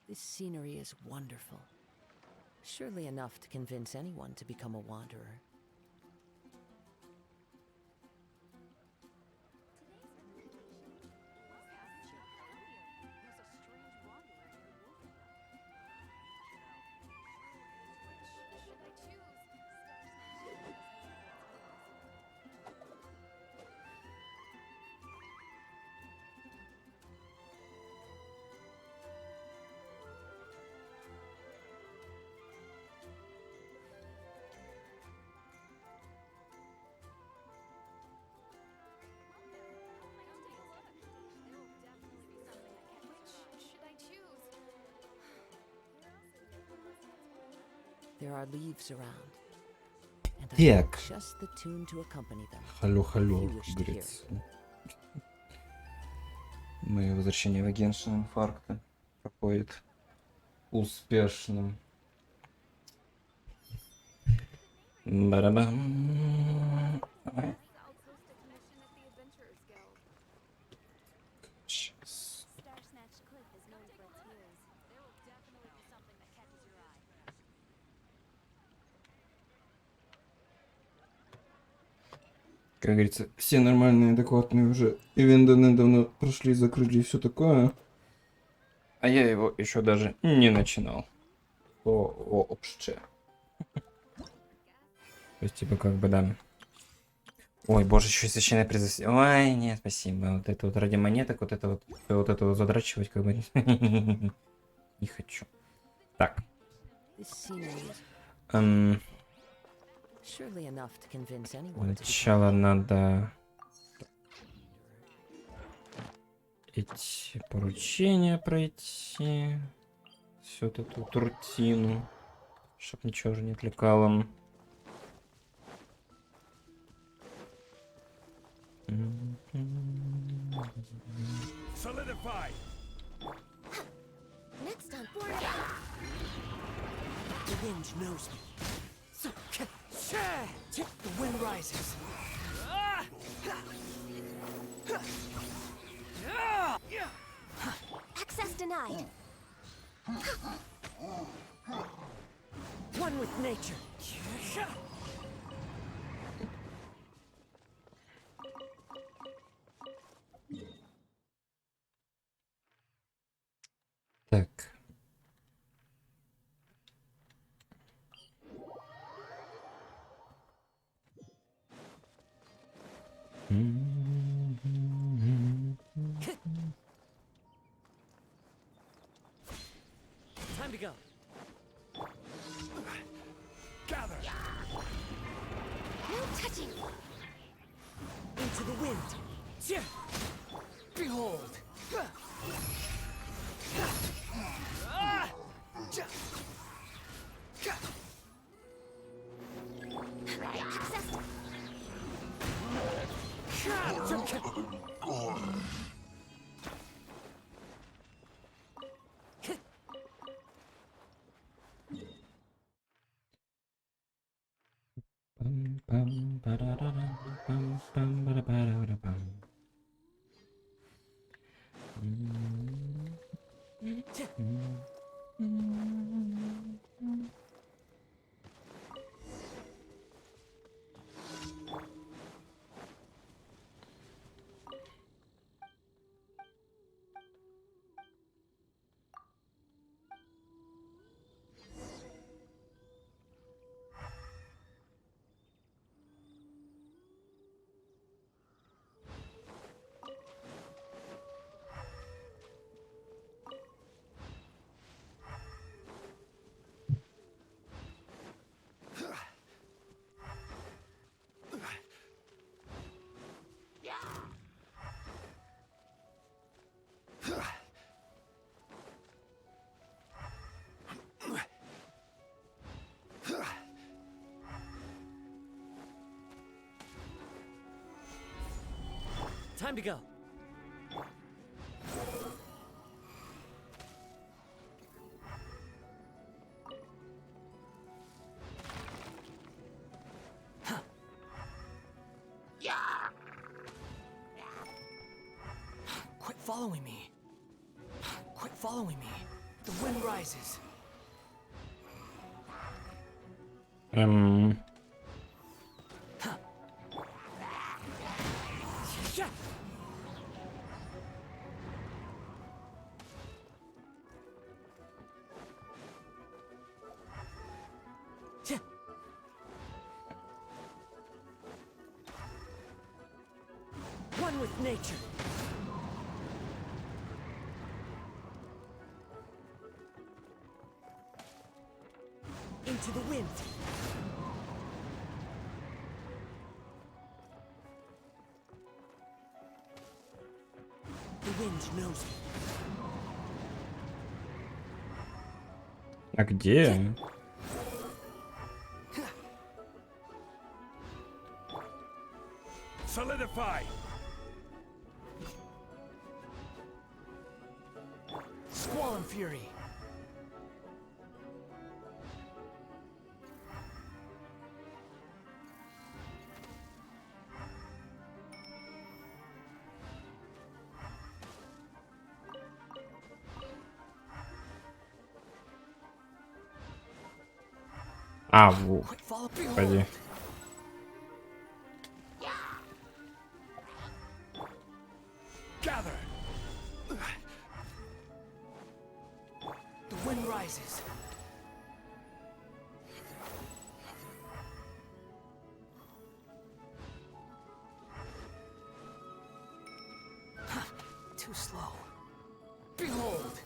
This scenery is wonderful. Surely enough to convince anyone to become a wanderer. There are leaves around, and I have Так. just the tune to accompany them. Халё-халё, You wish как to hear говорится. Мое возвращение в агентство инфаркта проходит успешно. Барабам. Сейчас. Как говорится, все нормальные, адекватные уже ивенты давно прошли, закрыли и все такое. А я его еще даже не начинал. Вообще. То есть, типа, как бы, да. Ой, боже, еще и священное призыв. Ой, нет, спасибо. Вот это вот ради монеток, вот это вот задрачивать, как бы. Не хочу. Так. This scenery is surely enough to convince anyone to become Сначала надо эти поручения пройти. Всю вот эту рутину. Чтоб ничего уже не отвлекало. Solidify. Next on board. The wind knows me. So, tip the wind rises. Access denied. One with nature. Так. Time to go. Gather. No touching. Into the wind. Behold. Access. Time to go. Quit following me. Quit following me. The wind rises. Yeah. Yeah. One with nature. Into the wind. The wind knows me. А где? Solidify. Squall and fury. А, во. Quick follow. Пойди. Gather. The wind rises. Too slow. Behold.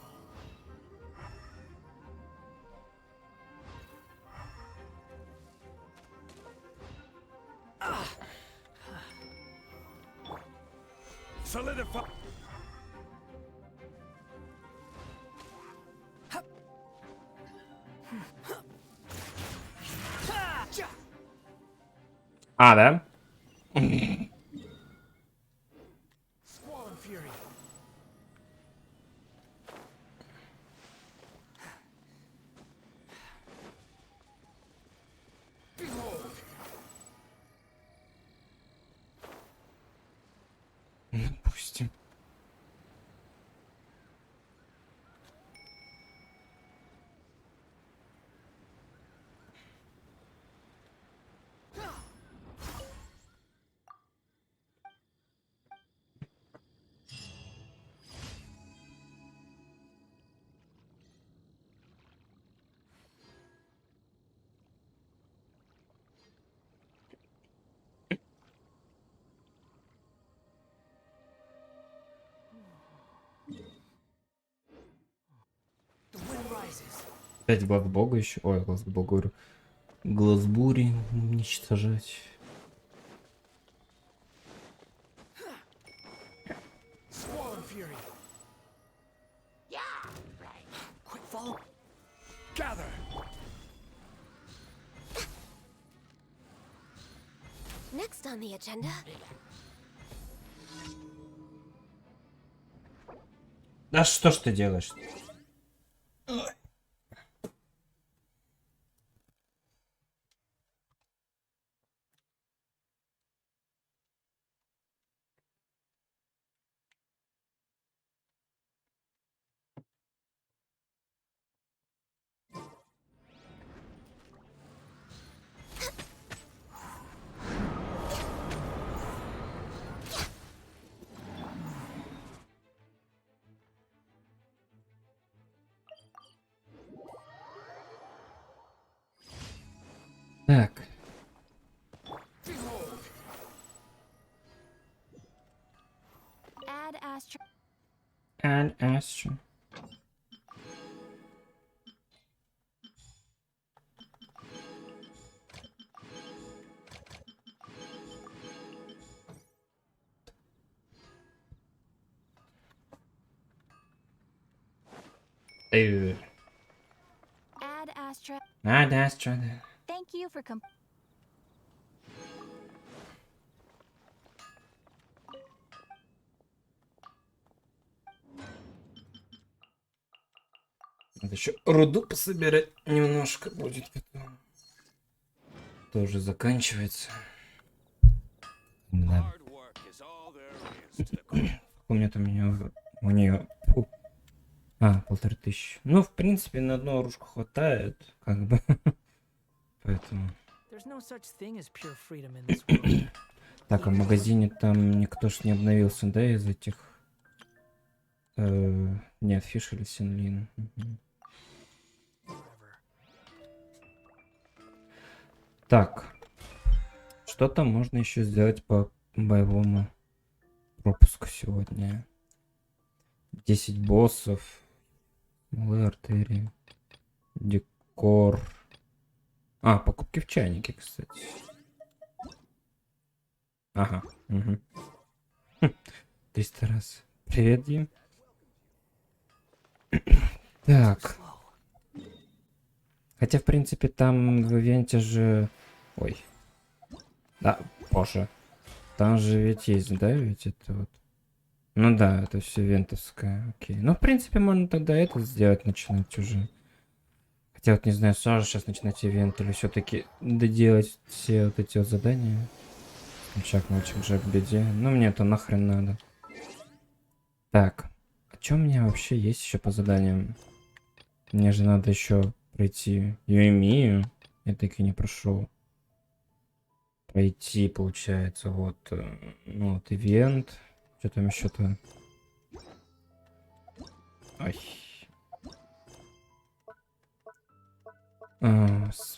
Solidify. А, да? Squall and fury. Behold. Допустим. The wind rises. Опять глаз бога еще. Ой, глаз бога, говорю. Глаз бури уничтожать. Squall and fury. Quick follow. Gather. Next on the agenda. Да что ж ты делаешь? Так. Behold. Add astro. And Astro. Add astro. And Astro. Thank you for Надо еще руду пособирать немножко будет потом. Тоже заканчивается. Да. Hard work is all there is to the Помню, у меня у нее А, 1500. Ну, в принципе, на одну оружку хватает, как бы. Поэтому. There's no such thing as pure freedom in this world. Так, а в магазине там никто ж не обновился, да, из этих... Нет, Фиш или Синлин. Мгм. Whatever. Так. Что там можно еще сделать по боевому пропуску сегодня? 10 боссов. Малые артерии. Декор. А, покупки в чайнике, кстати. Ага. Угу. 300 раз. Привет, Дим. Так. Хотя, в принципе, там в ивенте же... Ой. Да, боже. Там же ведь есть, да, ведь это вот... Ну да, это все ивентовское, окей. Ну, в принципе, можно тогда это сделать, начинать уже. Хотя вот не знаю, сразу сейчас начинать ивент или все-таки доделать все вот эти вот задания. Шаг научим же к беде. Ну, мне это нахрен надо. Так. А что у меня вообще есть еще по заданиям? Мне же надо еще пройти Юэмию. Я так и не прошел. Пройти, получается, вот, ну, вот, ивент. Что там еще-то? Ой.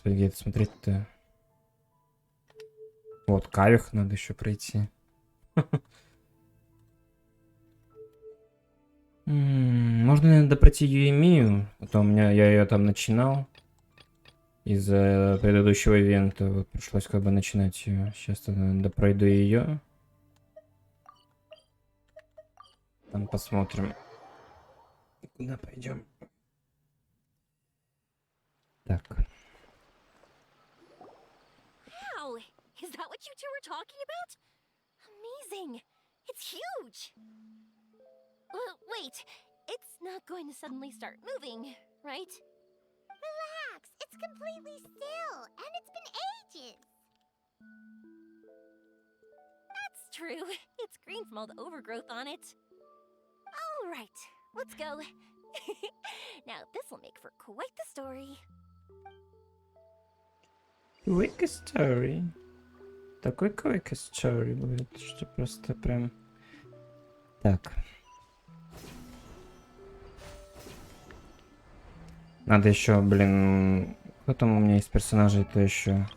Где это смотреть-то? Вот, Кавих надо еще пройти. Можно, наверное, пройти Юэмию. А то у меня, я ее там начинал. Из-за предыдущего ивента. Вот пришлось как бы начинать ее. Сейчас я пройду ее. Там посмотрим. Куда пойдем? Так. Wow! Is that what you two were talking about? Amazing! It's huge! Wait, it's not going to suddenly start moving, right? Relax, it's completely still, and it's been ages! That's true. It's green from all the overgrowth on it. All right, let's go. Now, this will make for quite the story. Quick story. Такой quick story будет, что просто прям... Так. Надо еще, блин... Кто там у меня из персонажей-то еще?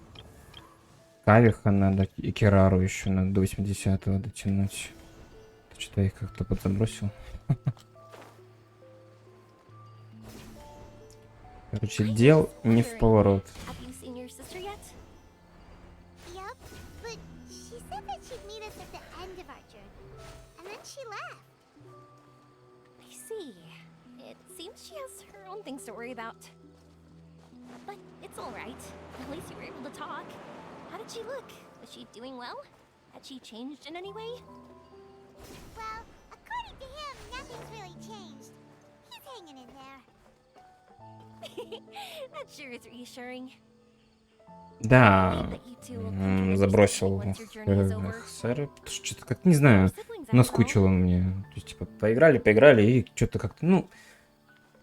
Кавиха надо и Кирару еще надо до 80-го дотянуть. Что-то я их как-то подзабросил. Короче, дел не в поворот. Have you seen your sister yet? Yep, but she said that she'd meet us at the end of our journey, and then she left. I see. It seems she has her own things to worry about. But it's all right. At least you were able to talk. How did she look? Was she doing well? Had she changed in any way? Well, according to him, nothing's really changed. He's hanging in there. That sure is reassuring. Да, забросил сэра, потому что что-то как, не знаю, наскучило мне. То есть, типа, поиграли, и что-то как-то, ну,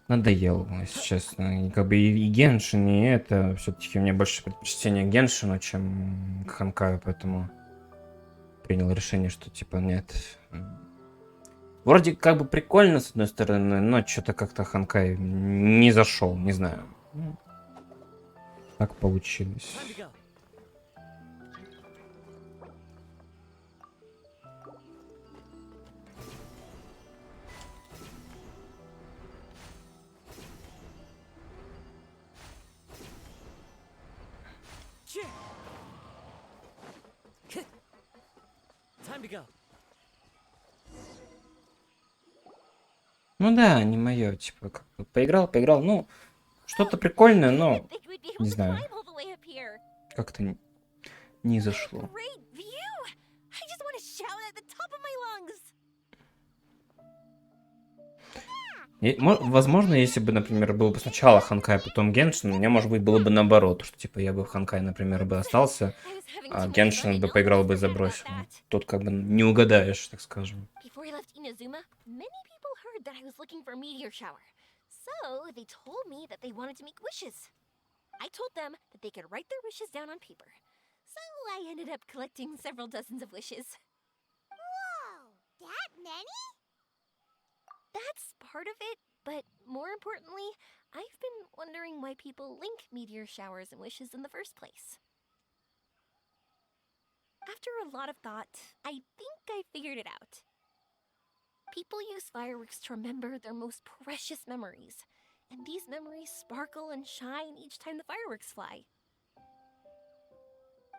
надоело, если честно. И, как бы и Геншин, и это, все-таки у меня больше предпочтение Геншину, чем к Ханкаю, поэтому принял решение, что, типа, нет. Вроде как бы прикольно, с одной стороны, но что-то как-то Ханкай не зашел, не знаю. Так получилось. Time to go. Shit. Time to go. Ну да, не мое, типа, как бы поиграл, ну, что-то прикольное, но Think we'd be able не to знаю, climb all the way up here. как-то не зашло. Great view! I just want to shout at the top of my lungs. Возможно, если бы, например, был бы сначала Ханкай, потом Геншин, у меня, может быть, было бы наоборот, что, типа, я бы в Ханкай, например, бы остался, I was having а too much fun. Геншин I бы almost поиграл бы и forgot about забросил. that. Тут как бы не угадаешь, так скажем. Before I left Inazuma, many people heard that I was looking for a meteor shower. So they told me that they wanted to make wishes. I told them that they could write their wishes down on paper. So I ended up collecting several dozens of wishes. Whoa! That many? That's part of it, but more importantly, I've been wondering why people link meteor showers and wishes in the first place. After a lot of thought, I think I figured it out. People use fireworks to remember their most precious memories, and these memories sparkle and shine each time the fireworks fly.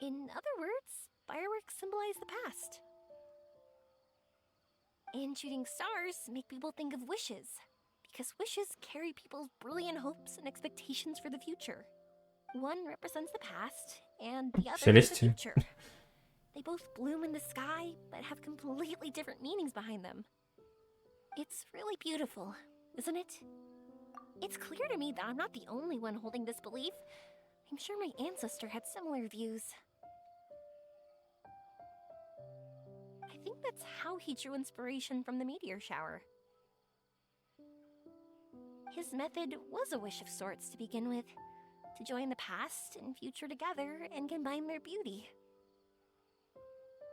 In other words, fireworks symbolize the past. And shooting stars make people think of wishes, because wishes carry people's brilliant hopes and expectations for the future. One represents the past, and the other the Celestia. future. They both bloom in the sky, but have completely different meanings behind them. It's really beautiful, isn't it? It's clear to me that I'm not the only one holding this belief. I'm sure my ancestor had similar views. I think that's how he drew inspiration from the meteor shower. His method was a wish of sorts to begin with, to join the past and future together and combine their beauty.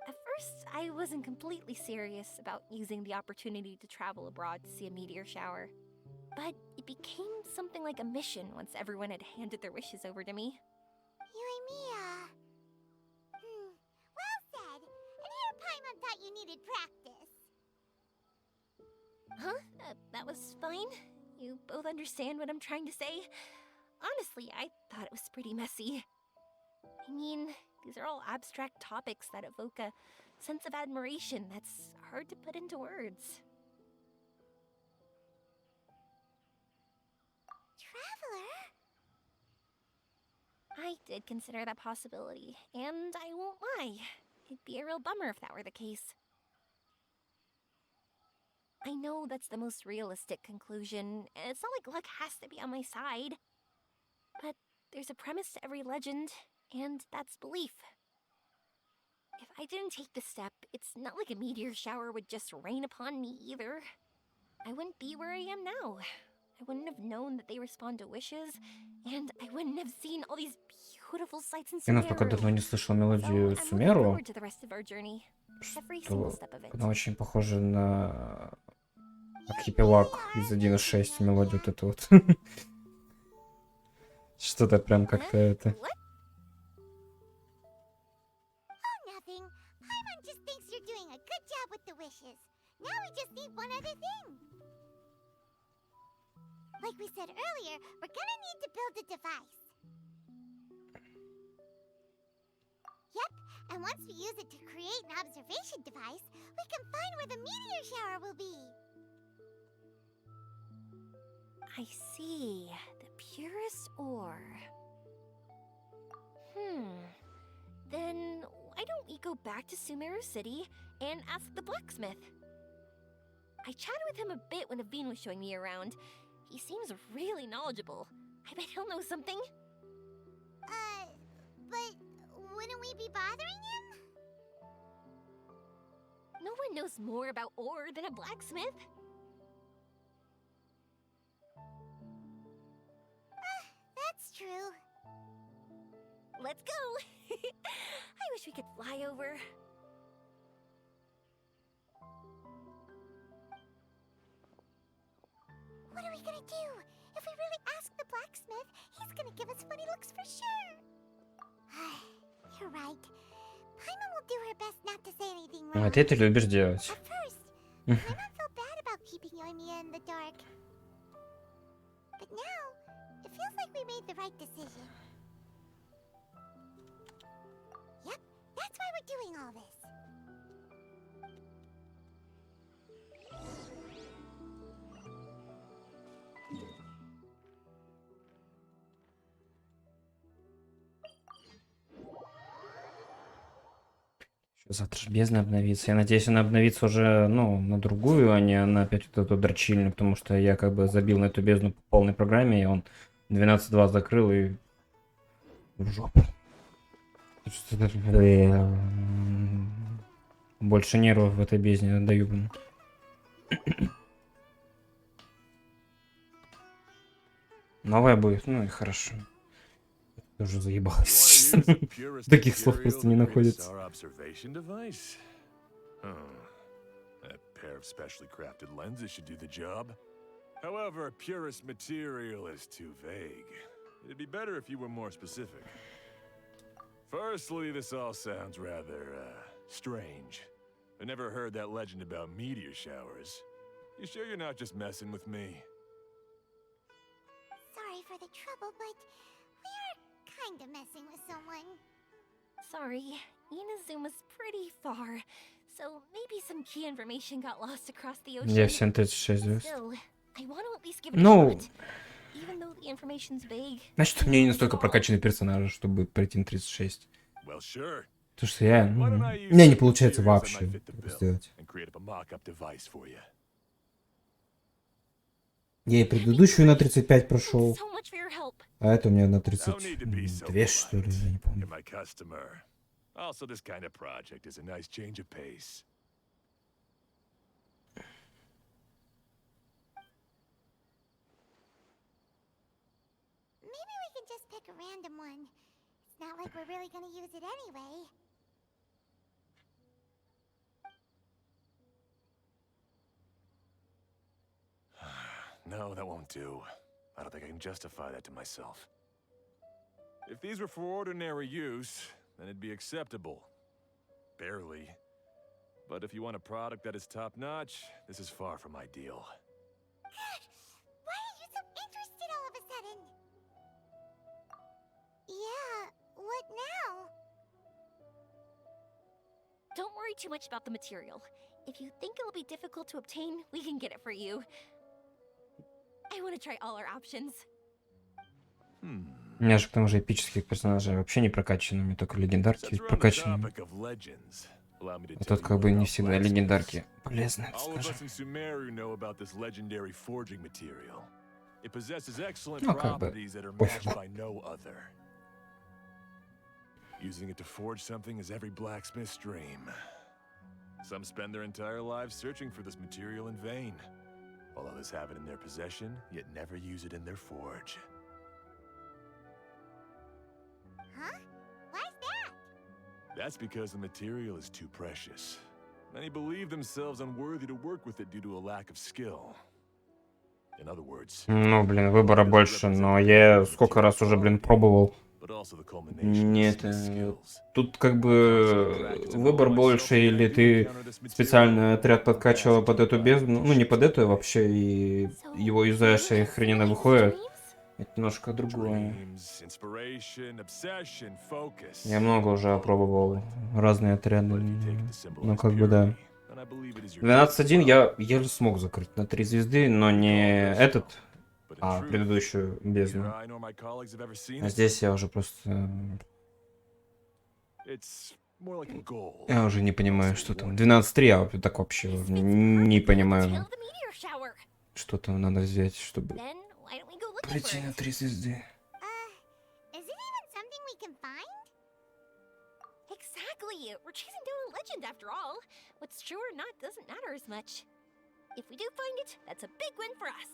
At first, I wasn't completely serious about using the opportunity to travel abroad to see a meteor shower. But it became something like a mission once everyone had handed their wishes over to me. Yuimiya. Well said. And here Paimon thought you needed practice. Huh? That was fine. You both understand what I'm trying to say? Honestly, I thought it was pretty messy. I mean, these are all abstract topics that evoke a sense of admiration that's hard to put into words. Traveler? I did consider that possibility, and I won't lie. It'd be a real bummer if that were the case. I know that's the most realistic conclusion, and it's not like luck has to be on my side. But there's a premise to every legend, and that's belief. If I didn't take the step, it's not like a meteor shower would just rain upon me either. I wouldn't be where I am now. I wouldn't have known that they respond to wishes, and I wouldn't have seen all these beautiful sights in Я настолько давно Sumeru. не слышал So мелодию I'm looking Сумеру, forward to the rest of our journey. Every single что step of it. она очень похожа на архипелаг из 1.6, мелодию вот эту вот. Что-то прям как-то это... What? Oh, nothing. Paimon just thinks you're doing a good job with the wishes. Now we just need one other thing. Like we said earlier, we're gonna need to build a device. Yep, and once we use it to create an observation device, we can find where the meteor shower will be. I see. The purest ore. Then why don't we go back to Sumeru City and ask the blacksmith? I chatted with him a bit when Aveen was showing me around. He seems really knowledgeable. I bet he'll know something. But wouldn't we be bothering him? No one knows more about ore than a blacksmith. That's true. Let's go! I wish we could fly over. What are we gonna do? If we really ask the blacksmith, he's gonna give us funny looks for sure. You're right. Paimon will do her best not to say anything wrong. А ты это любишь делать. At first, Paimon felt bad about keeping Yoimiya in the dark. But now, it feels like we made the right decision. Yep, that's why we're doing all this. Завтра же бездна обновится. Я надеюсь, она обновится уже, ну, на другую, а не на опять вот эту дрочильню, потому что я как бы забил на эту бездну по полной программе, и он 12.2 закрыл, и в жопу. Что даже... Больше нервов в этой бездне отдаю, блин. Новая будет, ну и хорошо. Тоже заебалась. Таких слов просто не находится. A pair of specially crafted lenses should do the job. However, purest material is too vague. It'd be better if you were more specific. Firstly, this all sounds rather, strange. I never heard that legend about meteor showers. You sure you're not just messing with me? Sorry for the trouble, but we are kinda messing with someone. Sorry, Inazuma's pretty far, so maybe some key information got lost across the ocean. Я всем 36 звезд. Still, I want to at least give it a Ну, shot. Even though the information's vague. значит, у меня не настолько прокачанный персонаж, чтобы пройти на 36. Well, sure. Потому что я... Why don't I у use меня не some получается materials that вообще might fit the это bill сделать. and create up a mock-up device for you. Я и предыдущую на 35 прошел, So much for your help. а это у меня на No need to be so 32, что ли, я не polite. помню. You're my customer. Also, this kind of project is a nice change of pace. Maybe we can just pick a random one. It's not like we're really gonna use it anyway. No, that won't do. I don't think I can justify that to myself. If these were for ordinary use, then it'd be acceptable. Barely. But if you want a product that is top-notch, this is far from ideal. Why are you so interested all of a sudden? Yeah, what now? Don't worry too much about the material. If you think it'll be difficult to obtain, we can get it for you. I want to try all our options. У меня же к тому же эпических персонажей вообще не прокачаны, у меня только легендарки Since we're on the прокачаны. topic of legends, allow me to А tell тут you как бы more не about всегда blacksmiths. легендарки полезны, All of скажем. us in Sumeru know about this legendary forging material. It possesses excellent Ну, как бы, properties that are matched пофигу. by no other. Using it to forge something is every blacksmith's dream. Some spend their entire lives searching for this material in vain, while others have it in their possession, yet never use it in their forge. Huh? Why's that? That's because the material is too precious. Many believe themselves unworthy to work with it due to a lack of skill. In other words, Ну, блин, выбора больше, но я сколько раз уже, блин, пробовал. but also the culmination Нет, of skills. тут как бы выбор больше, или ты специально отряд подкачивал под эту бездну, ну не под эту, а вообще, и его юзаешь, и хренина выходит. Это немножко другое. Dreams, inspiration, obsession, focus. Я много уже опробовал разные отряды, But if you take it to symbolize ну как бы да. purity, then I believe it is your 12.1 duty. я еле смог закрыть на 3 звезды, но не этот, But in а truth, предыдущую neither бездну. I nor my colleagues have ever seen А it. здесь я уже просто... It's more like a goal. Я уже не понимаю, что там. 12.3 я вот так вообще уже не Tail понимаю, of the meteor shower. что там надо взять, чтобы Then why don't we go looking пройти for на it? 3 звезды. Is it even something we can find? Exactly. We're chasing down a legend after all. What's true or not doesn't matter as much. If we do find it, that's a big win for us.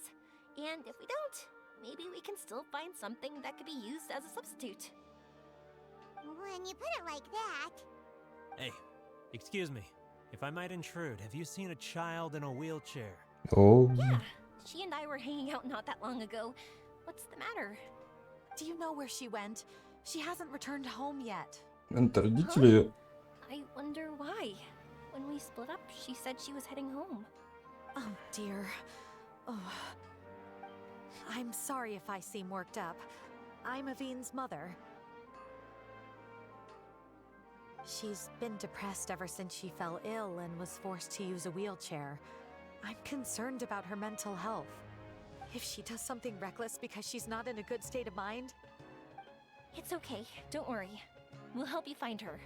And if we don't, maybe we can still find something that could be used as a substitute. When you put it like that. Hey, excuse me. If I might intrude, have you seen a child in a wheelchair? О, Yeah, she and I were hanging out not that long ago. What's the matter? Do you know where she went? She hasn't returned home yet. это родители. I wonder why. When we split up, she said she was heading home. Oh dear. Oh. I'm sorry if I seem worked up. I'm Avine's mother. She's been depressed ever since she fell ill and was forced to use a wheelchair. I'm concerned about her mental health. If she does something reckless because she's not in a good state of mind, It's okay, don't worry. We'll help you find her.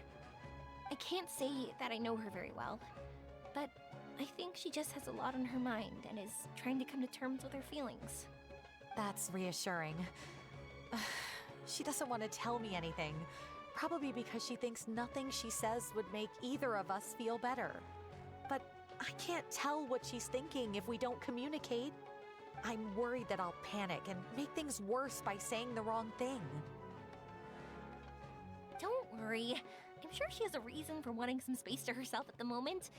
I can't say that I know her very well, but I think she just has a lot on her mind and is trying to come to terms with her feelings. That's reassuring. She doesn't want to tell me anything, probably because she thinks nothing she says would make either of us feel better. But I can't tell what she's thinking if we don't communicate. I'm worried that I'll panic and make things worse by saying the wrong thing. Don't worry. I'm sure she has a reason for wanting some space to herself at the moment.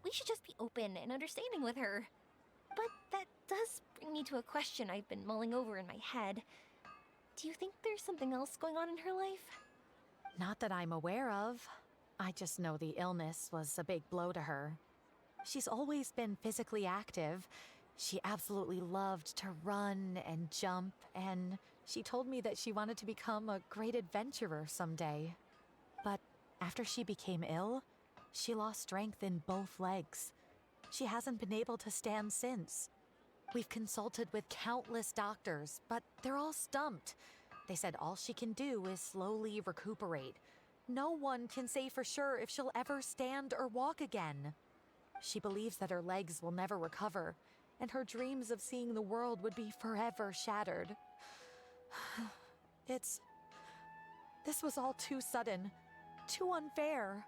We should just be open and understanding with her. But that does bring me to a question I've been mulling over in my head. Do you think there's something else going on in her life? Not that I'm aware of. I just know the illness was a big blow to her. She's always been physically active. She absolutely loved to run and jump, and she told me that she wanted to become a great adventurer someday. But after she became ill, she lost strength in both legs. She hasn't been able to stand since. We've consulted with countless doctors, but they're all stumped. They said all she can do is slowly recuperate. No one can say for sure if she'll ever stand or walk again. She believes that her legs will never recover, and her dreams of seeing the world would be forever shattered. This was all too sudden, too unfair.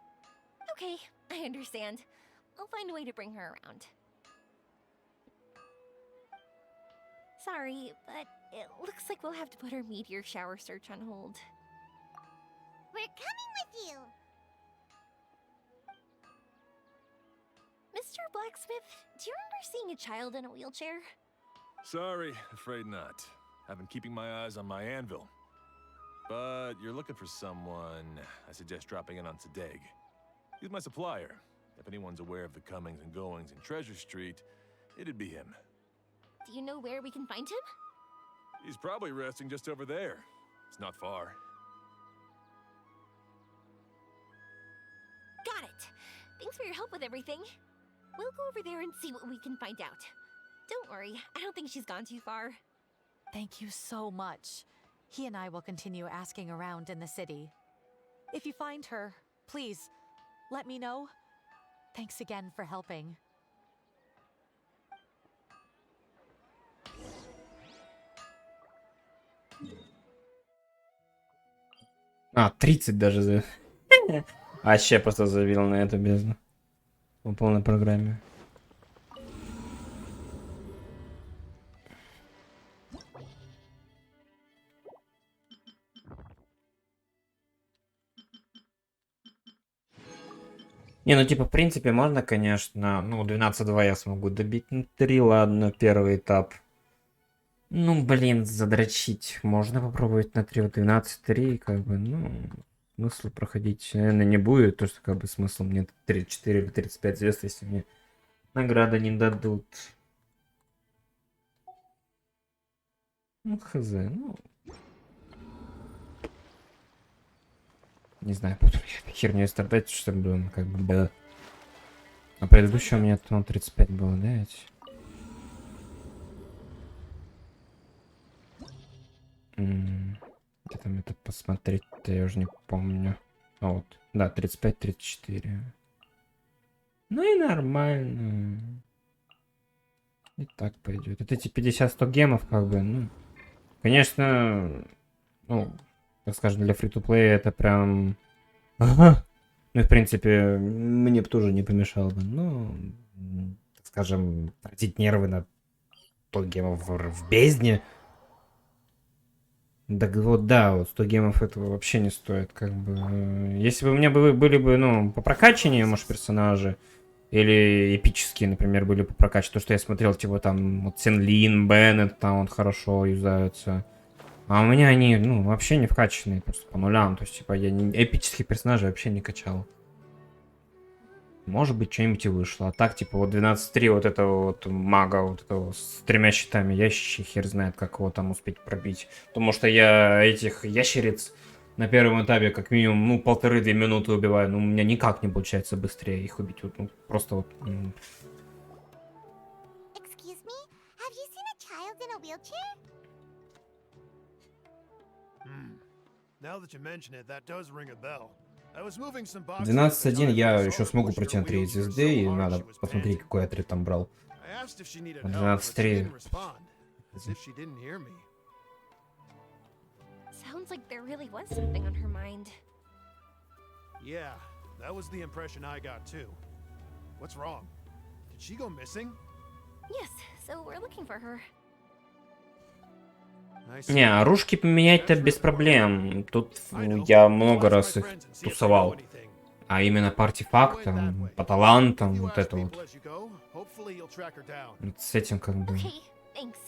Okay, I understand. I'll find a way to bring her around. Sorry, but it looks like we'll have to put our meteor shower search on hold. We're coming with you! Mr. Blacksmith, do you remember seeing a child in a wheelchair? Sorry, afraid not. I've been keeping my eyes on my anvil. But you're looking for someone, I suggest dropping in on Sadeg. He's my supplier. If anyone's aware of the comings and goings in Treasure Street, it'd be him. Do you know where we can find him? He's probably resting just over there. It's not far. Got it! Thanks for your help with everything. We'll go over there and see what we can find out. Don't worry, I don't think she's gone too far. Thank you so much. He and I will continue asking around in the city. If you find her, please, let me know. Thanks again for helping. А, 30 даже за... Вообще просто забил на эту бездну. По полной программе. Не, ну типа, в принципе, можно, конечно. Ну, 12-2 я смогу добить. Ну, 3, ладно, первый этап. Ну, блин, задрочить. Можно попробовать на 3, вот 12-3, как бы, ну... Смысла проходить, наверное, не будет. То, что как бы смысл мне 34 или 35 звезд, если мне награды не дадут. Ну, хз, ну... Не знаю, буду я этой херней страдать, чтобы, как бы, да. А предыдущего у меня там 35 было, да, ведь? Где там это посмотреть-то, я уже не помню. А вот, да, 35-34. Ну и нормально. И так пойдет. Вот эти 50-100 гемов, как бы, ну... Конечно, ну, так скажем, для фри-то-плея это прям... Ага. Ну и, в принципе, мне бы тоже не помешало бы. Ну, так скажем, тратить нервы на 100 гемов в бездне. Да вот, да, вот 100 гемов этого вообще не стоит, как бы. Если бы у меня были бы, ну, по прокачанию, может, персонажи, или эпические, например, были по прокачке, то, что я смотрел, типа, там, вот Сенлин, Беннет, там вот хорошо юзаются. А у меня они, ну, вообще не вкачанные, просто по нулям, то есть, типа, я эпических персонажей вообще не качал. Может быть, что-нибудь и вышло. А так, типа, вот 12-3 вот этого вот мага, вот этого с 3 щитами, я хер знает, как его там успеть пробить. Потому что я этих ящериц на первом этапе как минимум, ну, 1,5-2 минуты убиваю. Ну, у меня никак не получается быстрее их убить. Вот, ну, просто вот... Excuse me? Have you seen a child in a wheelchair? Now that you mention it, that does ring a bell. 12-1 я еще смогу пройти на 3 звезды, и надо посмотреть, какой отряд там брал. 12-3. Sounds like there really was something on her mind. Yeah, that was the impression I got too. What's wrong? Did she go missing? Yes, so we're looking for her. Не, оружки поменять-то без проблем. Тут я много раз их тусовал. А именно по артефактам, по талантам, вот это вот. Вот с этим как бы... Okay, thanks.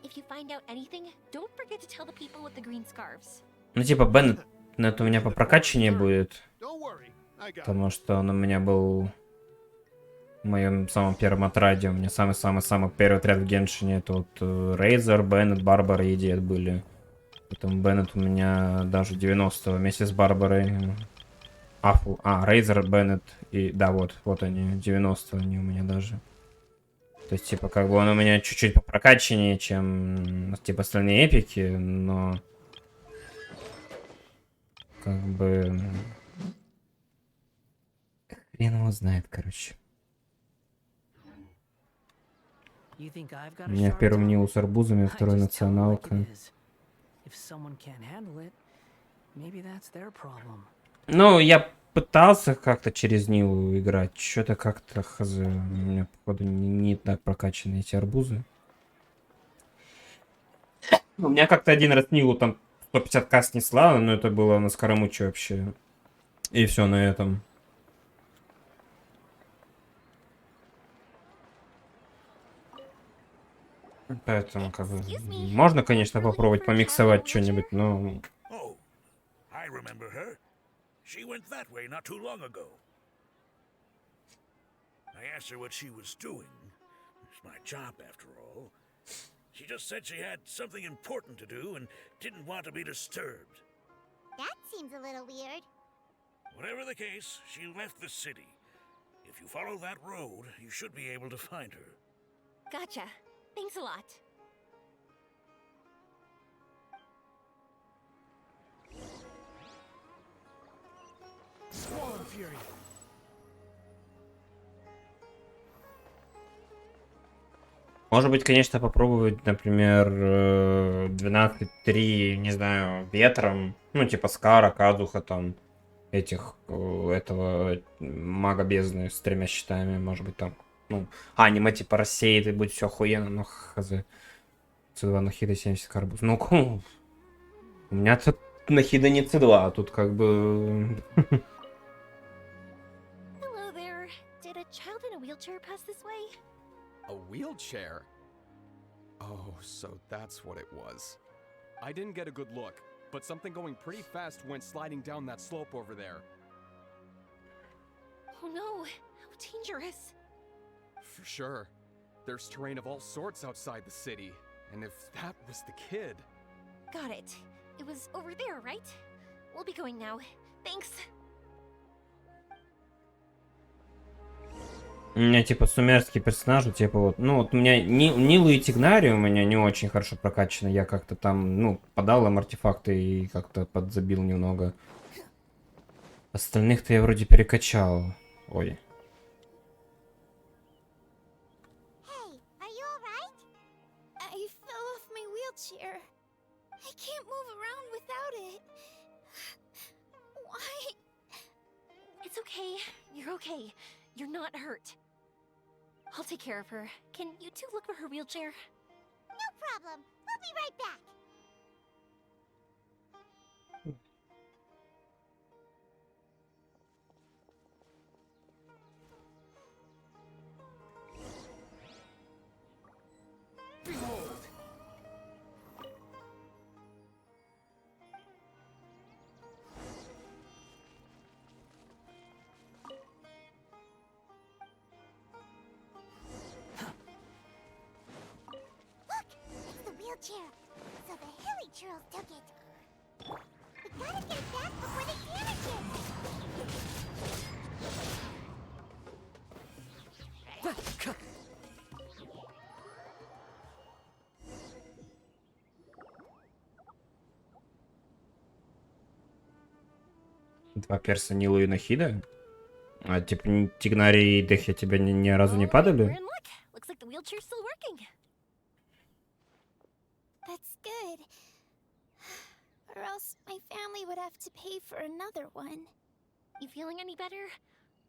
If you find out anything, don't forget to tell the people with the green scarves. Ну типа Беннет у меня по прокачанию будет. Потому что он у меня был... В моем самом первом отраде. У меня самый-самый-самый первый отряд в Геншине. Это вот Рейзер, Беннет, Барбара и Дед были. Потом Беннет у меня даже 90-го вместе с Барбарой. Рейзер, Беннет и... Да, вот они, 90 они у меня даже. То есть, типа, как бы он у меня чуть-чуть попрокачаннее, чем, типа, остальные эпики, но... Как бы... Хрен его знает, короче. У меня в первом Нилу с арбузами, второй националка. Ну, я пытался как-то через Нилу играть. Что-то как-то хз. У меня, походу, не так прокачаны эти арбузы. У меня как-то один раз Нилу там 150к снесла, но это было на скоромуче вообще. И все на этом. Поэтому, как бы, можно, конечно, попробовать помиксовать что-нибудь, но... Oh, I remember her. She went that way not too long ago. I asked her what she was doing. It's my job, after all. She just said she had something important to do and didn't want to be disturbed. That seems a little weird. Whatever the case, she left the city. If you follow that road, you should be able to find her. Gotcha. Thanks a lot. Squall of Fury. Может быть, конечно, попробовать, например, 12-3, не знаю, ветром. Ну, типа Скара, Казуха, там, этого мага бездны с 3 щитами, может быть, там. Ну, аниме типа рассеет и будет все охуенно, но хз. C2 нахида 70 карбуз. Ну, у меня тут нахида не C2, а тут как бы... Hello there. Did a child in a wheelchair pass this way? A wheelchair? Oh, so that's what it was. I didn't get a good look, but something going pretty fast went sliding down that slope over there. Oh no, how dangerous. For sure. There's terrain of all sorts outside the city, and if that was the kid... Got it. It was over there, right? We'll be going now. Thanks. У меня типа сумерские персонажи, типа вот, ну вот у меня Нилу и Тигнари у меня не очень хорошо прокачаны, я как-то там, ну, подал им артефакты и как-то подзабил немного. Остальных-то я вроде перекачал. Ой. Hey, are you alright? I fell off my wheelchair. I can't move around without it. Why? It's okay. You're okay. You're not hurt. I'll take care of her. Can you two look for her wheelchair? No problem. We'll be right back. Wheelchair. So the hilly churls took it. We gotta get it back before they damage it. Два перса Нилу и Нахида? А типа Тигнари и Дехи тебя ни разу не We're падали? in luck. Looks like the wheelchair's still working. That's good. Or else my family would have to pay for another one. You feeling any better?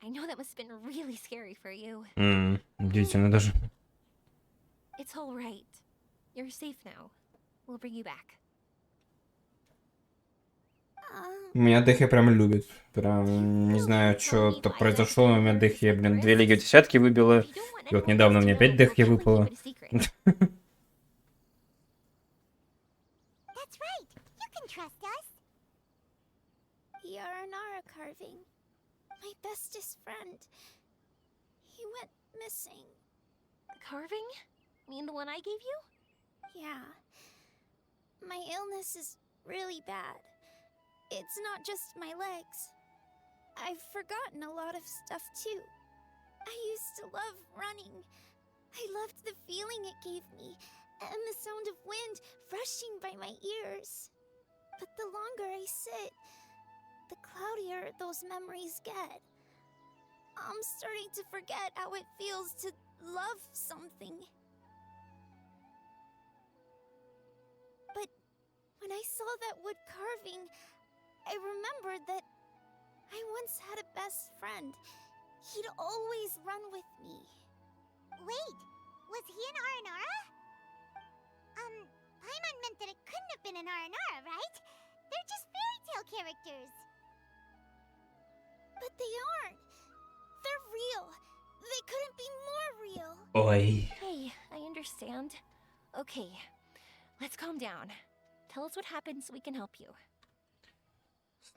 I know that must have been really scary for you. Удивительно даже. It's all right. You're safe now. We'll bring you back. Меня Дехи прям любит. Прям не знаю, что-то произошло, но у меня Дехи, блин, 2 лиги в десятки выбила. If you don't want И вот anyone недавно else to мне know, опять we'll Дехи definitely keep выпала. it a secret. That's right. You can trust us. The Aranara carving. My bestest friend. He went missing. The carving? Mean the one I gave you? Yeah. My illness is really bad. It's not just my legs. I've forgotten a lot of stuff too. I used to love running. I loved the feeling it gave me, and the sound of wind rushing by my ears. But the longer I sit, the cloudier those memories get. I'm starting to forget how it feels to love something. But when I saw that wood carving, I remembered that I once had a best friend. He'd always run with me. Wait, was he an Aranara? Paimon meant that it couldn't have been an Aranara, right? They're just fairy tale characters. But they aren't. They're real. They couldn't be more real. Ой. Hey, I understand. Okay, let's calm down. Tell us what happened so we can help you.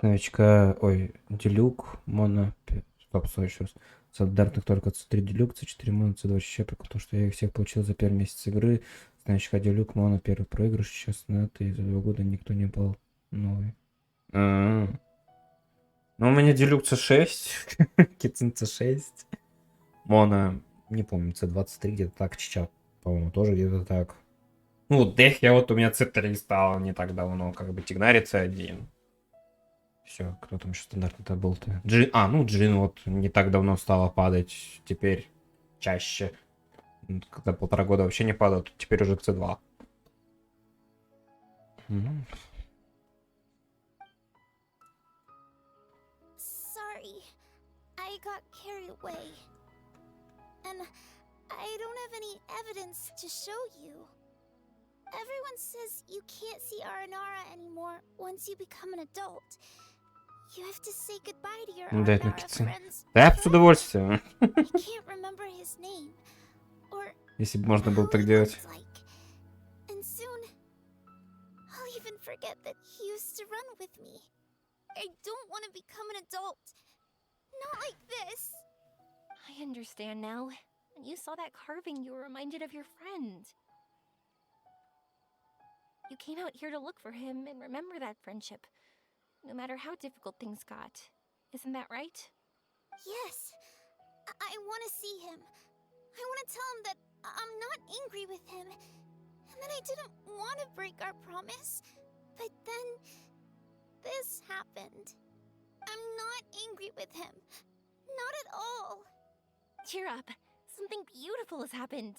Новичка, ой, Делюк, Моно, стоп, стой, еще раз. Стандартных только C3 Делюк, C4 Моно, C2 ЧЧ, потому что я их всех получил за первый месяц игры. С новичка Делюк, Моно, первый проигрыш, сейчас на это, и за 2 года никто не был новый. Ну, у меня Делюк C6, Кицин C6, Моно, не помню, C23, где-то так, ЧЧ, по-моему, тоже где-то так. Ну, Дэх я вот у меня C3 стал не так давно, как бы Тигнари C1. Все, кто там еще стандартно-то был-то? Джин вот не так давно стала падать, теперь чаще. Когда 1,5 года вообще не падает, теперь уже C2. Sorry, I got carried away. And I don't have any evidence to show you. Everyone says you can't see Aranara anymore once you become an adult. You have to say goodbye to your Да, это Aranara напиться. friends. Да, с удовольствием. I can't remember his name or Если бы можно было how так he делать. looked like. And soon I'll even forget that he used to run with me. I don't want to become an adult. Not like this. I understand now. When you saw that carving, you were reminded of your friend. You came out here to look for him and remember that friendship, no matter how difficult things got. Isn't that right? Yes. I want to see him. I want to tell him that I'm not angry with him. And that I didn't want to break our promise. But then this happened. I'm not angry with him. Not at all. Cheer up. Something beautiful has happened.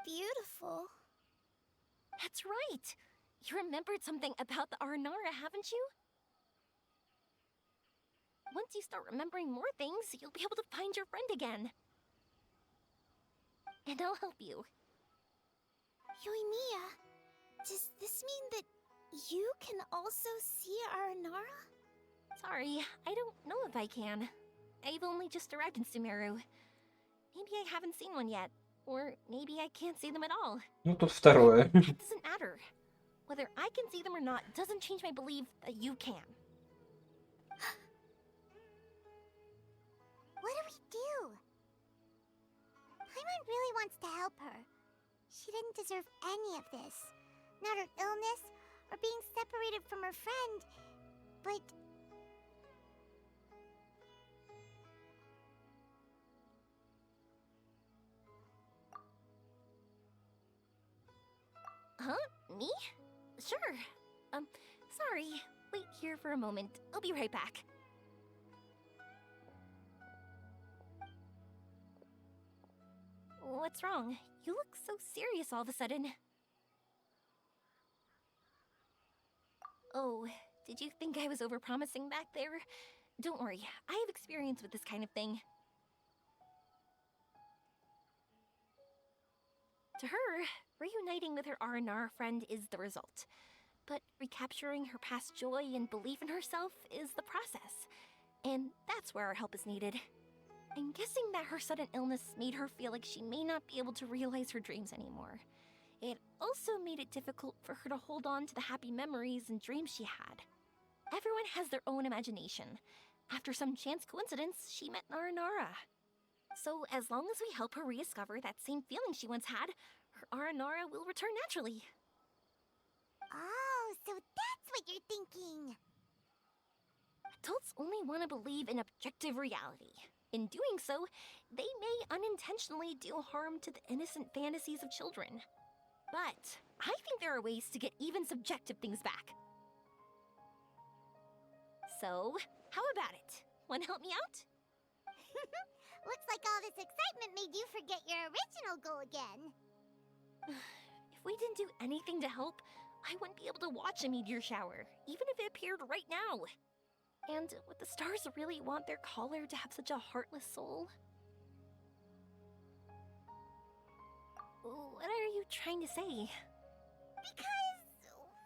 Beautiful. That's right. You remembered something about the Aranara, haven't you? Once you start remembering more things, you'll be able to find your friend again. And I'll help you. Yoimiya, does this mean that you can also see Aranara? Sorry, I don't know if I can. I've only just arrived in Sumeru. Maybe I haven't seen one yet. Or maybe I can't see them at all. Ну, тут второе. That doesn't matter. Whether I can see them or not doesn't change my belief that you can. What do we do? Paimon really wants to help her. She didn't deserve any of this. Not her illness, or being separated from her friend. But... Huh? Me? Sure. Sorry. Wait here for a moment. I'll be right back. What's wrong? You look so serious all of a sudden. Oh, did you think I was overpromising back there? Don't worry, I have experience with this kind of thing. To her, reuniting with her R&R friend is the result. But recapturing her past joy and belief in herself is the process. And that's where our help is needed. I'm guessing that her sudden illness made her feel like she may not be able to realize her dreams anymore. It also made it difficult for her to hold on to the happy memories and dreams she had. Everyone has their own imagination. After some chance coincidence, she met Naranara. So as long as we help her rediscover that same feeling she once had, her Aranara will return naturally. Oh, so that's what you're thinking. Adults only want to believe in objective reality. In doing so, they may unintentionally do harm to the innocent fantasies of children. But I think there are ways to get even subjective things back. So, how about it? Want to help me out? Looks like all this excitement made you forget your original goal again. If we didn't do anything to help, I wouldn't be able to watch a meteor shower, even if it appeared right now. And would the stars really want their caller to have such a heartless soul? What are you trying to say? Because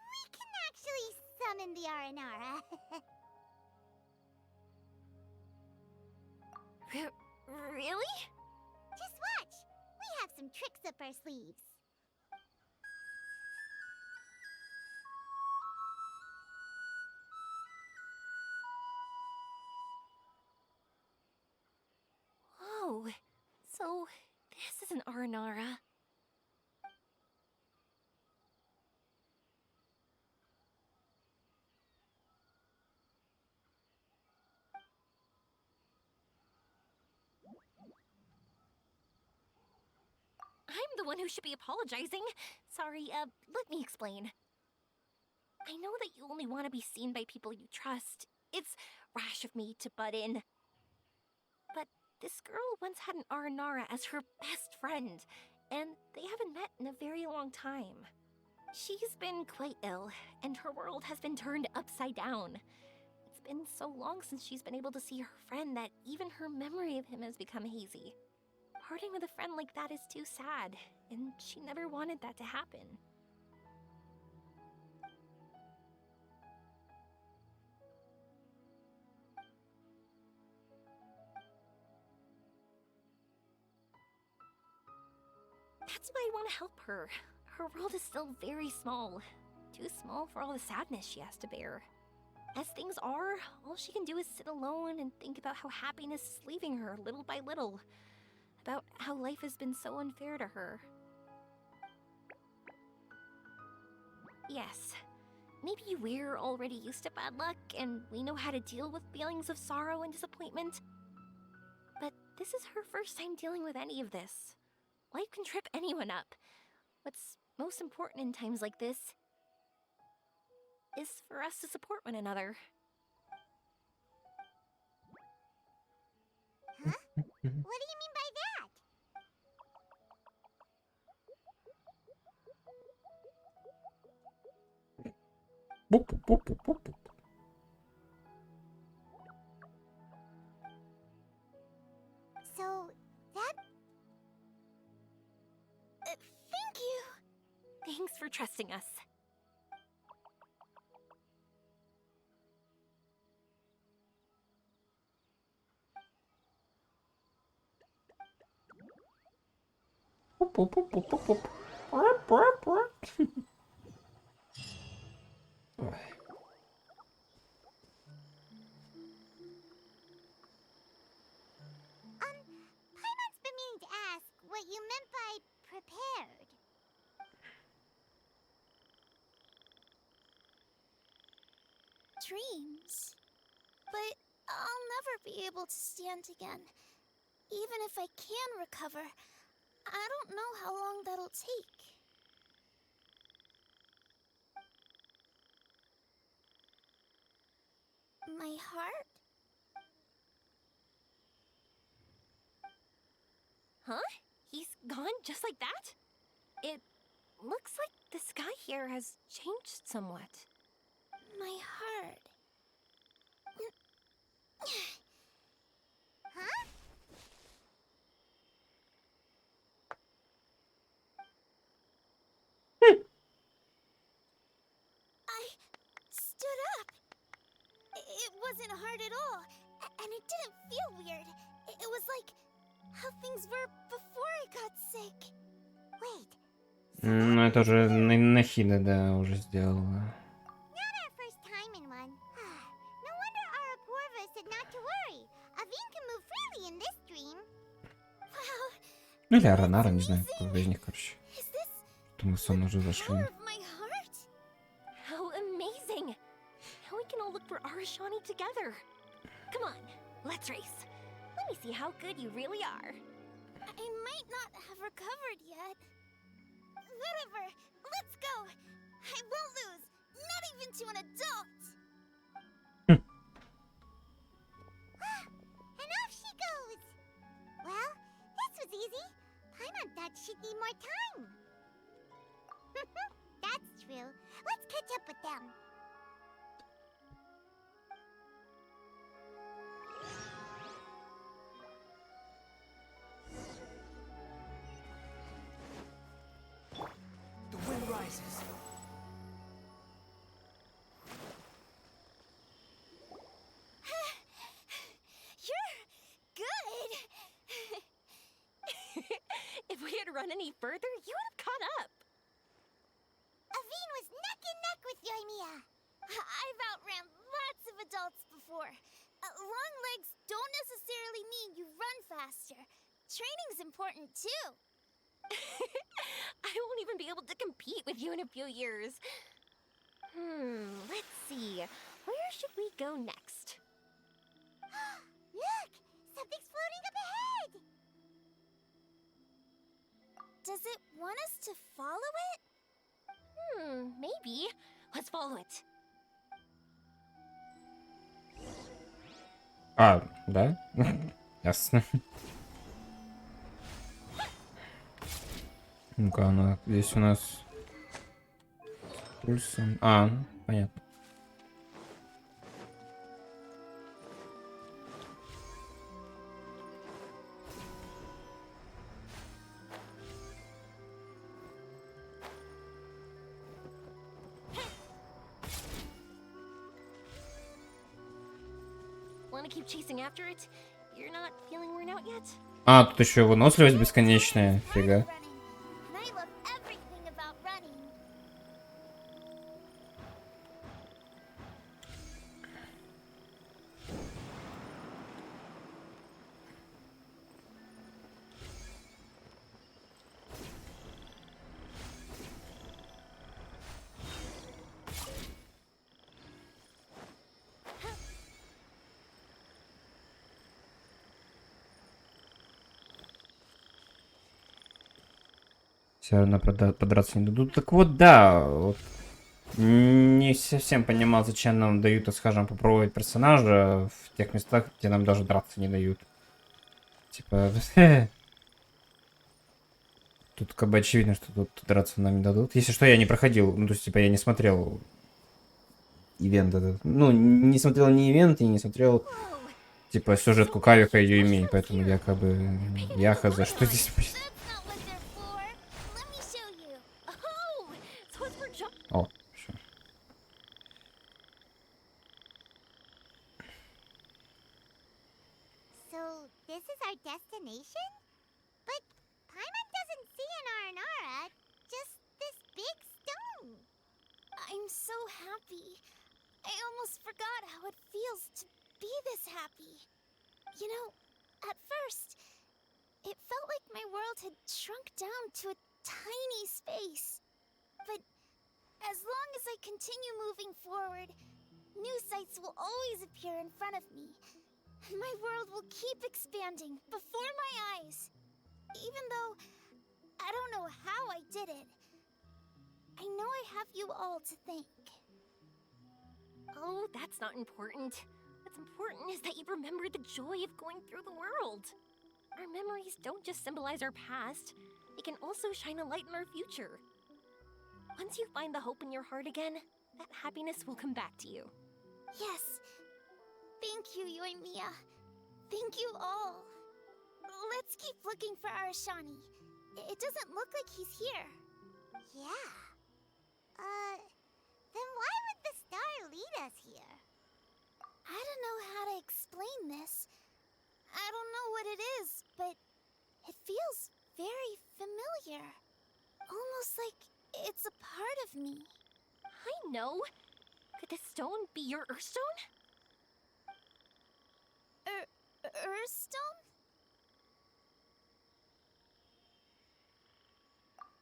we can actually summon the Aranara. Really? Just watch. We have some tricks up our sleeves. Oh, so this is an Aranara. I'm the one who should be apologizing. Sorry, let me explain. I know that you only want to be seen by people you trust. It's rash of me to butt in. But this girl once had an Aranara as her best friend, and they haven't met in a very long time. She's been quite ill, and her world has been turned upside down. It's been so long since she's been able to see her friend that even her memory of him has become hazy. Parting with a friend like that is too sad, and she never wanted that to happen. That's why I want to help her. Her world is still very small. Too small for all the sadness she has to bear. As things are, all she can do is sit alone and think about how happiness is leaving her little by little. About how life has been so unfair to her. Yes, maybe we're already used to bad luck and we know how to deal with feelings of sorrow and disappointment. But this is her first time dealing with any of this. Life can trip anyone up. What's most important in times like this is for us to support one another. Huh? What do you mean by that? Boop, boop, boop, boop, boop, boop. So, that... thank you! Thanks for trusting us. Boop, boop, boop, boop, boop, boop. Brr, brr, brr. Ой. Paimon's been meaning to ask what you meant by prepared. Dreams. But I'll never be able to stand again. Even if I can recover, I don't know how long that'll take. My heart? Huh? He's gone just like that? It looks like the sky here has changed somewhat. My heart. Huh? I stood up. It wasn't hard at all, and it didn't feel weird. It was like how things were before I got sick. Wait. Ну, это уже Нахида, да, уже сделала. Not our first time in one. No wonder Arapurva said not to worry. Aveen can move freely in this dream. Wow. Ну, или Аронара, не знаю, какой из них, короче. Is this То мы в сон уже зашли. power of my heart? How amazing! Now we can all look for Arashani together. Come on, let's race. Let me see how good you really are. I might not have recovered yet. Whatever. Let's go. I won't lose. Not even to an adult. And off she goes. Well, this was easy. Paimon thought she'd need more time. That's true. Let's catch up with them. The wind rises. You're good. If we had run any further, you would have caught up. Aveen was neck and neck with Yoimiya. I've outran lots of adults before. Long legs don't necessarily mean you run faster. Training's important too. I won't even be able to compete with you in a few years. Let's see. Where should we go next? Look! Something's floating up ahead! Does it want us to follow it? Maybe. Let's follow it. А, да? Ясно. Ну-ка, она здесь у нас пульсом. А, понятно. Wanna keep chasing after it? You're not feeling worn out yet? А, тут еще выносливость бесконечная. Фига. And I love everything about running. Все равно подраться не дадут. Так вот, да, вот. Не совсем понимал, зачем нам дают, так скажем, попробовать персонажа в тех местах, где нам даже драться не дают. Типа, тут как бы очевидно, что тут драться нам не дадут. Если что, я не проходил, ну, то есть, типа, я не смотрел ивент этот. Ну, не смотрел ни ивент, и не смотрел, типа, сюжетку Кавика и Юйми, поэтому я как бы, я хз, что здесь будет. О, все. So, this is our destination? But Paimon doesn't see an Aranara, just this big stone. I'm so happy. I almost forgot how it feels to be this happy. You know, at first, it felt like my world had shrunk down to a tiny space. But as long as I continue moving forward, new sights will always appear in front of me. My world will keep expanding before my eyes. Even though I don't know how I did it, I know I have you all to thank. Oh, that's not important. important is that you remember the joy of going through the world. Our memories don't just symbolize our past, they can also shine a light in our future. Once you find the hope in your heart again, that happiness will come back to you. Yes. Thank you, Yoimiya. Thank you all. Let's keep looking for Arashani. It doesn't look like he's here. Yeah. Then why would the star lead us here? I don't know how to explain this. I don't know what it is, but it feels very familiar. Almost like it's a part of me. I know. Could this stone be your Earthstone? Earthstone?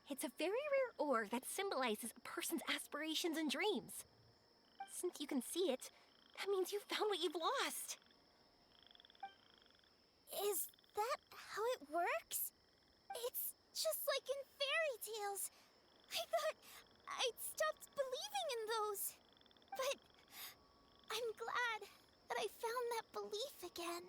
It's a very rare ore that symbolizes a person's aspirations and dreams. Since you can see it, that means you found what you've lost. Is that how it works? It's just like in fairy tales. I thought I'd stopped believing in those. But I'm glad that I found that belief again.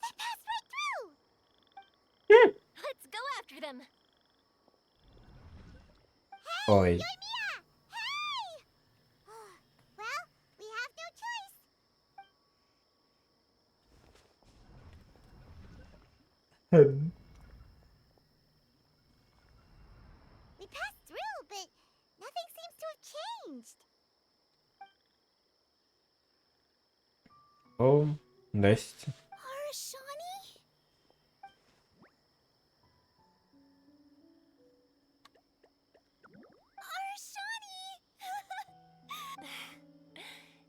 They passed right through! Let's go after them. Ой. Yoimiya! Hey! Well, we have no choice. We passed through, but nothing seems to have changed. О, здрасте. Arashani?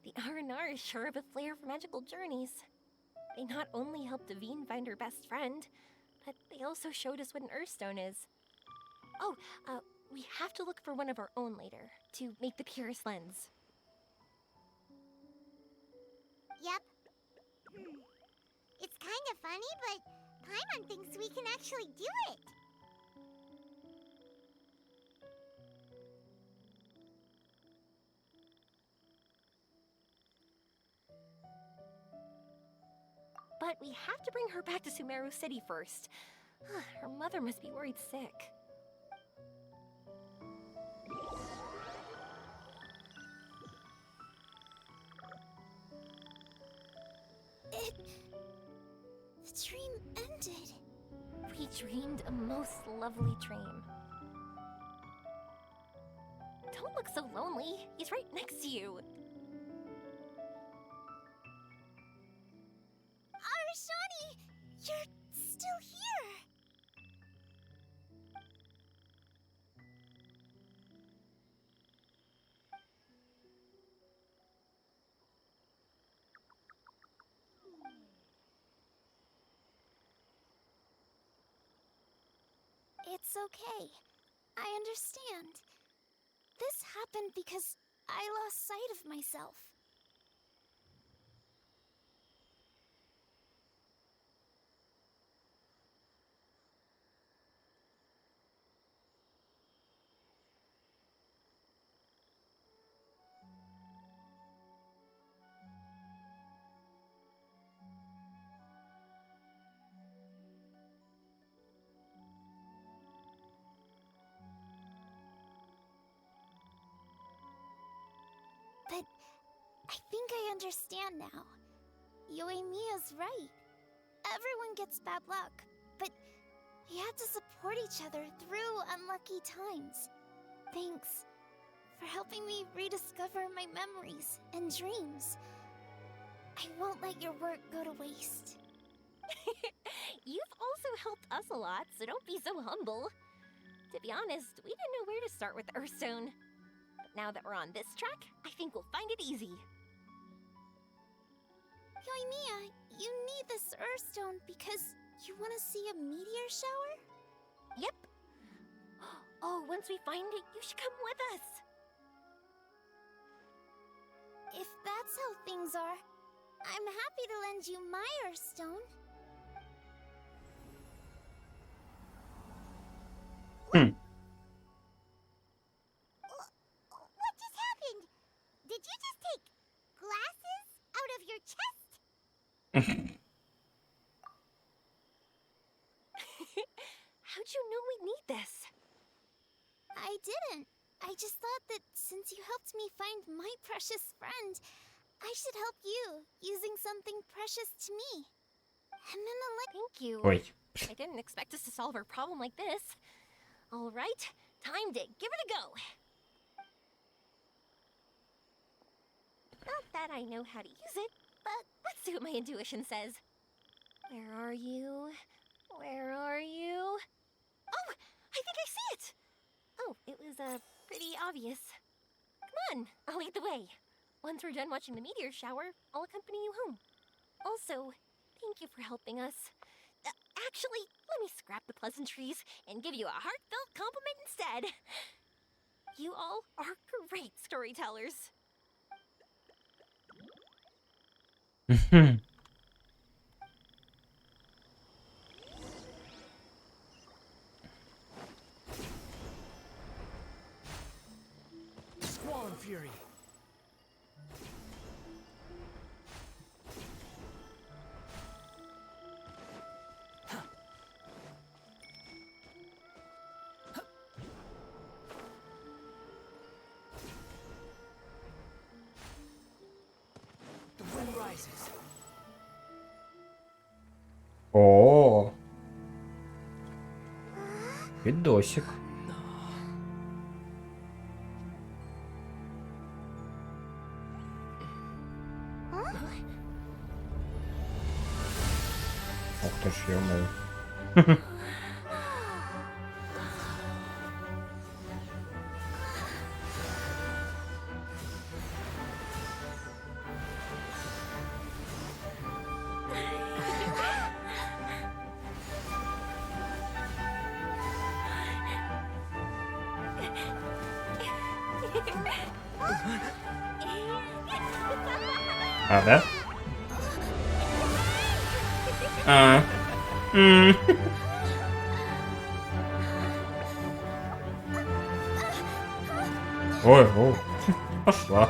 The R&R is sure of a flair for magical journeys. They not only helped Devine find her best friend, but they also showed us what an Earthstone is. Oh, we have to look for one of our own later, to make the purest lens. Yep. It's kind of funny, but Paimon thinks we can actually do it. But we have to bring her back to Sumeru City first. Her mother must be worried sick. The dream ended. We dreamed a most lovely dream. Don't look so lonely. He's right next to you. Arashani! You're still here! It's okay. I understand. This happened because I lost sight of myself. But I think I understand now. Yoimiya's right. Everyone gets bad luck, but we have to support each other through unlucky times. Thanks for helping me rediscover my memories and dreams. I won't let your work go to waste. You've also helped us a lot, so don't be so humble. To be honest, we didn't know where to start with Earthstone. But now that we're on this track, I think we'll find it easy. Yoimiya, you need this Earthstone because you want to see a meteor shower? Yep. Oh, once we find it, you should come with us. If that's how things are, I'm happy to lend you my Earthstone. How'd you know we'd need this? I didn't. I just thought that since you helped me find my precious friend, I should help you, using something precious to me. And then Thank you. Ой. I didn't expect us to solve our problem like this. All right, time to give it a go. Not that I know how to use it, but let's see what my intuition says. Where are you? Where are you? Oh, I think I see it! Oh, it was, pretty obvious. Come on, I'll lead the way. Once we're done watching the meteor shower, I'll accompany you home. Also, thank you for helping us. Actually, let me scrap the pleasantries and give you a heartfelt compliment instead. You all are great storytellers. Squall and Fury. The wind rises. О, видосик. Ух ты ж, ё-моё. А, да? А. Ой, о, пошла.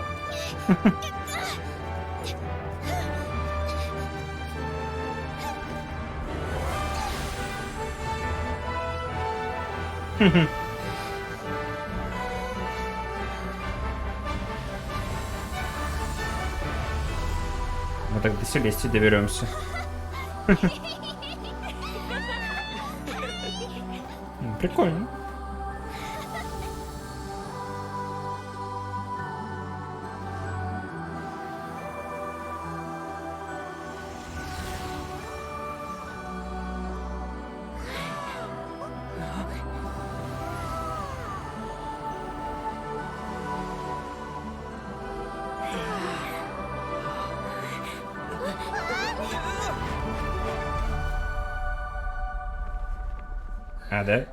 Мы так до Селестии доберемся. Прикольно. А, да?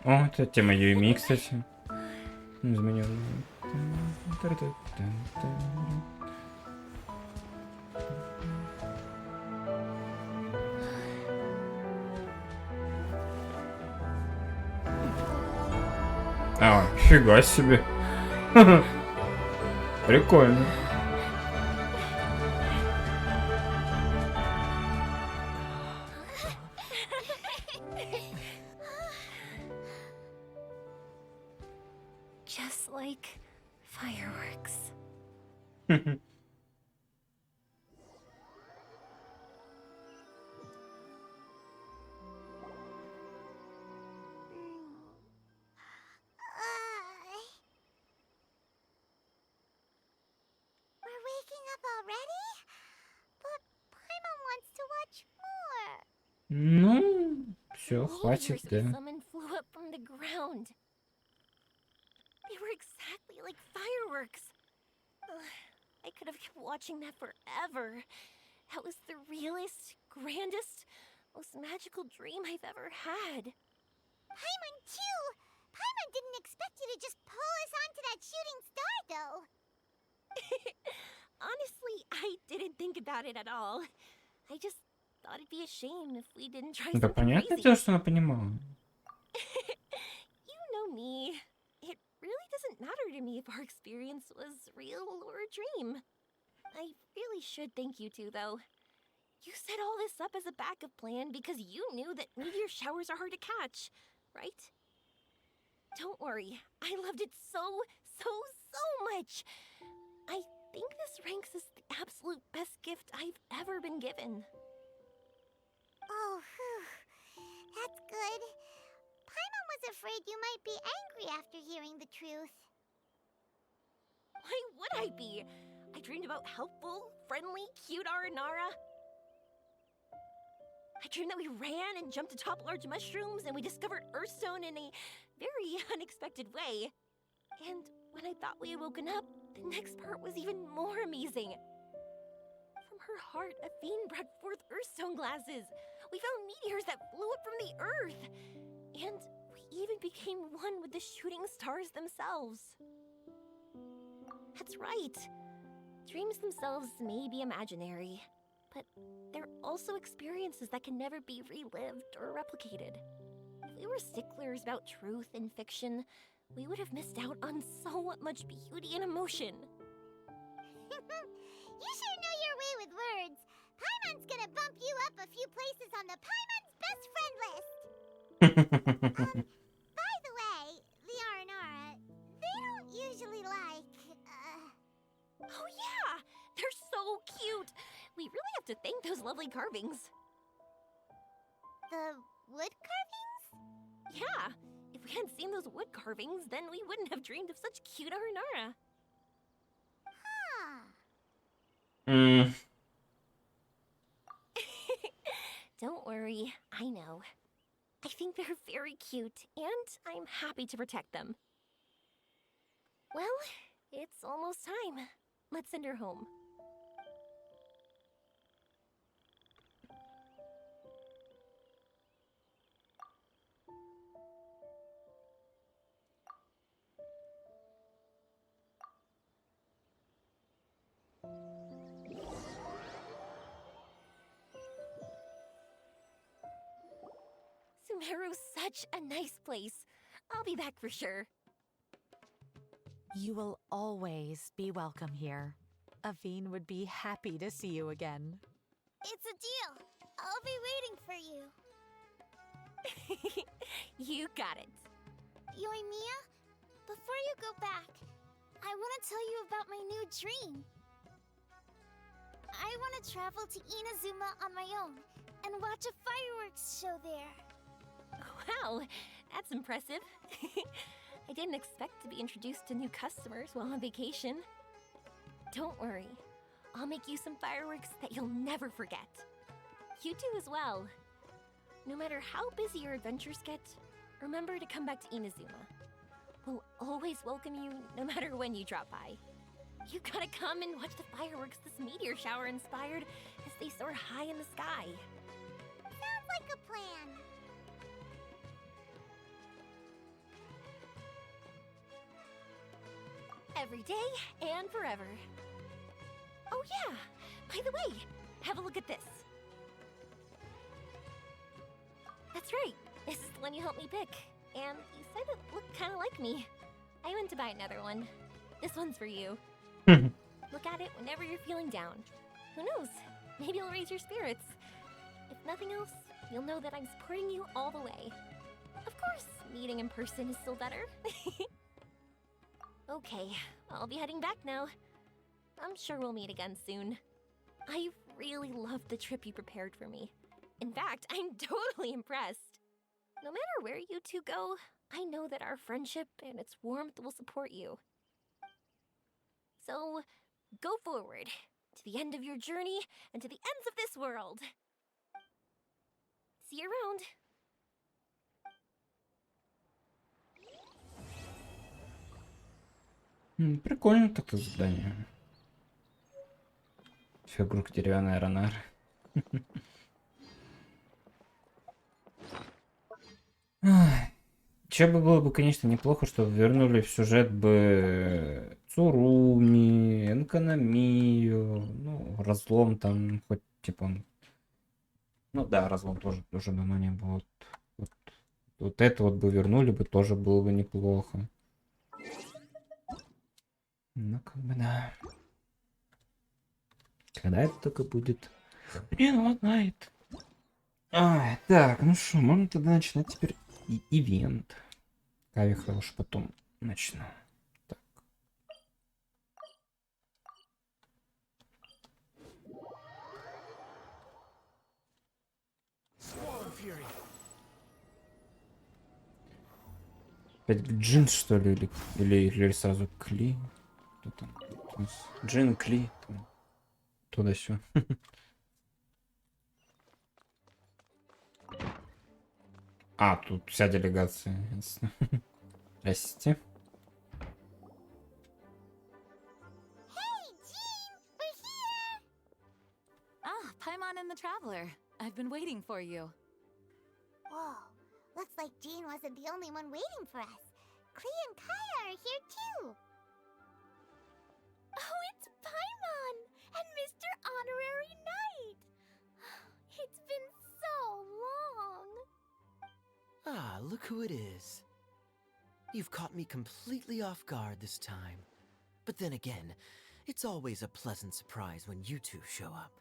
О, это тема Юми, кстати. Измененная. А, фига себе. Прикольно. Just like fireworks. we're waking up already? But Paimon wants to watch more. Ну, все, The хватит, meteors да. we summoned flew up from the ground. They were exactly like fireworks. I could have kept watching that forever. That was the realest, grandest, most magical dream I've ever had. Paimon too! Paimon didn't expect you to just pull us onto that shooting star, though. Honestly, I didn't think about it at all. I just thought it'd be a shame if we didn't try Да something понятное crazy. дело, что она понимала. You know me. It really doesn't matter to to me if our experience was real or a dream. I really should thank you two, though. You set all this up as a backup plan because you knew that meteor showers are hard to catch, right? Don't worry, I loved it so much. I think this ranks as the absolute best gift I've ever been given. Oh, whew. That's good. Paimon was afraid you might be angry after hearing the truth. Why would I be? I dreamed about helpful, friendly, cute Aranara. I dreamed that we ran and jumped atop large mushrooms and we discovered Earthstone in a very unexpected way. And when I thought we had woken up, the next part was even more amazing. From her heart, Athene brought forth Earthstone glasses. We found meteors that flew up from the Earth. And we even became one with the shooting stars themselves. That's right. Dreams themselves may be imaginary, but they're also experiences that can never be relived or replicated. If we were sticklers about truth in fiction, we would have missed out on so much beauty and emotion. You sure know your way with words. Paimon's gonna bump you up a few places on the Paimon's best friend list. By the way, the Aranara, they don't usually like, Oh yeah! They're so cute! We really have to thank those lovely carvings. the wood carvings? Yeah, if we hadn't seen those wood carvings, then we wouldn't have dreamed of such cute Aranara. Huh. Don't worry, I know. I think they're very cute, and I'm happy to protect them. Well, it's almost time. Let's send her home. Sumeru's such a nice place. I'll be back for sure. You will always be welcome here. Aveen would be happy to see you again. It's a deal. I'll be waiting for you. You got it. Yoimiya, before you go back, I want to tell you about my new dream. I want to travel to Inazuma on my own and watch a fireworks show there. Wow, that's impressive. I didn't expect to be introduced to new customers while on vacation. Don't worry, I'll make you some fireworks that you'll never forget. You do as well. No matter how busy your adventures get, remember to come back to Inazuma. We'll always welcome you no matter when you drop by. You gotta come and watch the fireworks this meteor shower inspired as they soar high in the sky. Sounds like a plan. Every day and forever. Oh yeah, by the way, have a look at this. That's right, this is the one you helped me pick. And you said it looked kind of like me. I went to buy another one. This one's for you. Look at it whenever you're feeling down. Who knows, maybe it'll raise your spirits. If nothing else, you'll know that I'm supporting you all the way. Of course, meeting in person is still better. Okay, I'll be heading back now. I'm sure we'll meet again soon. I really loved the trip you prepared for me. In fact, I'm totally impressed. No matter where you two go, I know that our friendship and its warmth will support you. So, go forward, to the end of your journey and to the ends of this world. See you around. Прикольно такое задание. Фигурка деревянная Ронар. Че бы было бы, конечно, неплохо, чтобы вернули в сюжет бы Цуруми, Энкономию, ну, разлом там, хоть типа он... Ну да, разлом тоже давно не было. Вот это вот бы вернули бы, тоже было бы неплохо. Ну, как бы да. Когда это только будет? Хрен его знает. Ай, так, ну что, можно тогда начинать теперь ивент. Кавиха уж потом начну. Так. Опять джин, что ли, или сразу кли? Кто там? Джин, кли, там. Туда-сё. А, тут вся делегация, ясно. Здрасте. Ah, Paimon and the Traveler. I've been waiting for you. Whoa, looks like Jean wasn't the only one waiting for us. Klee and Kaya are here too. Oh, it's Paimon and Mr. Honorary Knight. It's been so long. Ah, look who it is. You've caught me completely off guard this time. But then again, it's always a pleasant surprise when you two show up.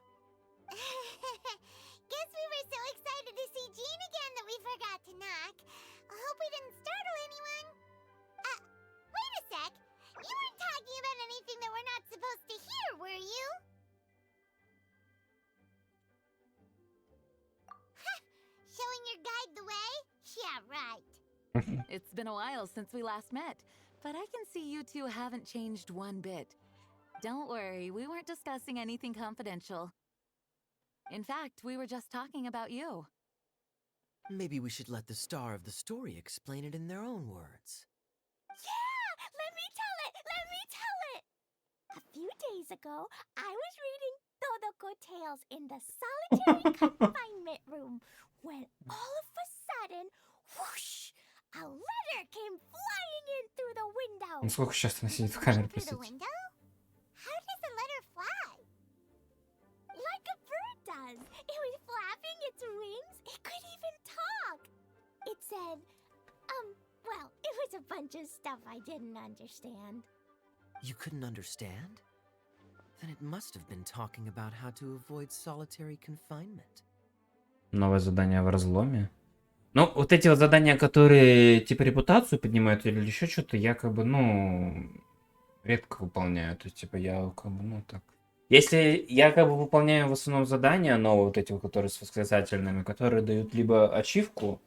Guess we were so excited to see Jean again that we forgot to knock. I hope we didn't startle anyone. Wait a sec. You weren't talking about anything that we're not supposed to hear, were you? Showing your guide the way? Yeah, right. It's been a while since we last met, but I can see you two haven't changed one bit. Don't worry, we weren't discussing anything confidential. In fact, we were just talking about you. Maybe we should let the star of the story explain it in their own words. Yeah! Let me tell it! Let me tell it! A few days ago, I was reading Todoko Tales in the solitary confinement room when all of a sudden, whoosh! A letter came flying in through the window. Сколько сейчас она сидит в камере, Through the простите? window? How does the letter fly? Like a bird does. It was flapping its wings. It could even talk. It said, well, it was a bunch of stuff I didn't understand. You couldn't understand? Then it must have been talking about how to avoid solitary confinement. Новое задание в разломе. Ну, вот эти вот задания, которые типа репутацию поднимают или еще что-то, я как бы, ну, редко выполняю. То есть, типа, я как бы, ну, так. Если я как бы выполняю в основном задания новые, вот эти, вот, которые с восклицательными, которые дают либо ачивку,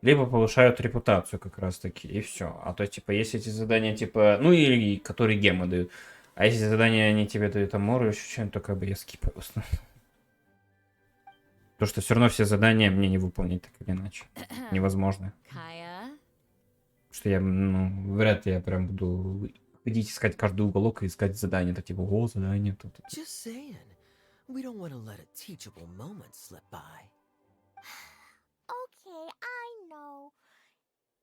либо повышают репутацию как раз таки, и все. А то есть, типа, если эти задания, типа, ну, или которые гемы дают, а если задания, они тебе дают амору, еще что-нибудь, то как бы я скипаю в основном. Потому что все равно все задания мне не выполнить так или иначе. Невозможно. Kaya? Что я, ну, вряд ли я прям буду ходить искать каждый уголок и искать задания. Это типа, о, задание тут. Just saying. We don't want to let a teachable moment slip by. Okay, I know.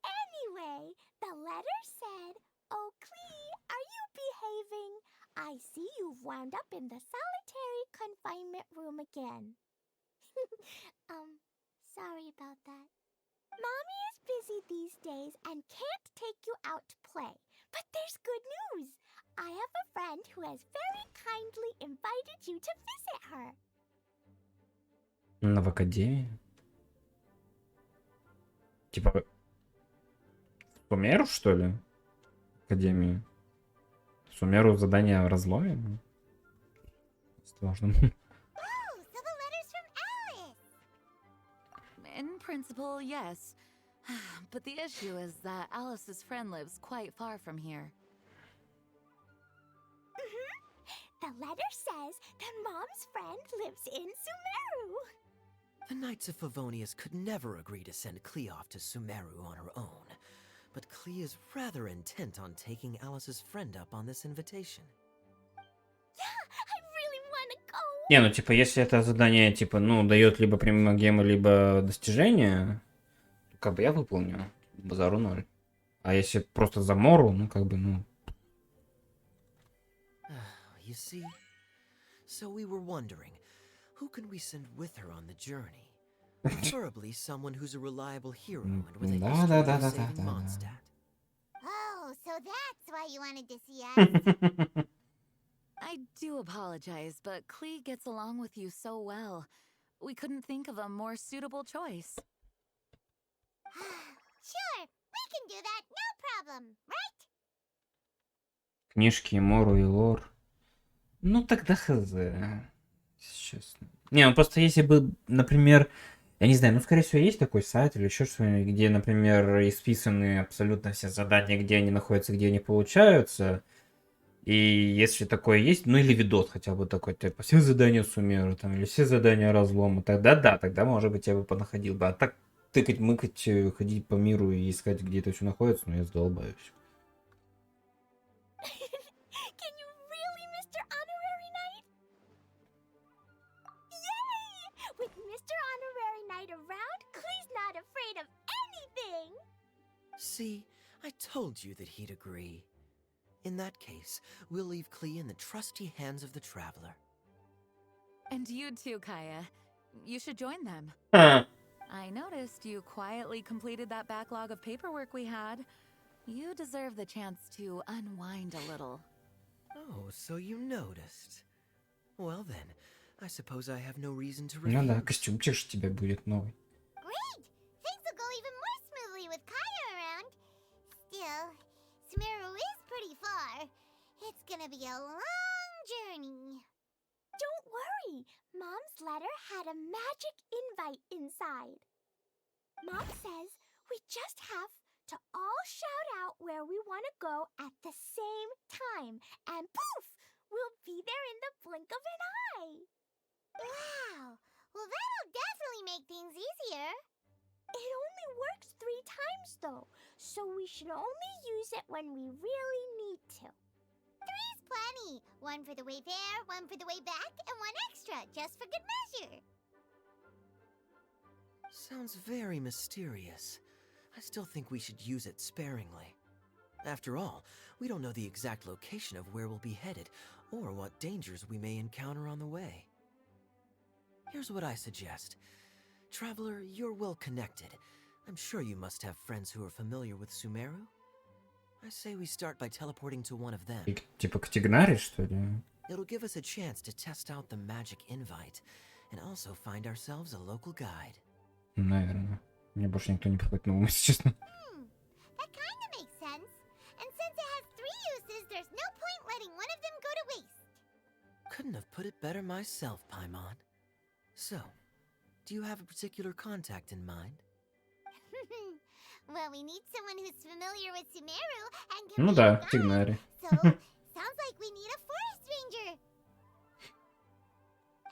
Anyway, the letter said, "Oh, Klee, are you behaving? I see you've wound up in the solitary confinement room again." Sorry about that. Mommy is busy these days and can't take you out to play. But there's good news. I have a friend who has very kindly invited you to visit her. В академии? Типа, Сумеру, что ли? Академии. Сумеру задание в разломе? Сложно. Oh, so the letter's from Alice! In principle, yes. But the issue is that Alice's friend lives quite far from here. The letter says that Mom's friend lives in Sumeru. The Knights of Favonius could never agree to send Klee off to Sumeru on her own. But Klee is rather intent on taking Alice's friend up on this invitation. Yeah, I really want to go. Не, ну типа, если это задание, типа, ну, дает либо примагемы, либо достижения, то как бы я выполню. Базару 0. А если просто за мору, ну, как бы, ну... You see? So we were wondering, who can we send with her on the journey? Preferably someone who's a reliable hero and with a history of saving Mondstadt. Oh, so that's why why you wanted to see us. I do apologize, but Klee gets along with you so well. We couldn't think of a more suitable choice. Sure, we can do that, no problem, right? Книжки, Мору и Лор. Ну тогда хз. Честно. Не, ну просто если бы, например, я не знаю, ну скорее всего есть такой сайт или еще что-нибудь, где, например, исписаны абсолютно все задания, где они находятся, где они получаются. И если такое есть, ну или видос хотя бы такой, типа все задания Сумеру там, или все задания разлома, тогда да, тогда может быть я бы понаходил бы. А так тыкать, мыкать, ходить по миру и искать, где это все находится, ну я задолбаюсь. Can you really, Mr. Honorary Knight? Yay! With Mr. Honorary Knight around, Klee's not afraid of anything! See, I told you that he'd agree. In that case, we'll leave Klee in the trusty hands of the Traveler. And you too, Kaya. You should join them. I noticed you quietly completed that backlog of paperwork we had. You deserve the chance to unwind a little. Oh, so you noticed. Well then, I suppose I have no reason to Ну да, refuse. костюмчик же тебе будет новый. Great! Things will go even more smoothly with Kaya around. Still, Sumeru is pretty far. It's gonna be a long journey. Don't worry! Mom's letter had a magic invite inside. Mom says we just have to all shout out where we want to go at the same time, and poof! We'll be there in the blink of an eye! Wow! Well, that'll definitely make things easier. It only works 3 times though, so we should only use it when we really need to. 3's plenty. 1 for the way there, 1 for the way back, and 1 extra, just for good measure. Sounds very mysterious. I still think we should use it sparingly. After all, we don't know the exact location of where we'll be headed, or what dangers we may encounter on the way. Here's what I suggest. Traveler, you're well connected. I'm sure you must have friends who are familiar with Sumeru. I say we start by teleporting to one of them. И, типа к Тигнаре, что ли? It'll give us a chance to test out the magic invite, and also find ourselves a local guide. Наверное. Мне больше никто не приходит на ум, если честно. That kinda makes sense. And since it has 3 uses, there's no point letting one of them go to waste. Couldn't have put it better myself, Paimon. So, do you have a particular contact in mind? Well, we need someone who's familiar with Sumeru and can Ну be да, our guide. Тигнаре. So, sounds like we need a forest ranger.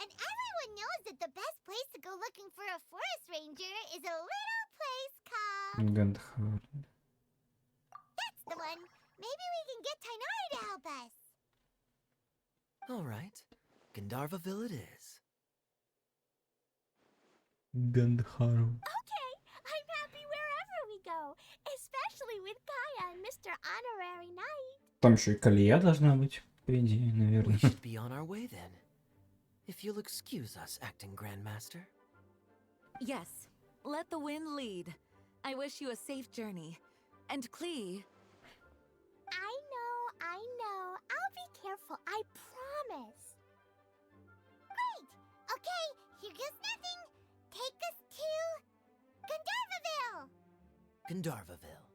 And everyone knows that the best place to go looking for a forest ranger is a little place called... Гандхар. That's the one. Maybe we can get Tainari to help us. All right, Gandharvaville it is. Гандхару. Okay, I'm happy wherever we go, especially with Kaya and Mr. Honorary Knight. Там еще и колея должна быть, по идее, We наверное. should be on our way then. If you'll excuse us, acting Grandmaster. Yes, let the wind lead. I wish you a safe journey. And Klee, I know. I'll be careful, I promise. Great. Okay, here goes nothing. Take us to... Gandharvaville. Gandharvaville.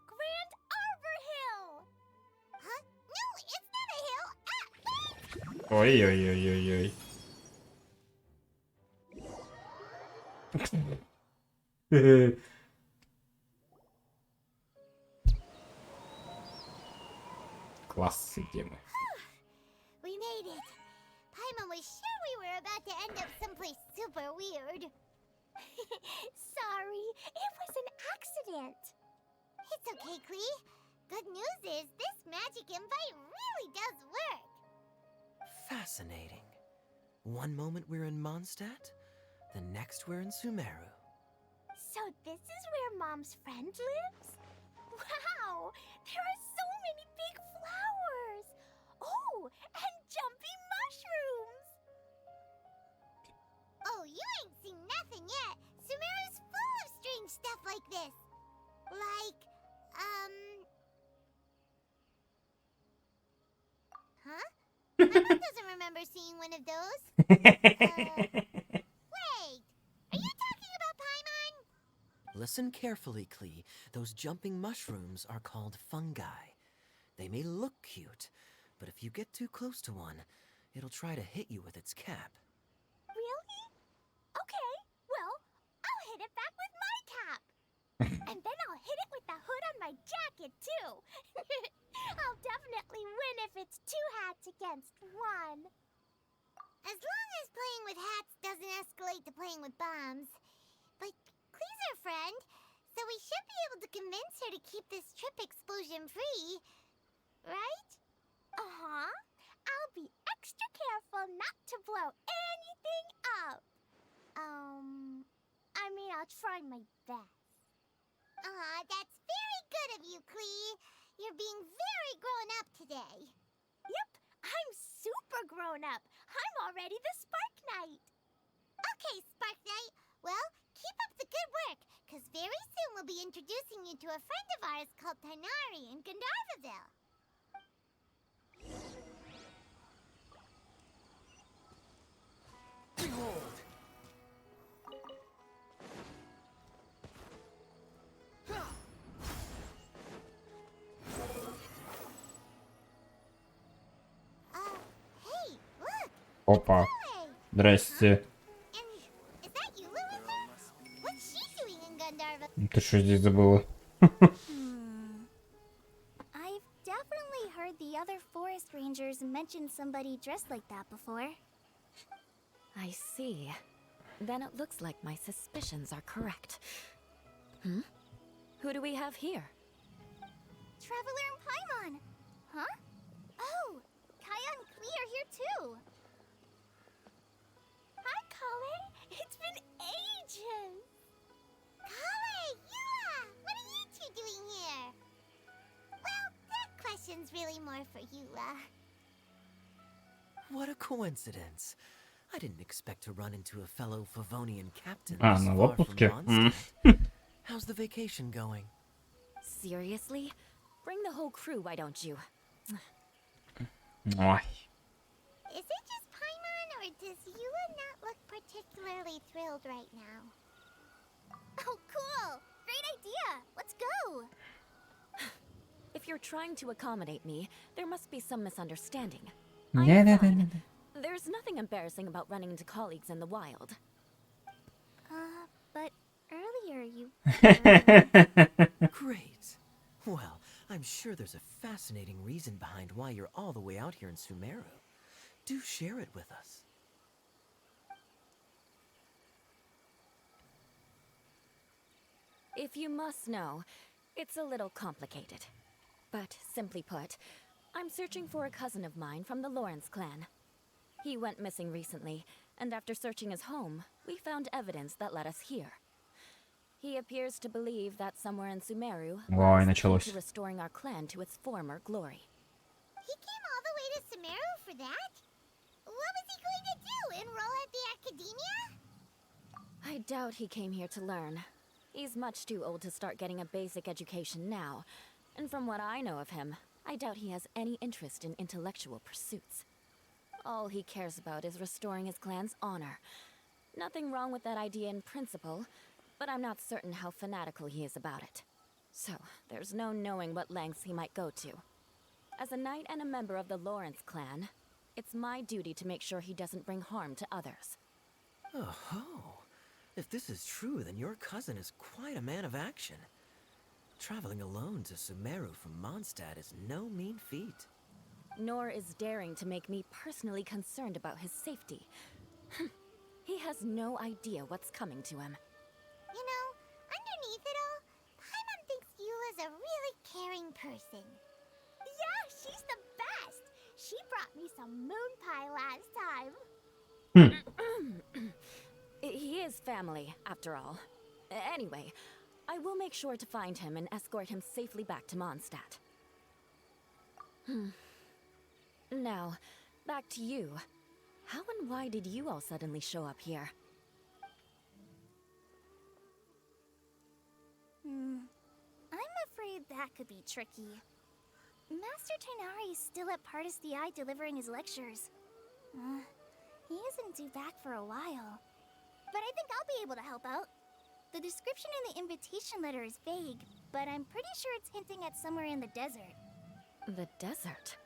Grand Arbor Hill! Huh? No, it's not a hill. Ой-ой-ой-ой-ой. Класс, где мы? We made it. Paimon was sure we were about to end up someplace super weird. Sorry, it was an accident. It's okay, Klee. Good news is this magic invite really does work. Fascinating. One moment we're in Mondstadt, the next we're in Sumeru. So this is where Mom's friend lives? Wow! There are so many big flowers! Oh, and jumpy mushrooms! Oh, you ain't seen nothing yet. Sumeru's full of strange stuff like this. Like, remember seeing one of those. Wait, are you talking about Paimon? Listen carefully, Klee. Those jumping mushrooms are called fungi. They may look cute, but if you get too close to one, it'll try to hit you with its cap. Really? Okay, well, I'll hit it back with my cap. And then I'll hit it with the hood on my jacket, too. I'll definitely win if it's 2 hats against 1. As long as playing with hats doesn't escalate to playing with bombs. But Klee's our friend, so we should be able to convince her to keep this trip explosion-free. Right? Uh-huh. I'll be extra careful not to blow anything up. I mean, I'll try my best. That's very good of you, Klee. You're being very grown up today. Yep, I'm super grown up. I'm already the Spark Knight. Okay, Spark Knight. Well, keep up the good work, because very soon we'll be introducing you to a friend of ours called Tighnari in Gandharvaville. Behold! Hey, look! Опа. Hey! Здрасте. And is that you, Lilitha? What's she doing in Gandharva? Ты что здесь забыла? I've definitely heard the other forest rangers mention somebody dressed like that before. I see. Then it looks like my suspicions are correct. Who do we have here? Traveler and Paimon! Huh? Oh, Kaya and Klee are here too! Hi, Kale! It's been ages! Kale, Yula! What are you two doing here? Well, that question's really more for Yula. What a coincidence. I didn't expect to run into a fellow Favonian captain А, this на far from отпуске. Mondstadt. How's the vacation going? Seriously? Bring the whole crew, why don't you? Ой. Is it just Paimon, or does Yula not look particularly thrilled right now? Oh, cool! Great idea! Let's go! If you're trying to accommodate me, there must be some misunderstanding. Да-да-да-да. There's nothing embarrassing about running into colleagues in the wild. But earlier you... Great. Well, I'm sure there's a fascinating reason behind why you're all the way out here in Sumeru. Do share it with us. If you must know, it's a little complicated. But simply put, I'm searching for a cousin of mine from the Lawrence clan. He went missing recently, and after searching his home, we found evidence that led us here. He appears to believe that somewhere in Sumeru Ой, lies the key началось. to restoring our clan to its former glory. He came all the way to Sumeru for that? What was he going to do, enroll at the academia? I doubt he came here to learn. He's much too old to start getting a basic education now. And from what I know of him, I doubt he has any interest in intellectual pursuits. All he cares about is restoring his clan's honor. Nothing wrong with that idea in principle, but I'm not certain how fanatical he is about it. So, there's no knowing what lengths he might go to. As a knight and a member of the Lawrence clan, it's my duty to make sure he doesn't bring harm to others. Oh-ho. If this is true, then your cousin is quite a man of action. Traveling alone to Sumeru from Mondstadt is no mean feat. Nor is daring to make me personally concerned about his safety. He has no idea what's coming to him. You know, underneath it all, Paimon thinks Yula's a really caring person. Yeah, she's the best! She brought me some moon pie last time. He is family, after all. Anyway, I will make sure to find him and escort him safely back to Mondstadt. Now, back to you. How and why did you all suddenly show up here? I'm afraid that could be tricky. Master Tighnari is still at Pardis the Eye delivering his lectures. He isn't due back for a while. But I think I'll be able to help out. The description in the invitation letter is vague, but I'm pretty sure it's hinting at somewhere in the desert. The desert?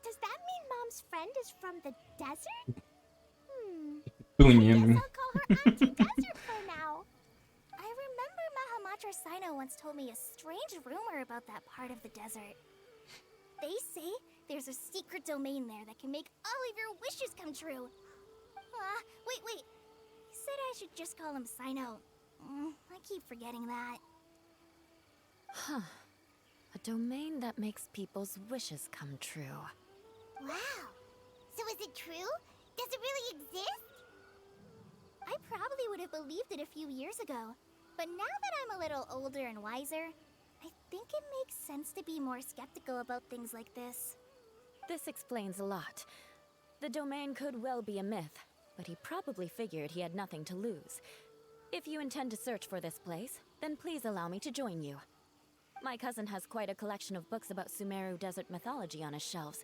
Does that mean Mom's friend is from the desert? Туня. Guess I'll call her Auntie Desert for now. I remember Mahamatra Sino once told me a strange rumor about that part of the desert. They say there's a secret domain there that can make all of your wishes come true. Wait. He said I should just call him Sino. I keep forgetting that. Huh. A domain that makes people's wishes come true. Wow. So is it true? Does it really exist? I probably would have believed it a few years ago. But now that I'm a little older and wiser, I think it makes sense to be more skeptical about things like this. This explains a lot. The domain could well be a myth, but he probably figured he had nothing to lose. If you intend to search for this place, then please allow me to join you. My cousin has quite a collection of books about Sumeru desert mythology on his shelves.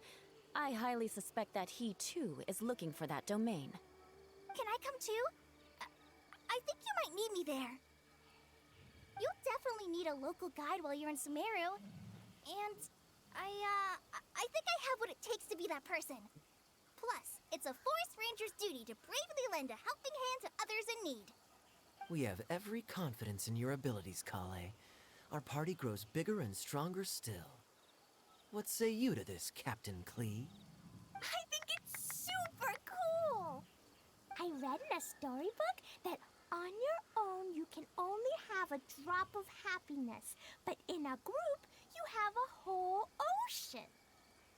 I highly suspect that he, too, is looking for that domain. Can I come too? I think you might need me there. You'll definitely need a local guide while you're in Sumeru. And I think I have what it takes to be that person. Plus, it's a forest ranger's duty to bravely lend a helping hand to others in need. We have every confidence in your abilities, Kale. Our party grows bigger and stronger still. What say you to this, Captain Klee? I think it's super cool! I read in a storybook that on your own you can only have a drop of happiness, but in a group you have a whole ocean.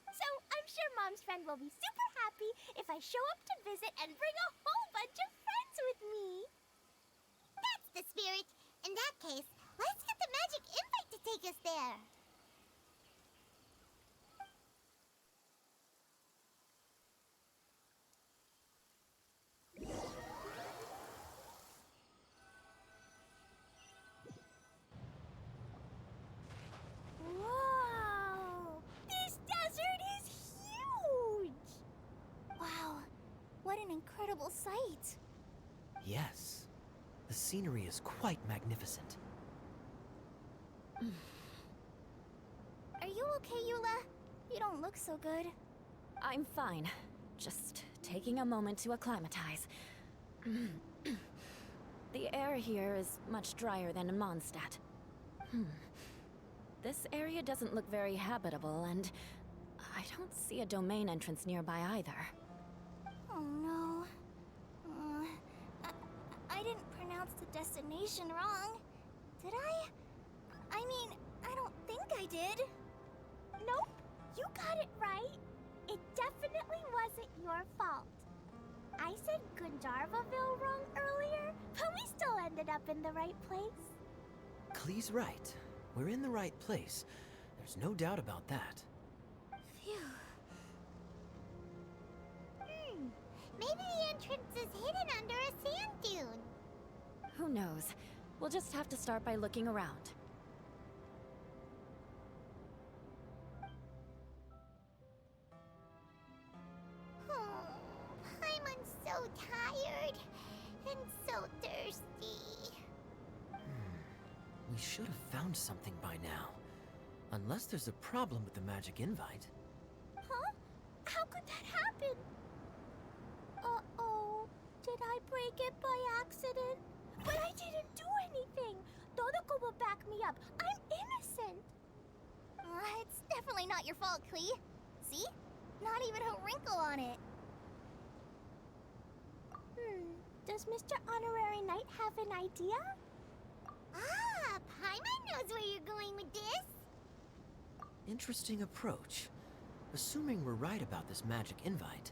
So I'm sure Mom's friend will be super happy if I show up to visit and bring a whole bunch of friends with me. That's the spirit. In that case, let's get the magic invite to take us there. Whoa! This desert is huge! Wow, what an incredible sight. Yes. The scenery is quite magnificent. Are you okay, Eula? You don't look so good. I'm fine. Just taking a moment to acclimatize. The air here is much drier than in Mondstadt. This area doesn't look very habitable, and I don't see a domain entrance nearby either. Oh no. I didn't pronounce the destination wrong. Did I? I mean, I don't think I did. Nope, you got it right. It definitely wasn't your fault. I said Gundarvaville wrong earlier, but we still ended up in the right place. Klee's right. We're in the right place. There's no doubt about that. Phew. Maybe the entrance is hidden under a sand dune. Who knows? We'll just have to start by looking around. I'm so tired and so thirsty. We should have found something by now. Unless there's a problem with the magic invite. Huh? How could that happen? Uh-oh. Did I break it by accident? But I didn't do anything. Todoko will back me up. I'm innocent. It's definitely not your fault, Klee. See? Not even a wrinkle on it. Does Mr. Honorary Knight have an idea? Paimon knows where you're going with this. Interesting approach. Assuming we're right about this magic invite.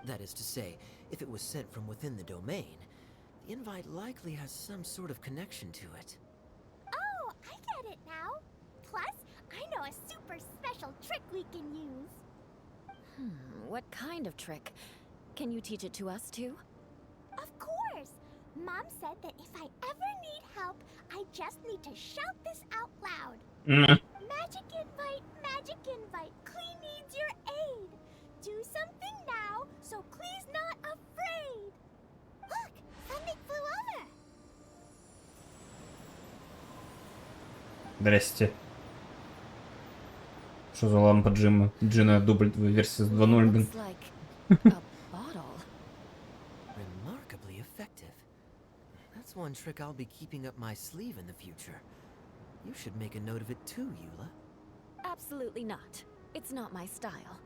That is to say, if it was sent from within the domain, the invite likely has some sort of connection to it. Oh, I get it now. Plus, I know a super special trick we can use. What kind of trick? Can you teach it to us too? Of course! Mom said that if I ever need help, I just need to shout this out loud. Magic invite, Klee needs your aid. Здрасте. Что за лампа Джима? Джина дубль версия 2.0, блин. Looks like a bottle. Remarkably effective. That's one trick I'll be keeping up my sleeve in the future. You should make a note of it too, Eula. Absolutely not. It's not my style.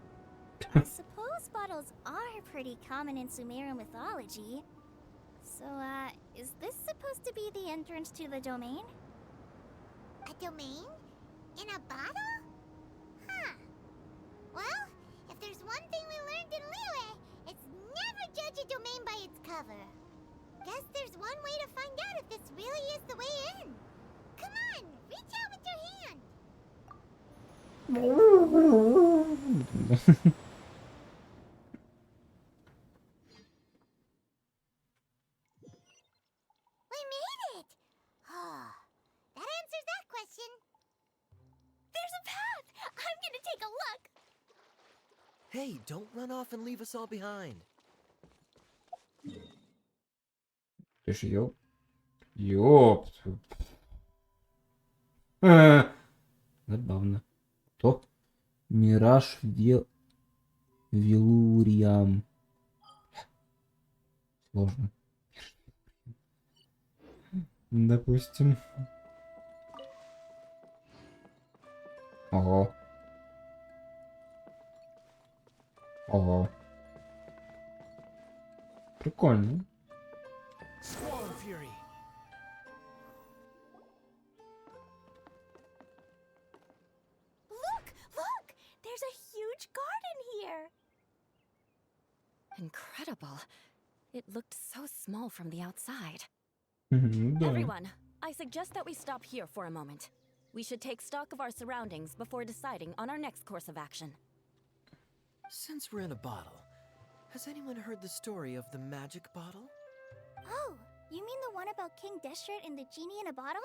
I suppose bottles are pretty common in Sumerian mythology. So, is this supposed to be the entrance to the domain? A domain? In a bottle? Huh. Well, if there's one thing we learned in Liyue, it's never judge a domain by its cover. Guess there's one way to find out if this really is the way in. Come on, reach out with your hand. We made it! Oh, that answers that question. There's a path! I'm gonna take a look! Hey, don't run off and leave us all behind. Ты ж ёп. Ёп. Забавно. То? Мираж Велуриам. Сложно. Допустим. Ого. Ого. Прикольно. Squall and Fury. Look! There's a huge garden here! Incredible. It looked so small from the outside. Да. Everyone, I suggest that we stop here for a moment. We should take stock of our surroundings before deciding on our next course of action. Since we're in a bottle, has anyone heard the story of the magic bottle? Oh, you mean the one about King Deshret and the genie in a bottle?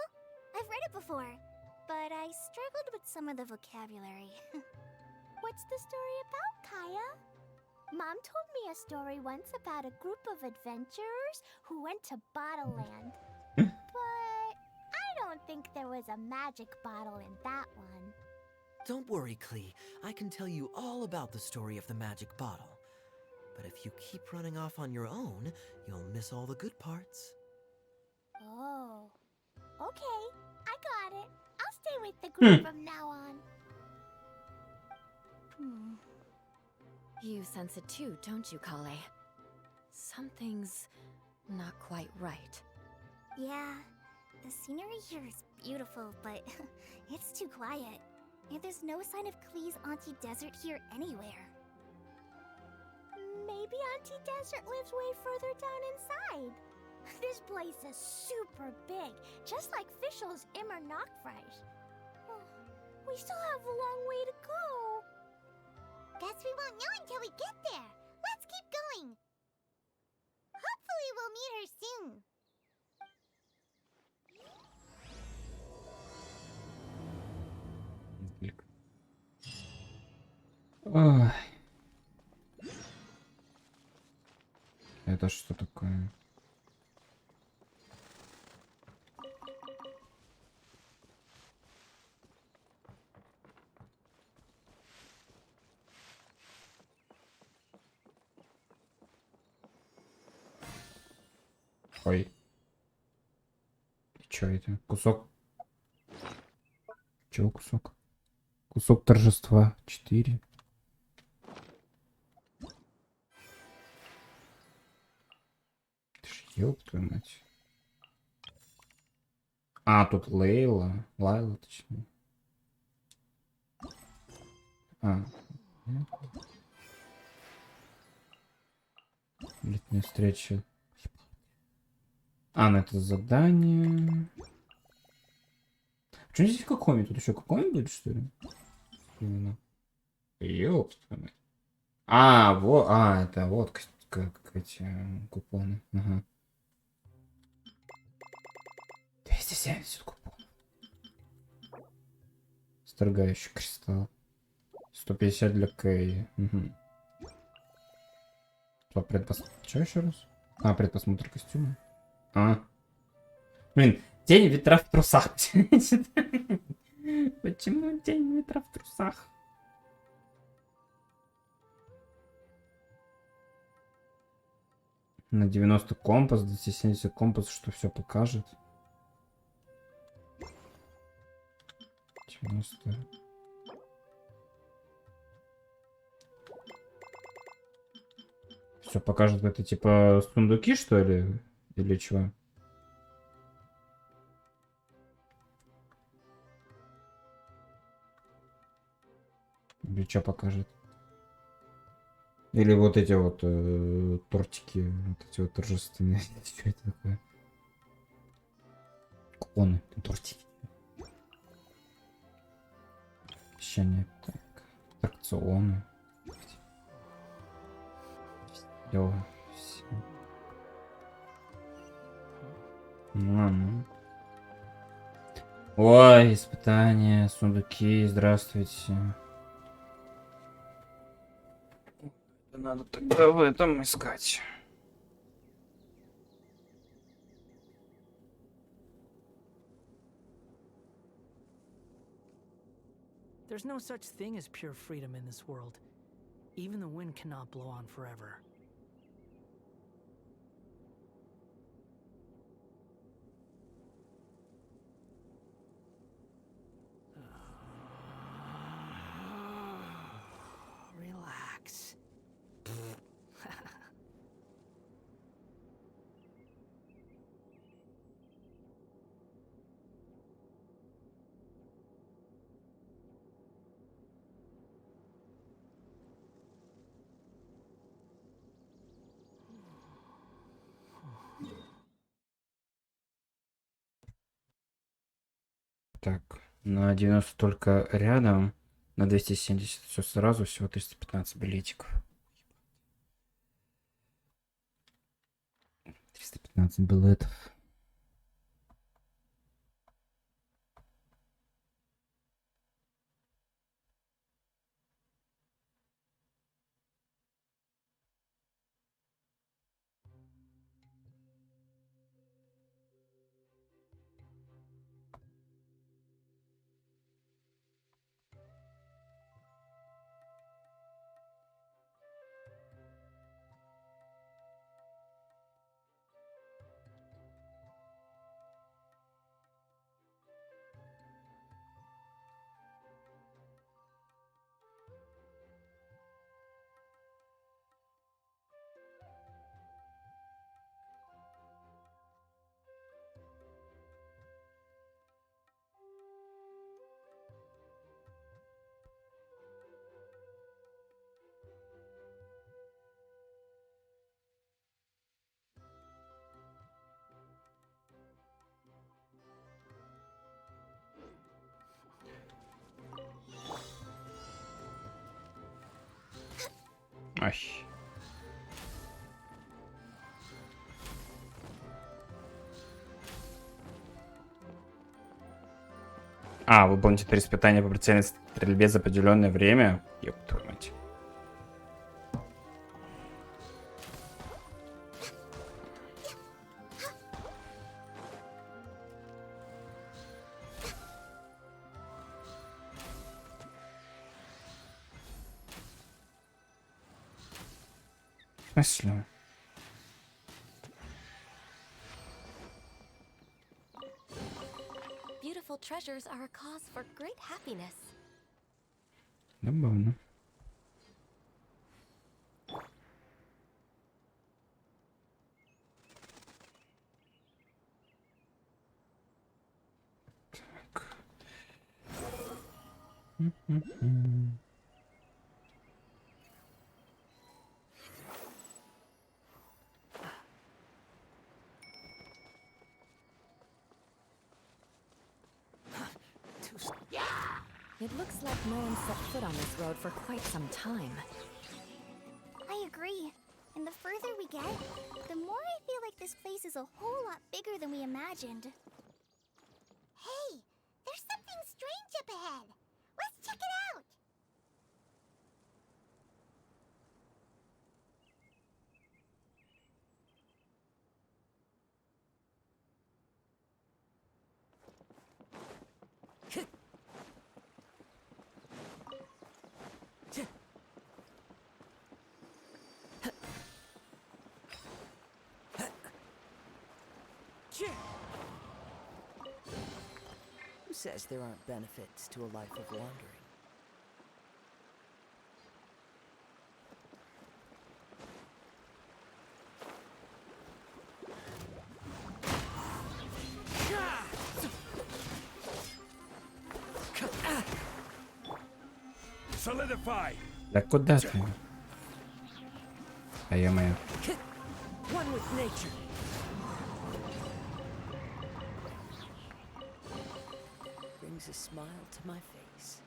I've read it before, but I struggled with some of the vocabulary. What's the story about, Kaya? Mom told me a story once about a group of adventurers who went to Bottle Land. But I don't think there was a magic bottle in that one. Don't worry, Klee. I can tell you all about the story of the magic bottle. But if you keep running off on your own, you'll miss all the good parts. Oh. Okay, I got it. I'll stay with the group from now on. You sense it too, don't you, Kale? Something's not quite right. Yeah, the scenery here is beautiful, but it's too quiet. And there's no sign of Klee's Auntie Desert here anywhere. Maybe Auntie Desert lives way further down inside. This place is super big, just like Fischl's Immer Nachtreich. We still have a long way to go. Guess we won't know until we get there. Let's keep going. Hopefully we'll meet her soon. Ой. Это что такое? Ой. Чё это? Кусок? Чего кусок? Кусок торжества. 4. Ёб твою мать. А, тут Лайла, точнее. А. Летняя встреча. А, ну это задание. Почему здесь Кокоми? Тут еще Кокоми будет, что ли? Именно. Ёб твою мать. А, вот, это вот как эти купоны. Ага. 270 купонов. Сторгающий кристалл. 150 для Кэй. Угу. Что, Что еще раз? А, предпосмотр костюма. А. Блин, тень ветра в трусах. Почему день метра в трусах? На 90 компас, 270 компас, что все покажет. 90. Все покажет, это типа сундуки, что ли? Или чего? Или что покажет? Или вот эти вот тортики, вот эти вот торжественные. Что это такое? Купоны, тортики. Обещания. Так. Аттракционы. Всё. Ну ладно. Ой, испытания, сундуки, здравствуйте. Надо тогда в этом искать. There's no such thing as pure freedom in this world. Even the wind cannot blow on forever. Relax. Так, на 90 только рядом, на 270 все сразу, всего 315 билетиков. 315 билетов. Ай. Выполните 3 испытания по прицельной стрельбе за определенное время. Ёб твою мать. В смысле? Beautiful treasures are a cause for great happiness. Забавно. Так. It looks like no one set foot on this road for quite some time. I agree. And the further we get, the more I feel like this place is a whole lot bigger than we imagined. Hey, there's something strange up ahead. Let's check it out. says there aren't benefits to a life of wandering? Solidify. Да куда ты? А ё-моё. One with nature. Brings a smile to my face.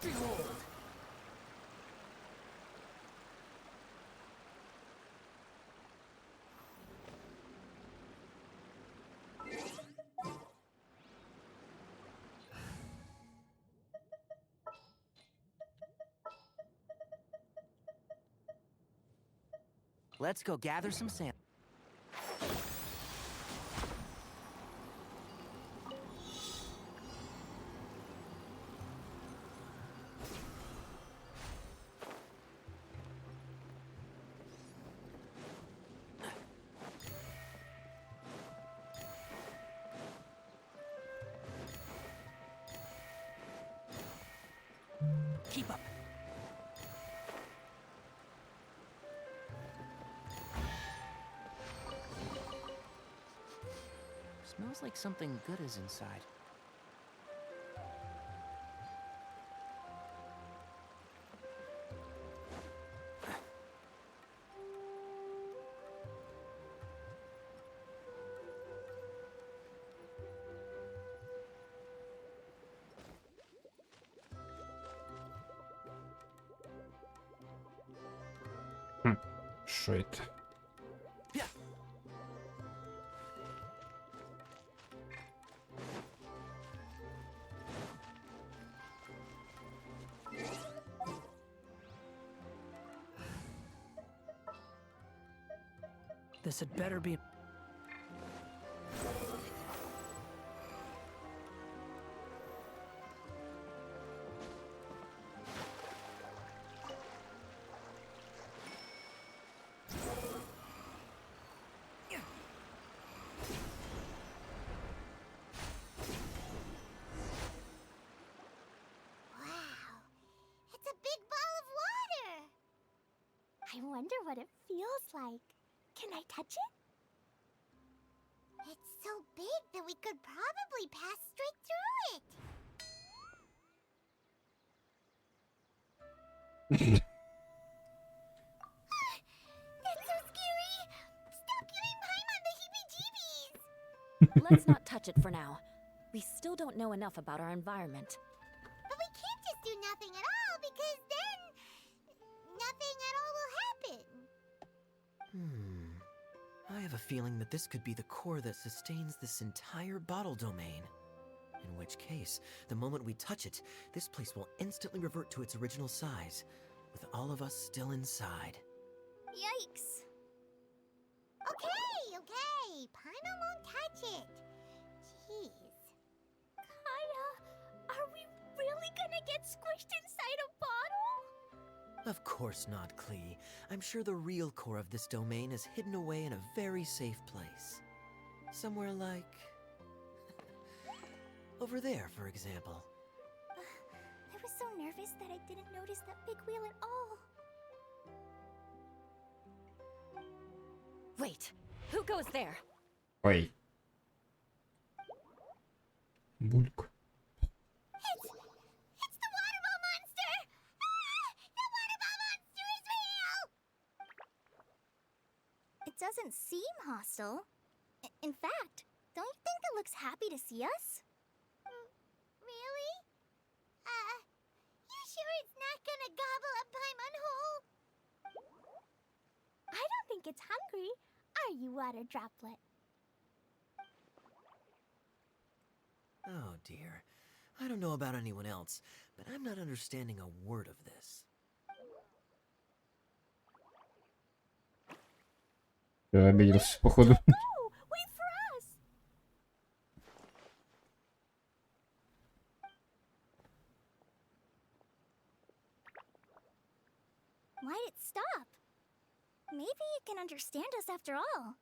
Behold. Let's go gather some sand. Keep up. Smells like something good is inside. Что это? This had better be. I wonder what it feels like. Can I touch it? It's so big that we could probably pass straight through it. That's so scary! Stop giving Paimon the heebie-jeebies! Let's not touch it for now. We still don't know enough about our environment. But we can't just do nothing at all, because then nothing at all will happen. I have a feeling that this could be the core that sustains this entire bottle domain. In which case, the moment we touch it, this place will instantly revert to its original size, with all of us still inside. Yikes. Okay. Paimon won't touch it. Jeez. Kaya, are we really gonna get squished inside a bottle? Of course not, Klee. I'm sure the real core of this domain is hidden away in a very safe place. Somewhere like... over there, for example. I was so nervous that I didn't notice that big wheel at all. Wait, who goes there? Ой. Бульк. It's the water ball monster! Ah! The water ball monster is real! It doesn't seem hostile. In fact, don't you think it looks happy to see us? Really? You sure it's not gonna gobble up Paimon whole? I don't think it's hungry. Are you, water droplet? Oh dear. I don't know about anyone else, but I'm not understanding a word of this. Я обиделся, походу. Wait for us! Why'd it stop? Maybe it can understand us after all.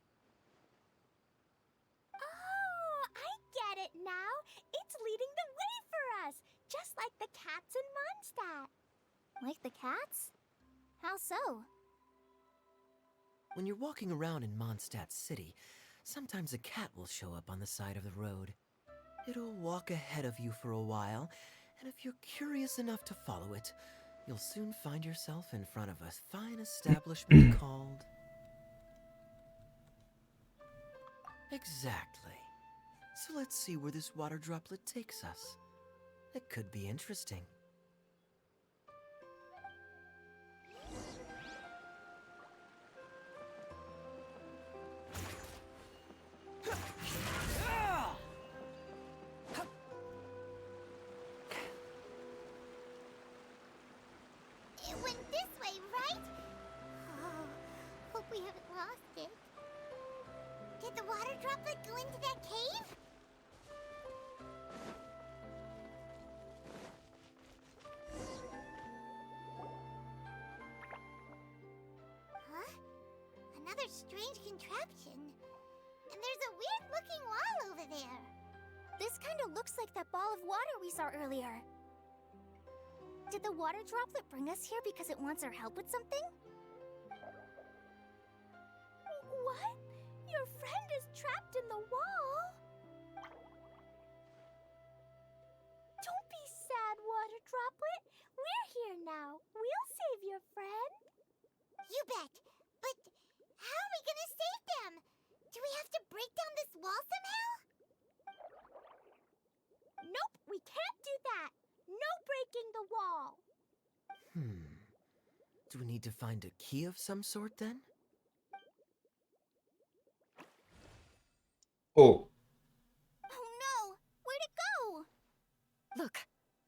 Oh, I get it now. It's leading the way for us, just like the cats in Mondstadt. Like the cats? How so? When you're walking around in Mondstadt City, sometimes a cat will show up on the side of the road. It'll walk ahead of you for a while, and if you're curious enough to follow it, you'll soon find yourself in front of a fine establishment called... Exactly. So let's see where this water droplet takes us. It could be interesting. It went this way, right? Oh, hope we haven't lost it. Did the water droplet go into that cave? Huh? Another strange contraption. And there's a weird-looking wall over there. This kind of looks like that ball of water we saw earlier. Did the water droplet bring us here because it wants our help with something? What? Your friend is trapped in the wall? Don't be sad, water droplet. We're here now. We'll save your friend. You bet. But how are we gonna save them? Do we have to break down this wall somehow? Nope, we can't do that. No breaking the wall. Do we need to find a key of some sort then? Oh. Oh no! Where'd it go? Look,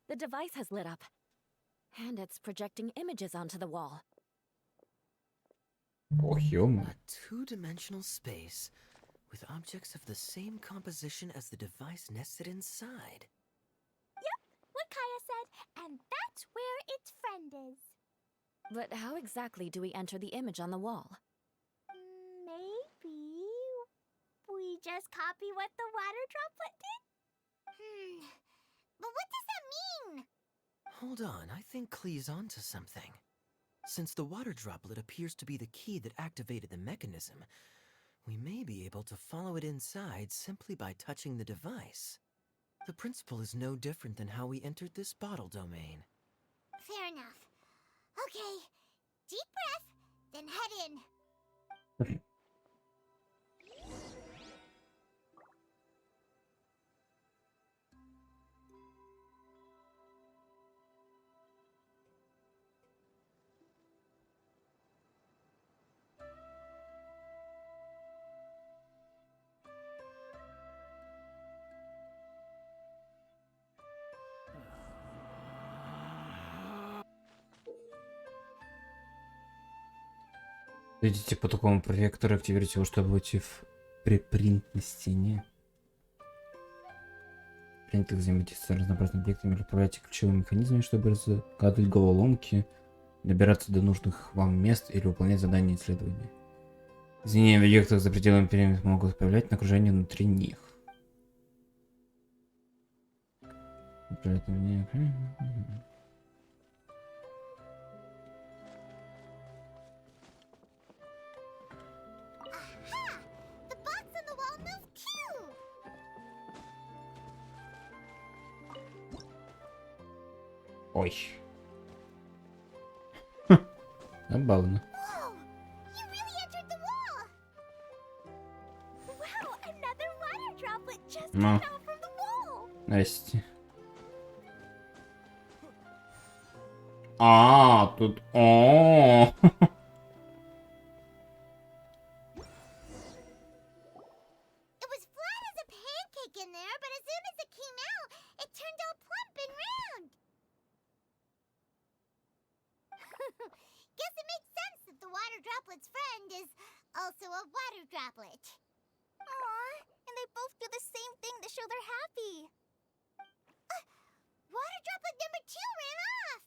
the device has lit up. And it's projecting images onto the wall. Oh, human. A two-dimensional space with objects of the same composition as the device nested inside. Yep, what Kaya said, and that's where its friend is. But how exactly do we enter the image on the wall? Maybe we just copy what the water droplet did? But what does that mean? Hold on, I think Klee's onto something. Since the water droplet appears to be the key that activated the mechanism, we may be able to follow it inside simply by touching the device. The principle is no different than how we entered this bottle domain. Fair enough. Okay, deep breath, then head in. Видите, по такому проектору активируйте его, чтобы войти в препринт на стене. Принты взаимодействия с разнообразными объектами или управляйте ключевыми механизмами, чтобы разгадывать головоломки, добираться до нужных вам мест или выполнять задания исследования. Изменения в объектах за пределами периметра могут повлиять на окружение внутри них. Ой. Забавно. Whoa! You really entered the wall! Wow, another water droplet just Ну. came out from the wall! Настя. А, тут... О. It was flat as a pancake in there, but as soon as it came out, it turned all plump and round. Guess it makes sense that the water droplet's friend is also a water droplet. Aw, and they both do the same thing to show they're happy. Water droplet number 2 ran off.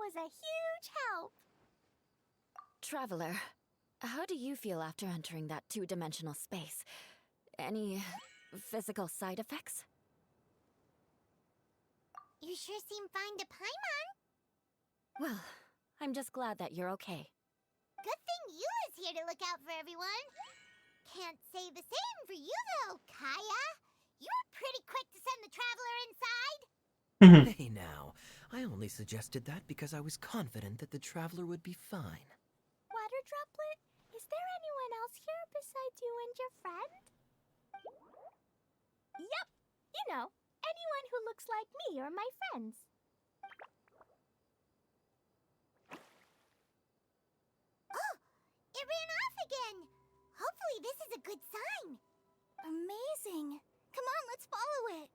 was a huge help. Traveler, how do you feel after entering that two-dimensional space? Any physical side effects? You sure seem fine to Paimon. Well, I'm just glad that you're okay. Good thing Eula's here to look out for everyone. Can't say the same for you, though, Kaya. You were pretty quick to send the traveler inside. Hey now, I only suggested that because I was confident that the traveler would be fine. Water Droplet, is there anyone else here besides you and your friend? Yep, you know, anyone who looks like me or my friends. Oh, it ran off again. Hopefully this is a good sign. Amazing. Come on, let's follow it.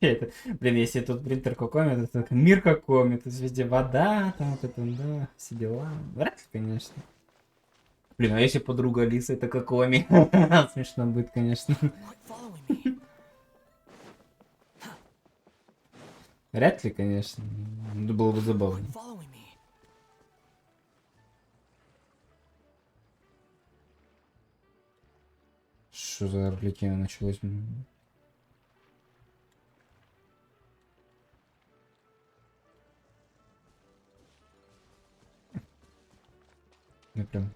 Это, блин, если тут принтер Кокоми, то это мир Кокоми, тут везде вода, там вот это, да, все дела. Вряд ли, конечно. Блин, а если подруга Алисы, это Кокоми? Смешно будет, конечно. Вряд ли, конечно. Это было бы забавно. Что за развлечение началось? Я прям,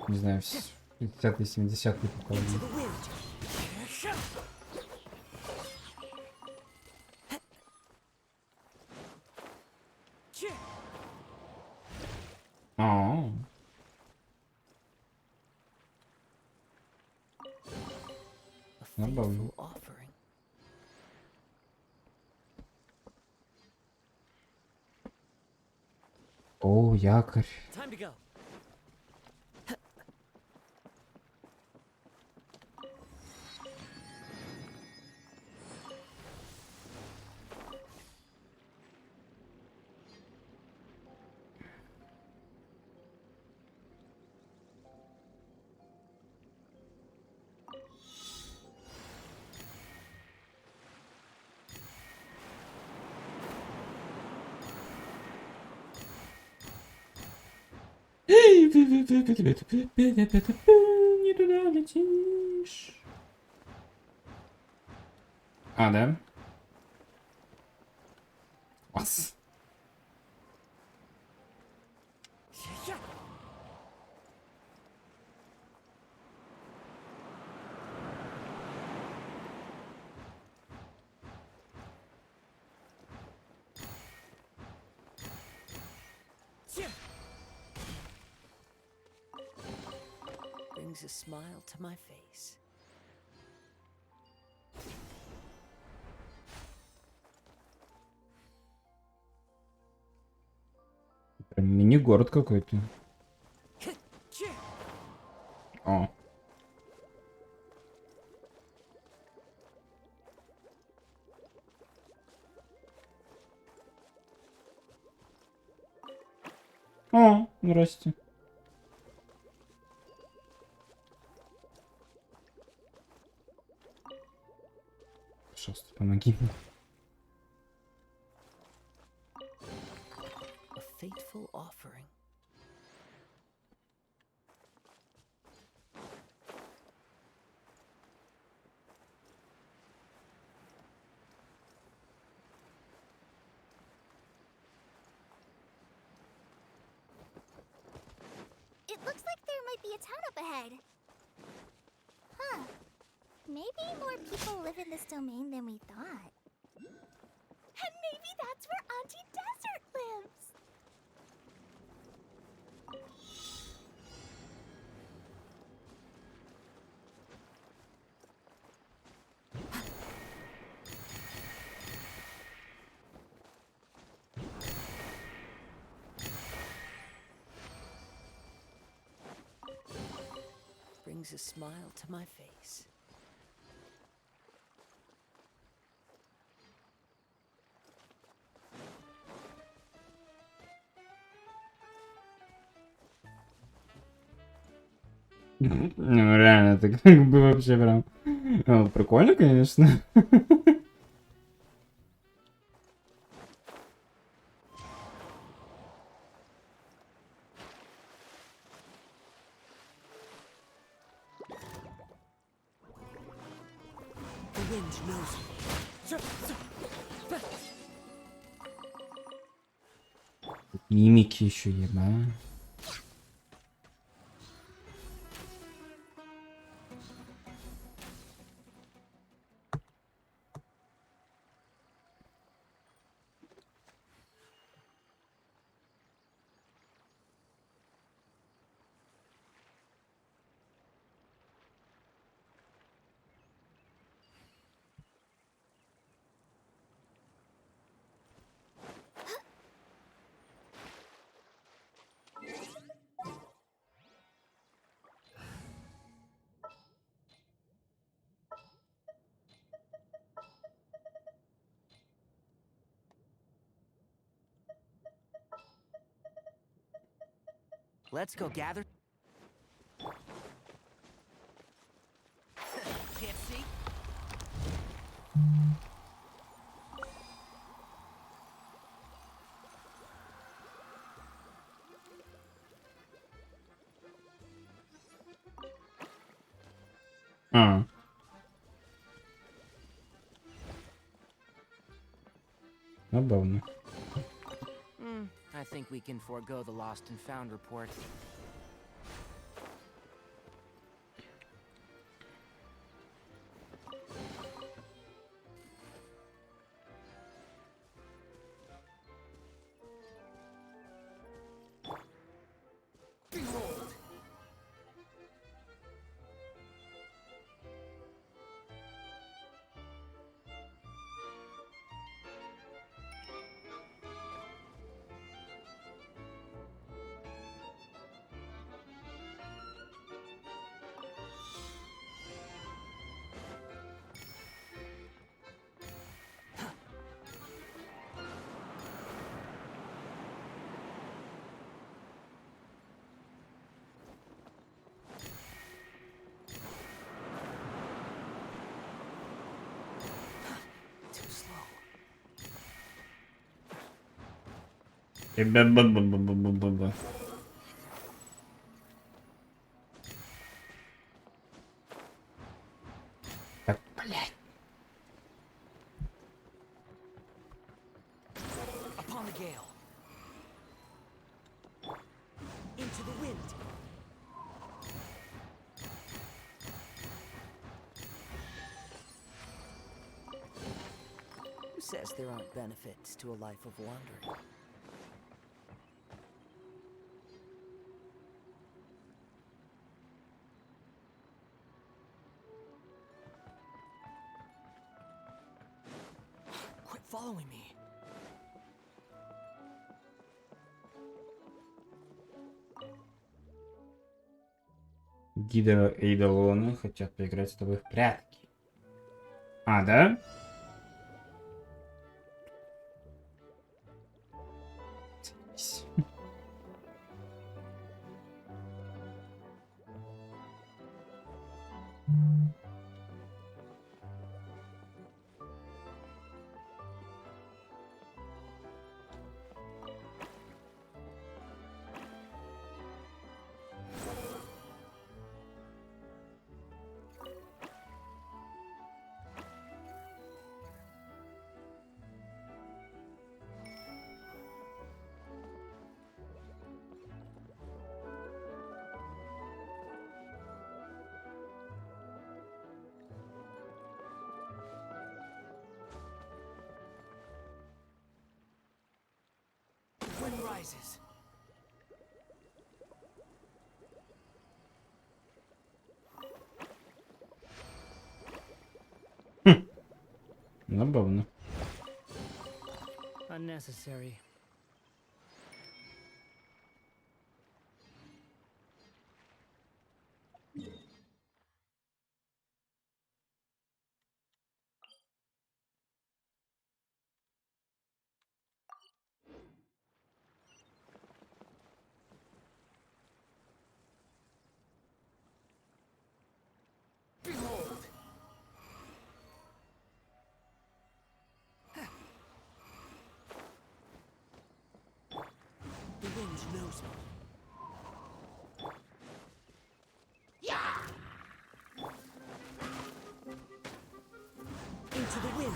не знаю, 50-е, 70-е попал. Забавно. О, якорь. Не туда летишь. А, да? Класс. Brings a smile to my face. Прям мини-город какой-то. О. О, здрасте. Пожалуйста, помоги мне. A fateful offering. It looks like there might be a town up ahead. Huh. Maybe more people live in this domain than we thought. And maybe that's where Auntie Desert lives! Brings a smile to my face. Ну, реально, это как бы вообще прям... О, прикольно, конечно. wind knows me. Мимики еще еба. Let's go gather. Can't see? Забавно. I think we can forego the lost and found report. Behold! Too slow. Так, блядь. Upon the gale. Into the wind. Who says there aren't benefits to a life of wandering? Quit following me. Гида и Эйдолоны хотят поиграть с тобой в прятки. А, да? Wind rises. Забавно. Unnecessary. Behold! The wind knows me. Yeah! to the wind.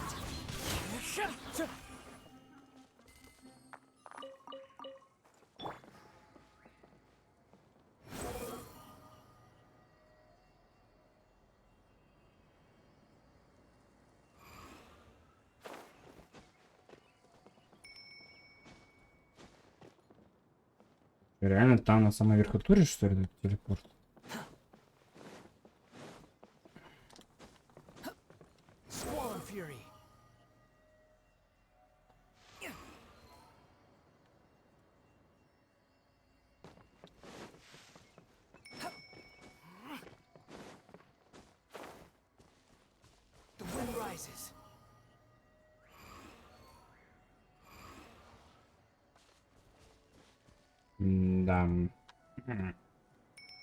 Реально там на самой верхотуре, что ли, этот телепорт? Squall and Fury. The wind rises. Да.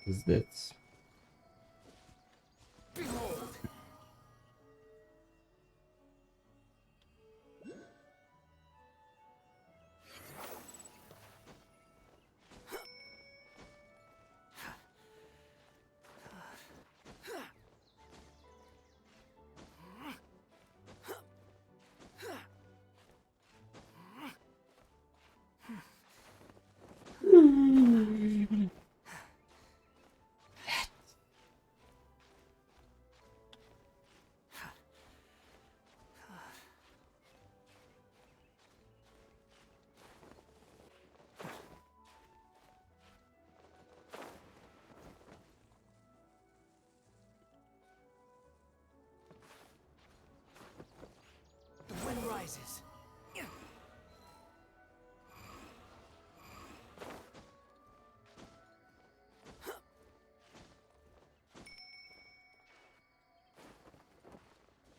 Пиздец. Behold. The wind rises.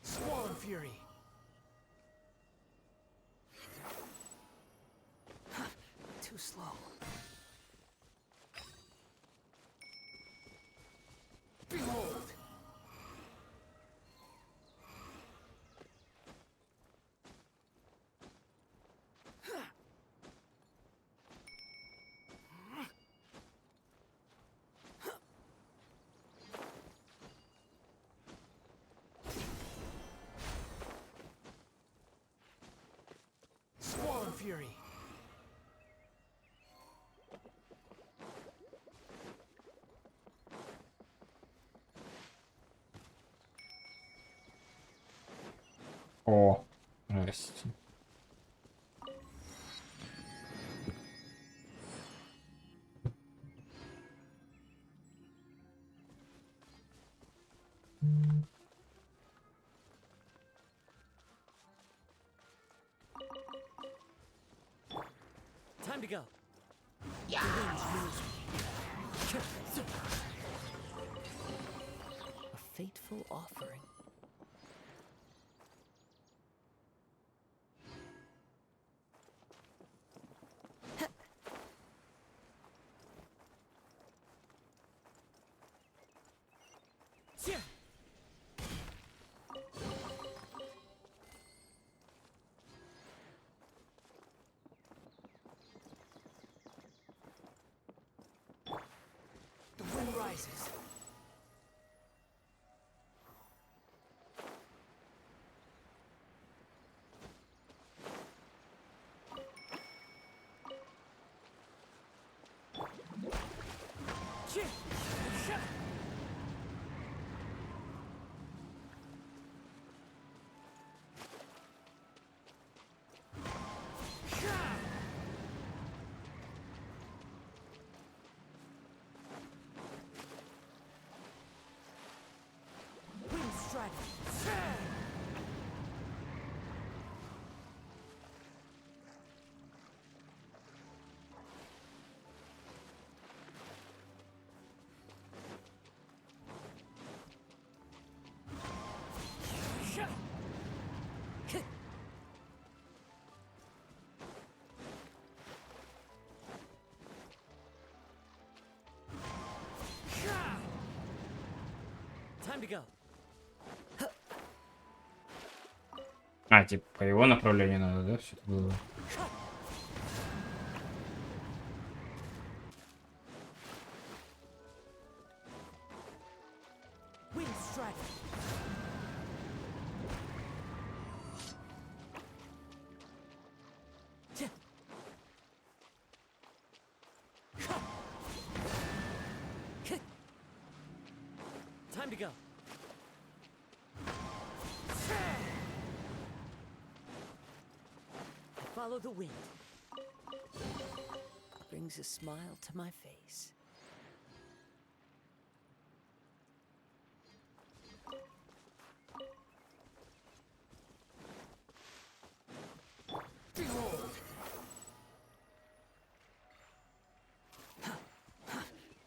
Squall and Fury. Too slow. Behold. Squall and Fury. О, здрасте. Time to go. A fateful offering. The wind rises. Wind strike. Time to go. А, типа, по его направлению надо, да, все это было? Wind strike. Time to go. I follow the wind. Brings a smile to my face.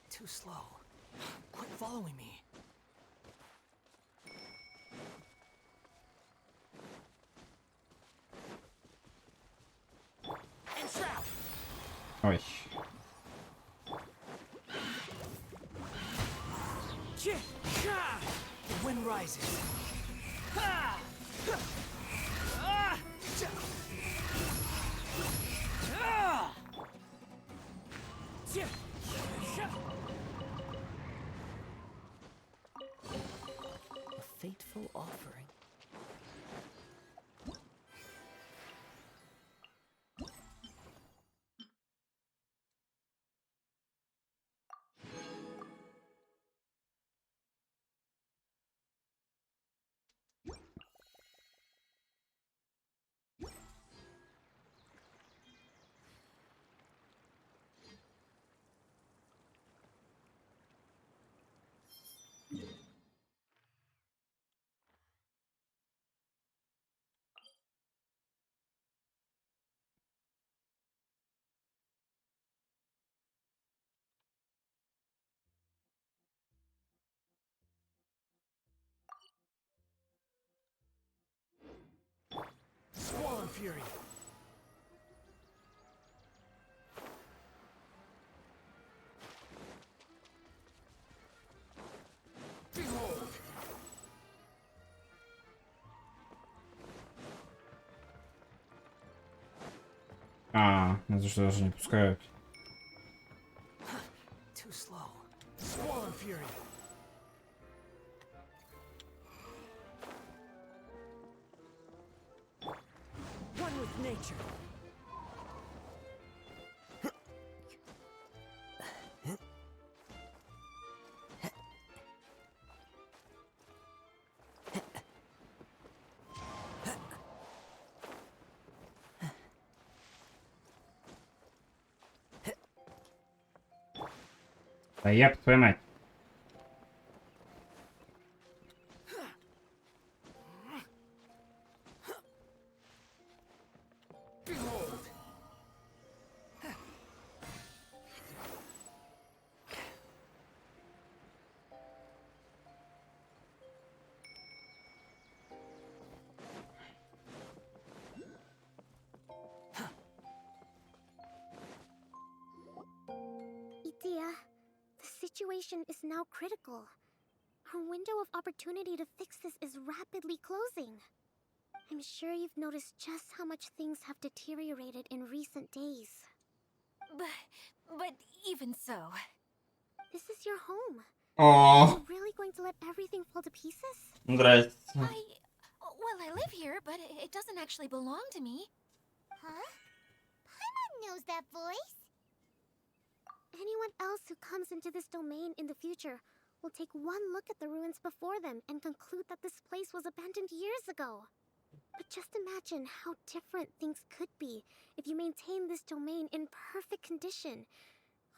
Too slow. Quit following me. Entrap! Ой. The wind rises. Ha! Ah! Ah! A fateful offering. Swollen Fury. Behold. А, это что, даже не пускают. Too slow. Swollen Fury. One with nature. Да еб твою мать. Behold. Idea, the situation is now critical. Our window of opportunity to fix this is rapidly closing. I'm sure you've noticed just how much things have deteriorated in recent days. But even so. This is your home. О, Are you really going to let everything fall to pieces? здрасте. Well, I live here, but it doesn't actually belong to me. Huh? Paimon knows that voice. Anyone else who comes into this domain in the future will take one look at the ruins before them and conclude that this place was abandoned years ago. But just imagine how different things could be if you maintain this domain in perfect condition.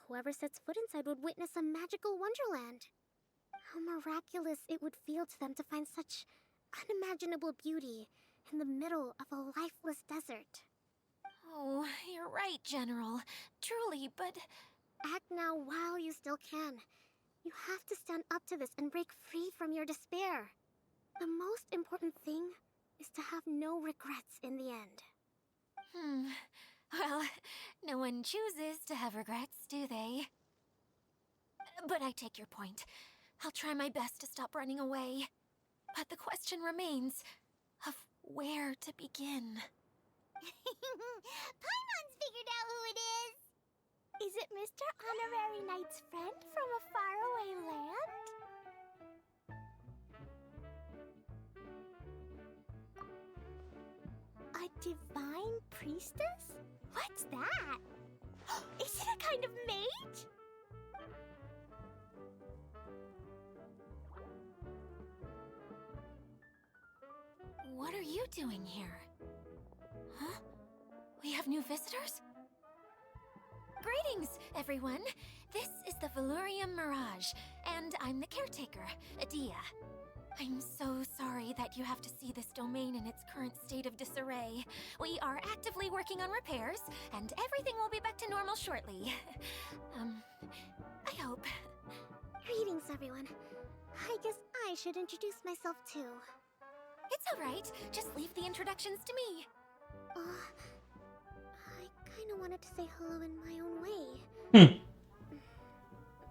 Whoever sets foot inside would witness a magical wonderland. How miraculous it would feel to them to find such unimaginable beauty in the middle of a lifeless desert. Oh, you're right, General. Truly, but... Act now while you still can. You have to stand up to this and break free from your despair. The most important thing is to have no regrets in the end. Well, no one chooses to have regrets, do they? But I take your point. I'll try my best to stop running away. But the question remains of where to begin. Paimon's figured out who it is! Is it Mr. Honorary Knight's friend from a faraway land? A divine priestess? What's that? Is it a kind of mage? doing here? Huh? We have new visitors? Greetings, everyone. This is the Valurium Mirage, and I'm the caretaker, Adia. I'm so sorry that you have to see this domain in its current state of disarray. We are actively working on repairs, and everything will be back to normal shortly. I hope. Greetings, everyone. I guess I should introduce myself too. It's alright. Just leave the introductions to me. I kinda wanted to say hello in my own way.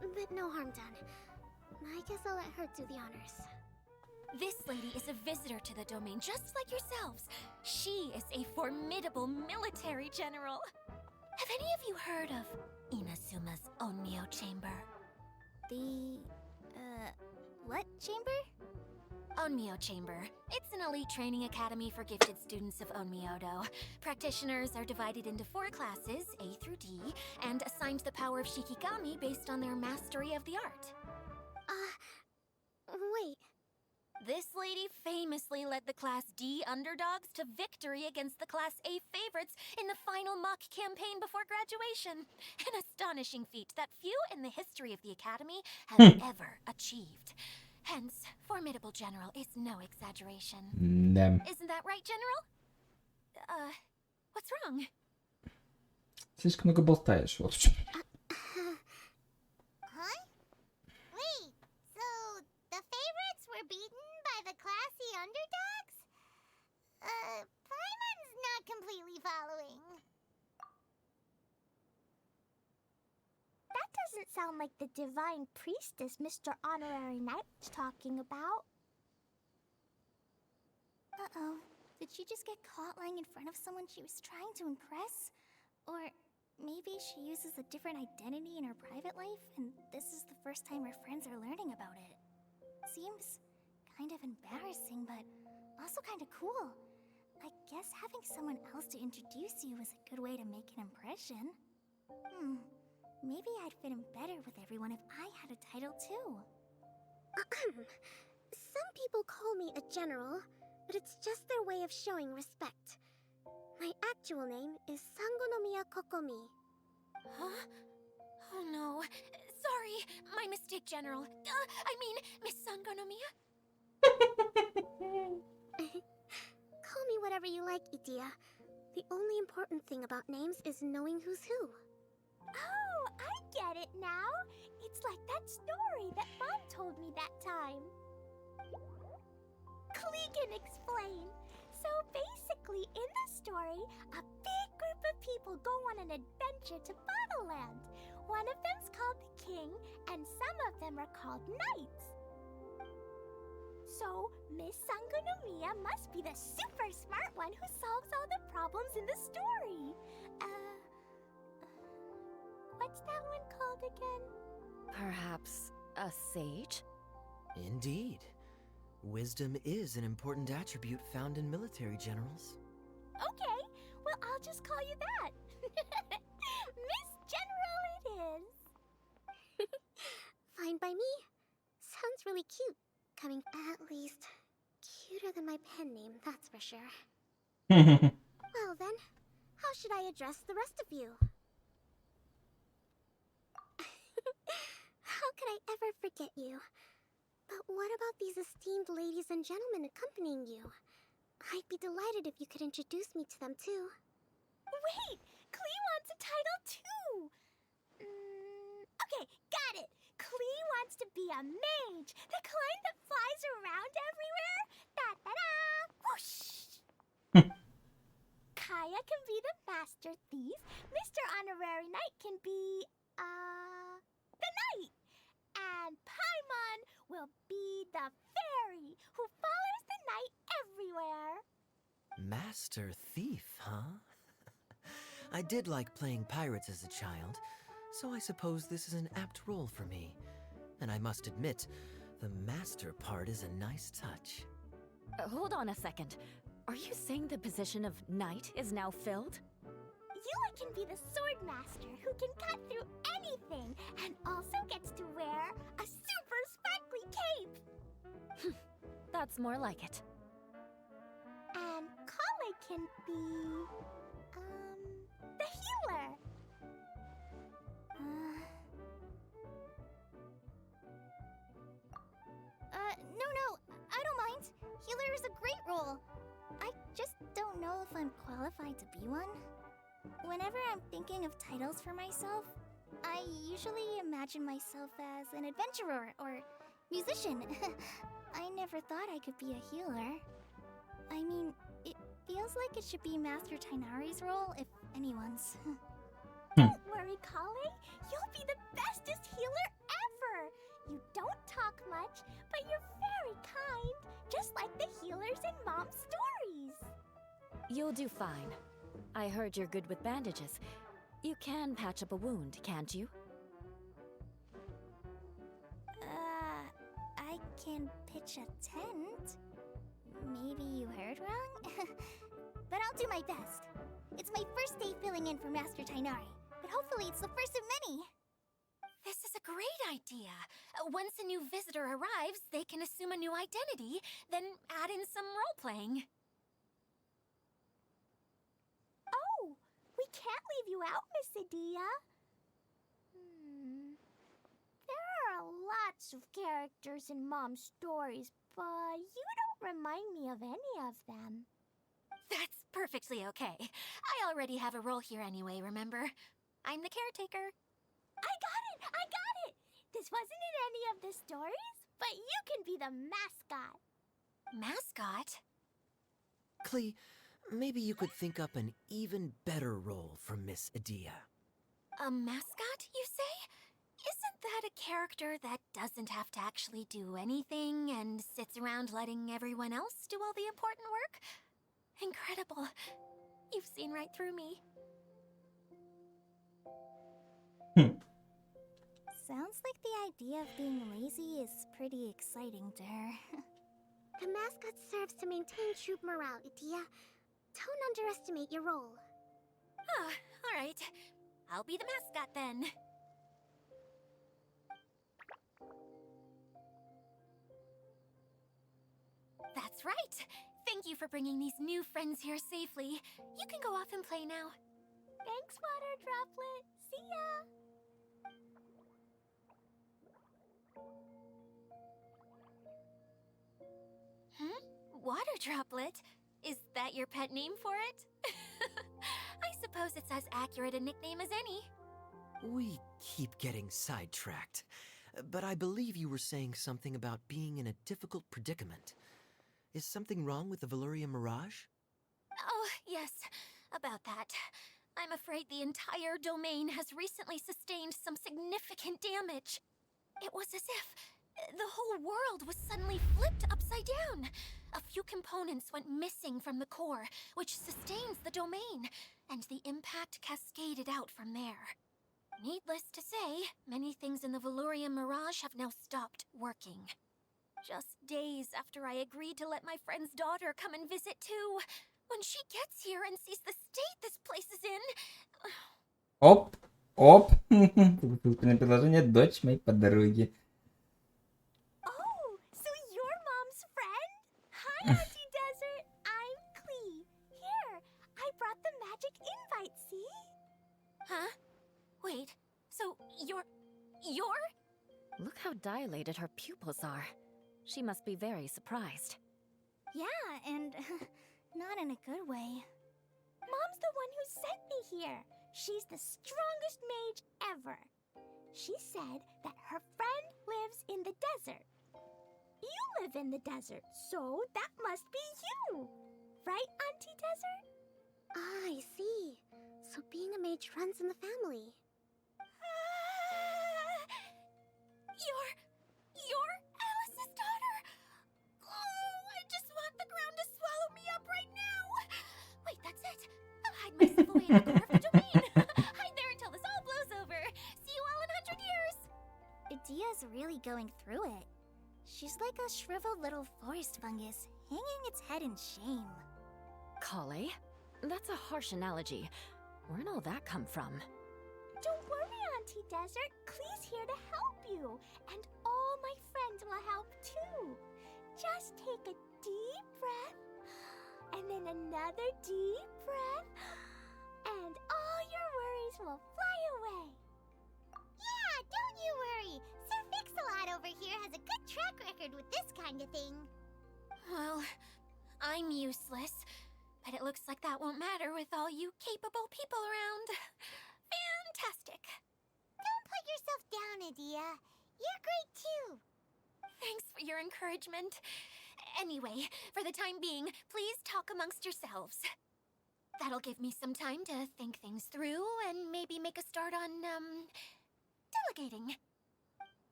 But no harm done. I guess I'll let her do the honors. This lady is a visitor to the domain, just like yourselves. She is a formidable military general. Have any of you heard of Inasuma's Onmyo Chamber? The, what chamber? Onmyo Chamber. It's an elite training academy for gifted students of Onmyodo. Practitioners are divided into 4 classes, A through D, and assigned the power of Shikigami based on their mastery of the art. Wait. This lady famously led the Class D underdogs to victory against the Class A favorites in the final mock campaign before graduation. An astonishing feat that few in the history of the Academy have ever achieved. Hence, formidable general is no exaggeration. Isn't that right, General? What's wrong? Слишком много болтаешь, вот в чем. Huh? Wait, so the favorites were beaten by the classy underdogs? Paimon's not completely following. That doesn't sound like the divine priestess Mr. Honorary Knight was talking about. Uh-oh. Did she just get caught lying in front of someone she was trying to impress? Or maybe she uses a different identity in her private life, and this is the first time her friends are learning about it. Seems kind of embarrassing, but also kind of cool. I guess having someone else to introduce you is a good way to make an impression. Maybe I'd fit in better with everyone if I had a title too. Some people call me a general, but it's just their way of showing respect. My actual name is Sangonomiya Kokomi. Huh? Oh no. Sorry, my mistake, General. I mean, Miss Sangonomiya? Call me whatever you like, Idia. The only important thing about names is knowing who's who. Oh, I get it now. It's like that story that Mom told me that time. Klee can explain. So basically, in the story, a big group of people go on an adventure to Bottleland. One of them's called the King, and some of them are called Knights. So, Miss Sangonomiya must be the super smart one who solves all the problems in the story. What's that one called again? Perhaps a sage? Indeed. Wisdom is an important attribute found in military generals. Okay, well, I'll just call you that. Miss General it is. Fine by me. Sounds really cute. Coming at least cuter than my pen name, that's for sure. Well then, how should I address the rest of you? How could I ever forget you? But what about these esteemed ladies and gentlemen accompanying you? I'd be delighted if you could introduce me to them too. Wait! Klee wants a title too! Okay, got it! Klee wants to be a mage! The kind that flies around everywhere! Da-da-da! Whoosh! Kaya can be the master thief. Mr. Honorary Knight can be, the knight. And Paimon will be the fairy who follows the knight everywhere. Master Thief, huh? I did like playing pirates as a child, so I suppose this is an apt role for me. And I must admit, the master part is a nice touch. Hold on a second. Are you saying the position of knight is now filled? Yula can be the sword master who can cut through anything and also gets to wear a super sparkly cape. That's more like it. And can be... the healer! No, I don't mind. Healer is a great role. I just don't know if I'm qualified to be one. Whenever I'm thinking of titles for myself, I usually imagine myself as an adventurer or musician. I never thought I could be a healer. I mean, it feels like it should be Master Tainari's role, if anyone's. Don't worry, Kale. You'll be the bestest healer ever! You don't talk much, but you're very kind, just like the healers in Mom's stories. You'll do fine. I heard you're good with bandages. You can patch up a wound, can't you? I can pitch a tent. Maybe you heard wrong? But I'll do my best. It's my first day filling in for Master Tainari, but hopefully it's the first of many. This is a great idea. Once a new visitor arrives, they can assume a new identity, then add in some role-playing. Oh, we can't leave you out, Miss Adia. There are lots of characters in Mom's stories, but you don't remind me of any of them. That's perfectly okay. I already have a role here anyway, remember? I'm the caretaker. I got it! This wasn't in any of the stories, but you can be the mascot. Mascot? Klee, maybe you could think up an even better role for Miss Adia. A mascot, you say? Isn't that a character that doesn't have to actually do anything and sits around letting everyone else do all the important work? Incredible. You've seen right through me. Sounds like the idea of being lazy is pretty exciting to her. The mascot serves to maintain troop morale, Adia. Don't underestimate your role. Ah, alright. I'll be the mascot then. That's right. Thank you for bringing these new friends here safely. You can go off and play now. Thanks, Water Droplet. See ya! Water Droplet? Is that your pet name for it? I suppose it's as accurate a nickname as any. We keep getting sidetracked, but I believe you were saying something about being in a difficult predicament. Is something wrong with the Valyria Mirage? Oh, yes, about that. I'm afraid the entire domain has recently sustained some significant damage. It was as if the whole world was suddenly flipped upside down. A few components went missing from the core, which sustains the domain, and the impact cascaded out from there. Needless to say, many things in the Valyria Mirage have now stopped working. Just days after I agreed to let my friend's daughter come and visit too. When she gets here and sees the state this place is in... Оп, оп. Ссылка приложение «Дочь моей подруги». Oh, so you're Mom's friend? Hi, Auntie Desert. I'm Klee. Here, I brought the magic invite, see? Huh? Wait, so you're... Look how dilated her pupils are. She must be very surprised. Yeah, and not in a good way. Mom's the one who sent me here. She's the strongest mage ever. She said that her friend lives in the desert. You live in the desert, so that must be you. Right, Auntie Desert? Ah, I see. So being a mage runs in the family. You're Alice's daughter! Oh, I just want the ground to swallow me up right now! Wait, that's it! I'll hide myself away in the core of the domain! Hide there until this all blows over! See you all in 100 years! Adia's really going through it. She's like a shriveled little forest fungus, hanging its head in shame. Kale? That's a harsh analogy. Where'd all that come from? Don't worry, Auntie Desert. Klee's here to help you. And all my friends will help too. Just take a deep breath and then in another deep breath, and all your worries will fly away. Yeah, don't you worry. Sir Fix-a-Lot over here has a good track record with this kind of thing. Well, I'm useless, but it looks like that won't matter with all you capable people around. Fantastic. Don't put yourself down, Adia. You're great too. Thanks for your encouragement. Anyway, for the time being, please talk amongst yourselves. That'll give me some time to think things through and maybe make a start on, delegating.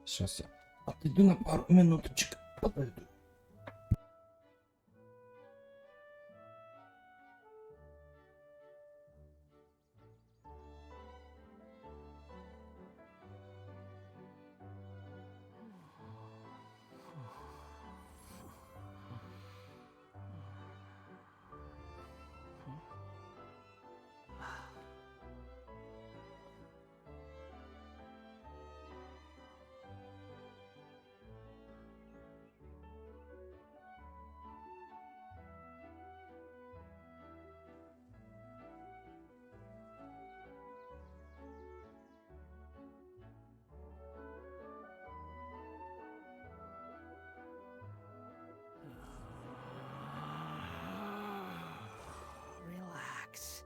Сейчас я отойду на пару минуточек. Подойду. Relax.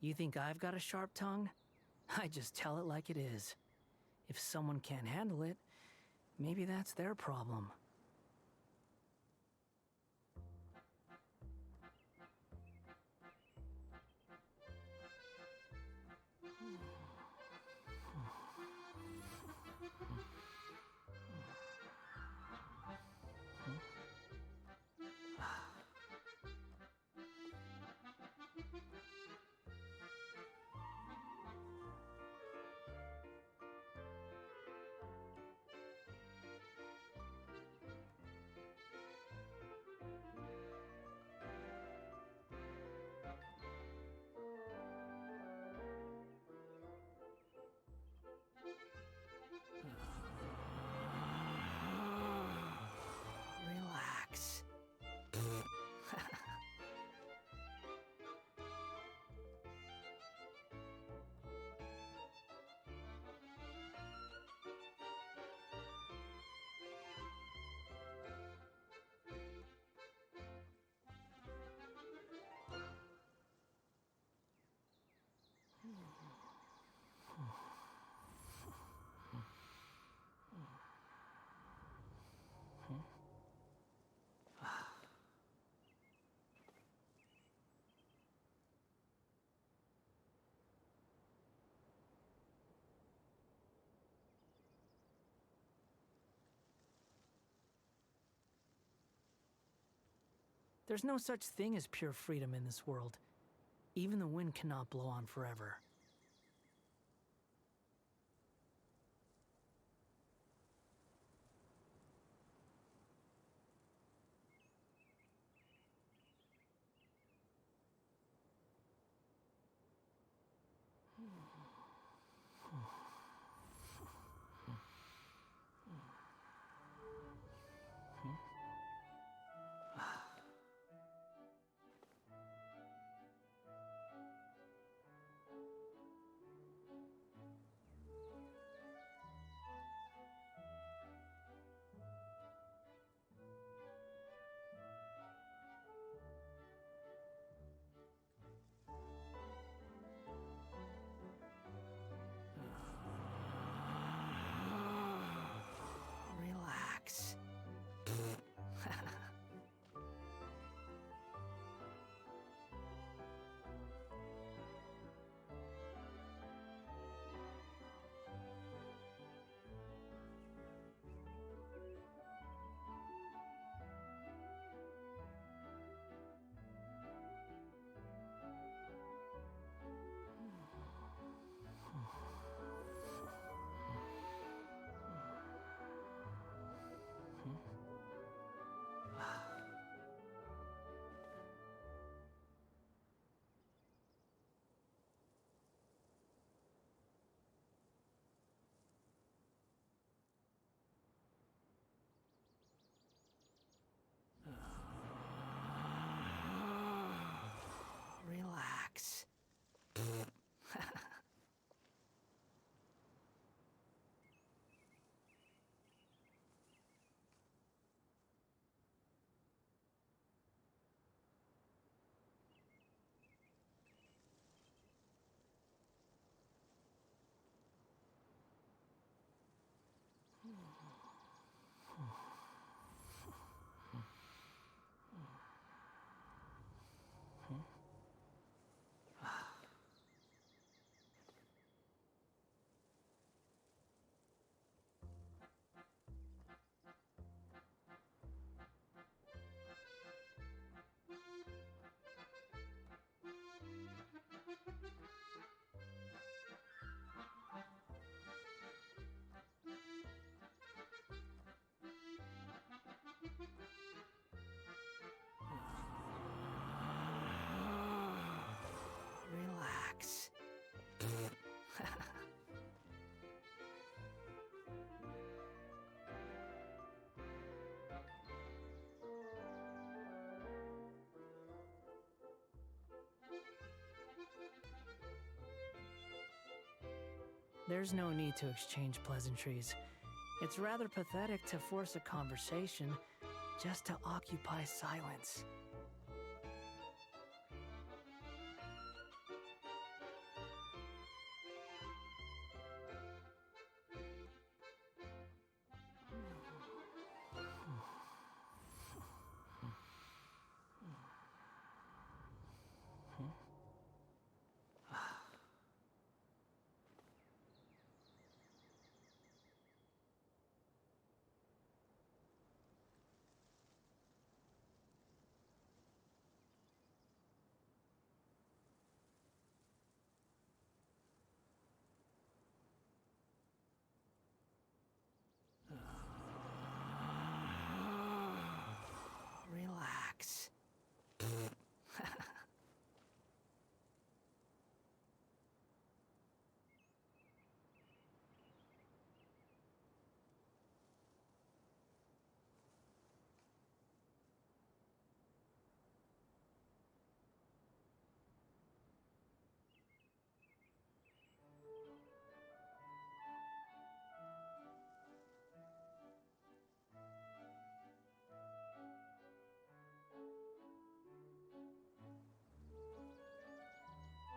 You think I've got a sharp tongue? I just tell it like it is. If someone can't handle it, maybe that's their problem. Relax. There's no such thing as pure freedom in this world. Even the wind cannot blow on forever. There's no need to exchange pleasantries. It's rather pathetic to force a conversation just to occupy silence. Relax.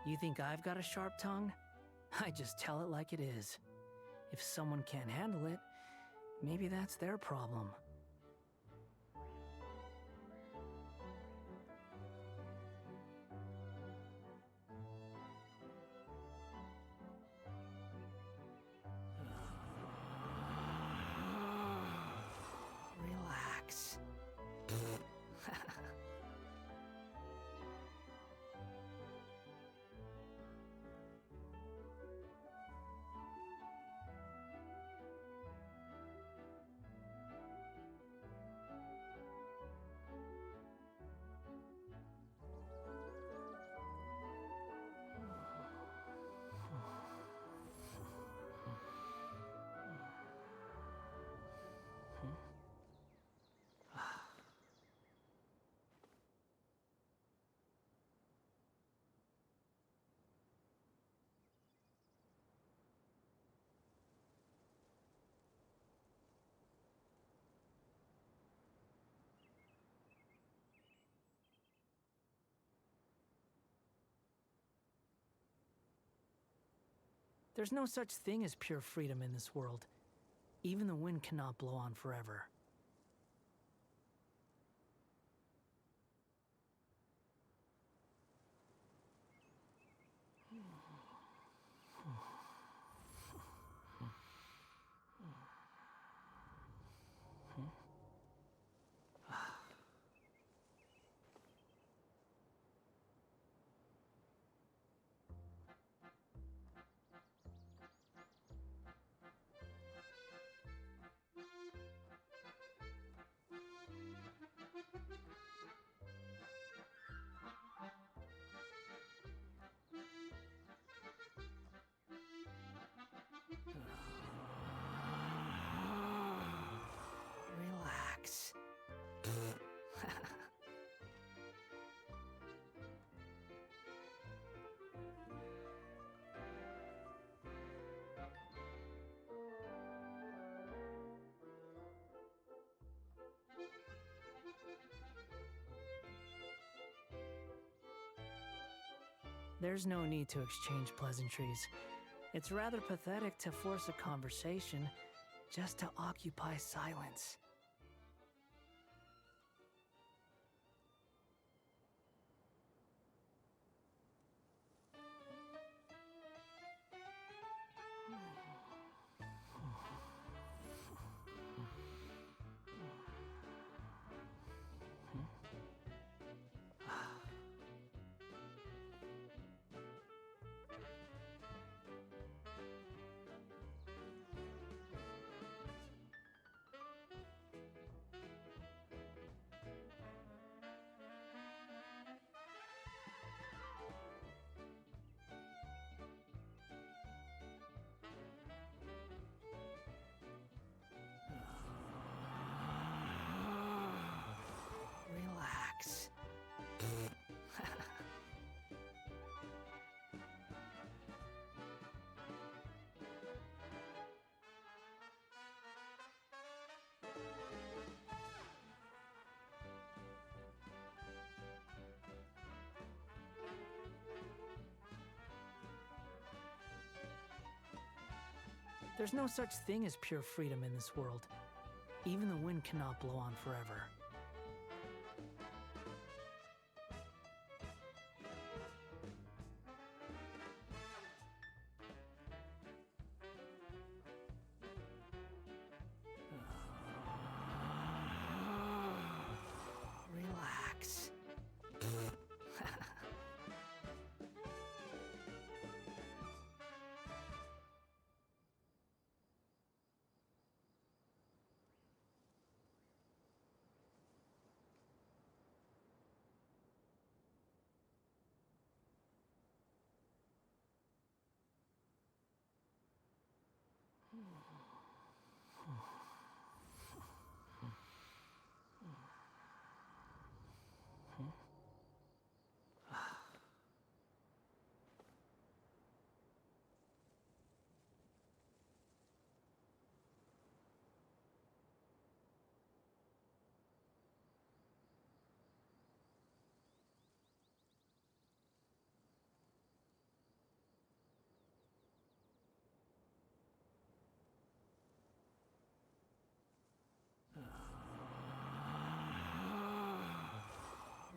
You think I've got a sharp tongue? I just tell it like it is. If someone can't handle it, maybe that's their problem. Relax. There's no such thing as pure freedom in this world. Even the wind cannot blow on forever. Relax. There's no need to exchange pleasantries. It's rather pathetic to force a conversation just to occupy silence. There's no such thing as pure freedom in this world. Even the wind cannot blow on forever. Relax.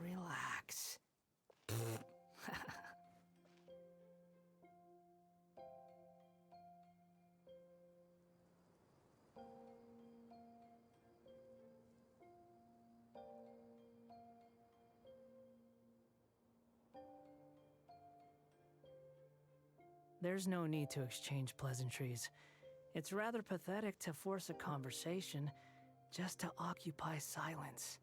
Relax. There's no need to exchange pleasantries. It's rather pathetic to force a conversation just to occupy silence.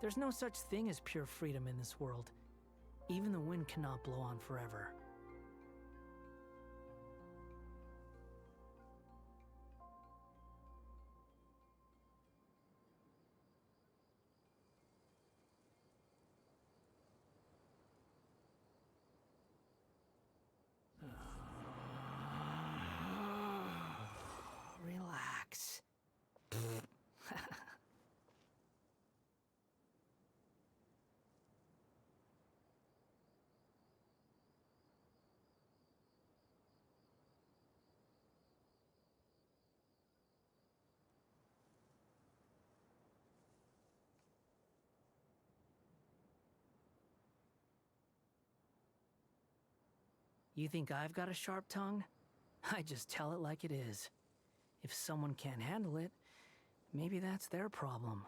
There's no such thing as pure freedom in this world. Even the wind cannot blow on forever. Relax. You think I've got a sharp tongue? I just tell it like it is. If someone can't handle it, maybe that's their problem.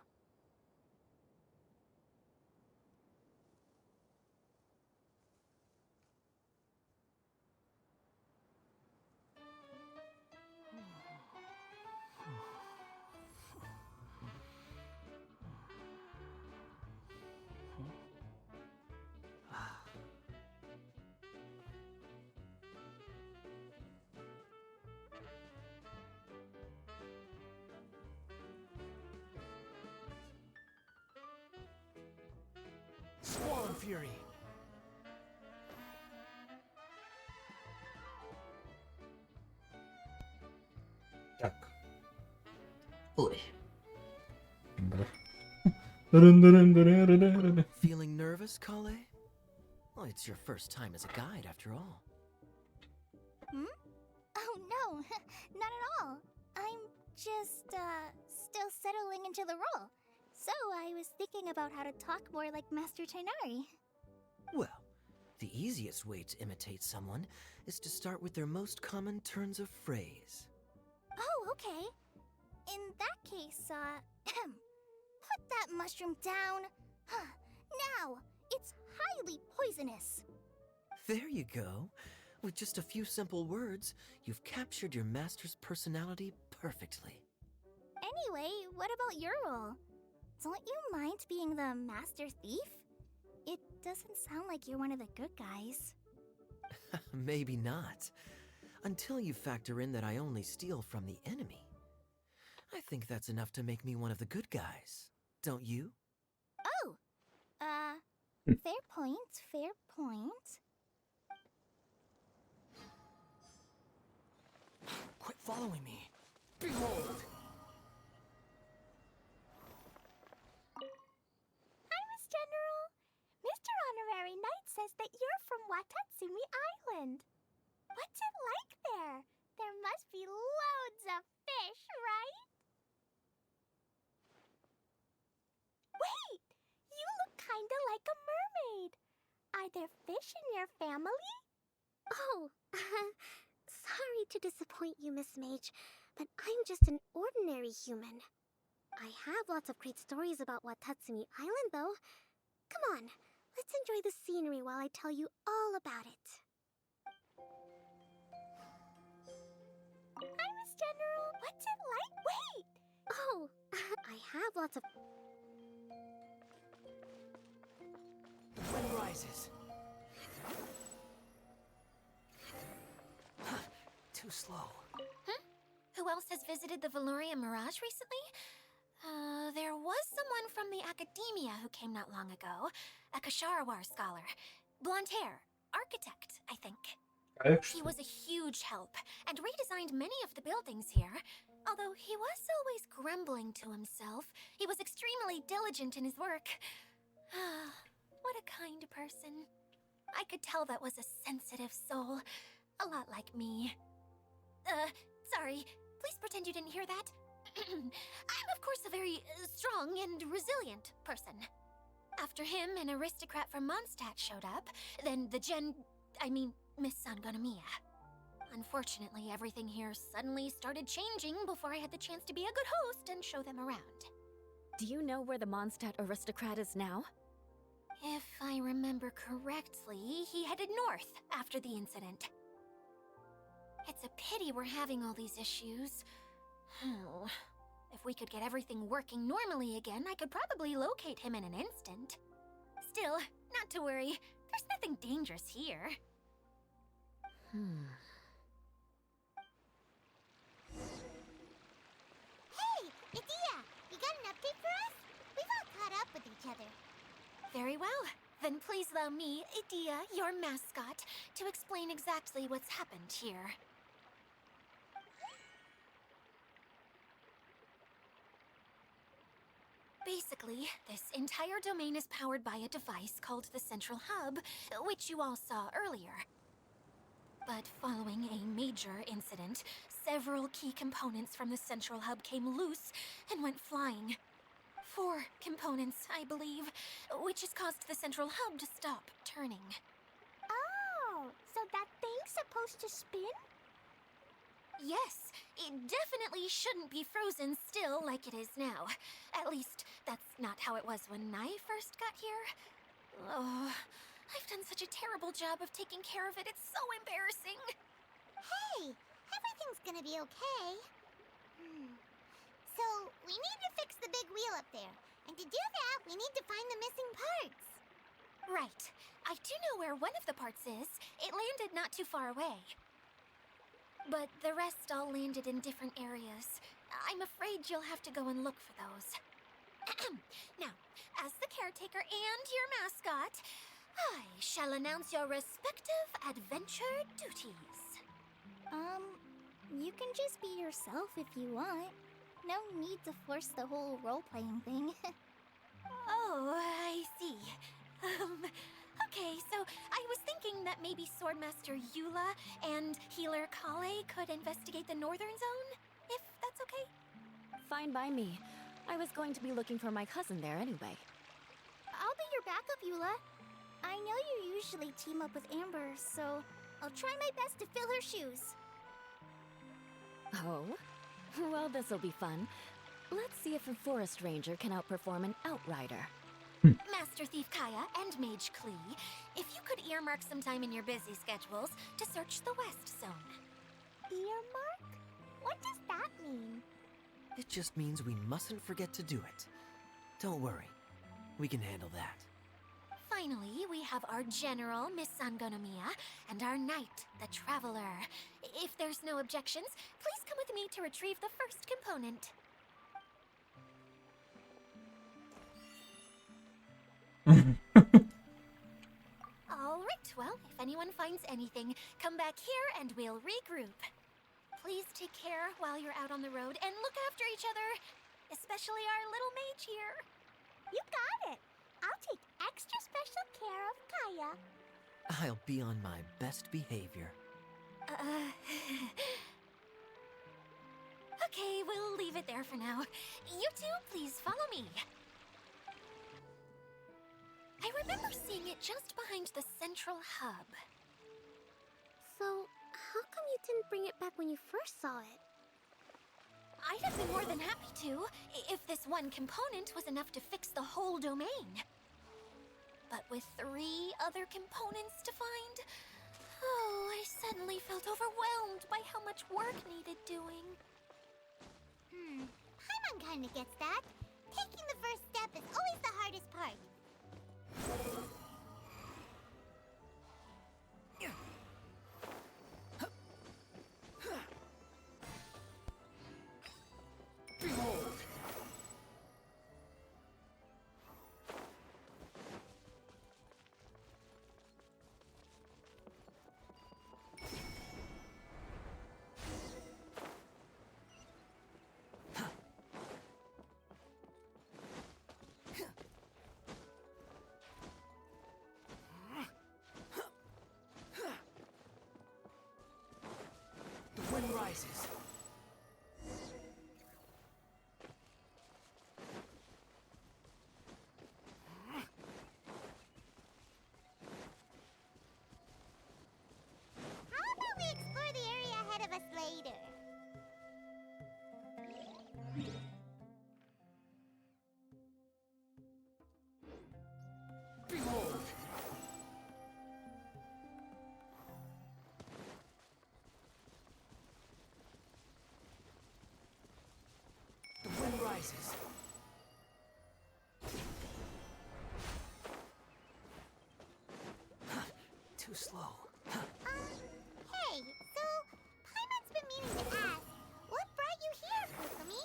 Swarm Fury! Так. Ой. Feeling nervous, Kale? Well, it's your first time as a guide, after all. Hmm? Oh no, not at all. I'm just, still settling into the role. So I was thinking about how to talk more like Master Tighnari. Well, the easiest way to imitate someone is to start with their most common turns of phrase. Oh, okay. In that case, put that mushroom down. Now! It's highly poisonous. There you go. With just a few simple words, you've captured your master's personality perfectly. Anyway, what about your role? Don't you mind being the master thief? It doesn't sound like you're one of the good guys. Maybe not. Until you factor in that I only steal from the enemy. I think that's enough to make me one of the good guys. Don't you? Oh! Fair point, fair point. Quit following me. Behold! Hi, Miss General. Mr. Honorary Knight says that you're from Watatsumi Island. What's it like there? There must be loads of fish, right? Wait! You look kinda like a mermaid. Are there fish in your family? Oh, sorry to disappoint you, Miss Mage, but I'm just an ordinary human. I have lots of great stories about Watatsumi Island, though. Come on, let's enjoy the scenery while I tell you all about it. Hi, Miss General. What's it like? Wait! Oh, I have lots of... The wind rises. Too slow. Huh? Who else has visited the Veloria Mirage recently? There was someone from the academia who came not long ago. A Kasharawar scholar. Blonde hair. Architect, I think. He was a huge help, and redesigned many of the buildings here. Although he was always grumbling to himself, he was extremely diligent in his work. What a kind person. I could tell that was a sensitive soul. A lot like me. Sorry. Please pretend you didn't hear that. I'm, of course, a very strong and resilient person. After him, an aristocrat from Mondstadt showed up, then Miss Sangonomiya. Unfortunately, everything here suddenly started changing before I had the chance to be a good host and show them around. Do you know where the Mondstadt aristocrat is now? If I remember correctly, he headed north after the incident. It's a pity we're having all these issues. If we could get everything working normally again, I could probably locate him in an instant. Still, not to worry. There's nothing dangerous here. Hey, Idia! You got an update for us? We've all caught up with each other. Very well. Then please allow me, Idia, your mascot, to explain exactly what's happened here. Basically, this entire domain is powered by a device called the Central Hub, which you all saw earlier. But following a major incident, several key components from the Central Hub came loose and went flying. 4 components, I believe, which has caused the Central Hub to stop turning. Oh, so that thing's supposed to spin? Yes, it definitely shouldn't be frozen still like it is now. At least, that's not how it was when I first got here. Oh, I've done such a terrible job of taking care of it, it's so embarrassing. Hey, everything's gonna be okay. So, we need to fix the big wheel up there. And to do that, we need to find the missing parts. Right. I do know where one of the parts is. It landed not too far away. But the rest all landed in different areas. I'm afraid you'll have to go and look for those. Now, as the caretaker and your mascot, I shall announce your respective adventure duties. You can just be yourself if you want. No need to force the whole role-playing thing. Oh, I see. Okay, so I was thinking that maybe Swordmaster Eula and Healer Kale could investigate the northern zone, if that's okay? Fine by me. I was going to be looking for my cousin there anyway. I'll be your backup, Eula. I know you usually team up with Amber, so I'll try my best to fill her shoes. Oh? Well, this'll be fun. Let's see if a forest ranger can outperform an outrider. Master Thief Kaya and Mage Klee, if you could earmark some time in your busy schedules to search the West Zone. Earmark? What does that mean? It just means we mustn't forget to do it. Don't worry. We can handle that. Finally, we have our General, Miss Sangonomiya, and our Knight, the Traveler. If there's no objections, please come with me to retrieve the first component. Alright, well, if anyone finds anything, come back here and we'll regroup. Please take care while you're out on the road and look after each other, especially our little mage here. You got it. I'll take extra special care of Kaya. I'll be on my best behavior. Okay, we'll leave it there for now. You two, please follow me. I remember seeing it just behind the central hub. So, how come you didn't bring it back when you first saw it? I'd have been more than happy to, if this one component was enough to fix the whole domain. But with 3 other components to find, I suddenly felt overwhelmed by how much work needed doing. Paimon kinda gets that. Taking the first step is always the hardest part. Behold! The wind rises. How about we explore the area ahead of us later? Behold! The wind rises. Too slow. Hey, so Paimon's been meaning to ask, what brought you here, Kokomi?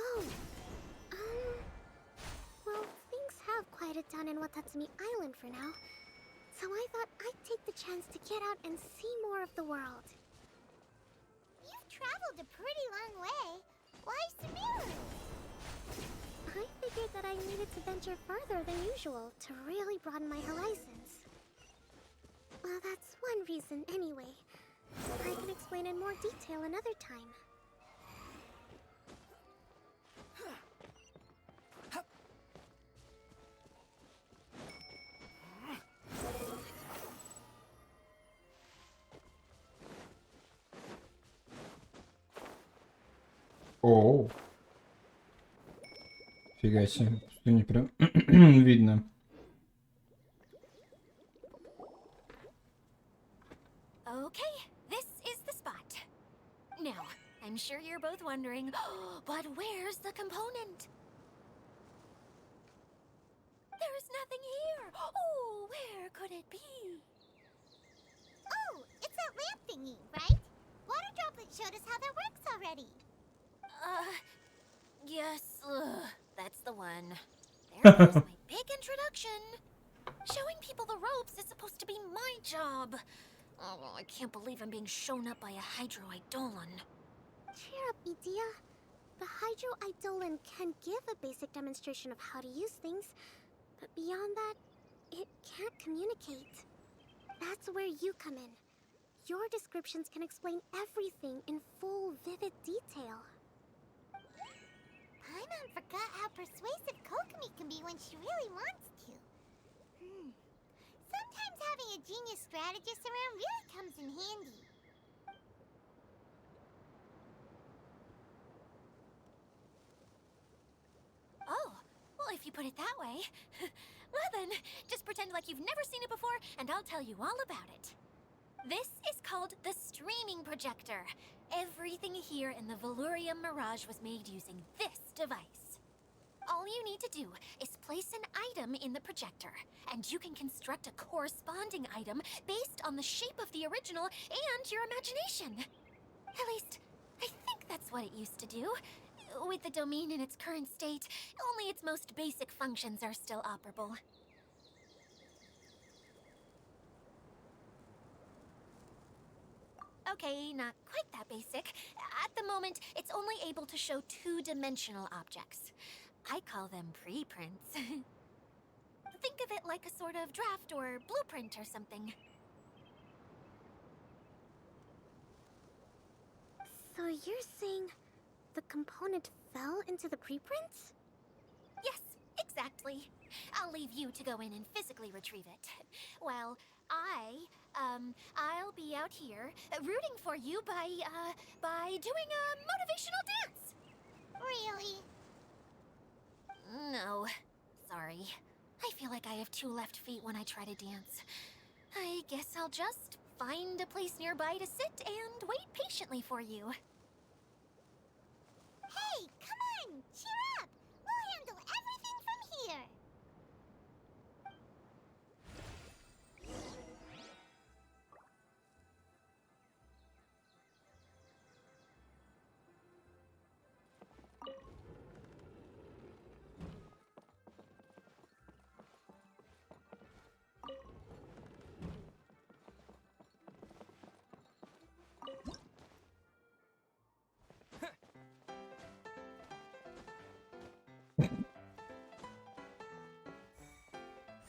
Oh, well, things have quieted down in Watatsumi Island for now, so I thought I'd take the chance to get out and see more of the world. You've traveled a pretty long way. Why Sumeru? I figured that I needed to venture further than usual to really broaden my horizons. Well, that's one reason anyway. I can explain in more detail another time. Оу. Фига себе. Что не прям видно. Okay, this is the spot. Now, I'm sure you're both wondering, but where's the component? There's nothing here. Oh, where could it be? Oh, it's that lamp thingy, right? Water Droplet showed us how that works already. Yes, that's the one. There goes my big introduction. Showing people the ropes is supposed to be my job. Oh, I can't believe I'm being shown up by a Hydro Eidolon. Cheer up, Edea. The Hydro Eidolon can give a basic demonstration of how to use things, but beyond that, it can't communicate. That's where you come in. Your descriptions can explain everything in full, vivid detail. Paimon forgot how persuasive Kokomi can be when she really wants to. Sometimes having a genius strategist around really comes in handy. Oh, well, if you put it that way. Well then, just pretend like you've never seen it before, and I'll tell you all about it. This is called the streaming projector. Everything here in the Valurium Mirage was made using this device. All you need to do is place an item in the projector, and you can construct a corresponding item based on the shape of the original and your imagination. At least, I think that's what it used to do. With the domain in its current state, only its most basic functions are still operable. Okay, not quite that basic. At the moment, it's only able to show two-dimensional objects. I call them preprints. Think of it like a sort of draft or blueprint or something. So you're saying the component fell into the preprints? Yes, exactly. I'll leave you to go in and physically retrieve it. While I'll be out here rooting for you by doing a motivational dance. Really? No, sorry. I feel like I have two left feet when I try to dance. I guess I'll just find a place nearby to sit and wait patiently for you. Hey, come on! Cheer up! We'll handle everything from here!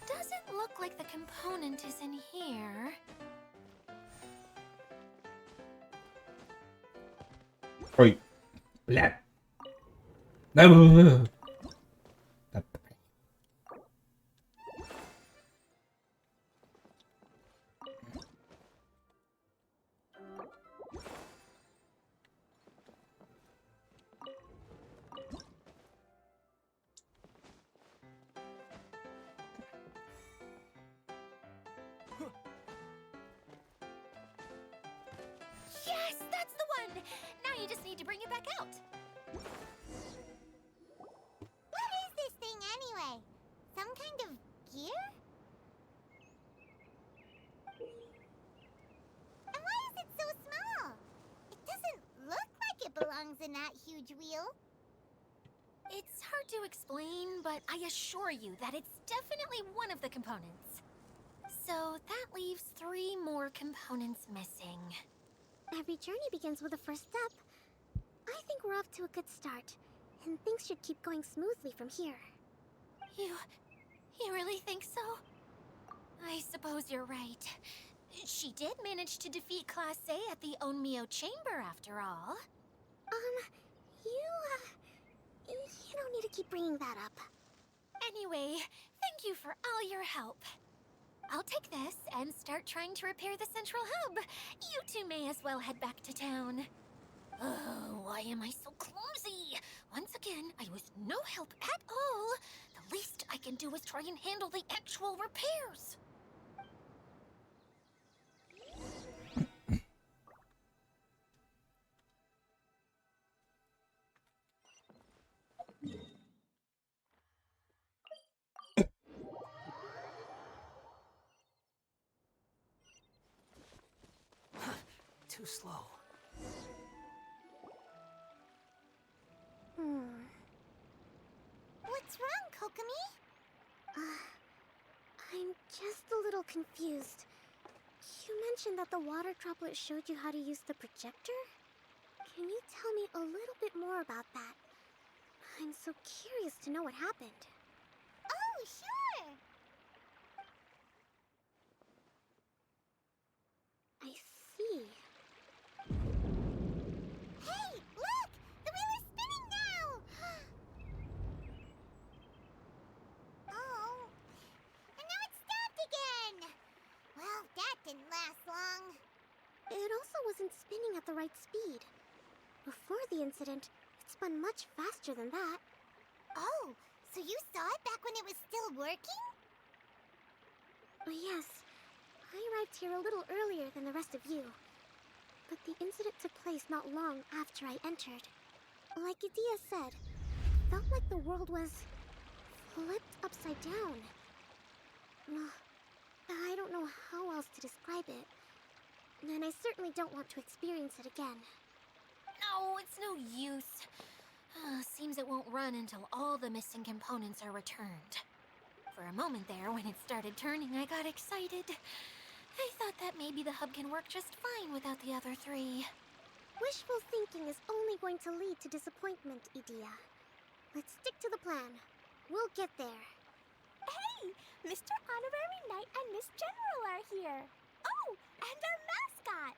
Doesn't look like the component is in here. Ой. Бля. Yes, that's the one! Now you just need to bring it back out. What is this thing anyway? Some kind of gear? And why is it so small? It doesn't look like it belongs in that huge wheel. It's hard to explain, but I assure you that it's definitely one of the components. So that leaves 3 more components missing. Every journey begins with a first step. I think we're off to a good start, and things should keep going smoothly from here. You really think so? I suppose you're right. She did manage to defeat Class A at the Onmyo Chamber, after all. You don't need to keep bringing that up. Anyway, thank you for all your help. I'll take this and start trying to repair the central hub. You two may as well head back to town. Oh, why am I so clumsy? Once again, I was no help at all. The least I can do is try and handle the actual repairs. Too slow. What's wrong, Kokomi? I'm just a little confused. You mentioned that the water droplet showed you how to use the projector? Can you tell me a little bit more about that? I'm so curious to know what happened. Oh, sure! I see. Hey, look! The wheel is spinning now! Oh, and now it's stopped again! Well, that didn't last long. It also wasn't spinning at the right speed. Before the incident, it spun much faster than that. Oh, So you saw it back when it was still working? Yes. I arrived here a little earlier than the rest of you. But the incident took place not long after I entered. Like Idea said, it felt like the world was flipped upside down. I don't know how else to describe it. And I certainly don't want to experience it again. No, it's no use. Seems it won't run until all the missing components are returned. For a moment there, when it started turning, I got excited. I thought that maybe the hub can work just fine without the other three. Wishful thinking is only going to lead to disappointment, Idea. Let's stick to the plan. We'll get there. Hey! Mr. Honorary Knight and Miss General are here! Oh, and our mascot!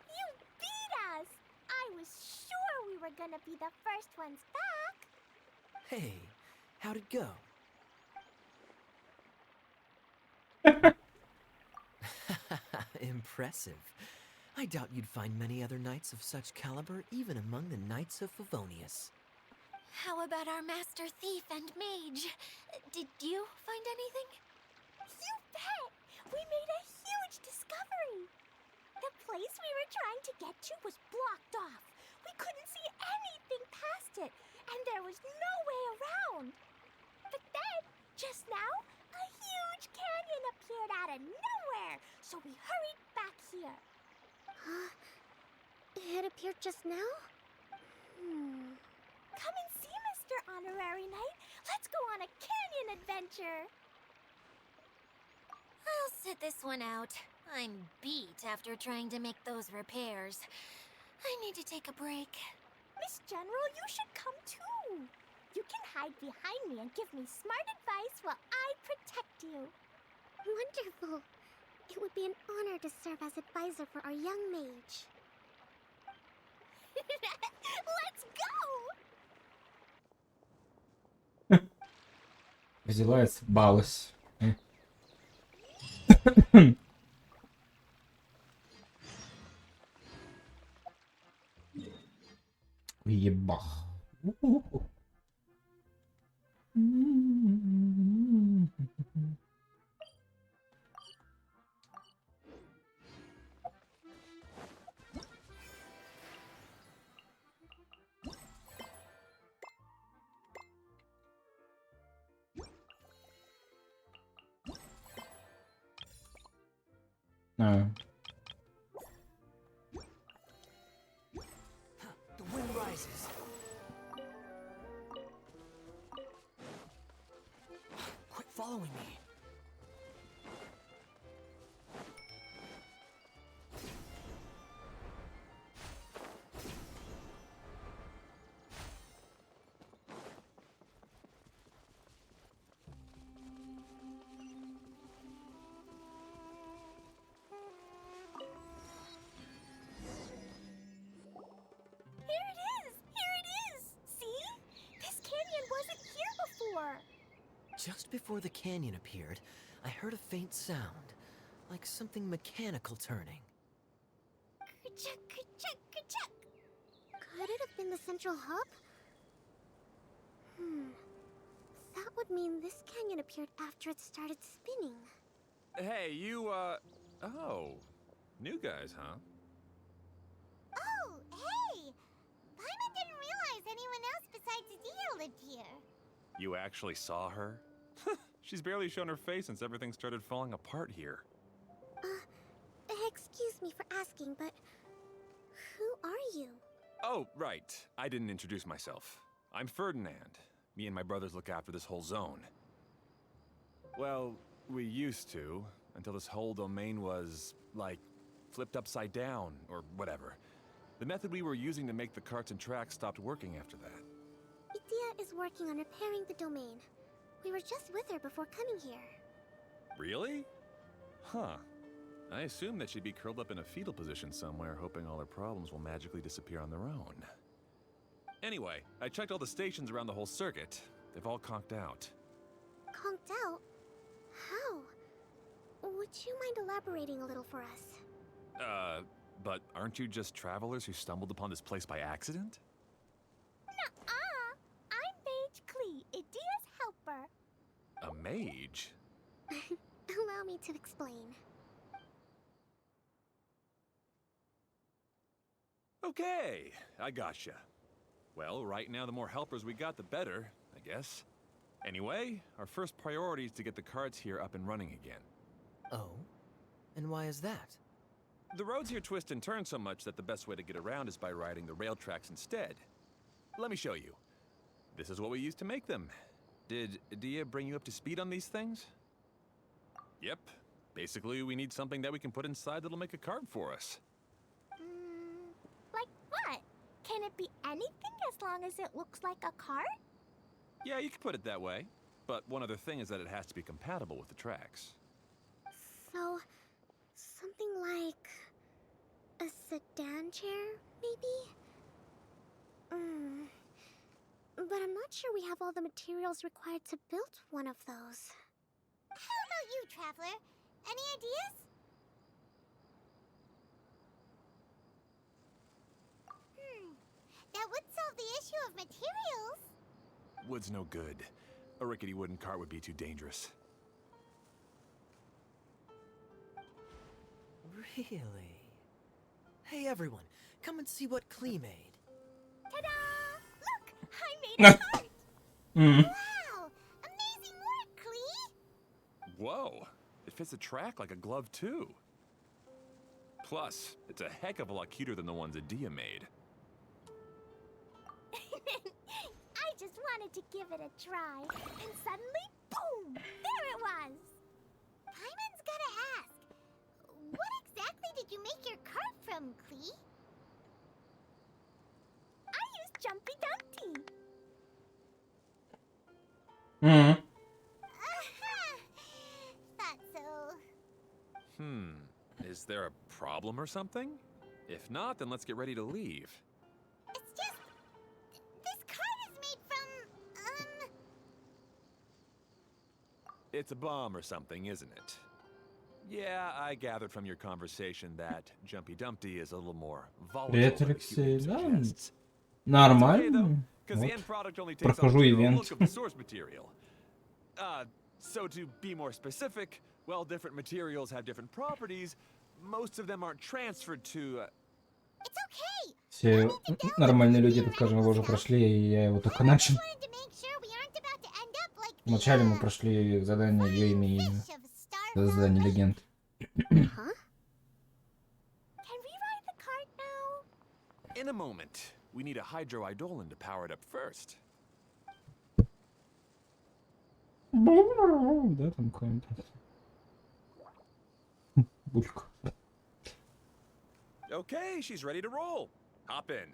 You beat us! I was sure we were gonna be the first ones back! Hey, how'd it go? Impressive. I doubt you'd find many other knights of such caliber even among the Knights of Favonius. How about our master thief and mage? Did you find anything? You bet! We made a huge discovery! The place we were trying to get to was blocked off. We couldn't see anything past it, and there was no way around. But then, just now, a huge canyon appeared out of nowhere, so we hurried back here. It appeared just now? Come and see, Mr. Honorary Knight. Let's go on a canyon adventure. I'll sit this one out. I'm beat after trying to make those repairs. I need to take a break. Miss General, you should come too. You can hide behind me and give me smart advice while I protect you. Wonderful. It would be an honor to serve as advisor for our young mage. Let's go! Взяла и съебалась. Ебах. The wind rises. Quit following me. Just before the canyon appeared, I heard a faint sound, like something mechanical turning. Ka-chuck, ka-chuck, ka-chuck. Could it have been the central hub? That would mean this canyon appeared after it started spinning. Hey, you, oh. New guys, huh? Oh, hey! Paimon didn't realize anyone else besides Adia lived here. You actually saw her? She's barely shown her face since everything started falling apart here. Excuse me for asking, but who are you? Oh, right. I didn't introduce myself. I'm Ferdinand. Me and my brothers look after this whole zone. Well, we used to, until this whole domain was, like, flipped upside down, or whatever. The method we were using to make the carts and tracks stopped working after that. Idea is working on repairing the domain. We were just with her before coming here. Really? Huh. I assumed that she'd be curled up in a fetal position somewhere, hoping all her problems will magically disappear on their own. Anyway, I checked all the stations around the whole circuit. They've all conked out. Conked out? How? Would you mind elaborating a little for us? But aren't you just travelers who stumbled upon this place by accident? Nuh-uh! mage? Allow me to explain. Okay, I gotcha. Well, right now the more helpers we got, the better, I guess. Anyway, our first priority is to get the carts here up and running again. Oh? And why is that? The roads here twist and turn so much that the best way to get around is by riding the rail tracks instead. Let me show you. This is what we used to make them. Did Dia bring you up to speed on these things? Yep. Basically, we need something that we can put inside that'll make a cart for us. Like what? Can it be anything as long as it looks like a cart? Yeah, you could put it that way. But one other thing is that it has to be compatible with the tracks. So, something like a sedan chair, maybe? But I'm not sure we have all the materials required to build one of those. How about you, Traveler? Any ideas? That would solve the issue of materials. Wood's no good. A rickety wooden cart would be too dangerous. Really? Hey everyone, come and see what Klee made. Ta-da! Look! I made a cart! Wow! Amazing work, Klee! Whoa! It fits a track like a glove, too. Plus, it's a heck of a lot cuter than the ones that Dia made. I just wanted to give it a try, and suddenly, boom! There it was! Paimon's gotta ask, what exactly did you make your cart from, Klee? I used Jumpy Dumpty. Thought so. Is there a problem or something? If not, then let's get ready to leave. It's just... this cart is made from, It's a bomb or something, isn't it? Yeah, I gathered from your conversation that Jumpy Dumpty is a little more volatile Привет, than Алексей. Cupid Да, suggests. нормально. Because the Вот. end product only takes on Прохожу the ивент. look of the source material. So to be more specific, while different materials have different properties, most of them aren't transferred to... It's okay. Все нормальные люди, так скажем, его уже прошли, и я его только начал. Wanted to make sure we aren't about to end up like Вначале мы прошли задание Юэми и задание легенд. Huh? Can we ride the cart now? In a moment. We need a hydroidolin to power it up first. Да, там какой-нибудь. Булька. Okay, she's ready to roll. Hop in.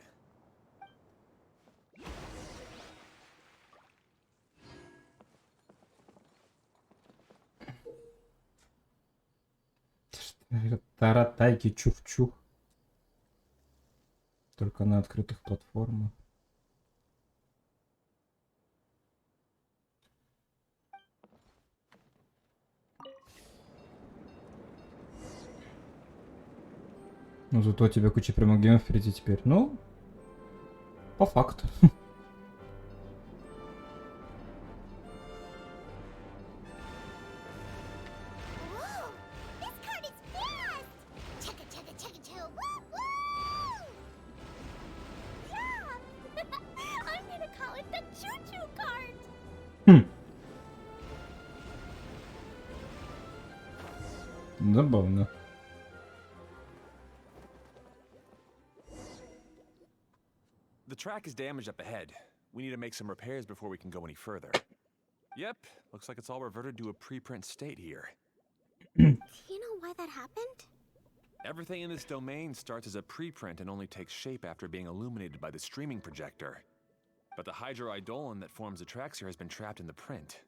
Таратайки чух-чух. Только на открытых платформах. Ну, зато у тебя куча прямых геймов впереди теперь. Ну, по факту. Whoa! This cart is fast! Chugga chugga chugga choo! Woo woo! Yeah! I'm gonna call it the choo choo cart! Забавно. The track is damaged up ahead. We need to make some repairs before we can go any further. Yep, looks like it's all reverted to a preprint state here. Do you know why that happened? Everything in this domain starts as a preprint and only takes shape after being illuminated by the streaming projector. But the hydroidolin that forms the tracks here has been trapped in the print.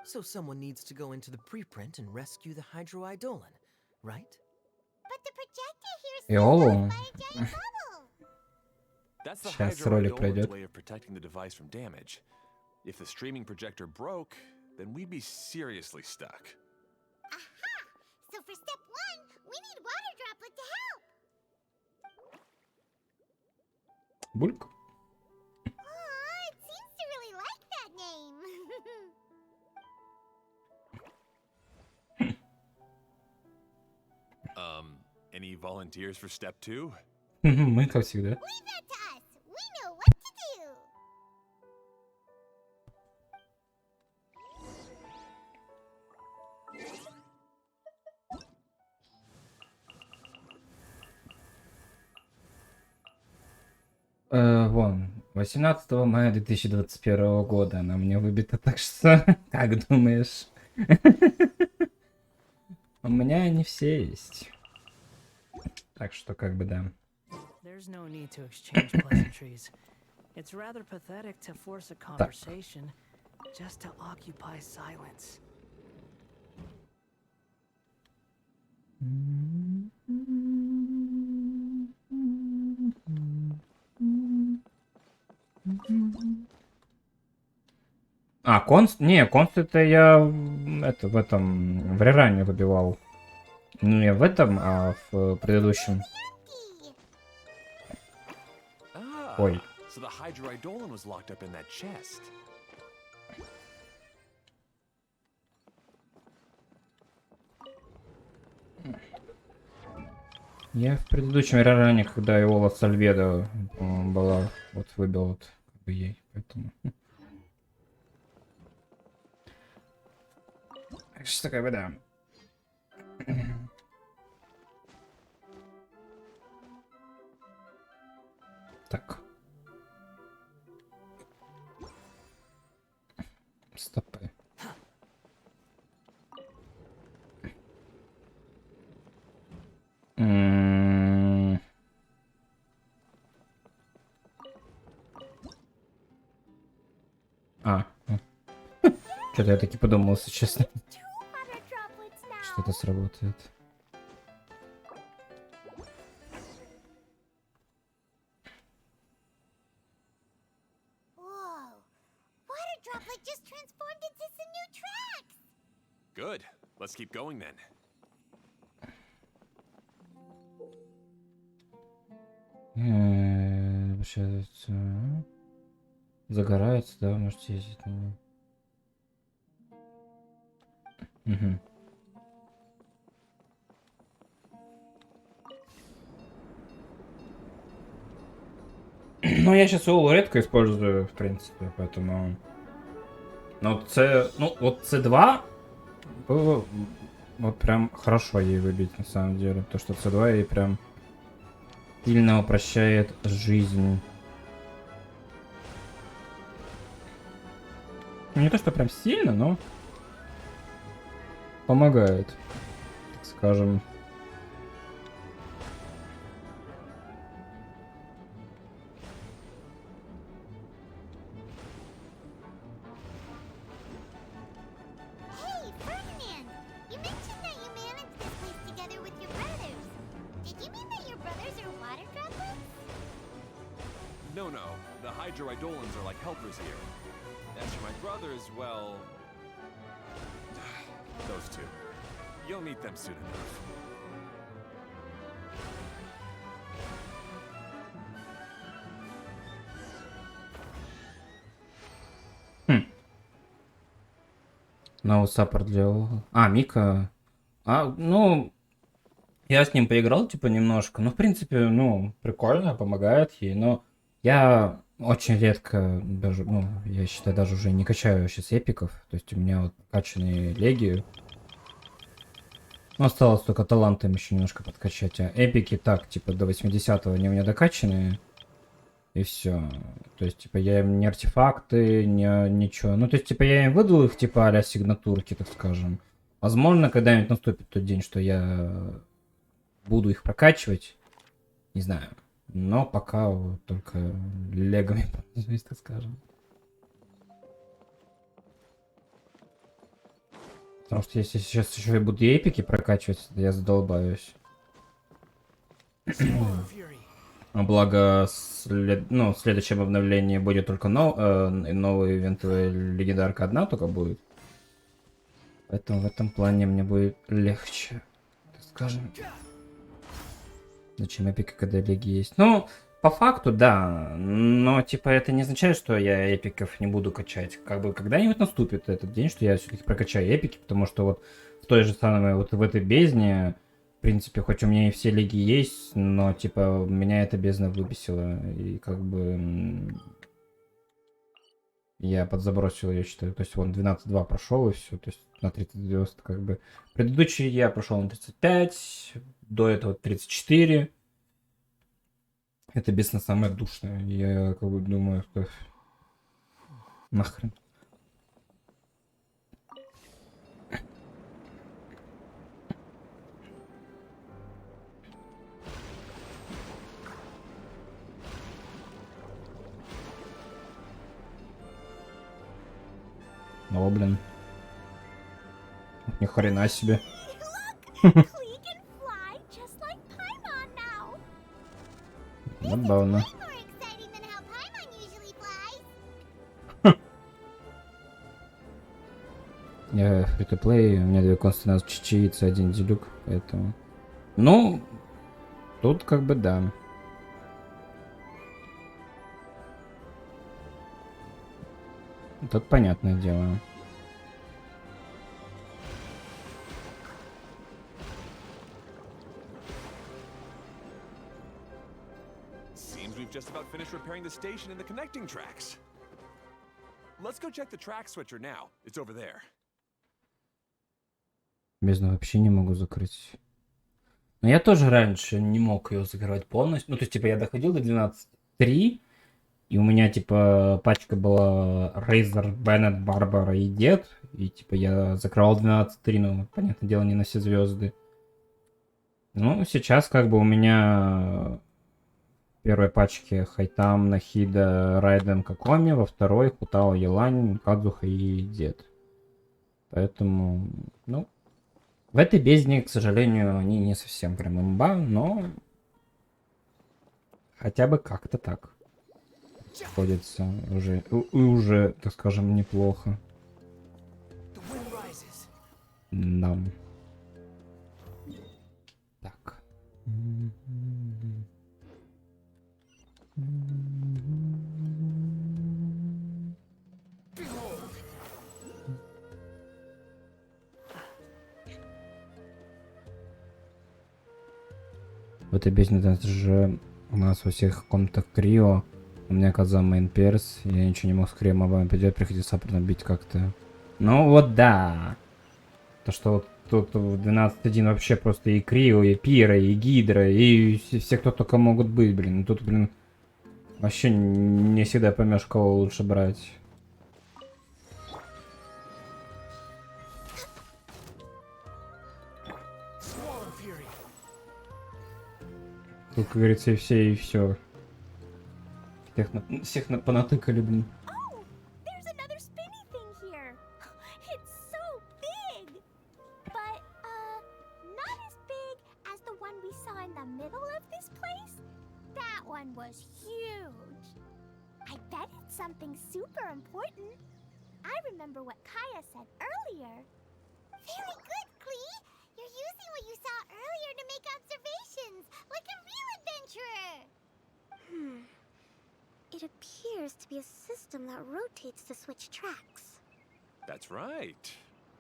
So someone needs to go into the preprint and rescue the hydroidolin, right? But the projector here Иолу. by a giant bubble! That's the Сейчас ролик hydroidolin's пройдет. way of protecting the device from damage. If the streaming projector broke, then we'd be seriously stuck. Aha! So for step one, we need water droplet to help! Бульк. Aw, it seems to really like that name. Any volunteers for step 2? Мы, как всегда. Leave that to us. We know what to do. Вон, 18 мая 2021 года она мне выбита, так что, как думаешь? У меня они все есть. Так что, как бы, да. There's no need to exchange pleasantries. It's rather pathetic to force a conversation just to occupy silence. А, конст? Не, конст это я это в этом в реране выбивал. Ну, не в этом, а в предыдущем. Ой. So the hydroidolin was locked up in that chest. Я в предыдущем реране, когда Иола Сальведо была, вот выбил вот как бы ей, поэтому. Так что как бы да. Так. Стопы. Что-то я таки подумал, если честно, что это сработает. Whoa. Water droplet just transformed into some new tracks. Good. Let's keep going then. Получается, загорается, да, можете ездить на нем. Угу. Ну, я сейчас его редко использую, в принципе, поэтому... Но вот C2 было вот прям хорошо ей выбить, на самом деле. То, что C2 ей прям сильно упрощает жизнь. Не то, что прям сильно, но помогает, так скажем. Hey, Ferdinand! You mentioned that you managed this place together with your brothers. Did you mean that your brothers are water droplets? No, the hydroidolins are like helpers here. As for my brothers, well... those two. You'll meet them soon enough. Новый саппорт делал. А, Мика. Ну, я с ним поиграл, типа, немножко. Ну, в принципе, ну, прикольно, помогает ей. Но я очень редко, даже, ну, я считаю, даже уже не качаю сейчас эпиков. То есть у меня вот качанные легии. Ну, осталось только талантом еще немножко подкачать. А эпики так, типа, до 80-го они у меня докачанные. И все. То есть, типа, я им не артефакты, ничего. Ну, то есть, типа, я им выдал их, типа, а-ля сигнатурки, так скажем. Возможно, когда-нибудь наступит тот день, что я буду их прокачивать. Не знаю. Но пока вот только легами пользуюсь, так скажем. Потому что если сейчас еще и буду эпики прокачивать, я задолбаюсь. Благо, в следующем обновлении будет только новый ивентовый легендарка одна только будет. Поэтому в этом плане мне будет легче, так скажем. Зачем эпика, когда леги есть? Ну, по факту, да. Но, типа, это не означает, что я эпиков не буду качать. Как бы, когда-нибудь наступит этот день, что я все-таки прокачаю эпики, потому что вот в той же самой, вот в этой бездне, В принципе, хоть у меня и все лиги есть, но, типа, меня это бездна выбесила. И как бы... Я подзабросил, я считаю. То есть, вон, 12-2 прошел и все. То есть, на 30 звезд, как бы... Предыдущий я прошел на 35, до этого 34. Это бездна самая душная. Я, как бы, думаю, что... Нахрен. О, блин. Ни хрена себе. Забавно. Я фри-то-плей, у меня 2 константы чечевицы, 1 делюк, поэтому... Ну, тут как бы да. Тут понятное дело. Seems we've just about finished repairing the station and the connecting tracks. Let's go check the track switcher now. It's over there. Бездну вообще не могу закрыть. Но я тоже раньше не мог ее закрывать полностью. Ну, то есть, типа, я доходил до 12.3, и у меня, типа, пачка была Razer, Bennett, Барбара и Дед. И, типа, я закрывал 12.3, но, понятное дело, не на все звезды. Ну, сейчас, как бы, у меня в первой пачке Хайтам, Нахида, Райден, Какоми, во второй Хутао, Елань, Кадзуха и Дед. Поэтому, ну... В этой бездне, к сожалению, они не совсем прям имба, но хотя бы как-то так сходится уже, так скажем, неплохо. Да. Так. В этой бездне же у нас у всех комнатах Крио. У меня оказался мейн перс. Я ничего не мог с Крио мобами придет, приходится саппортом бить как-то. Ну вот да. То, что вот тут в 12.1 вообще просто и Крио, и Пира, и Гидра, и все, кто только могут быть, блин. Тут, блин, вообще не всегда поймешь, кого лучше брать. Тут, как говорится, и все. Всех понатыкали, блин. There's another spinny thing here. It's so big. But, not as big as the one we saw in the middle of this place. That one was huge. I bet it's something super important. I remember what Kaya said earlier. Very good, Klee. You're using what you saw earlier to make observations, like a real adventurer. It appears to be a system that rotates to switch tracks. That's right.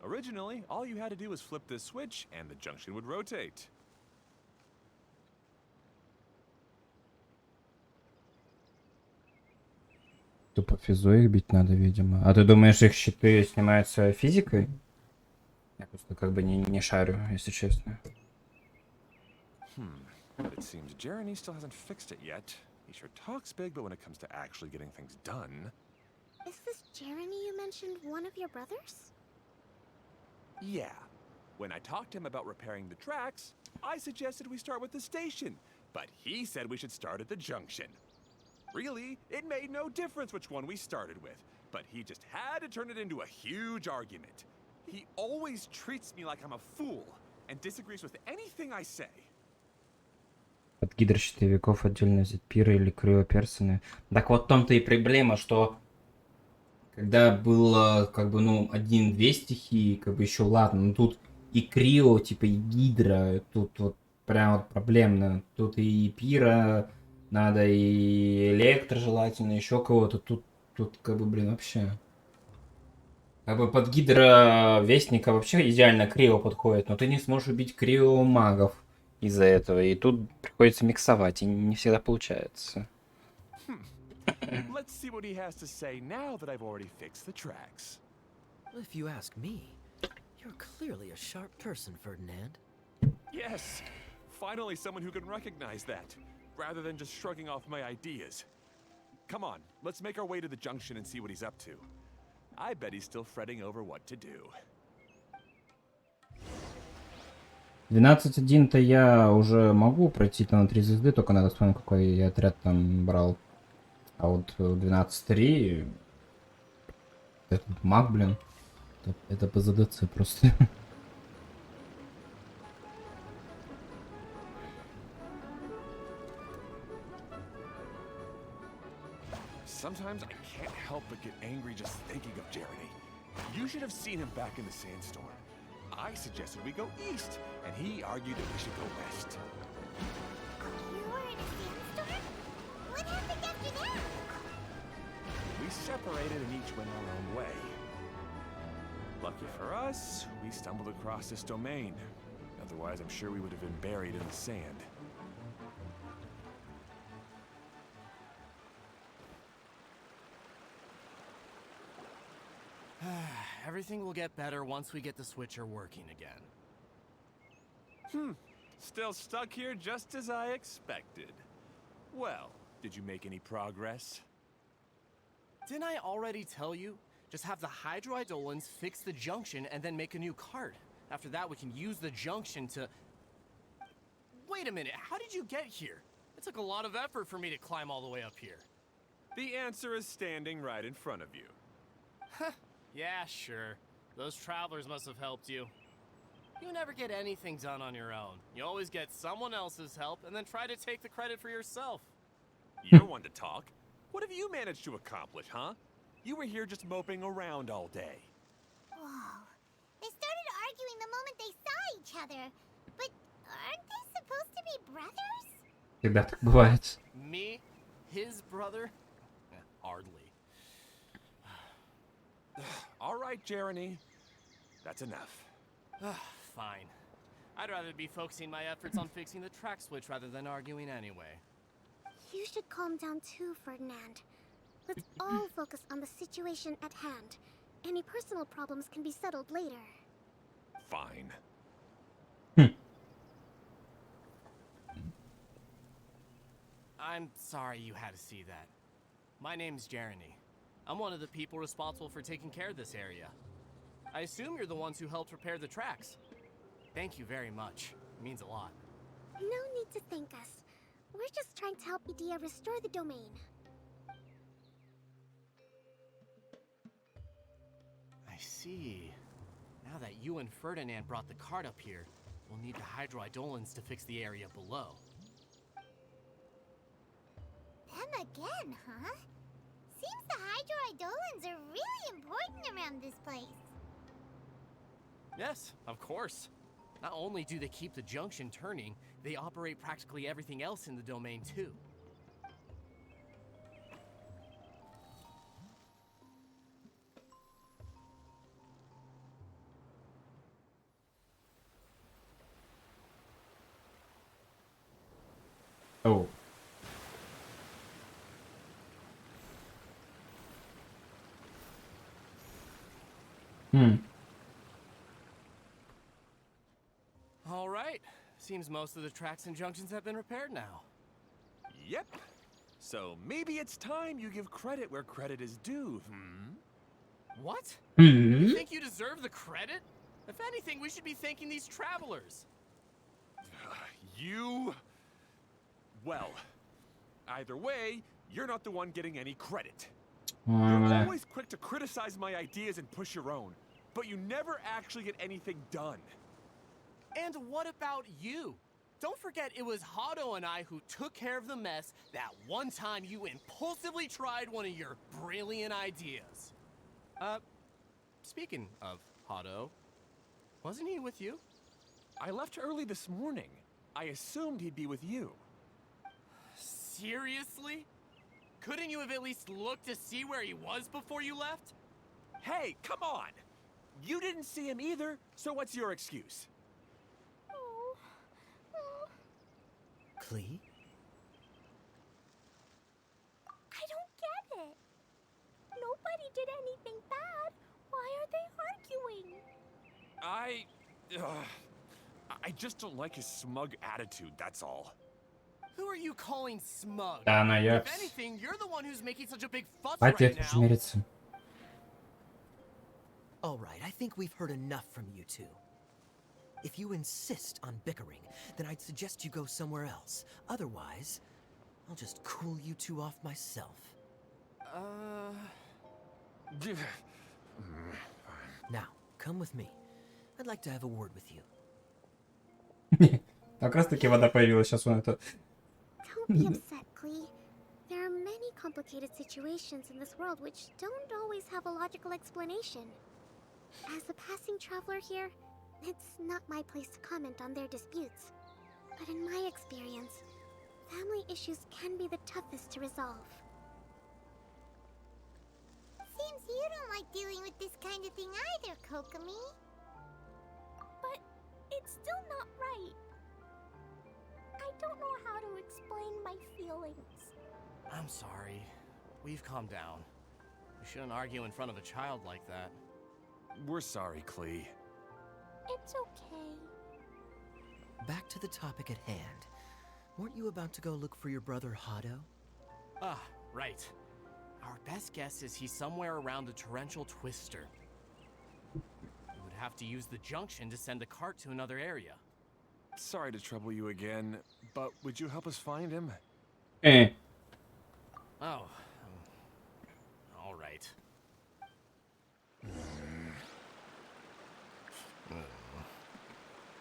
Originally, all you had to do was flip this switch and the junction would rotate. Тупо физу их бить надо, видимо. А ты думаешь, их щиты снимаются физикой? Я просто как бы не шарю, если честно. It seems Jeremy still hasn't fixed it yet. He sure talks big, but when it comes to actually getting things done... Is this Jeremy you mentioned one of your brothers? Yeah. When I talked to him about repairing the tracks, I suggested we start with the station. But he said we should start at the junction. Really, it made no difference which one we started with. But he just had to turn it into a huge argument. He always treats me like I'm a fool and disagrees with anything I say. От гидрощитовиков отдельно взять пиры или криоперсоны. Так вот в том-то и проблема, что когда было как бы, ну, 1-2 стихии, как бы еще ладно, но тут и крио, типа и гидра, тут вот прям вот проблемно. Тут и пира надо, и электро желательно, еще кого-то. Тут как бы, блин, вообще... Как бы под гидро вестника вообще идеально крио подходит, но ты не сможешь убить крио магов. из-за этого. И тут приходится миксовать, и не всегда получается. Let's see what he has to say now that I've already fixed the tracks. If you ask me, you're clearly a sharp person, Ferdinand. Yes, finally someone who can recognize that, rather than just shrugging off my ideas. Come on, let's make our way to the junction and see what he's up to. I bet he's still fretting over what to do. 12.1-то я уже могу пройти на 3 звезды, только надо вспомнить, какой я отряд там брал. А вот 12.3... Этот маг, блин. Это ПЗДЦ просто. Sometimes I can't help but get angry just thinking of Jeremy. You should have seen him back in the sandstorm. I suggested we go east, and he argued that we should go west. You were in a sandstorm? What happened after that? We separated and each went our own way. Lucky for us, we stumbled across this domain. Otherwise, I'm sure we would have been buried in the sand. Everything will get better once we get the switcher working again. Still stuck here just as I expected. Well, did you make any progress? Didn't I already tell you? Just have the hydroidolins fix the junction and then make a new cart. After that, we can use the junction to... Wait a minute, how did you get here? It took a lot of effort for me to climb all the way up here. The answer is standing right in front of you. Yeah, sure. Those travelers must have helped you. You never get anything done on your own. You always get someone else's help and then try to take the credit for yourself. You're one to talk. What have you managed to accomplish, huh? You were here just moping around all day. Whoa. They started arguing the moment they saw each other. But aren't they supposed to be brothers? Всегда так бывает. Me? His brother? Hardly. All right, Jeremy. That's enough. Fine. I'd rather be focusing my efforts on fixing the track switch rather than arguing anyway. You should calm down too, Ferdinand. Let's all focus on the situation at hand. Any personal problems can be settled later. Fine. I'm sorry you had to see that. My name's Jeremy. I'm one of the people responsible for taking care of this area. I assume you're the ones who helped repair the tracks. Thank you very much. It means a lot. No need to thank us. We're just trying to help Idea restore the domain. I see. Now that you and Ferdinand brought the cart up here, we'll need the hydroidolins to fix the area below. Them again, huh? Seems the hydroidolins are really important around this place. Yes, of course. Not only do they keep the junction turning, they operate practically everything else in the domain too. Oh. All right. Seems most of the tracks and junctions have been repaired now. Yep. So maybe it's time you give credit where credit is due, What? Hmm? You think you deserve the credit? If anything, we should be thanking these travelers. You... Well, either way, you're not the one getting any credit. You're always quick to criticize my ideas and push your own, but you never actually get anything done. And what about you? Don't forget it was Hado and I who took care of the mess that one time you impulsively tried one of your brilliant ideas. Speaking of Hado, wasn't he with you? I left early this morning. I assumed he'd be with you. Seriously? Couldn't you have at least looked to see where he was before you left? Hey, come on! You didn't see him either, so what's your excuse? Clee? I don't get it. Nobody did anything bad. Why are they arguing? I just don't like his smug attitude, that's all. Who are you calling smug? Да, она If ёпс. anything, you're the one who's making such a big fuss Хватит right уже now. мириться. All right, I think we've heard enough from you two. If you insist on bickering, then I'd suggest you go somewhere else. Otherwise, I'll just cool you two off myself. Now, come with me. I'd like to have a word with you. Как раз таки вода появилась, сейчас он это... Don't be upset, Clee. There are many complicated situations in this world which don't always have a logical explanation. As a passing traveler here, it's not my place to comment on their disputes. But in my experience, family issues can be the toughest to resolve. Seems you don't like dealing with this kind of thing either, Kokomi. But it's still not right. I don't know how to explain my feelings. I'm sorry. We've calmed down. We shouldn't argue in front of a child like that. We're sorry, Clee. It's okay. Back to the topic at hand. Weren't you about to go look for your brother Hado? Ah, right. Our best guess is he's somewhere around the torrential twister. We would have to use the junction to send the cart to another area. Sorry to trouble you again, but would you help us find him? Oh. All right.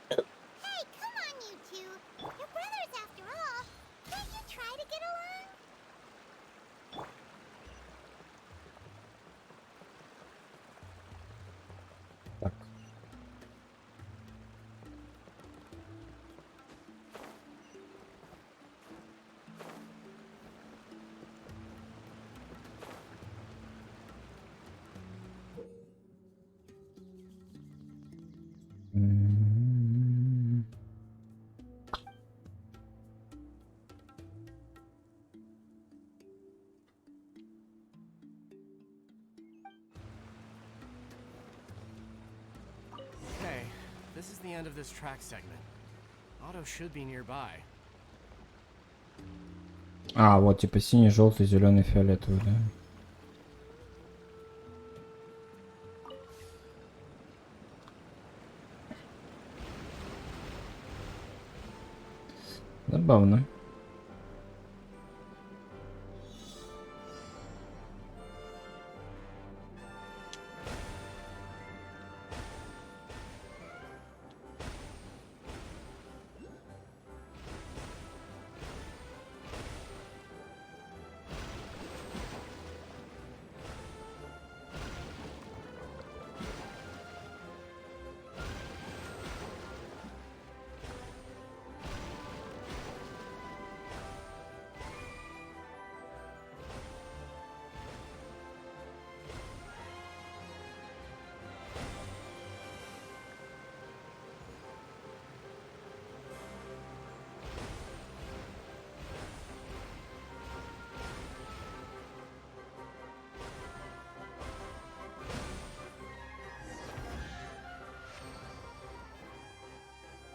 Hey, come on, you two. You're brothers after all. Can't you try to get along? Так. Okay, this is the end of this track segment. Otto should be nearby. А, вот типа синий, желтый, зеленый, фиолетовый, да? Забавно.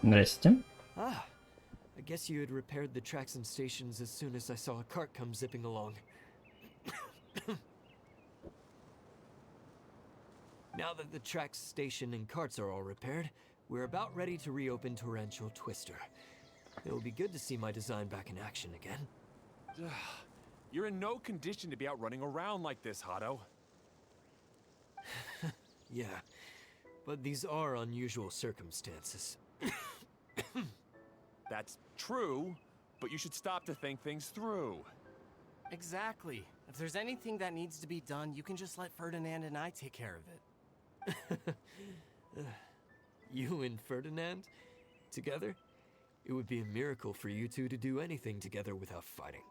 Здрасте. Ah, I guess you had repaired the tracks and stations as soon as I saw a cart come zipping along. Now that the tracks, station, and carts are all repaired, we're about ready to reopen Torrential Twister. It'll be good to see my design back in action again. You're in no condition to be out running around like this, Hado. Yeah, but these are unusual circumstances. That's true, but you should stop to think things through. Exactly. If there's anything that needs to be done, you can just let Ferdinand and I take care of it. You and Ferdinand? Together? It would be a miracle for you two to do anything together without fighting.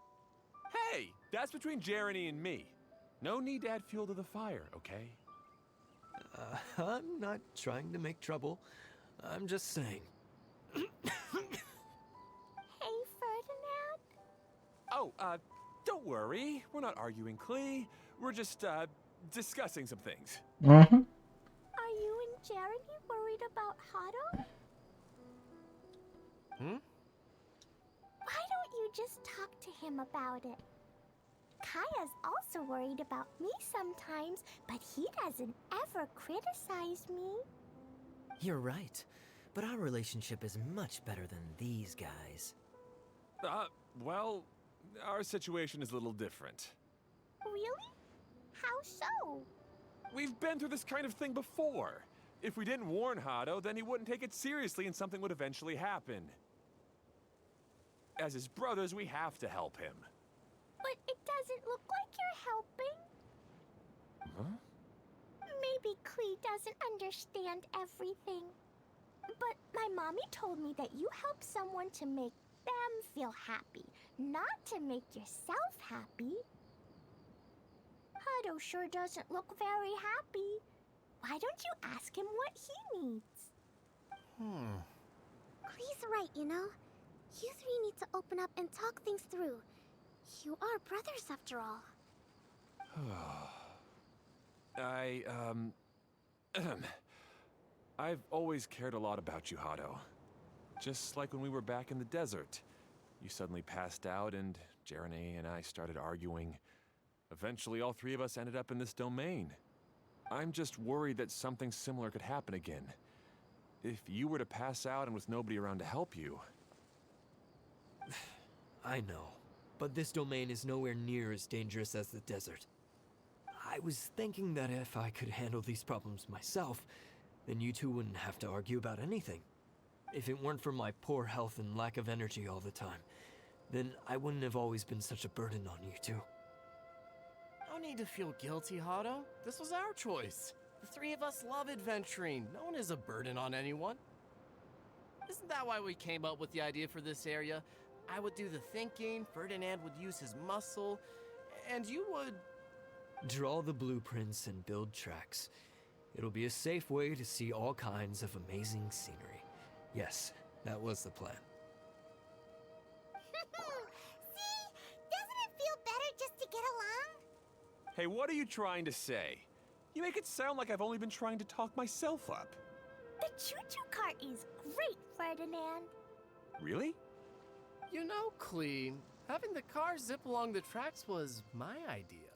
Hey, that's between Jeremy and me. No need to add fuel to the fire, okay? I'm not trying to make trouble. I'm just saying. Hey, Ferdinand. Don't worry. We're not arguing, Klee. We're just, discussing some things. Are you and Jeremy worried about Hado? Why don't you just talk to him about it? Kaya's also worried about me sometimes, but he doesn't ever criticize me. You're right, but our relationship is much better than these guys. Well, our situation is a little different. Really? How so? We've been through this kind of thing before. If we didn't warn Hado, then he wouldn't take it seriously and something would eventually happen. As his brothers, we have to help him. But it doesn't look like you're helping. Huh? Maybe Klee doesn't understand everything. But my mommy told me that you help someone to make them feel happy, not to make yourself happy. Hado sure doesn't look very happy. Why don't you ask him what he needs? Klee's right, you know. You three need to open up and talk things through. You are brothers after all. I've always cared a lot about you, Hado. Just like when we were back in the desert. You suddenly passed out and Jeremy and I started arguing. Eventually, all three of us ended up in this domain. I'm just worried that something similar could happen again. If you were to pass out and with nobody around to help you... I know, but this domain is nowhere near as dangerous as the desert. I was thinking that if I could handle these problems myself, then you two wouldn't have to argue about anything. If it weren't for my poor health and lack of energy all the time, then I wouldn't have always been such a burden on you two. No need to feel guilty, Hado. This was our choice. The three of us love adventuring. No one is a burden on anyone. Isn't that why we came up with the idea for this area? I would do the thinking, Ferdinand would use his muscle, and you would... Draw the blueprints and build tracks. It'll be a safe way to see all kinds of amazing scenery. Yes, that was the plan. See? Doesn't it feel better just to get along? Hey, what are you trying to say? You make it sound like I've only been trying to talk myself up. The choo-choo cart is great, Ferdinand. Really? You know, Klee, having the car zip along the tracks was my idea.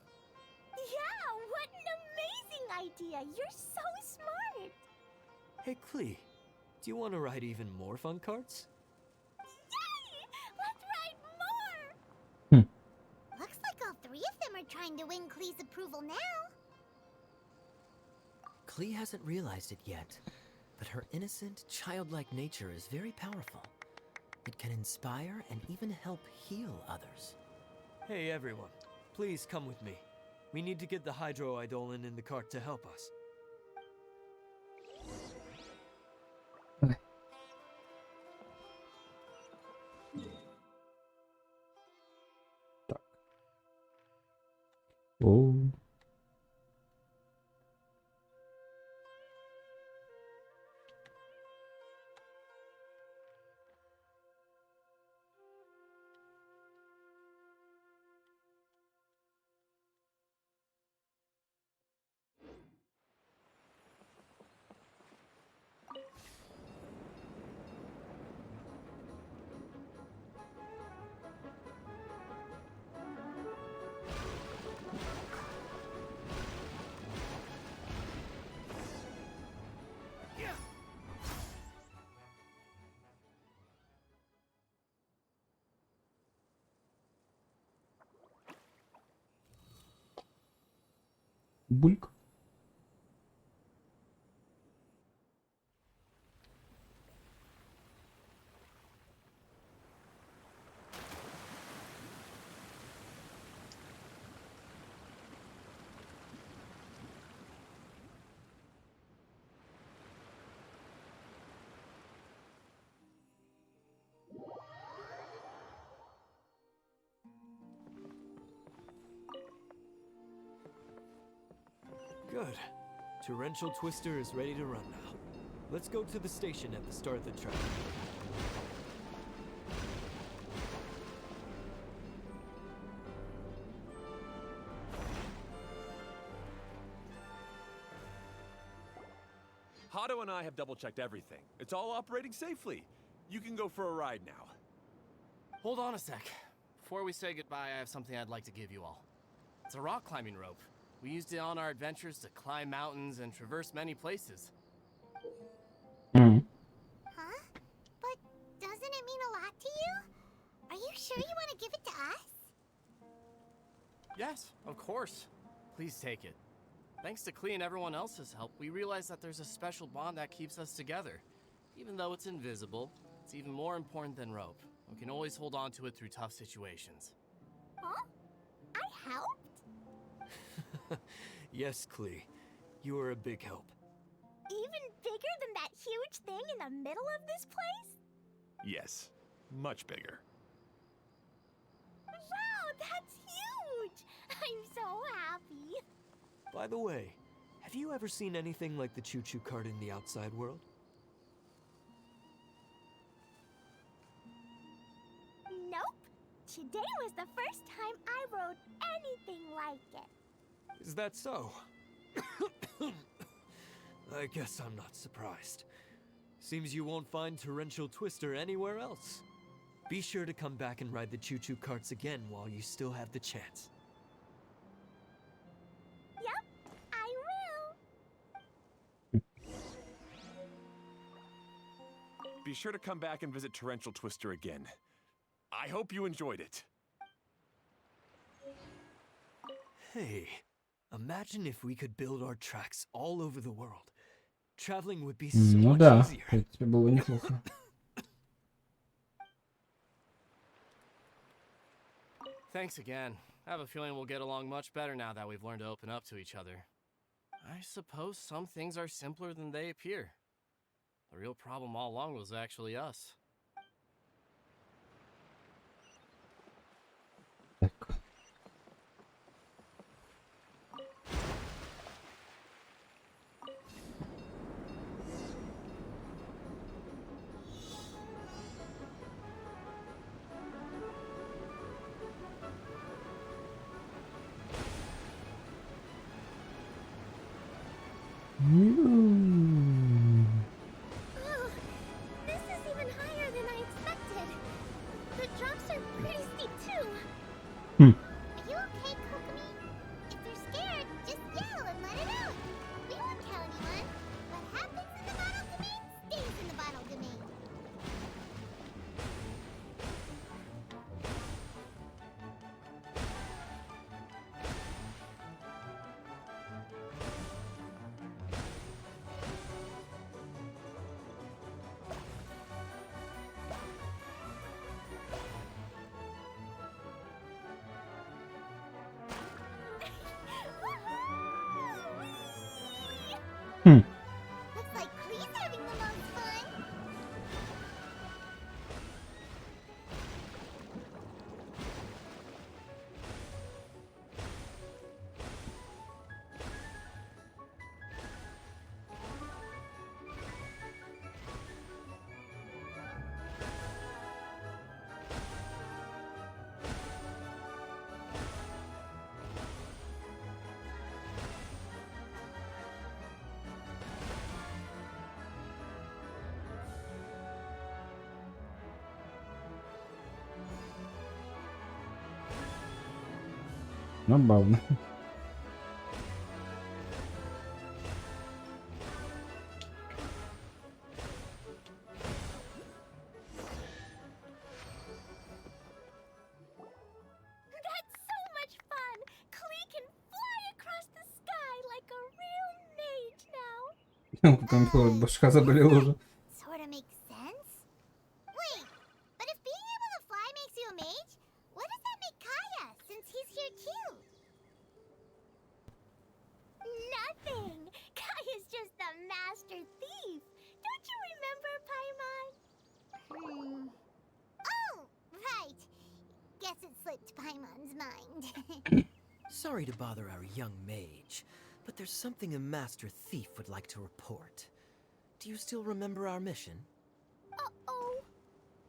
Yeah, what an amazing idea! You're so smart! Hey, Klee, do you want to ride even more fun carts? Yay! Let's ride more! Looks like all three of them are trying to win Klee's approval now. Klee hasn't realized it yet, but her innocent, childlike nature is very powerful. It can inspire and even help heal others. Hey everyone, please come with me. We need to get the hydroidolin in the cart to help us. Okay. Так. О. Бульк. Good. Torrential Twister is ready to run now. Let's go to the station at the start of the track. Hato and I have double-checked everything. It's all operating safely. You can go for a ride now. Hold on a sec. Before we say goodbye, I have something I'd like to give you all. It's a rock climbing rope. We used it on our adventures to climb mountains and traverse many places. Huh? But doesn't it mean a lot to you? Are you sure you want to give it to us? Yes, of course. Please take it. Thanks to Klee and everyone else's help, we realized that there's a special bond that keeps us together. Even though it's invisible, it's even more important than rope. We can always hold on to it through tough situations. Huh? I helped? Yes, Klee. You are a big help. Even bigger than that huge thing in the middle of this place? Yes, much bigger. Wow, that's huge! I'm so happy. By the way, have you ever seen anything like the choo-choo cart in the outside world? Nope. Today was the first time I rode anything like it. Is that so? I guess I'm not surprised. Seems you won't find Torrential Twister anywhere else. Be sure to come back and ride the choo-choo carts again while you still have the chance. Yep, I will. Be sure to come back and visit Torrential Twister again. I hope you enjoyed it. Hey, imagine if we could build our tracks all over the world. Traveling would be so Ну much да, easier. в принципе, было бы неплохо. Thanks again. I have a feeling we'll get along much better now that we've learned to open up to each other. I suppose some things are simpler than they appear. The real problem all along was actually us. Oh, this is even higher than I expected. The drops are pretty steep too. Are you okay, Kokomi? If you're scared, just yell and let it out. We won't tell anyone. What happens in the bottle domain stays in the bottle domain. Looks like Klee's having the most fun. Забавно. That's so much fun! Klee can fly across the sky like a real mage now. Как там башка заболела уже. Sort of makes sense. Wait, but if being able to fly makes you a mage, what does that make Kaya, since he's here too? Nothing! Kaya's just a master thief. Don't you remember, Paimon? Oh, right. Guess it slipped Paimon's mind. Sorry to bother our young mage, but there's something a master thief would like to report. Do you still remember our mission? Uh-oh.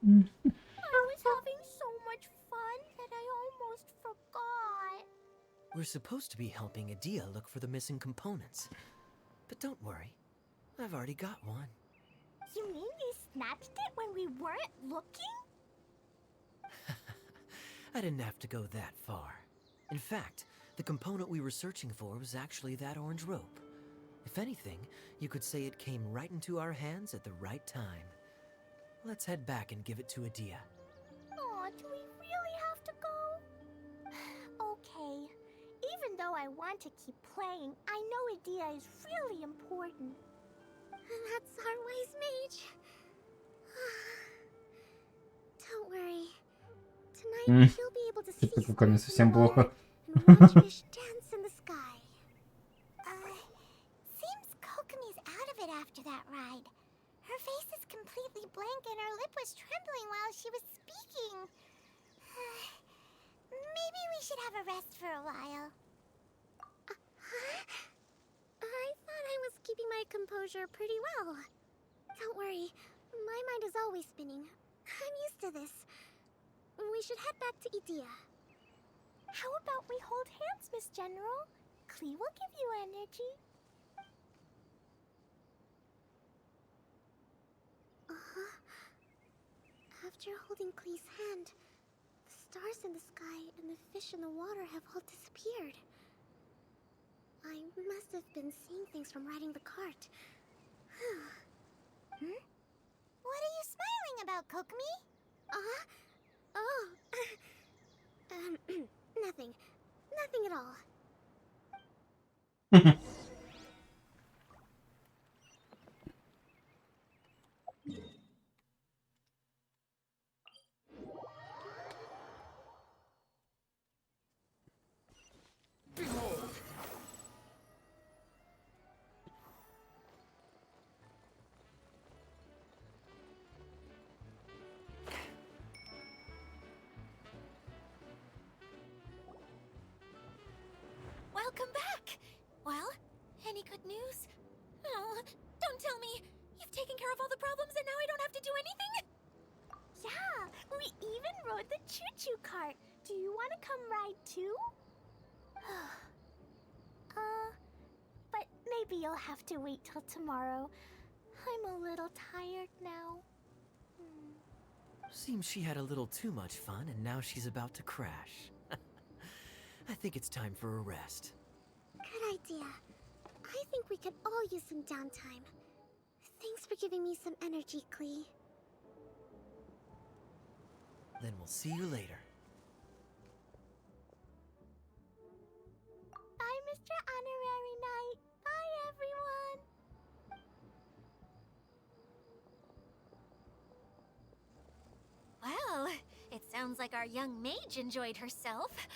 I was having so much fun that I almost forgot. We're supposed to be helping Adia look for the missing components. But don't worry. I've already got one. You mean you snatched it when we weren't looking? I didn't have to go that far. In fact, the component we were searching for was actually that orange rope. If anything, you could say it came right into our hands at the right time. Let's head back and give it to Adia. Aw, do we really have to go? Okay. Even though I want to keep playing, I know Adia is really important. That's our wise mage. Don't worry. Tonight she'll be able to see Что-то не совсем плохо. and watch fish dance in the sky. Seems Kokomi's out of it after that ride. Her face is completely blank and her lip was trembling while she was speaking. Maybe we should have a rest for a while. I thought I was keeping my composure pretty well. Don't worry, my mind is always spinning. I'm used to this. We should head back to Idia. How about we hold hands, Miss General? Klee will give you energy. After holding Klee's hand, the stars in the sky and the fish in the water have all disappeared. I must have been seeing things from riding the cart. What are you smiling about, Kokomi? Nothing. Nothing at all. Welcome back! Well, any good news? Oh, don't tell me! You've taken care of all the problems and now I don't have to do anything? Yeah, we even rode the choo-choo cart. Do you want to come ride too? But maybe you'll have to wait till tomorrow. I'm a little tired now. Seems she had a little too much fun and now she's about to crash. I think it's time for a rest. Good idea. I think we could all use some downtime. Thanks for giving me some energy, Klee. Then we'll see you later. Bye, Mr. Honorary Knight. Bye, everyone. Well, it sounds like our young mage enjoyed herself.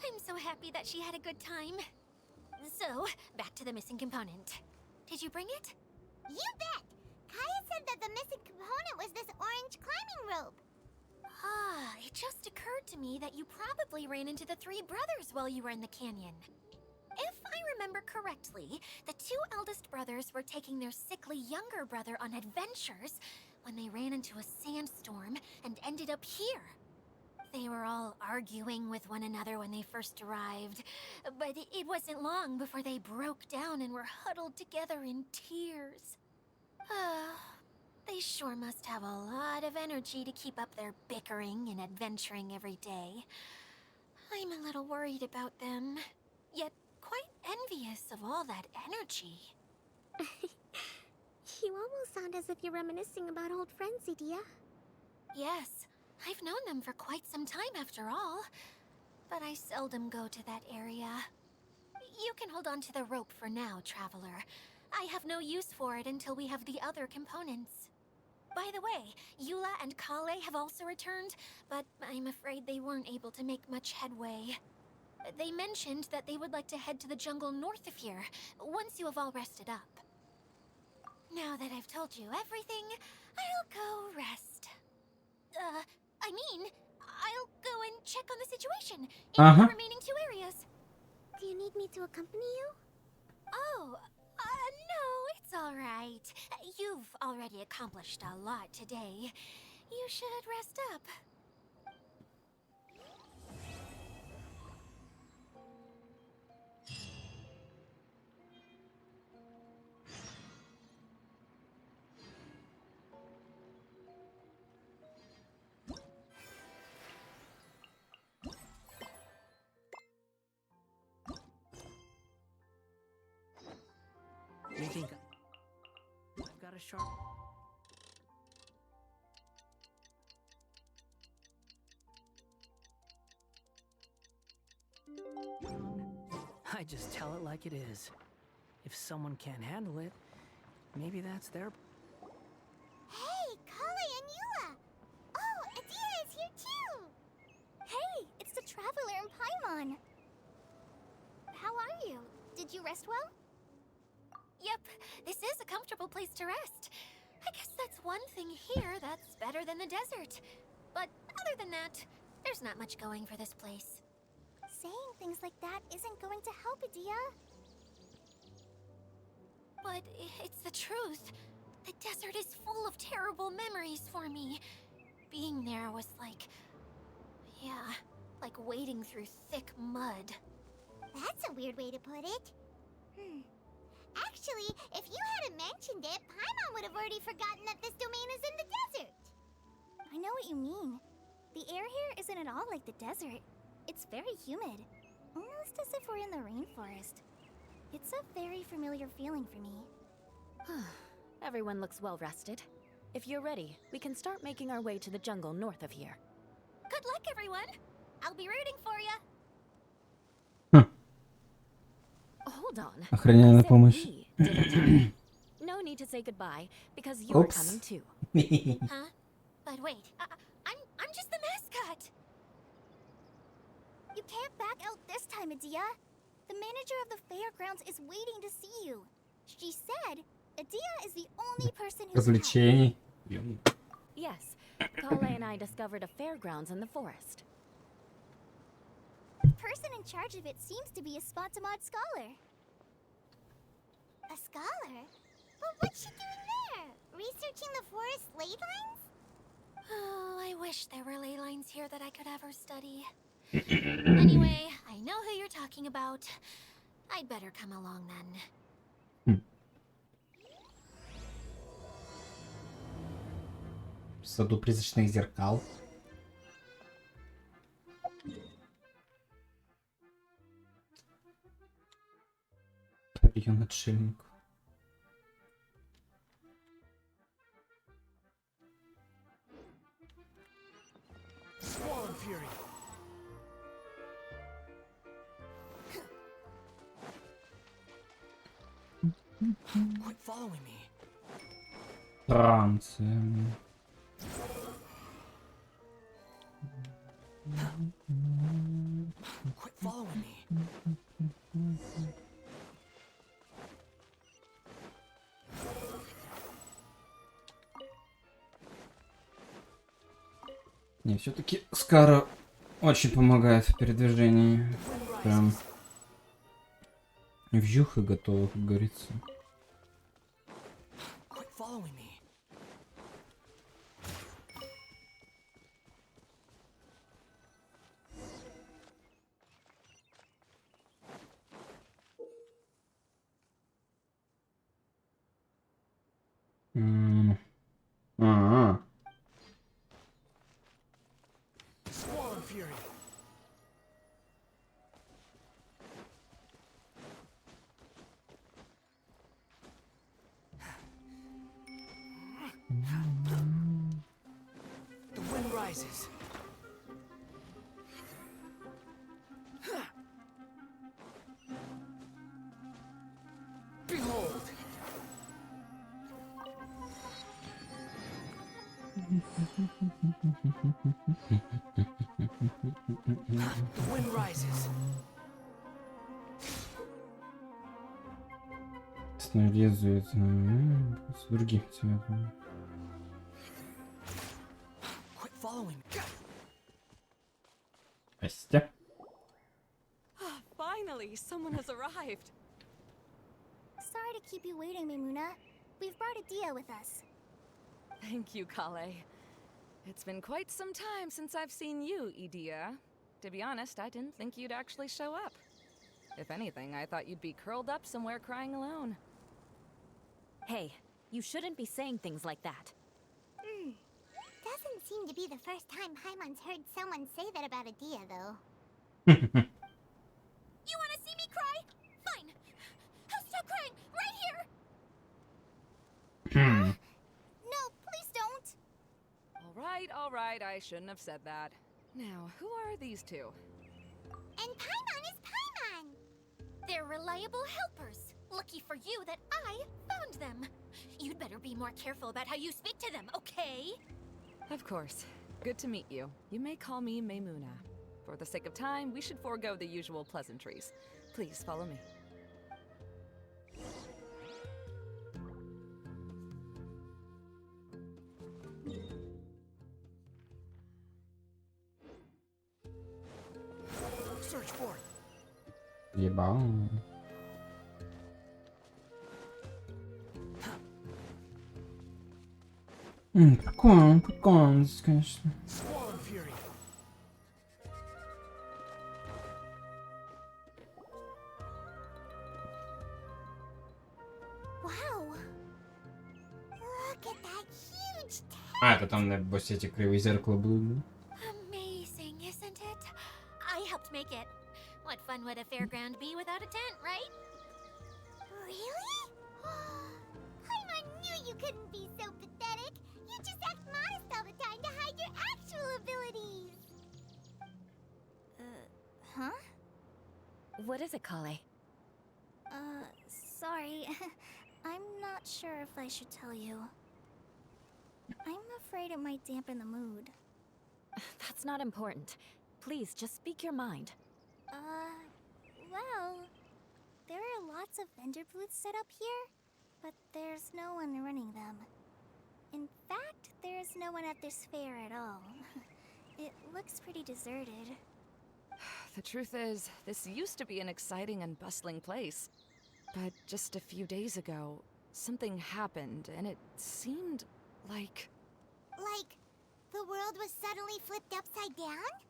I'm so happy that she had a good time. So, back to the missing component. Did you bring it? You bet! Kaya said that the missing component was this orange climbing rope. Ah, it just occurred to me that you probably ran into the three brothers while you were in the canyon. If I remember correctly, the two eldest brothers were taking their sickly younger brother on adventures when they ran into a sandstorm and ended up here. They were all arguing with one another when they first arrived, but it wasn't long before they broke down and were huddled together in tears. They sure must have a lot of energy to keep up their bickering and adventuring every day. I'm a little worried about them, yet quite envious of all that energy. You almost sound as if you're reminiscing about old friends, Idia. Yes, I've known them for quite some time after all, but I seldom go to that area. You can hold on to the rope for now, Traveler. I have no use for it until we have the other components. By the way, Eula and Kale have also returned, but I'm afraid they weren't able to make much headway. They mentioned that they would like to head to the jungle north of here, once you have all rested up. Now that I've told you everything, I'll go rest. I'll go and check on the situation in the remaining two areas. Do you need me to accompany you? Oh, no, it's all right. You've already accomplished a lot today. You should rest up. think I've got a sharp... I just tell it like it is. If someone can't handle it, maybe that's their... Hey, Kale and Eula! Oh, Adia is here too! Hey, it's the Traveler and Paimon. How are you? Did you rest well? Yep, this is a comfortable place to rest. I guess that's one thing here that's better than the desert. But other than that, there's not much going for this place. Saying things like that isn't going to help, Adia. But it's the truth. The desert is full of terrible memories for me. Being there was like... yeah, like wading through thick mud. That's a weird way to put it. Actually, if you hadn't mentioned it, Paimon would have already forgotten that this domain is in the desert. I know what you mean. The air here isn't at all like the desert. It's very humid, almost as if we're in the rainforest. It's a very familiar feeling for me. Everyone looks well rested. If you're ready, we can start making our way to the jungle north of here. Good luck, everyone. I'll be rooting for you. Hold on. Охраняемая помощь. No need to say goodbye, because you're Oops. coming too. Huh? But wait, I'm just the mascot. You can't back out this time, Adia. The manager of the fairgrounds is waiting to see you. She said Adia is the only person who's Развлечений. Yes, Kale and I discovered a fairgrounds in the forest. The person in charge of it seems to be a Spontamod scholar. A scholar? But what's she doing there? Researching the forest ley lines? Oh, I wish there were ley lines here that I could ever study. Anyway, I know who you're talking about. I'd better come along then. В саду призрачных зеркал. Павильон отшельник. Swan Fury. Quit following me. Франция. Quit following me. Не, все-таки Скара очень помогает в передвижении. Прям вьюха готова, как говорится. Quit following me. А-а-а. Swan Fury. The wind rises. Behold. The wind rises. Снарезует с другим цветом. Quit following me. Здрасте. Finally, someone has arrived. Sorry to keep you waiting, Mimuna. We've brought Adia with us. Thank you, Kale. It's been quite some time since I've seen you, Idia. To be honest, I didn't think you'd actually show up. If anything, I thought you'd be curled up somewhere crying alone. Hey, you shouldn't be saying things like that. Doesn't seem to be the first time Paimon's heard someone say that about Adia, though. You want to see me cry? Fine. I'll stop crying right here. all right, I shouldn't have said that. Now, who are these two? And Paimon is Paimon! They're reliable helpers. Lucky for you that I found them. You'd better be more careful about how you speak to them, okay? Of course. Good to meet you. You may call me Maymuna. For the sake of time, we should forego the usual pleasantries. Please follow me. Search for it. Ебал. Прикольно, здесь, конечно. Squall Fury. Wow. Look at that huge tent. А, это там на боссе эти кривые зеркала будут, да? Amazing, isn't it? I helped make it. What fun would a fairground be without a tent, right? Really? Paimon knew you couldn't be so pathetic. You just act modest all the time to hide your actual abilities. Huh? What is it, Kale? Sorry. I'm not sure if I should tell you. I'm afraid it might dampen the mood. That's not important. Please, just speak your mind. Well, there are lots of vendor booths set up here, but there's no one running them. In fact, there's no one at this fair at all. It looks pretty deserted. The truth is, this used to be an exciting and bustling place. But just a few days ago, something happened, and it seemed like... Like, the world was suddenly flipped upside down?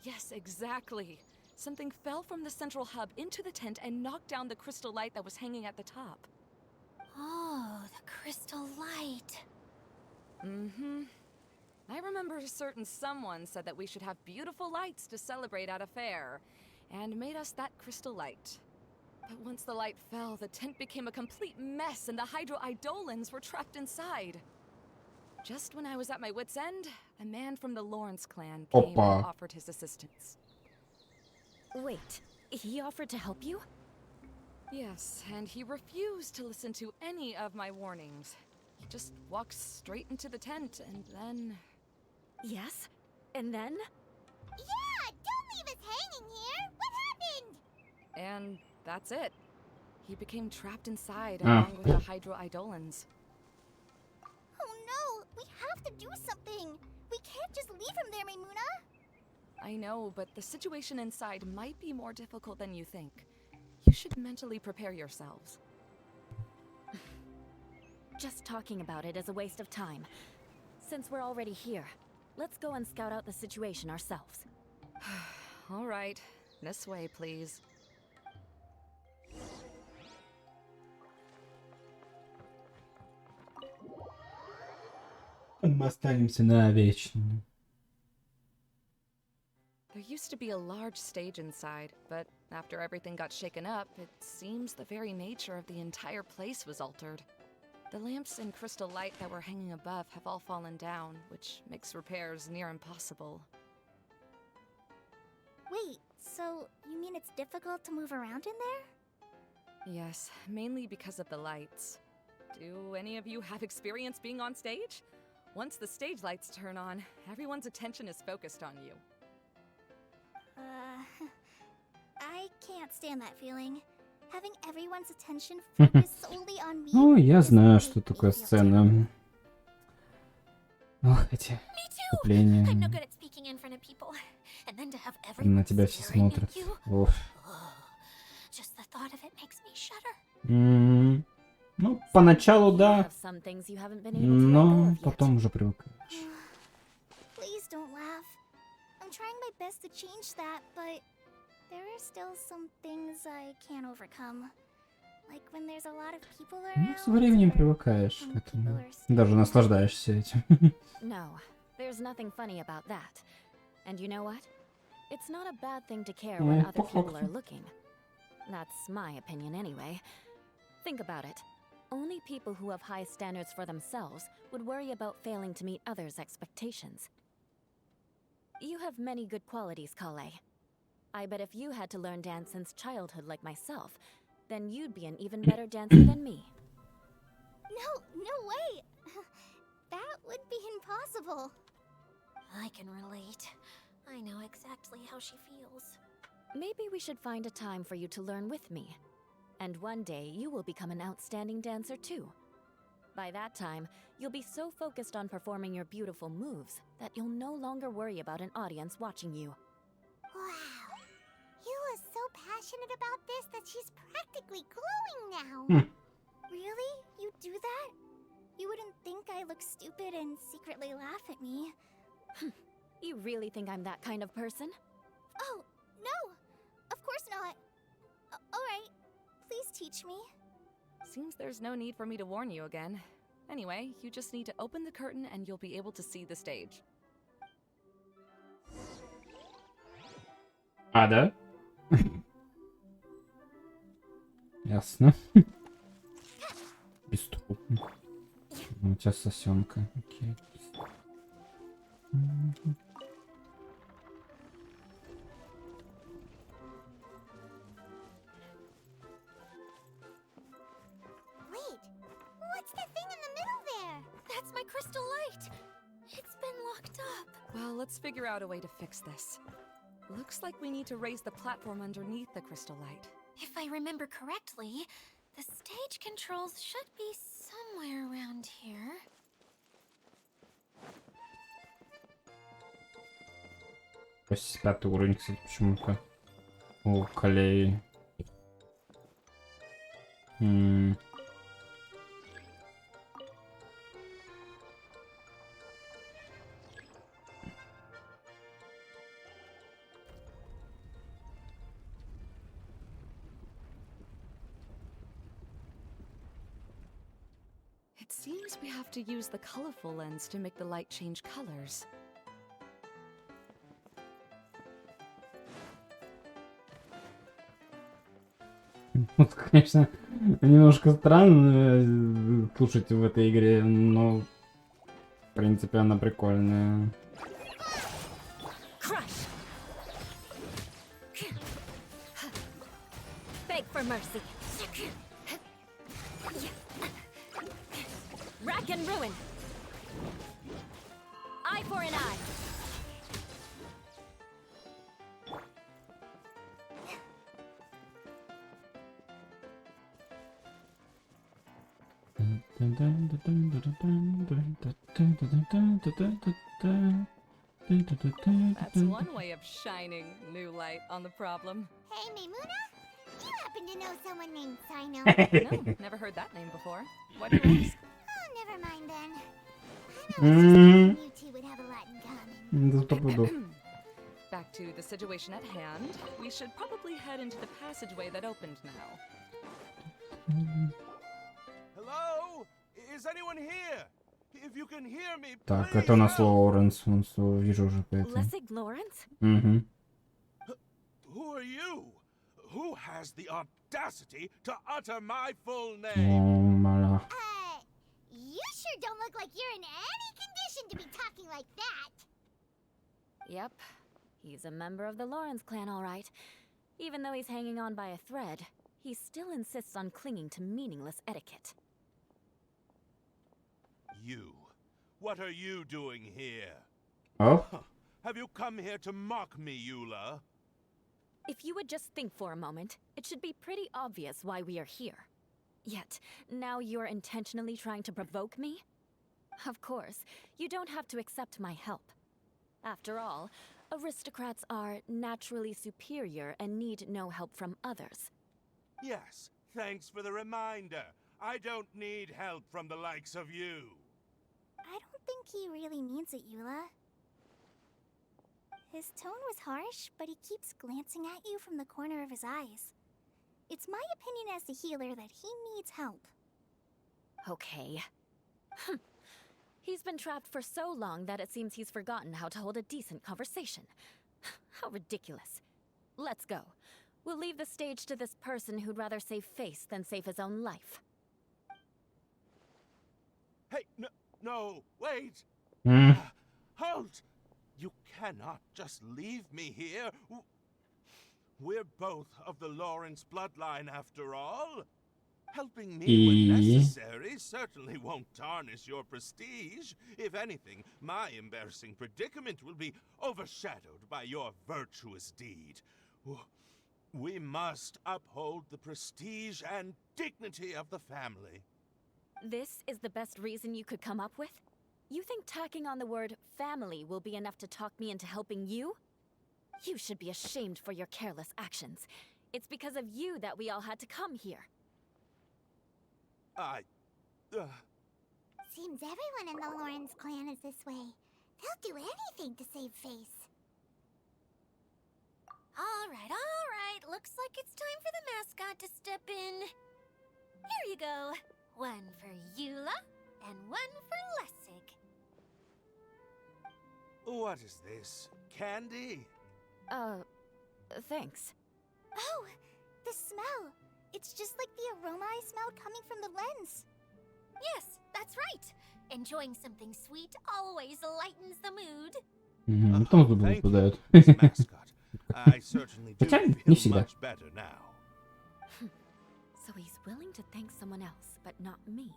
Yes, exactly. Something fell from the central hub into the tent and knocked down the crystal light that was hanging at the top. Oh, the crystal light. Mm-hmm. I remember a certain someone said that we should have beautiful lights to celebrate at a fair, and made us that crystal light. But once the light fell, the tent became a complete mess and the Hydro Eidolons were trapped inside. Just when I was at my wit's end, a man from the Lawrence clan came and offered his assistance. Wait, he offered to help you? Yes, and he refused to listen to any of my warnings. He just walked straight into the tent, and then... Yes? And then? Yeah! Don't leave us hanging here! What happened? And that's it. He became trapped inside along with the Hydro Eidolons. Oh no! We have to do something! We can't just leave him there, Maymuna! I know, but the situation inside might be more difficult than you think. You should mentally prepare yourselves. Just talking about it is a waste of time. Since we're already here, let's go and scout out the situation ourselves. All right. This way, please. Мы останемся навечно. There used to be a large stage inside, but after everything got shaken up, it seems the very nature of the entire place was altered. The lamps and crystal light that were hanging above have all fallen down, which makes repairs near impossible. Wait, so you mean it's difficult to move around in there? Yes, mainly because of the lights. Do any of you have experience being on stage? Once the stage lights turn on, everyone's attention is focused on you. I can't stand that feeling. Having everyone's attention focused solely on me. Ну, я знаю, что такое сцена. Ох, эти вступления. На тебя все смотрят. Оф. Ну, поначалу да, но потом уже привыкаешь. Please don't laugh. I'm trying my best to change that, but there are still some things I can't overcome. Like when there's a lot of people around. Ну, со временем привыкаешь к этому. Даже наслаждаешься этим. No, there's nothing funny about that. And you know what? It's not a bad thing to care when other people are looking. That's my opinion anyway. Think about it. Only people who have high standards for themselves would worry about failing to meet others' expectations. You have many good qualities, Kale. I bet if you had to learn dance since childhood like myself, then you'd be an even better dancer than me. No way! That would be impossible. I can relate. I know exactly how she feels. Maybe we should find a time for you to learn with me. And one day, you will become an outstanding dancer too. By that time, you'll be so focused on performing your beautiful moves that you'll no longer worry about an audience watching you. Wow. Eula's so passionate about this that she's practically glowing now. Really? You do that? You wouldn't think I look stupid and secretly laugh at me. You really think I'm that kind of person? Oh, no! Of course not. Alright, please teach me. Seems there's no need for me to warn you again. Anyway, you just need to open the curtain and you'll be able to see the stage. А, да? Ясно. Без труб. У тебя сосенка. Окей. Wait, what's that thing in the middle there? That's my crystal light! It's been locked up. Well, let's figure out a way to fix this. Looks like we need to raise the platform underneath the crystal light. If I remember correctly, the stage controls should be somewhere around here. 85 уровень, кстати, почему-то. У Калеи. It seems we have to use the colorful lens to make the light change colors. Вот, конечно, немножко странно слушать в этой игре, но в принципе она прикольная. Crush! Beg for mercy. Rack and ruin. Eye for an eye. That's one way of shining new light on the problem. Hey, Maimuna? Do you happen to know someone named Sino? No, never heard that name before. Why do you ask? Oh, never mind then. I was just thinking you two would have a lot in common. Back to the situation at hand. We should probably head into the passageway that opened now. Hello? Is anyone here? If you can hear me, Так, это у нас Лоуренс, он вижу уже по этому. Lessig Lawrence? Угу. Who are you? Who has the audacity to utter my full О, name? мала. You sure don't look like you're in any condition to be talking like that. Yep. He's a member of the Lawrence clan, all right. Even though he's hanging on by a thread, he still insists on clinging to meaningless etiquette. You. What are you doing here? Oh? Have you come here to mock me, Eula? If you would just think for a moment, it should be pretty obvious why we are here. Yet, now you're intentionally trying to provoke me? Of course, you don't have to accept my help. After all, aristocrats are naturally superior and need no help from others. Yes, thanks for the reminder. I don't need help from the likes of you. I don't think he really means it, Eula. His tone was harsh, but he keeps glancing at you from the corner of his eyes. It's my opinion as the healer that he needs help. Okay. He's been trapped for so long that it seems he's forgotten how to hold a decent conversation. How ridiculous. Let's go. We'll leave the stage to this person who'd rather save face than save his own life. Hey, no, wait! Mm. Halt! You cannot just leave me here. We're both of the Lawrence bloodline after all. Helping me when necessary certainly won't tarnish your prestige. If anything, my embarrassing predicament will be overshadowed by your virtuous deed. We must uphold the prestige and dignity of the family. This is the best reason you could come up with? You think tacking on the word family will be enough to talk me into helping you? You should be ashamed for your careless actions. It's because of you that we all had to come here. Seems everyone in the Lawrence clan is this way. They'll do anything to save face. All right. Looks like it's time for the mascot to step in. Here you go. One for Eula, and one for Lessig. What is this? Candy? Thanks. Oh, the smell. It's just like the aroma I smelled coming from the lens. Yes, that's right. Enjoying something sweet always lightens the mood. Там зубы выпадают. I certainly do feel much better now. So he's willing to thank someone else, but not me.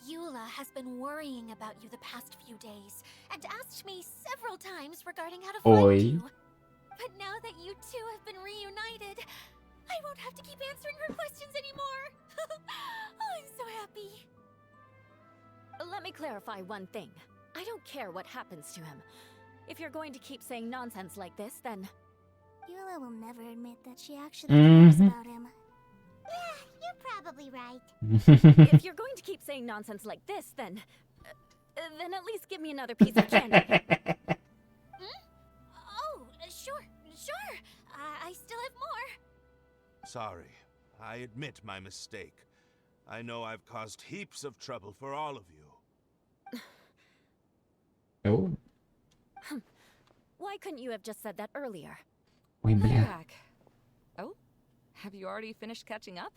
Eula has been worrying about you the past few days and asked me several times regarding how to find you. But now that you two have been reunited, I won't have to keep answering her questions anymore. Oh, I'm so happy. Let me clarify one thing. I don't care what happens to him. If you're going to keep saying nonsense like this, then... Eula will never admit that she actually cares about him. Yeah, you're probably right. If you're going to keep saying nonsense like this, then at least give me another piece of candy. Oh, sure. I still have more. Sorry, I admit my mistake. I know I've caused heaps of trouble for all of you. Oh. Why couldn't you have just said that earlier? Ой, бля. Back. Oh, have you already finished catching up?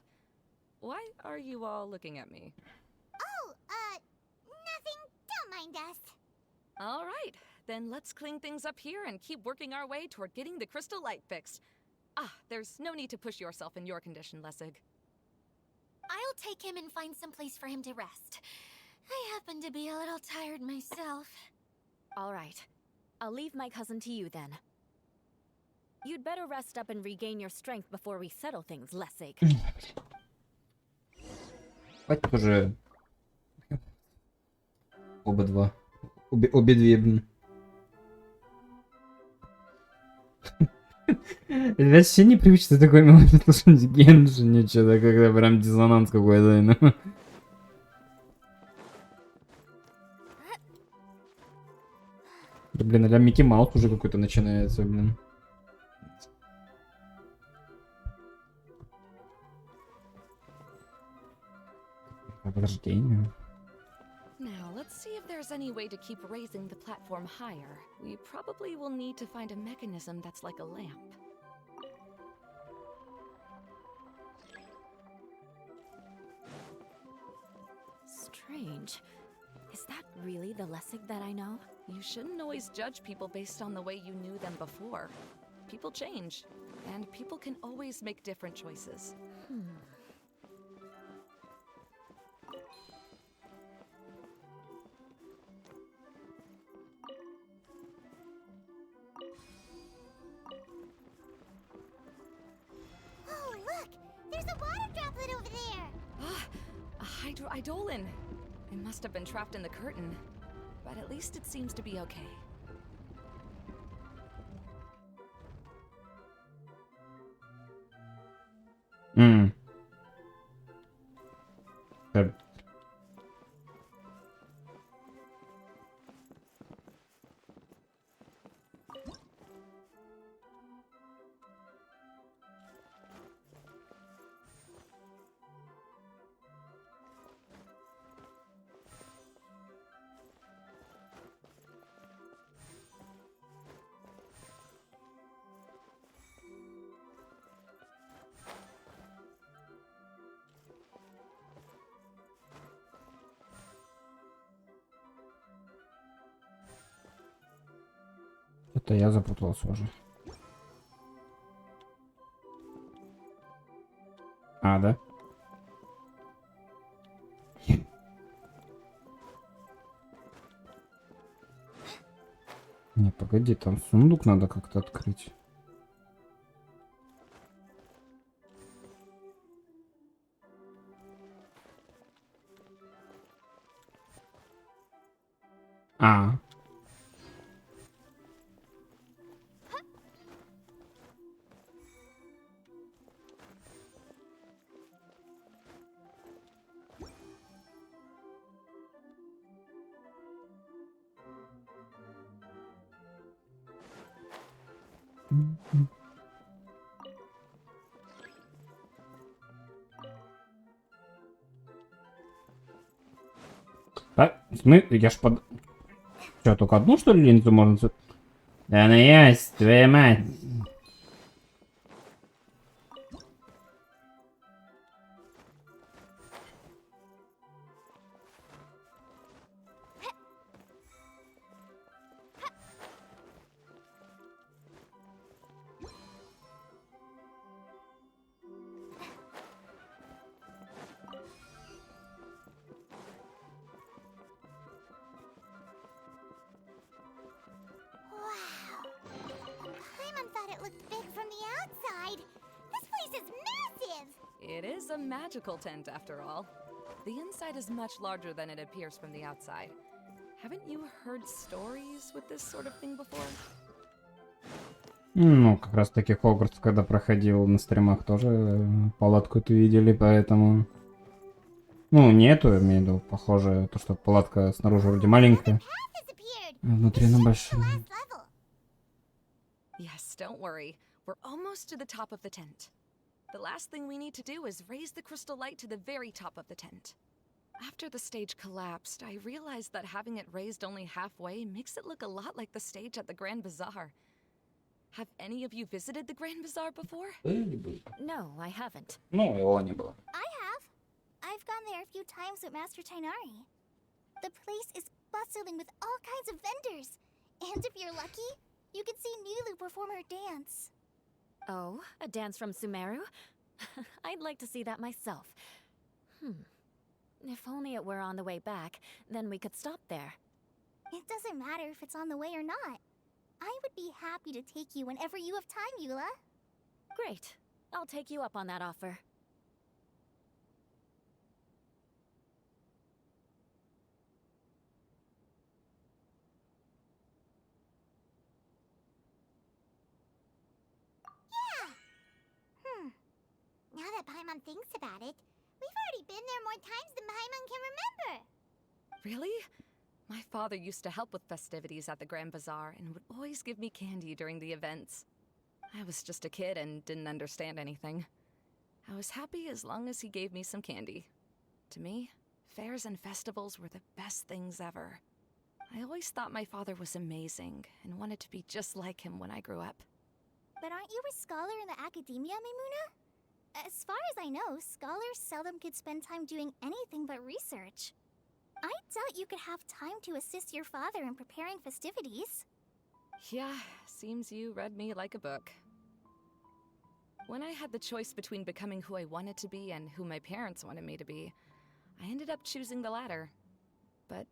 Why are you all looking at me? Oh, nothing. Don't mind us. All right, then let's clean things up here and keep working our way toward getting the crystal light fixed. Ah, there's no need to push yourself in your condition, Lessig. I'll take him and find some place for him to rest. I happen to be a little tired myself. All right. I'll leave my cousin to you then. You'd better rest up and regain your strength before we settle things, Lessig. Хватит уже. Оба два. Обе две, блин. Ребят, все непривычно такой мелодию слушать Геншине, что-то когда прям диссонанс какой-то. Ну. Да, блин, а Микки Маус уже какой-то начинается, блин. Рождение. Now, let's see if there's any way to keep raising the platform higher. We probably will need to find a mechanism that's like a lamp. Strange. Is that really the Lessig that I know? You shouldn't always judge people based on the way you knew them before. People change, and people can always make different choices. Oh, look! There's a water droplet over there! Ah, a hydroidolin. It must have been trapped in the curtain, but at least it seems to be okay. Это я запутался уже. А, да? Не, погоди, там сундук надо как-то открыть. А. А, я ж под... Что, только одну, что ли, линзу можно... Да ну ясь, твоя мать. Paimon thought it looked big from the outside. This place is massive! It is a magical tent, after all. The inside is much larger than it appears from the outside. Haven't you heard stories with this sort of thing before? Ну, как раз таки Хогвартс, когда проходил на стримах, тоже палатку эту видели, поэтому... Ну, нету, я имею в виду, похоже, то, что палатка снаружи вроде маленькая, а внутри она большая. Yes, don't worry. We're almost to the top of the tent. The last thing we need to do is raise the crystal light to the very top of the tent. After the stage collapsed, I realized that having it raised only halfway makes it look a lot like the stage at the Grand Bazaar. Have any of you visited the Grand Bazaar before? No, I haven't. Ну, его не было. I have. I've gone there a few times with Master Tainari. The place is bustling with all kinds of vendors. And if you're lucky, you can see Nilu perform her dance. Oh, a dance from Sumeru? I'd like to see that myself. If only it were on the way back, then we could stop there. It doesn't matter if it's on the way or not. I would be happy to take you whenever you have time, Eula. Great. I'll take you up on that offer. Now that Paimon thinks about it, we've already been there more times than Paimon can remember. Really? My father used to help with festivities at the Grand Bazaar and would always give me candy during the events. I was just a kid and didn't understand anything. I was happy as long as he gave me some candy. To me, fairs and festivals were the best things ever. I always thought my father was amazing and wanted to be just like him when I grew up. But aren't you a scholar in the academia, Maimuna? As far as I know, scholars seldom could spend time doing anything but research. I doubt you could have time to assist your father in preparing festivities. Yeah, seems you read me like a book. When I had the choice between becoming who I wanted to be and who my parents wanted me to be, I ended up choosing the latter. But...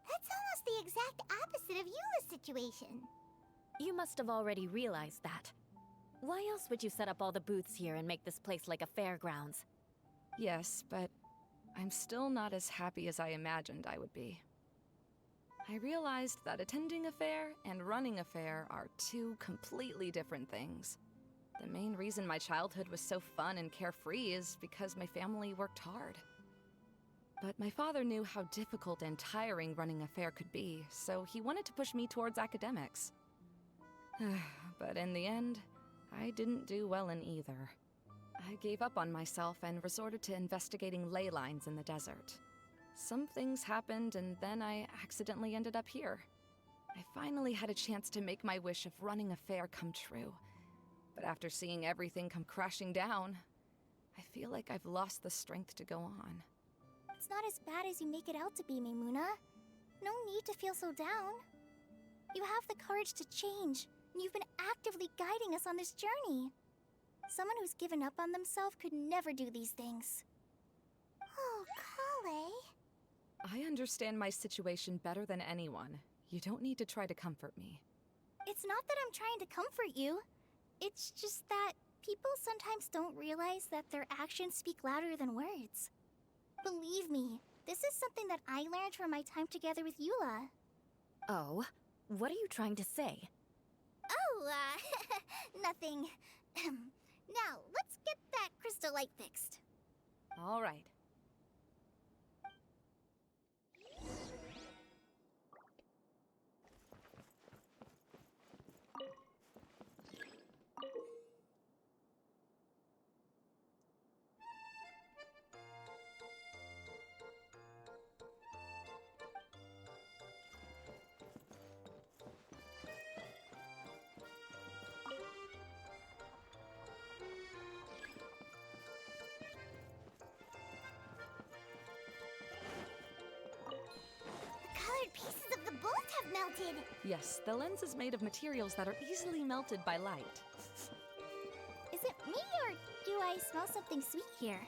That's almost the exact opposite of Eula's situation. You must have already realized that. Why else would you set up all the booths here and make this place like a fairgrounds? Yes, but I'm still not as happy as I imagined I would be. I realized that attending a fair and running a fair are two completely different things. The main reason my childhood was so fun and carefree is because my family worked hard. But my father knew how difficult and tiring running a fair could be, so he wanted to push me towards academics. But in the end, I didn't do well in either. I gave up on myself and resorted to investigating ley lines in the desert. Some things happened, and then I accidentally ended up here. I finally had a chance to make my wish of running a fair come true. But after seeing everything come crashing down, I feel like I've lost the strength to go on. It's not as bad as you make it out to be, Maimuna. No need to feel so down. You have the courage to change, and you've been actively guiding us on this journey. Someone who's given up on themselves could never do these things. Oh, Kale. I understand my situation better than anyone. You don't need to try to comfort me. It's not that I'm trying to comfort you. It's just that people sometimes don't realize that their actions speak louder than words. Believe me, this is something that I learned from my time together with Eula. Oh, what are you trying to say? Oh, nothing. Now, let's get that crystal light fixed. All right. Colored pieces of the bullet have melted. Yes, the lens is made of materials that are easily melted by light. Is it me, or do I smell something sweet here?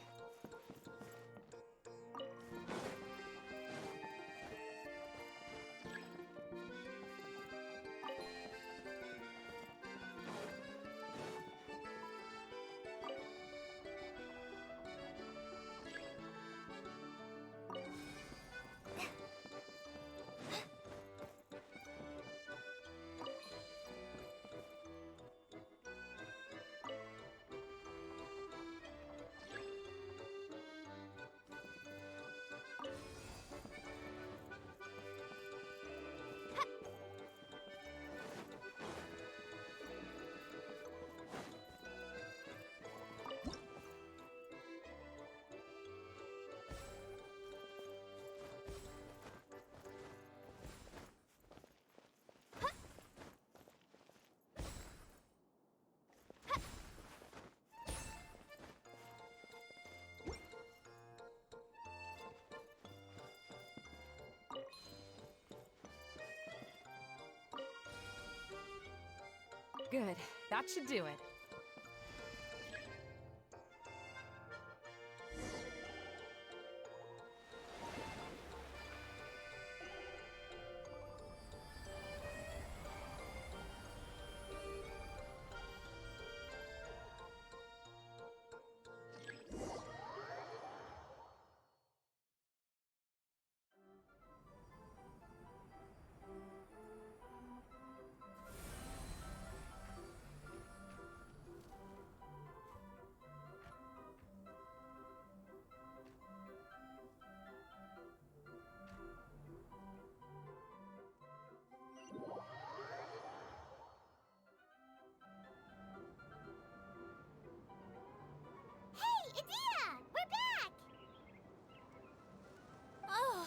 Good. That should do it. Hey, Idea! We're back! Oh,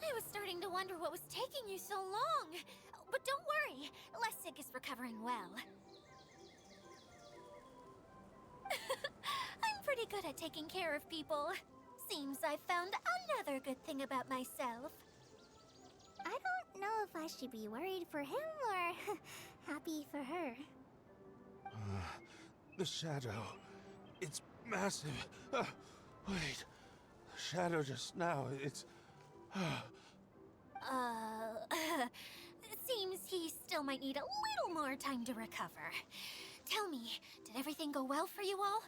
I was starting to wonder what was taking you so long. But don't worry, Lessig is recovering well. I'm pretty good at taking care of people. Seems I found another good thing about myself. I don't know if I should be worried for him or happy for her. The shadow. It's massive. Wait. The shadow just now. It's. Seems he still might need a little more time to recover. Tell me, did everything go well for you all?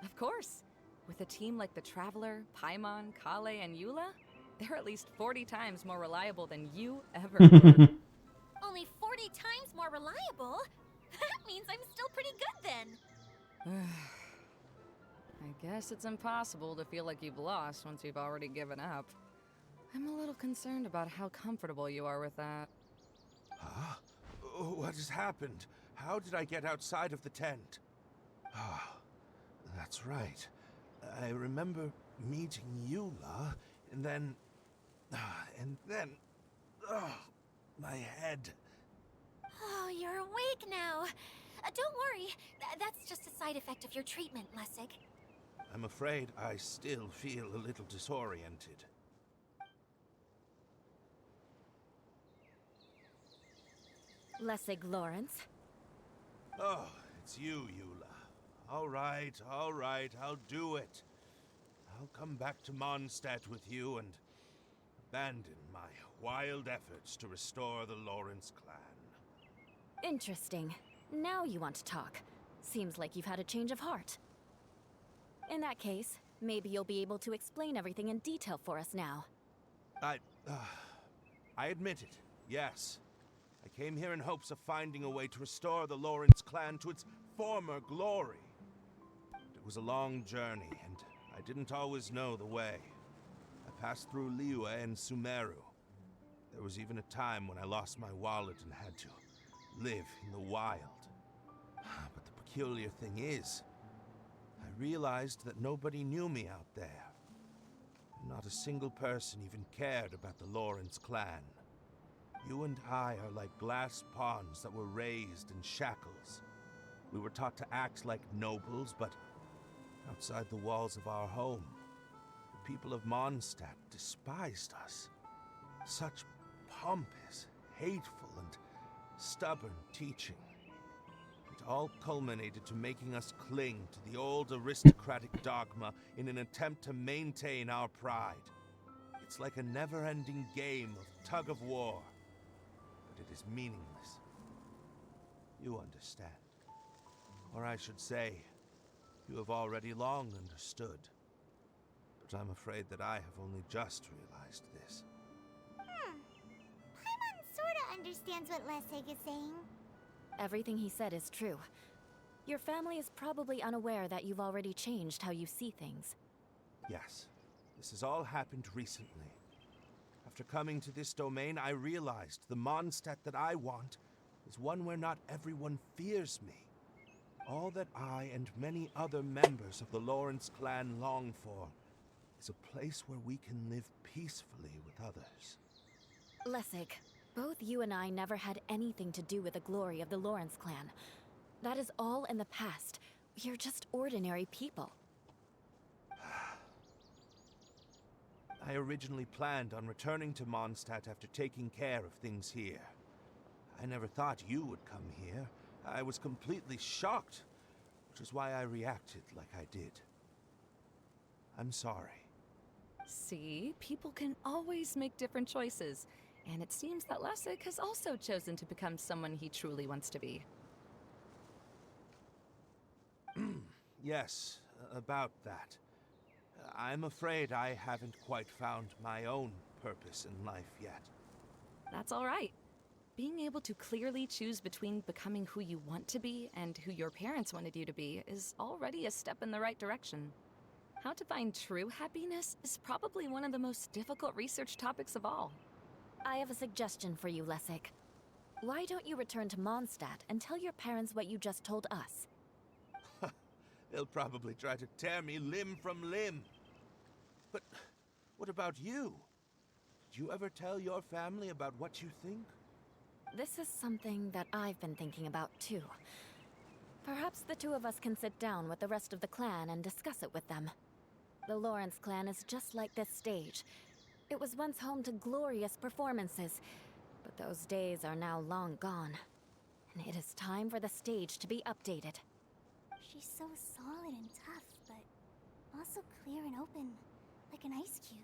Of course. With a team like the Traveler, Paimon, Kale, and Eula, they're at least 40 times more reliable than you ever were. Only 40 times more reliable? That means I'm still pretty good then. I guess it's impossible to feel like you've lost once you've already given up. I'm a little concerned about how comfortable you are with that. Huh? What has happened? How did I get outside of the tent? Ah, that's right. I remember meeting Eula, and then... my head. Oh, you're awake now. Don't worry, that's just a side effect of your treatment, Lessig. I'm afraid I still feel a little disoriented. Lessig Lawrence. Oh, it's you, Eula. All right, I'll do it. I'll come back to Mondstadt with you and abandon my wild efforts to restore the Lawrence clan. Interesting. Now you want to talk. Seems like you've had a change of heart. In that case, maybe you'll be able to explain everything in detail for us now. I admit it, yes. I came here in hopes of finding a way to restore the Lawrence clan to its former glory. It was a long journey, and I didn't always know the way. I passed through Liyue and Sumeru. There was even a time when I lost my wallet and had to live in the wild. But the peculiar thing is, I realized that nobody knew me out there. Not a single person even cared about the Lawrence clan. You and I are like glass pawns that were raised in shackles. We were taught to act like nobles, but outside the walls of our home, the people of Mondstadt despised us. Such pompous, hateful, and stubborn teaching. It all culminated to making us cling to the old aristocratic dogma in an attempt to maintain our pride. It's like a never-ending game of tug-of-war, but it is meaningless. You understand. Or I should say, you have already long understood. But I'm afraid that I have only just realized this. Paimon sorta understands what Lessig is saying. Everything he said is true. Your family is probably unaware that you've already changed how you see things. Yes, this has all happened recently. After coming to this domain, I realized the Mondstadt that I want is one where not everyone fears me. All that I and many other members of the Lawrence clan long for is a place where we can live peacefully with others. Lessig, both you and I never had anything to do with the glory of the Lawrence clan. That is all in the past. We are just ordinary people. I originally planned on returning to Mondstadt after taking care of things here. I never thought you would come here. I was completely shocked, which is why I reacted like I did. I'm sorry. See, people can always make different choices, and it seems that Lessig has also chosen to become someone he truly wants to be. Yes, about that. I'm afraid I haven't quite found my own purpose in life yet. That's all right. Being able to clearly choose between becoming who you want to be and who your parents wanted you to be is already a step in the right direction. How to find true happiness is probably one of the most difficult research topics of all. I have a suggestion for you, Lessig. Why don't you return to Mondstadt and tell your parents what you just told us? They'll probably try to tear me limb from limb. But what about you? Did you ever tell your family about what you think? This is something that I've been thinking about too. Perhaps the two of us can sit down with the rest of the clan and discuss it with them. The Lawrence clan is just like this stage. It was once home to glorious performances, but those days are now long gone. And it is time for the stage to be updated. She's so solid and tough, but also clear and open, like an ice cube.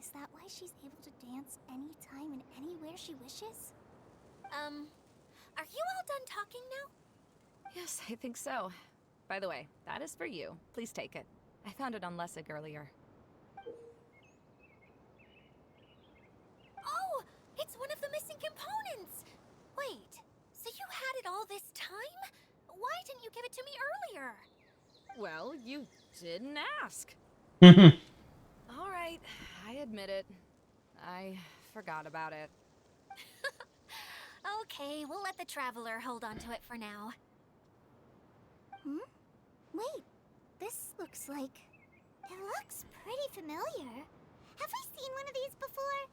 Is that why she's able to dance anytime and anywhere she wishes? Are you all done talking now? Yes, I think so. By the way, that is for you. Please take it. I found it on Lessig earlier. Oh, it's one of the missing components! Wait, so you had it all this time? Why didn't you give it to me earlier? Well, you didn't ask. All right, I admit it. I forgot about it. Okay, we'll let the Traveler hold on to it for now. Wait, this looks like... It looks pretty familiar. Have I seen one of these before?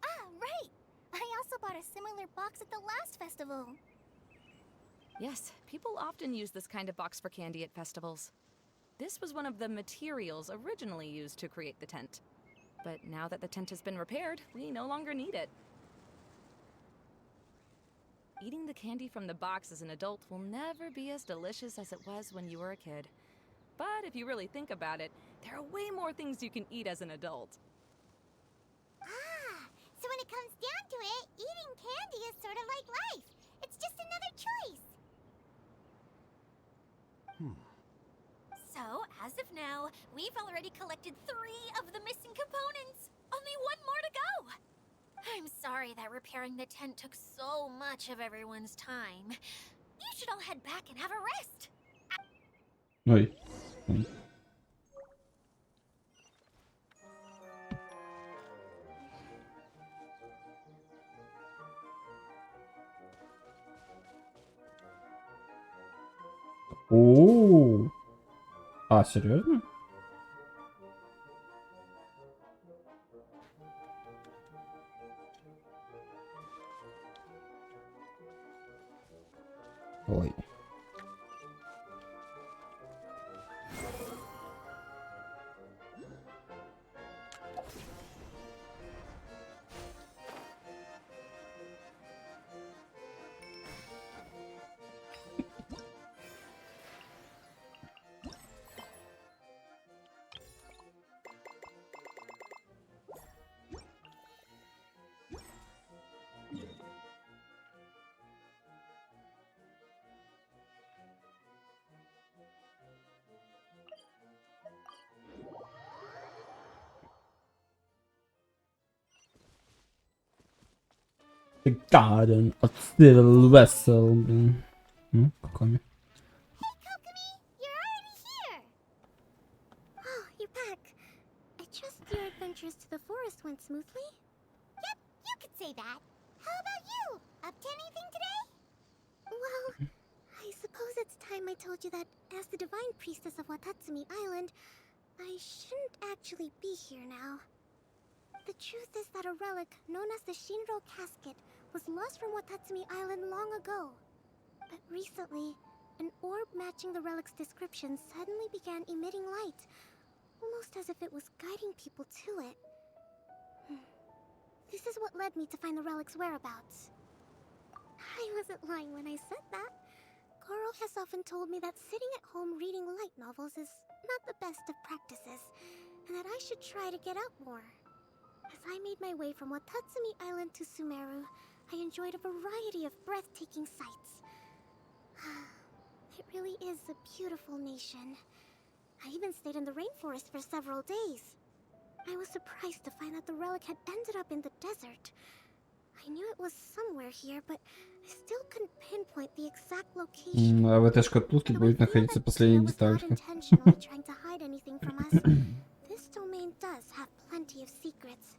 Ah, right! I also bought a similar box at the last festival. Yes, people often use this kind of box for candy at festivals. This was one of the materials originally used to create the tent. But now that the tent has been repaired, we no longer need it. eating the candy from the box as an adult will never be as delicious as it was when you were a kid. But if you really think about it, there are way more things you can eat as an adult. Ah, so when it comes down to it, eating candy is sort of like life. It's just another choice. So, as of now, we've already collected 3 of the missing components. Only 1 more to go. I'm sorry that repairing the tent took so much of everyone's time. You should all head back and have a rest. Ой. О. А, серьезно? Ой. The garden of civil vessel, блин. Ну, какой? Hey, Kokomi, you're already here. Oh, you're back. I trust your adventures to the forest went smoothly? Yep, you could say that. How about you? Up to anything today? Well, I suppose it's time I told you that as the divine priestess of Watatsumi Island, I shouldn't actually be here now. The truth is that a relic known as the Shinro Casket was lost from Watatsumi Island long ago. But recently, an orb matching the relic's description suddenly began emitting light, almost as if it was guiding people to it. This is what led me to find the relic's whereabouts. I wasn't lying when I said that. Goro has often told me that sitting at home reading light novels is not the best of practices, and that I should try to get out more. As I made my way from Watatsumi Island to Sumeru, I enjoyed a variety of breathtaking sights. It really is a beautiful nation. I even stayed in the rainforest for several days. I was surprised to find that the relic had ended up in the desert. I knew it was somewhere here, but I still couldn't pinpoint the exact location. А в этой шкатулке будет находиться последняя деталька. Intentionally trying to hide anything from us. This domain does have plenty of secrets.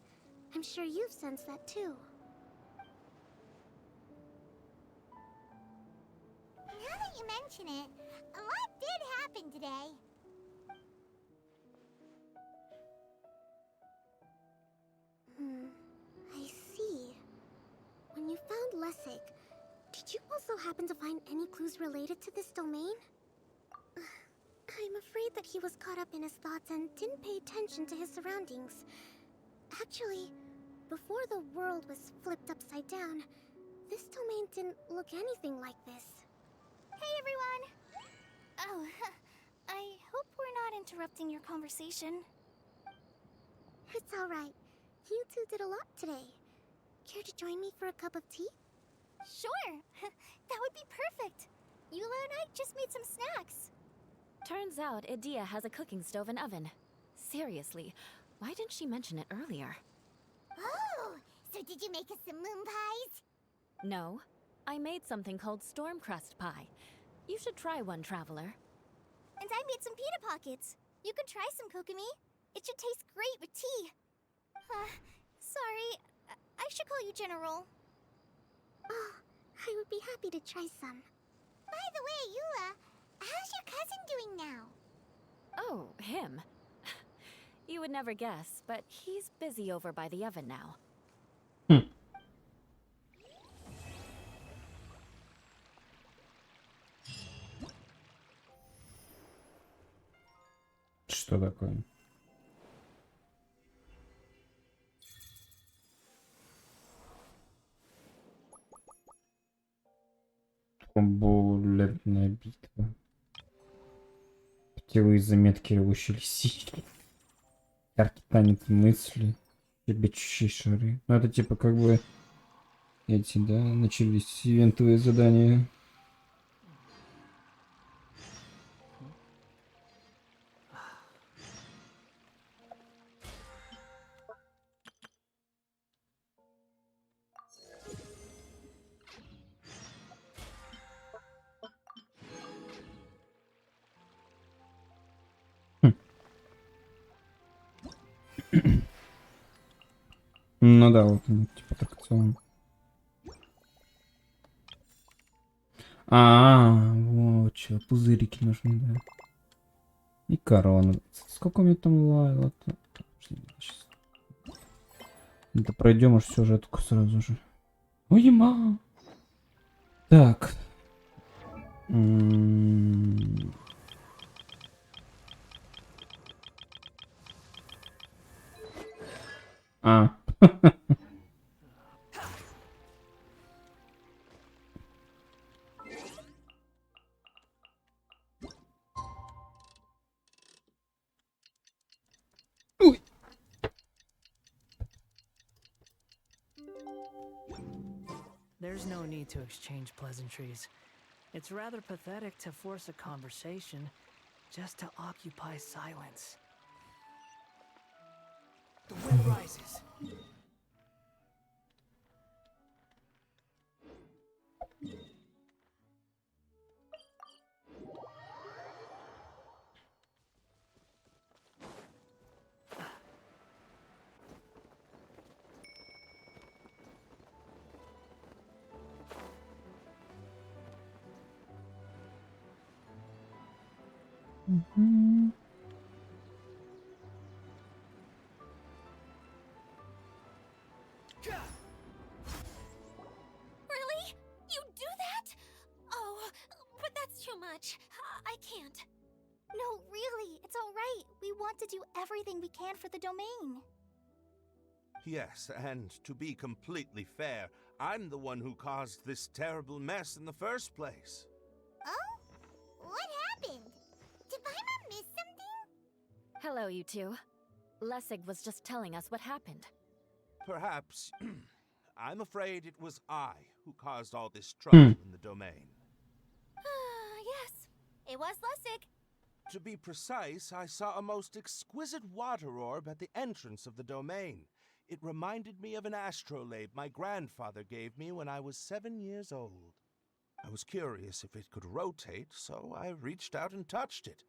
I'm sure you've sensed that too. Now that you mention it, a lot did happen today. I see. When you found Lessig, did you also happen to find any clues related to this domain? I'm afraid that he was caught up in his thoughts and didn't pay attention to his surroundings. Actually, before the world was flipped upside down, this domain didn't look anything like this. Hey everyone! Oh, I hope we're not interrupting your conversation. It's alright. You two did a lot today. Care to join me for a cup of tea? Sure! That would be perfect! Eula and I just made some snacks. Turns out Idia has a cooking stove and oven. Seriously, why didn't she mention it earlier? Oh! So did you make us some moon pies? No, I made something called storm crust pie. You should try one, traveler. And I made some pita pockets. You could try some, Kokomi. It should taste great with tea. Sorry, I should call you General. Oh, I would be happy to try some. By the way, Eula, how's your cousin doing now? Oh, him. You would never guess, but he's busy over by the oven now. Что такое? Буллетная битва. Путевые заметки ревущей лисички. Яркий танец мысли. Щебечущие шары. Ну это типа как бы эти, да, начались ивентовые задания. Ну да, вот типа аттракцион. Вот что, пузырики нужны, да. И корона. Сколько у меня там лайла-то? Это пройдем уж сюжетку сразу же. Ой, ма. Так. А. There's no need to exchange pleasantries. It's rather pathetic to force a conversation just to occupy silence. The wind rises. Really? You do that? Oh, but that's too much. I can't. No, really, it's alright. We want to do everything we can for the domain. Yes, and to be completely fair, I'm the one who caused this terrible mess in the first place. Oh? What happened? Did Paimon miss something? Hello, you two. Lessig was just telling us what happened. Perhaps. I'm afraid it was I who caused all this trouble in the domain. Yes, it was Lessig. To be precise, I saw a most exquisite water orb at the entrance of the domain. It reminded me of an astrolabe my grandfather gave me when I was 7 years old. I was curious if it could rotate, so I reached out and touched it.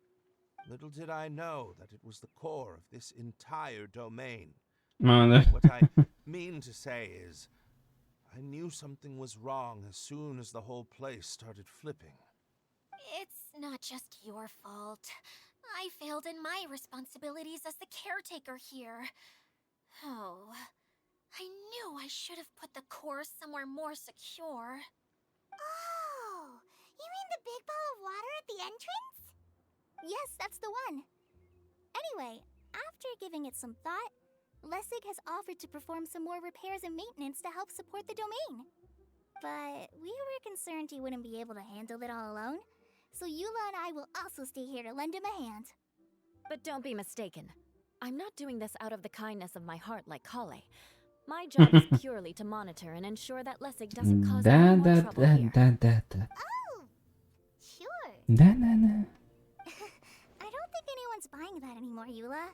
Little did I know that it was the core of this entire domain. What I mean to say is, I knew something was wrong as soon as the whole place started flipping. It's not just your fault. I failed in my responsibilities as the caretaker here. Oh, I knew I should have put the core somewhere more secure. Oh, you mean the big ball of water at the entrance? Yes, that's the one. Anyway, after giving it some thought, Lessig has offered to perform some more repairs and maintenance to help support the domain. But we were concerned he wouldn't be able to handle it all alone, so Eula and I will also stay here to lend him a hand. But don't be mistaken. I'm not doing this out of the kindness of my heart like Kale. My job is purely to monitor and ensure that Lessig doesn't cause any more trouble here. Oh, sure. I don't think anyone's buying that anymore, Eula.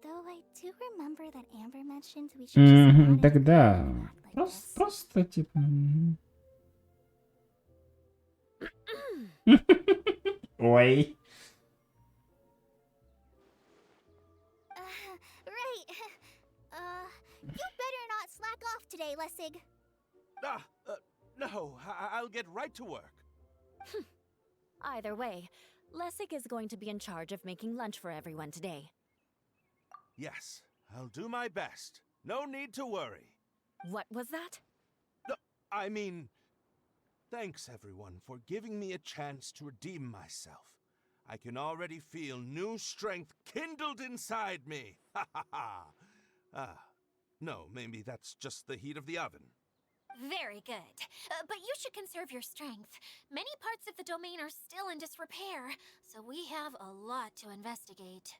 Though I do remember that Amber mentioned we should just monitor Так да. and act like this. Просто типа. Ой. Right. You better not slack off today, Lessig. No, I'll get right to work. Either way, Lessig is going to be in charge of making lunch for everyone today. Yes, I'll do my best. No need to worry. What was that? No, I mean, thanks everyone for giving me a chance to redeem myself. I can already feel new strength kindled inside me. Ha ha ha. No, maybe that's just the heat of the oven. Very good. But you should conserve your strength. Many parts of the domain are still in disrepair, so we have a lot to investigate.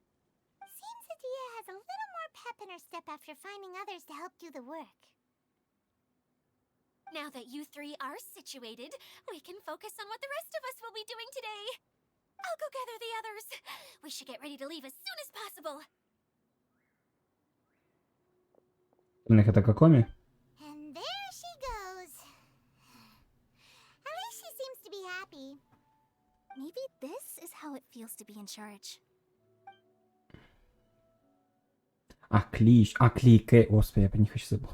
Seems Adia has a little more pep in her step after finding others to help do the work. Now that you three are situated, we can focus on what the rest of us will be doing today. I'll go gather the others. We should get ready to leave as soon as possible. Это какоми? And there she goes. At least she seems to be happy. Maybe this is how it feels to be in charge. Клич. Клик. Господи, я про них еще забыл.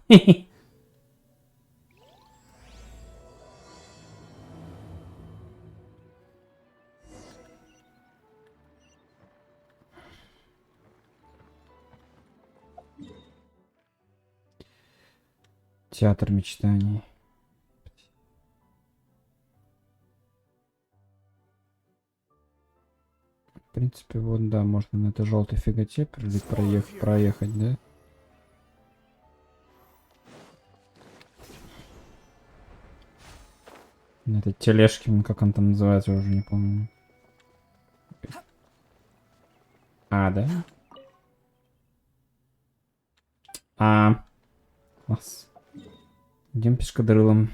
Театр мечтаний. В принципе, вот да, можно на этой желтой фиготе проехать, да? На этой тележке, как он там называется, я уже не помню. Да? Класс. Идем пешкадрылом.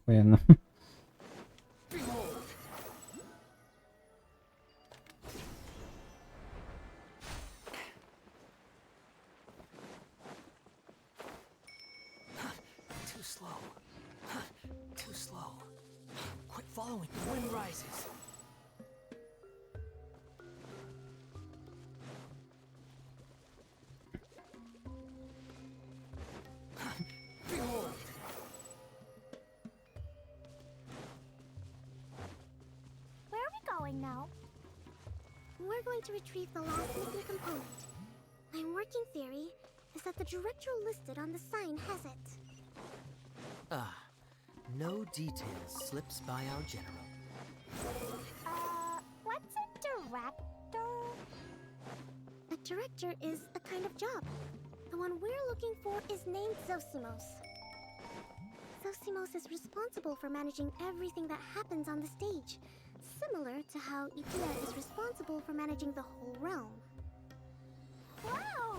Охуенно. Too slow. Quit following. The wind rises. Where are we going now? We're going to retrieve the last missing component. My working theory is that the director listed on the sign has it. No details slips by our general. What's a director? A director is a kind of job. The one we're looking for is named Zosimos. Zosimos is responsible for managing everything that happens on the stage, similar to how Idia is responsible for managing the whole realm. Wow!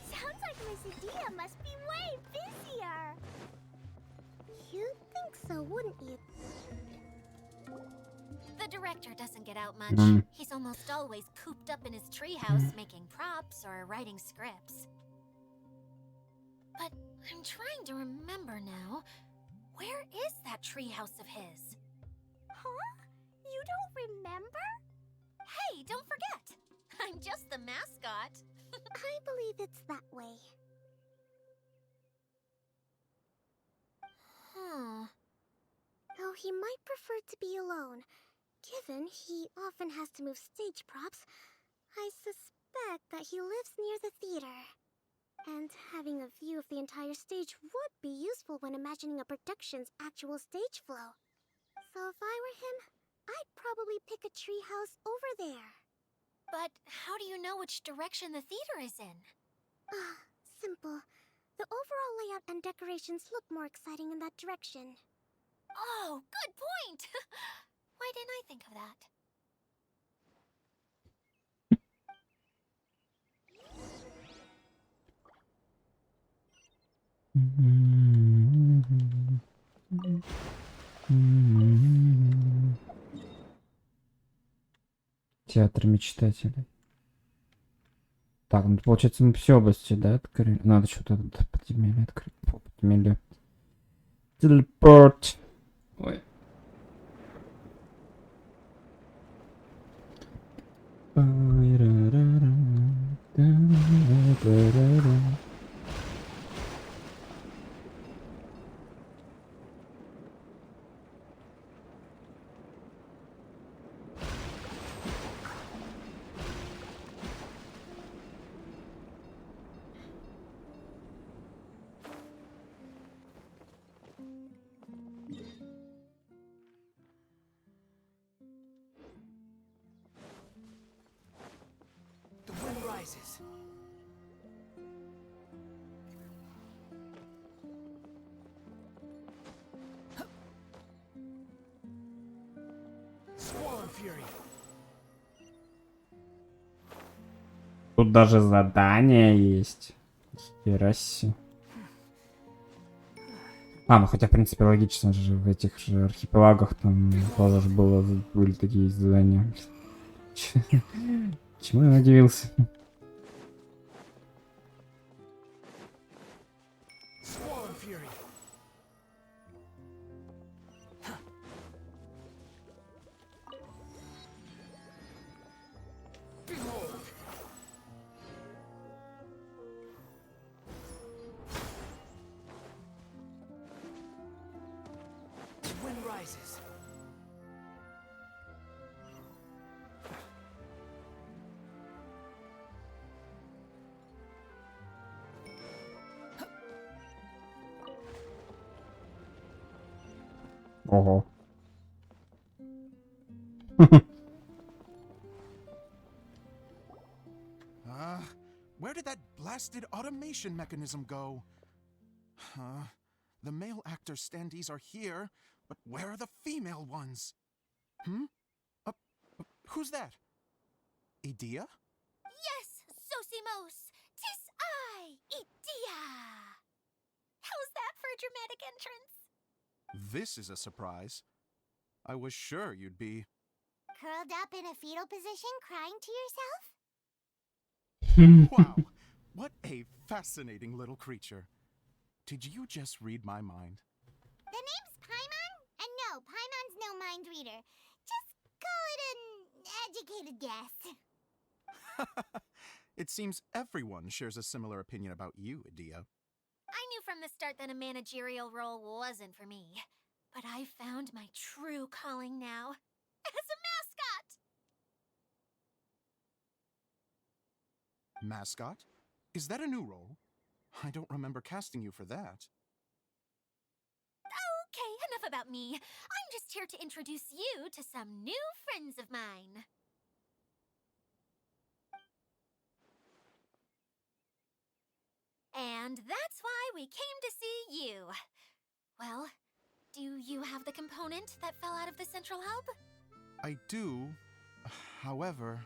Sounds like Miss Adia must be way busier! You'd think so, wouldn't you? The director doesn't get out much. He's almost always cooped up in his treehouse making props or writing scripts. But I'm trying to remember now. Where is that treehouse of his? Huh? You don't remember? Hey, don't forget! I'm just the mascot. I believe it's that way. Though he might prefer to be alone, given he often has to move stage props, I suspect that he lives near the theater. And having a view of the entire stage would be useful when imagining a production's actual stage flow. So if I were him, I'd probably pick a treehouse over there. But how do you know which direction the theater is in? Simple. The overall layout and decorations look more exciting in that direction. Oh, good point! Why didn't I think of that? Театр мечтателей. Так, ну получается мы все области, да, открыли? Надо что-то подземелье открыть. Подземелье. Телепорт. Ой. The wind rises. Тут даже задание есть. Хера себе. А, ну хотя, в принципе, логично же, в этих же архипелагах там тоже ж были такие задания. Чему я удивился? Wind rises. Ого. Where did that blasted automation mechanism go? The male actor standees are here, but where are the female ones? Who's that? Idea? Yes, Sosimos! 'Tis I, Idia! How's that for a dramatic entrance? This is a surprise. I was sure you'd be... Curled up in a fetal position, crying to yourself? Wow, what a fascinating little creature. Did you just read my mind? The name's Paimon? And no, Paimon's no mind reader. Just call it an educated guess. It seems everyone shares a similar opinion about you, Idea. I knew from the start that a managerial role wasn't for me. But I found my true calling now. As a mascot! Mascot? Is that a new role? I don't remember casting you for that. Okay, enough about me. I'm just here to introduce you to some new friends of mine. And that's why we came to see you. Well, do you have the component that fell out of the central hub? I do. However,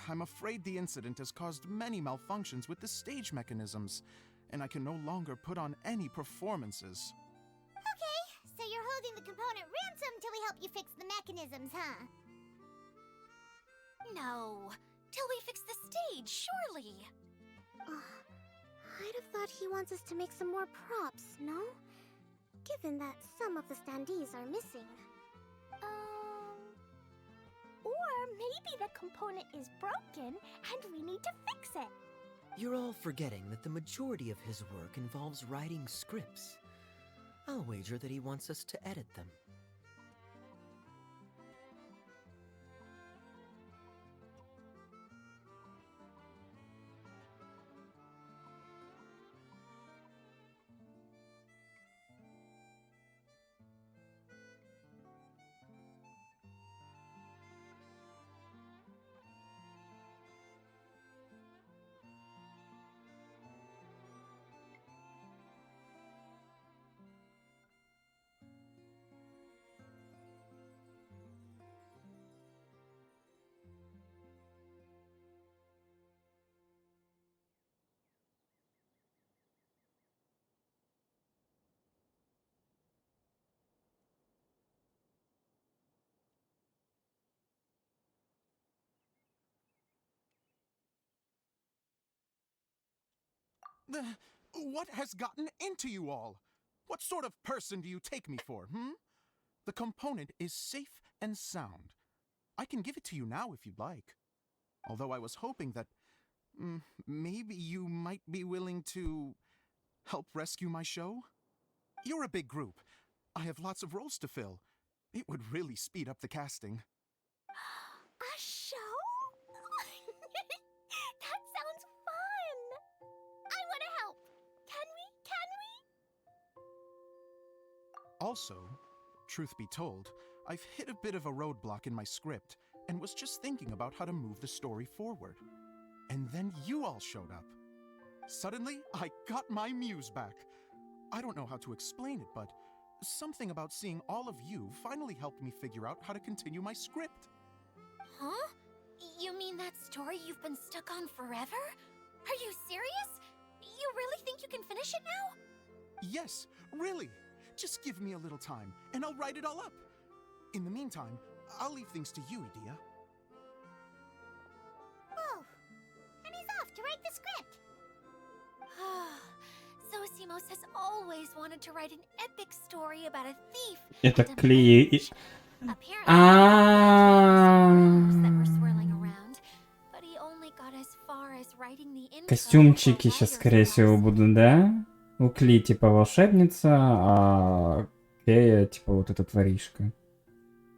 I'm afraid the incident has caused many malfunctions with the stage mechanisms, and I can no longer put on any performances. Okay, so you're holding the component ransom till we help you fix the mechanisms, huh? No, till we fix the stage, surely. I'd have thought he wants us to make some more props, no? Given that some of the standees are missing. Or maybe the component is broken and we need to fix it. You're all forgetting that the majority of his work involves writing scripts. I'll wager that he wants us to edit them. What has gotten into you all? What sort of person do you take me for, The component is safe and sound. I can give it to you now if you'd like. Although I was hoping that maybe you might be willing to help rescue my show? You're a big group. I have lots of roles to fill. It would really speed up the casting. A show? That sounds fun! I want to help! Can we? Also, truth be told, I've hit a bit of a roadblock in my script and was just thinking about how to move the story forward. And then you all showed up. Suddenly, I got my muse back. I don't know how to explain it, but Something about seeing all of you finally helped me figure out how to continue my script. Huh? You mean that story you've been stuck on forever? Are you serious? You really think you can finish it now? Yes, really. Just give me a little time, and I'll write it all up. In the meantime, I'll leave things to you, Edea. Oh, and he's off to write the script. Zosimos has always wanted to write an epic story about a thief. Это and a клей. mage. Apparently, that were swirling around, but he only got as far as writing the intro Костюмчики for сейчас, writer's скорее всего, class. будут, да? У Кли типа волшебница, а Кея типа вот эта воришка.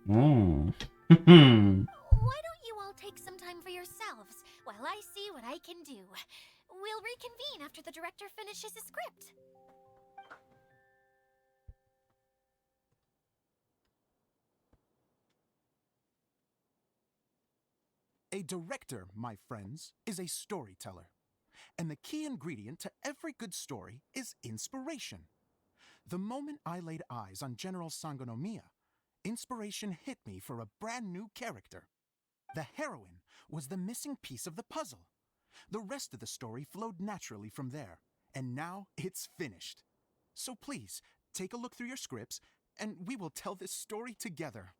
Why don't you all take some time for yourselves while I see what I can do? We'll reconvene after the director finishes his script. A director, my friends, is a storyteller. And the key ingredient to every good story is inspiration. The moment I laid eyes on General Sangonomiya, inspiration hit me for a brand new character. The heroine was the missing piece of the puzzle. The rest of the story flowed naturally from there, and now it's finished. So please, take a look through your scripts, and we will tell this story together.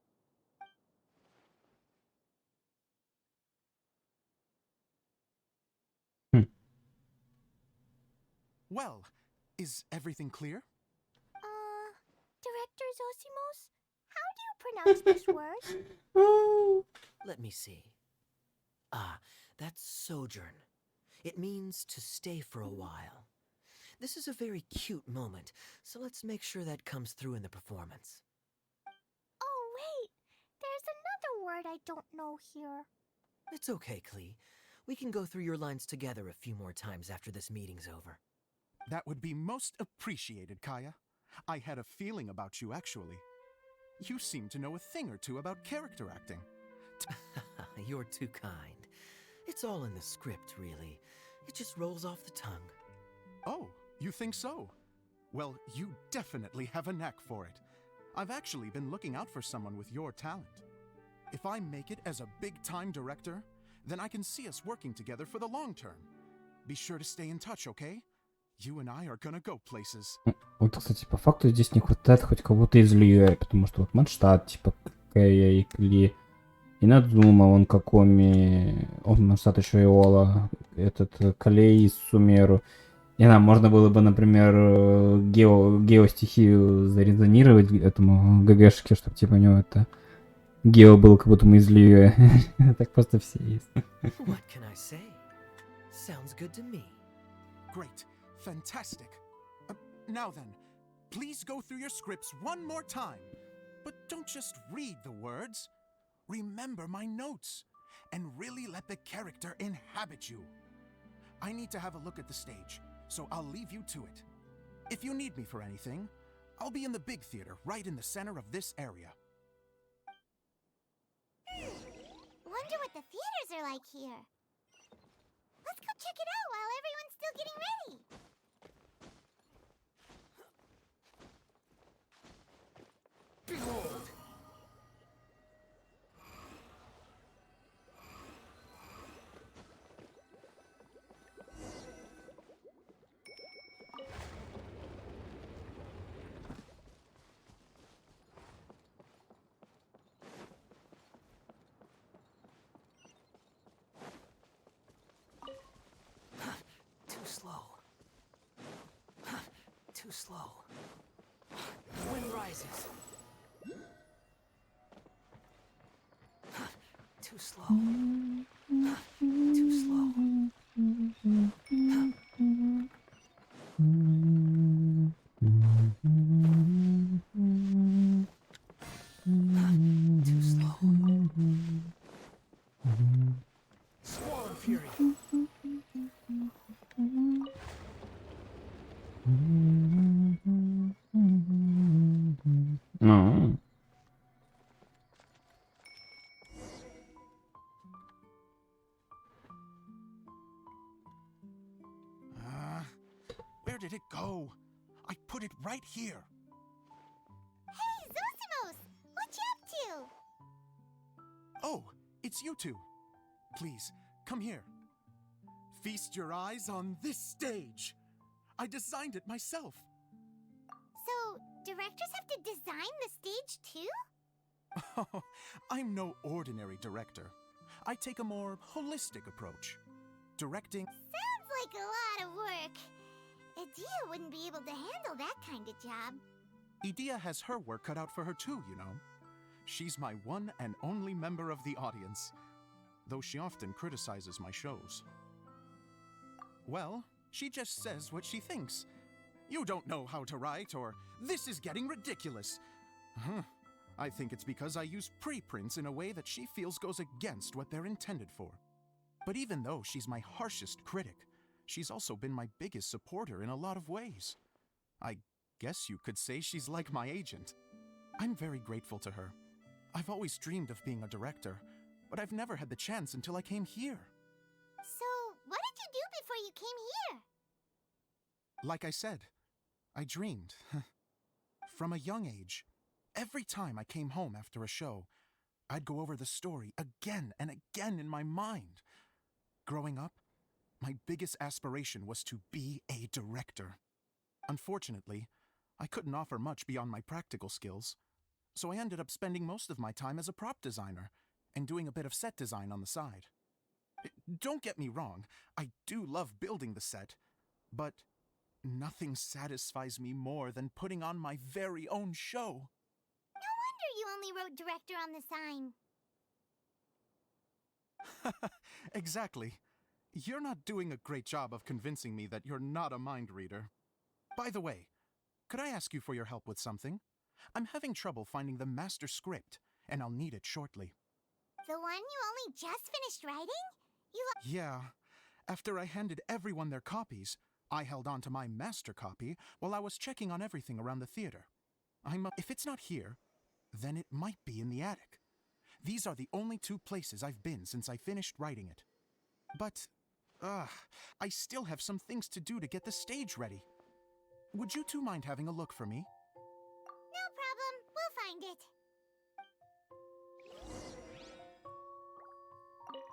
Well, is everything clear? Director Zosimos, how do you pronounce this word? Let me see. Ah, that's sojourn. It means to stay for a while. This is a very cute moment, so let's make sure that comes through in the performance. Oh, wait. There's another word I don't know here. It's okay, Klee. We can go through your lines together a few more times after this meeting's over. That would be most appreciated, Kaya. I had a feeling about you, actually. You seem to know a thing or two about character acting. You're too kind. It's all in the script, really. It just rolls off the tongue. Oh, you think so? Well, you definitely have a knack for it. I've actually been looking out for someone with your talent. If I make it as a big-time director, then I can see us working together for the long term. Be sure to stay in touch, okay? You and I are gonna go places. Вот, кстати, по факту здесь не хватает хоть кого-то из Льюя, потому что вот Манштадт, типа Кея и Кли, и Надзума, он Какоми, он Манштадт еще и Ола, этот Калей из Сумеру. И нам можно было бы, например, геостихию зарезонировать этому ГГшке, чтобы типа у него это гео было, как будто мы из Льюя. Так просто все есть. What can I say? Sounds good to me. Great. Fantastic. Now then, please go through your scripts one more time. But don't just read the words. Remember my notes. And really let the character inhabit you. I need to have a look at the stage, so I'll leave you to it. If you need me for anything, I'll be in the big theater right in the center of this area. Wonder what the theaters are like here. Let's go check it out while everyone's still getting ready. Behold! Too slow. Too slow. The wind rises. Too slow. Too slow. Too slow. Squall Fury. Ну. Where did it go? I put it right here. Oh, it's you two. Please, come here. Feast your eyes on this stage. I designed it myself. So, directors have to design the stage too? Oh, I'm no ordinary director. I take a more holistic approach. Directing... Sounds like a lot of work. Adia wouldn't be able to handle that kind of job. Edea has her work cut out for her too, you know. She's my one and only member of the audience, though she often criticizes my shows. Well, she just says what she thinks. You don't know how to write, or this is getting ridiculous. Huh. I think it's because I use preprints in a way that she feels goes against what they're intended for. But even though she's my harshest critic, she's also been my biggest supporter in a lot of ways. I guess you could say she's like my agent. I'm very grateful to her. I've always dreamed of being a director, but I've never had the chance until I came here. So, what did you do before you came here? Like I said, I dreamed. From a young age, every time I came home after a show, I'd go over the story again and again in my mind. Growing up, my biggest aspiration was to be a director. Unfortunately, I couldn't offer much beyond my practical skills, so I ended up spending most of my time as a prop designer and doing a bit of set design on the side. Don't get me wrong, I do love building the set, but nothing satisfies me more than putting on my very own show. No wonder you only wrote director on the sign. Exactly. You're not doing a great job of convincing me that you're not a mind reader. By the way, could I ask you for your help with something? I'm having trouble finding the master script, and I'll need it shortly. The one you only just finished writing? Yeah. After I handed everyone their copies, I held on to my master copy while I was checking on everything around the theater. If it's not here, then it might be in the attic. These are the only two places I've been since I finished writing it. But, I still have some things to do to get the stage ready. Would you two mind having a look for me? No problem. We'll find it.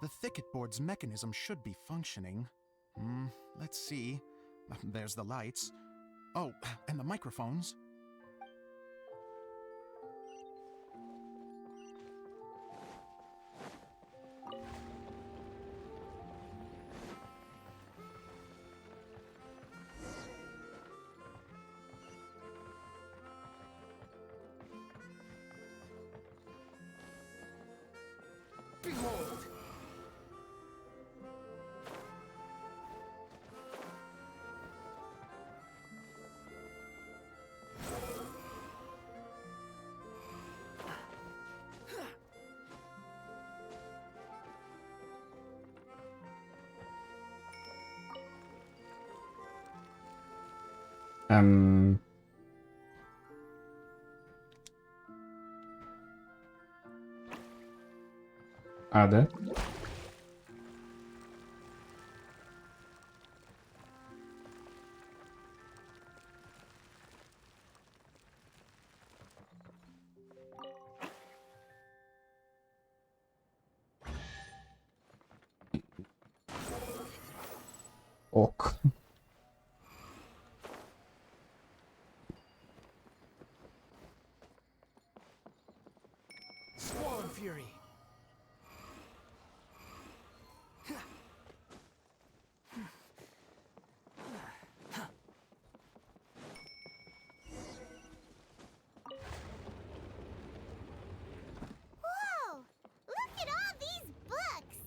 The thicket board's mechanism should be functioning. Let's see. There's the lights. Oh, and the microphones. Behold! Да? Ок. Squall Fury. Whoa! Look at all these books!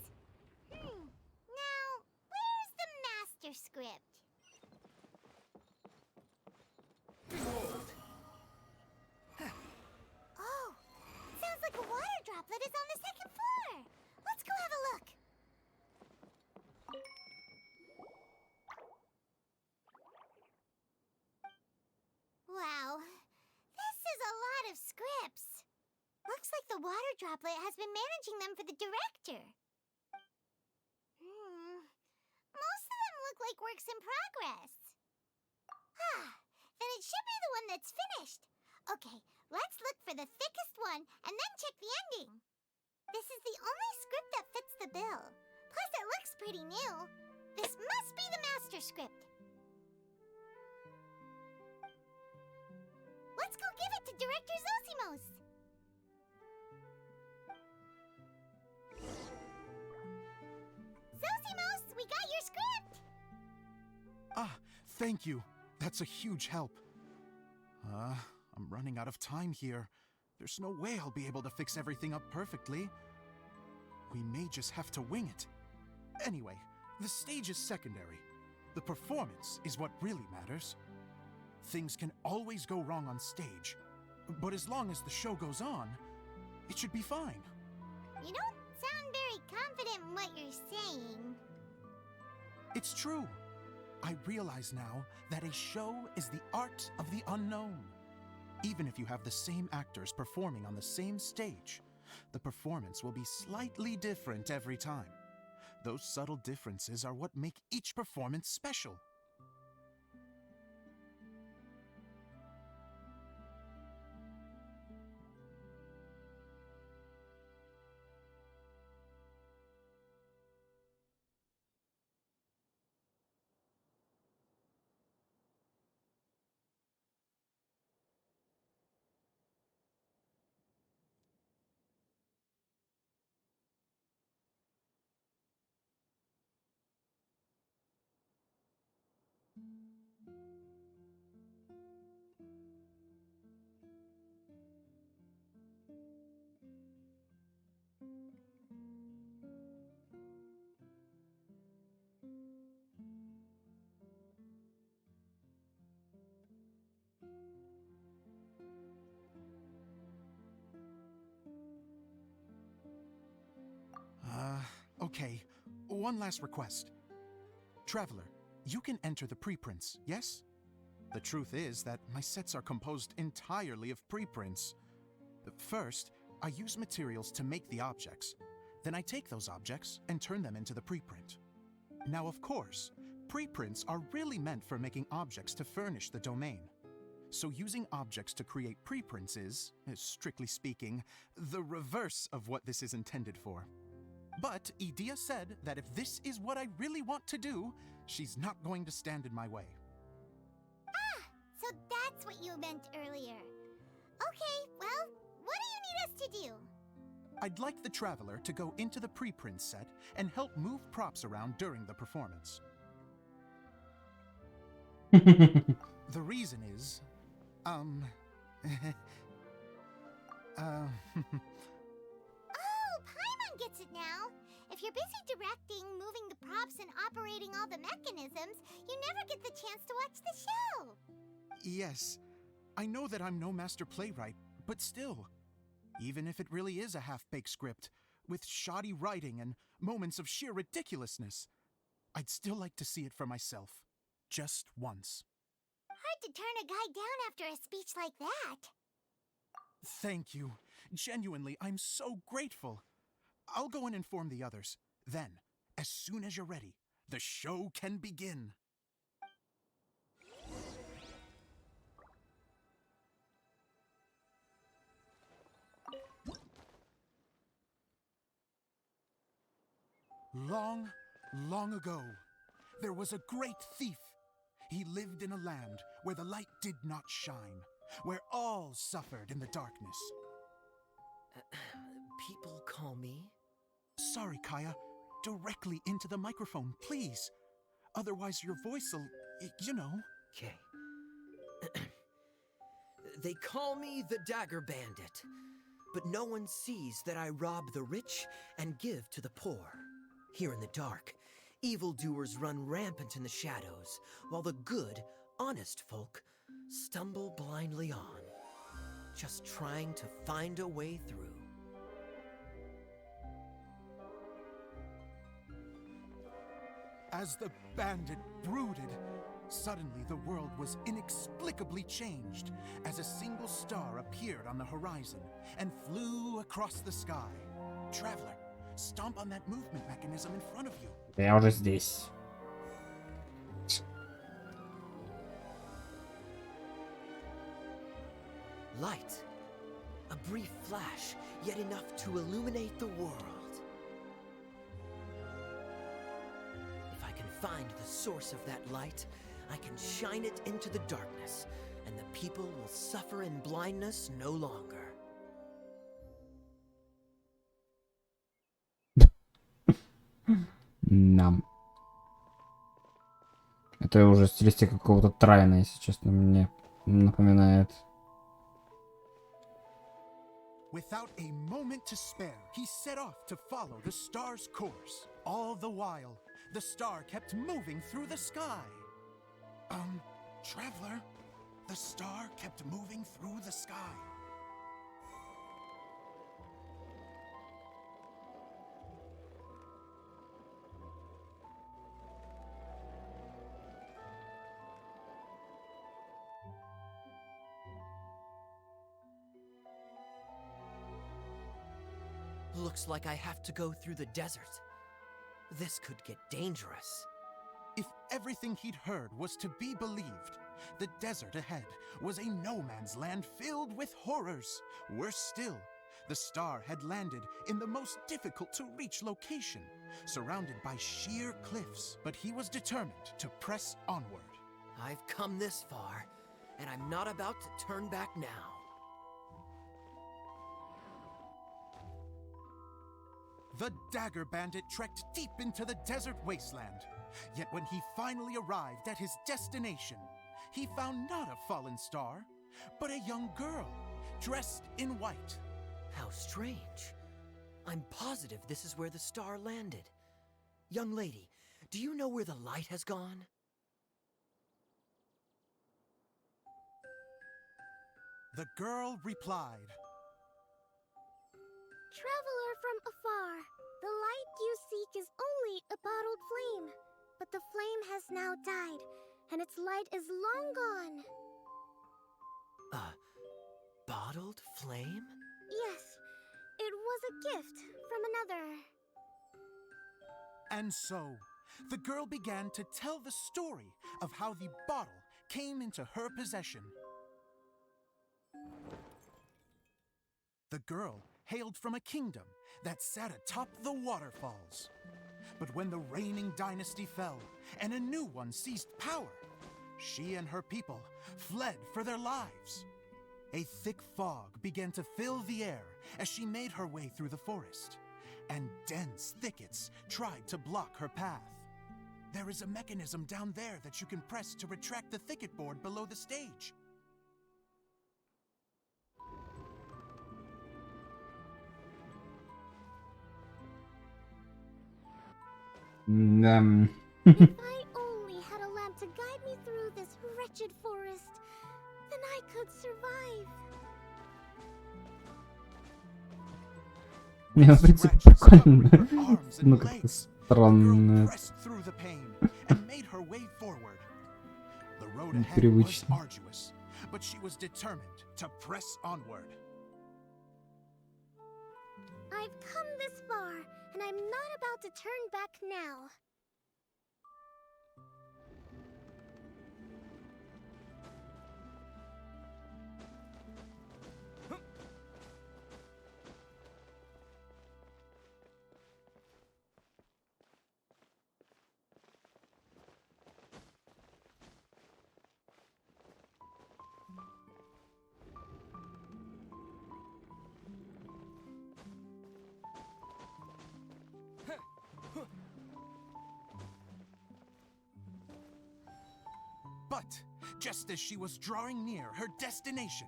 Now, where's the master script? Oh, sounds like a water droplet is on the second floor. Let's go have a look. Wow, this is a lot of scripts. Looks like the water droplet has been managing them for the director. Most of them look like works in progress. Then it should be the one that's finished. Okay, let's look for the thickest one and then check the ending. This is the only script that fits the bill. Plus, it looks pretty new. This must be the master script. Let's go give it to Director Zosimos. Zosimos, we got your script! Ah, thank you. That's a huge help. I'm running out of time here. There's no way I'll be able to fix everything up perfectly. We may just have to wing it. Anyway, the stage is secondary. The performance is what really matters. Things can always go wrong on stage, but as long as the show goes on, it should be fine. You don't sound very confident in what you're saying. It's true. I realize now that a show is the art of the unknown. Even if you have the same actors performing on the same stage, the performance will be slightly different every time. Those subtle differences are what make each performance special. Okay, one last request. Traveler, you can enter the preprints, yes? The truth is that my sets are composed entirely of preprints. First, I use materials to make the objects. Then I take those objects and turn them into the preprint. Now, of course, preprints are really meant for making objects to furnish the domain. So using objects to create preprints is, strictly speaking, the reverse of what this is intended for. But Edea said that if this is what I really want to do, she's not going to stand in my way. Ah, so that's what you meant earlier. Okay, well, what do you need us to do? I'd like the Traveler to go into the preprint set and help move props around during the performance. The reason is, Oh, Paimon gets it now. If you're busy directing, moving the props, and operating all the mechanisms, you never get the chance to watch the show. Yes, I know that I'm no master playwright, but still, even if it really is a half-baked script, with shoddy writing and moments of sheer ridiculousness, I'd still like to see it for myself, just once. Hard to turn a guy down after a speech like that. Thank you. Genuinely, I'm so grateful. I'll go and inform the others. Then, as soon as you're ready, the show can begin. Long, long ago, there was a great thief. He lived in a land where the light did not shine, where all suffered in the darkness. People call me? Sorry, Kaya. Directly into the microphone, please. Otherwise your voice'll, you know. Okay. They call me the Dagger Bandit, but no one sees that I rob the rich and give to the poor. Here in the dark, evildoers run rampant in the shadows, while the good, honest folk stumble blindly on, just trying to find a way through. As the bandit brooded, suddenly the world was inexplicably changed as a single star appeared on the horizon and flew across the sky. Traveler, stomp on that movement mechanism in front of you. Я уже здесь. Light. A brief flash, yet enough to illuminate the world. If I can find the source of that light, I can shine it into the darkness, and the people will suffer in blindness no longer. Нам. Это уже стилистика какого-то трайна, если честно, мне напоминает. Without a moment to spare, he set off to follow the star's course. All the while, the star kept moving through the sky. Traveler, the star kept moving through the sky. Looks like I have to go through the desert. This could get dangerous. If everything he'd heard was to be believed, the desert ahead was a no-man's land filled with horrors. Worse still, the star had landed in the most difficult-to-reach location, surrounded by sheer cliffs, but he was determined to press onward. I've come this far, and I'm not about to turn back now. The Dagger Bandit trekked deep into the desert wasteland. Yet when he finally arrived at his destination, he found not a fallen star, but a young girl, dressed in white. How strange. I'm positive this is where the star landed. Young lady, do you know where the light has gone? The girl replied, Traveler from afar, the light you seek is only a bottled flame. But the flame has now died, and its light is long gone. A bottled flame? Yes, it was a gift from another. And so, the girl began to tell the story of how the bottle came into her possession. The girl hailed from a kingdom that sat atop the waterfalls. But when the reigning dynasty fell and a new one seized power, she and her people fled for their lives. A thick fog began to fill the air as she made her way through the forest, and dense thickets tried to block her path. There is a mechanism down there that you can press to retract the thicket board below the stage. If I only had a lamp to guide me through this wretched forest, then I could survive. Не, в принципе, прикольно. Ну, как-то странно. Through the pain and made her way forward. The road ahead was Непривычно. arduous, but she was determined to press onward. I've come this far, and I'm not about to turn back now. But just as she was drawing near her destination,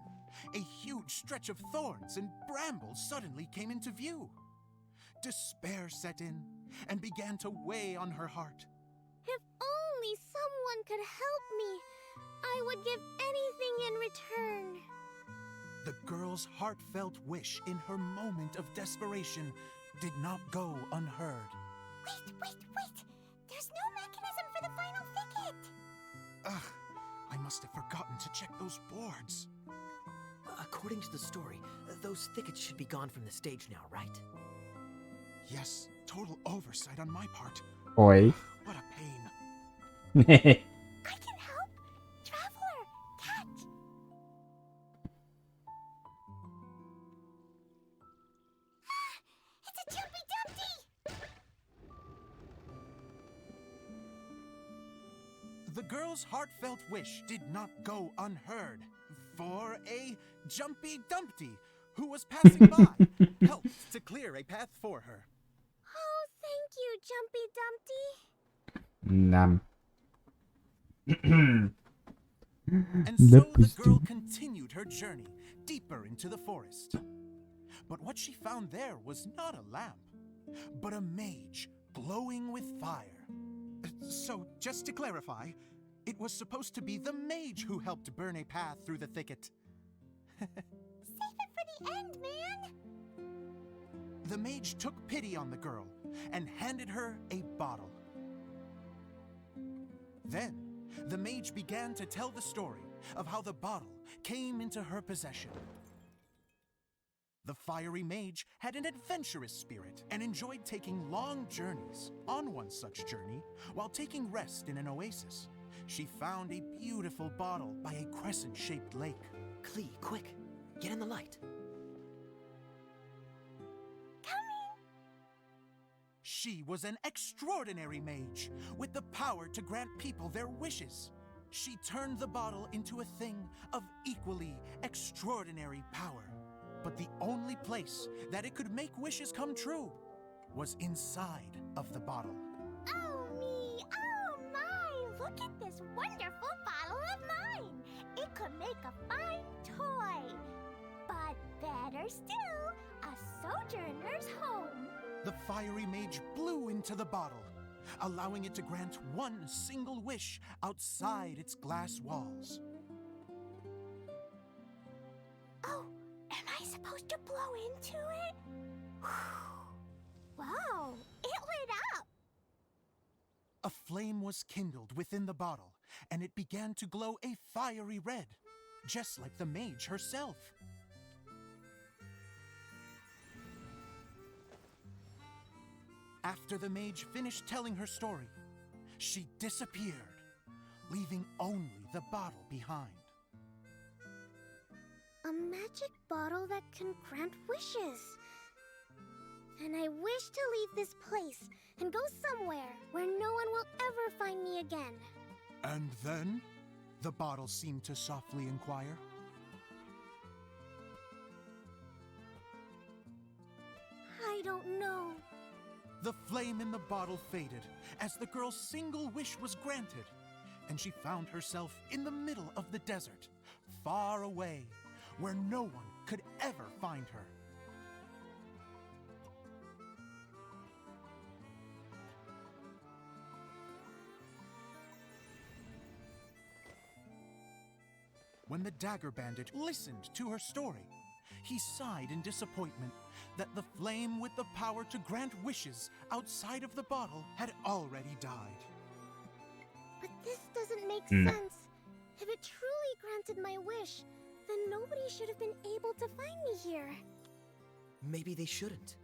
a huge stretch of thorns and brambles suddenly came into view. Despair set in and began to weigh on her heart. If only someone could help me, I would give anything in return. The girl's heartfelt wish in her moment of desperation did not go unheard. Wait! There's no mechanism for the final thicket! Ugh, I must have forgotten to check those boards. According to the story, those thickets should be gone from the stage now, right? Yes, total oversight on my part. Ой. What a pain. I can help! Traveler! Catch! The girl's heartfelt wish did not go unheard, for a Jumpy Dumpty who was passing by helped to clear a path for her. Oh, thank you, Jumpy Dumpty. Нам. And so the girl continued her journey deeper into the forest. But what she found there was not a lamp, but a mage glowing with fire. So, just to clarify, it was supposed to be the mage who helped burn a path through the thicket. Save it for the end, man! The mage took pity on the girl and handed her a bottle. Then, the mage began to tell the story of how the bottle came into her possession. The fiery mage had an adventurous spirit and enjoyed taking long journeys. On one such journey, while taking rest in an oasis, she found a beautiful bottle by a crescent-shaped lake. Klee, quick, get in the light. She was an extraordinary mage with the power to grant people their wishes. She turned the bottle into a thing of equally extraordinary power. But the only place that it could make wishes come true was inside of the bottle. Oh me, oh my! Look at this wonderful bottle of mine! It could make a fine toy. But better still, a sojourner's home. The fiery mage blew into the bottle, allowing it to grant one single wish outside its glass walls. Oh, am I supposed to blow into it? Wow, it lit up! A flame was kindled within the bottle, and it began to glow a fiery red, just like the mage herself. After the mage finished telling her story, she disappeared, leaving only the bottle behind. A magic bottle that can grant wishes. And I wish to leave this place and go somewhere where no one will ever find me again. And then, the bottle seemed to softly inquire. I don't know. The flame in the bottle faded as the girl's single wish was granted, and she found herself in the middle of the desert, far away, where no one could ever find her. When the Dagger Bandit listened to her story, he sighed in disappointment that the flame with the power to grant wishes outside of the bottle had already died. But this doesn't make sense. If it truly granted my wish, then nobody should have been able to find me here. Maybe they shouldn't.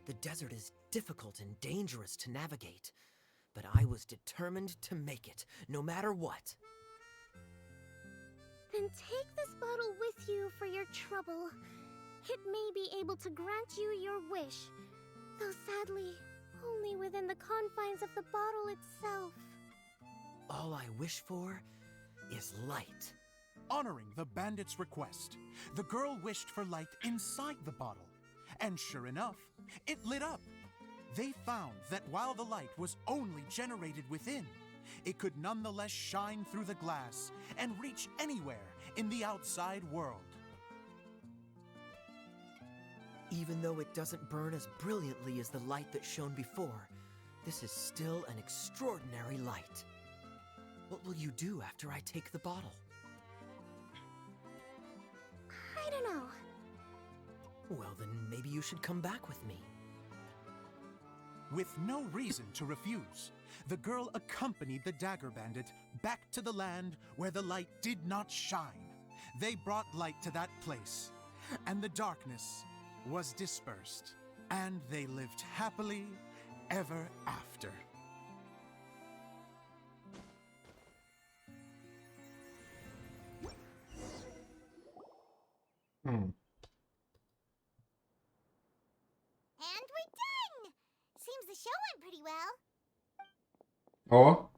The desert is difficult and dangerous to navigate, but I was determined to make it, no matter what. Then take this bottle with you for your trouble. It may be able to grant you your wish, though sadly, only within the confines of the bottle itself. All I wish for is light. Honoring the bandit's request, the girl wished for light inside the bottle, and sure enough, it lit up. They found that while the light was only generated within, it could nonetheless shine through the glass and reach anywhere in the outside world. Even though it doesn't burn as brilliantly as the light that shone before, this is still an extraordinary light. What will you do after I take the bottle? I don't know. Well, then maybe you should come back with me. With no reason to refuse, the girl accompanied the Dagger Bandit back to the land where the light did not shine. They brought light to that place, and the darkness was dispersed, and they lived happily ever after. And we're done! Seems the show went pretty well. О!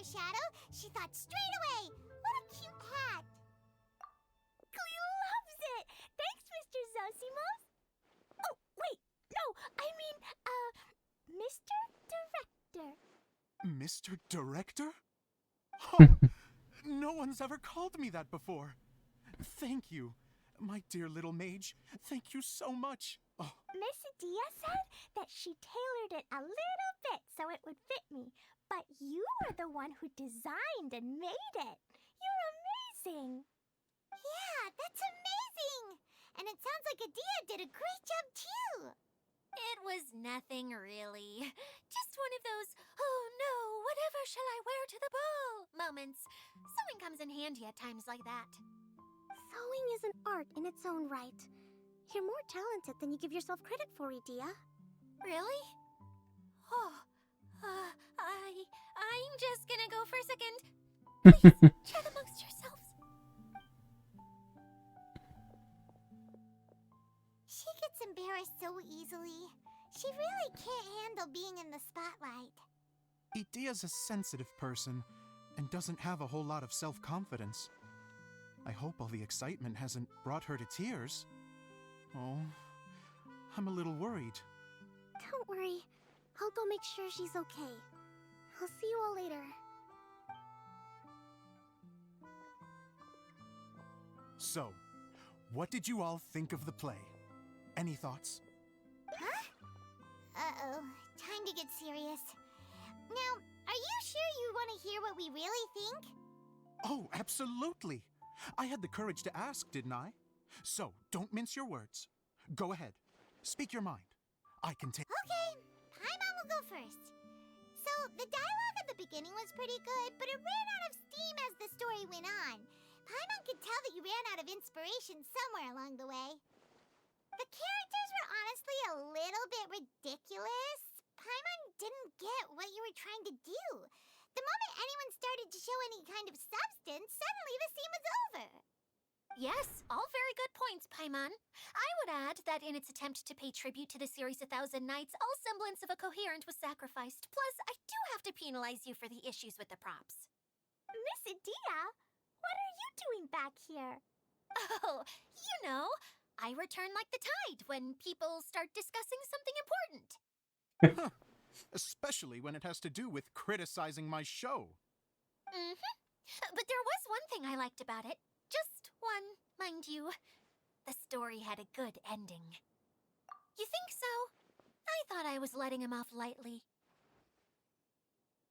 her shadow, she thought straight away, what a cute hat. Cleo loves it! Thanks, Mr. Zosimos! Oh, wait, no, I mean, Mr. Director. Mr. Director? Huh. No one's ever called me that before. Thank you, my dear little mage. Thank you so much. Oh. Miss Dia said that she tailored it a little bit so it would fit me, but you were the one who designed and made it. You're amazing. Yeah, that's amazing! And it sounds like Adia did a great job too! It was nothing really. Just one of those, oh no, whatever shall I wear to the ball moments. Sewing comes in handy at times like that. Sewing is an art in its own right. You're more talented than you give yourself credit for, Adia. Really? Oh, I'm just gonna go for a second. Please, chat amongst yourselves. She gets embarrassed so easily. She really can't handle being in the spotlight. Idia's a sensitive person and doesn't have a whole lot of self-confidence. I hope all the excitement hasn't brought her to tears. Oh, I'm a little worried. Don't worry. I'll go make sure she's okay. I'll see you all later. So, what did you all think of the play? Any thoughts? Huh? Uh-oh, time to get serious. Now, are you sure you want to hear what we really think? Oh, absolutely. I had the courage to ask, didn't I? So, don't mince your words. Go ahead. Speak your mind. I can take... Okay, Paimon will go first. So, the dialogue at the beginning was pretty good, but it ran out of steam as the story went on. Paimon could tell that you ran out of inspiration somewhere along the way. The characters were honestly a little bit ridiculous. Paimon didn't get what you were trying to do. The moment anyone started to show any kind of substance, suddenly the scene was over. Yes, all very good points, Paimon. I would add that in its attempt to pay tribute to the series 1,000 Nights, all semblance of a coherent was sacrificed. Plus, I do have to penalize you for the issues with the props. Miss Adia, what are you doing back here? Oh, you know, I return like the tide when people start discussing something important. Huh. Especially when it has to do with criticizing my show. Mm-hmm. But there was one thing I liked about it. Just one, mind you. The story had a good ending. You think so? I thought I was letting him off lightly.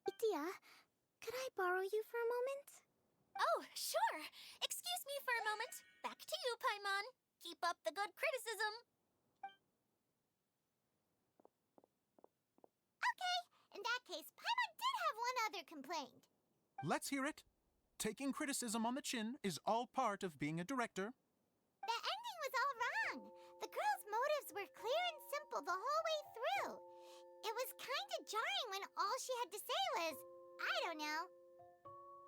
Adia, could I borrow you for a moment? Oh, sure. Excuse me for a moment. Back to you, Paimon. Keep up the good criticism. Okay, in that case, Paimon did have one other complaint. Let's hear it. Taking criticism on the chin is all part of being a director. The ending was all wrong. The girl's motives were clear and simple the whole way through. It was kind of jarring when all she had to say was, I don't know.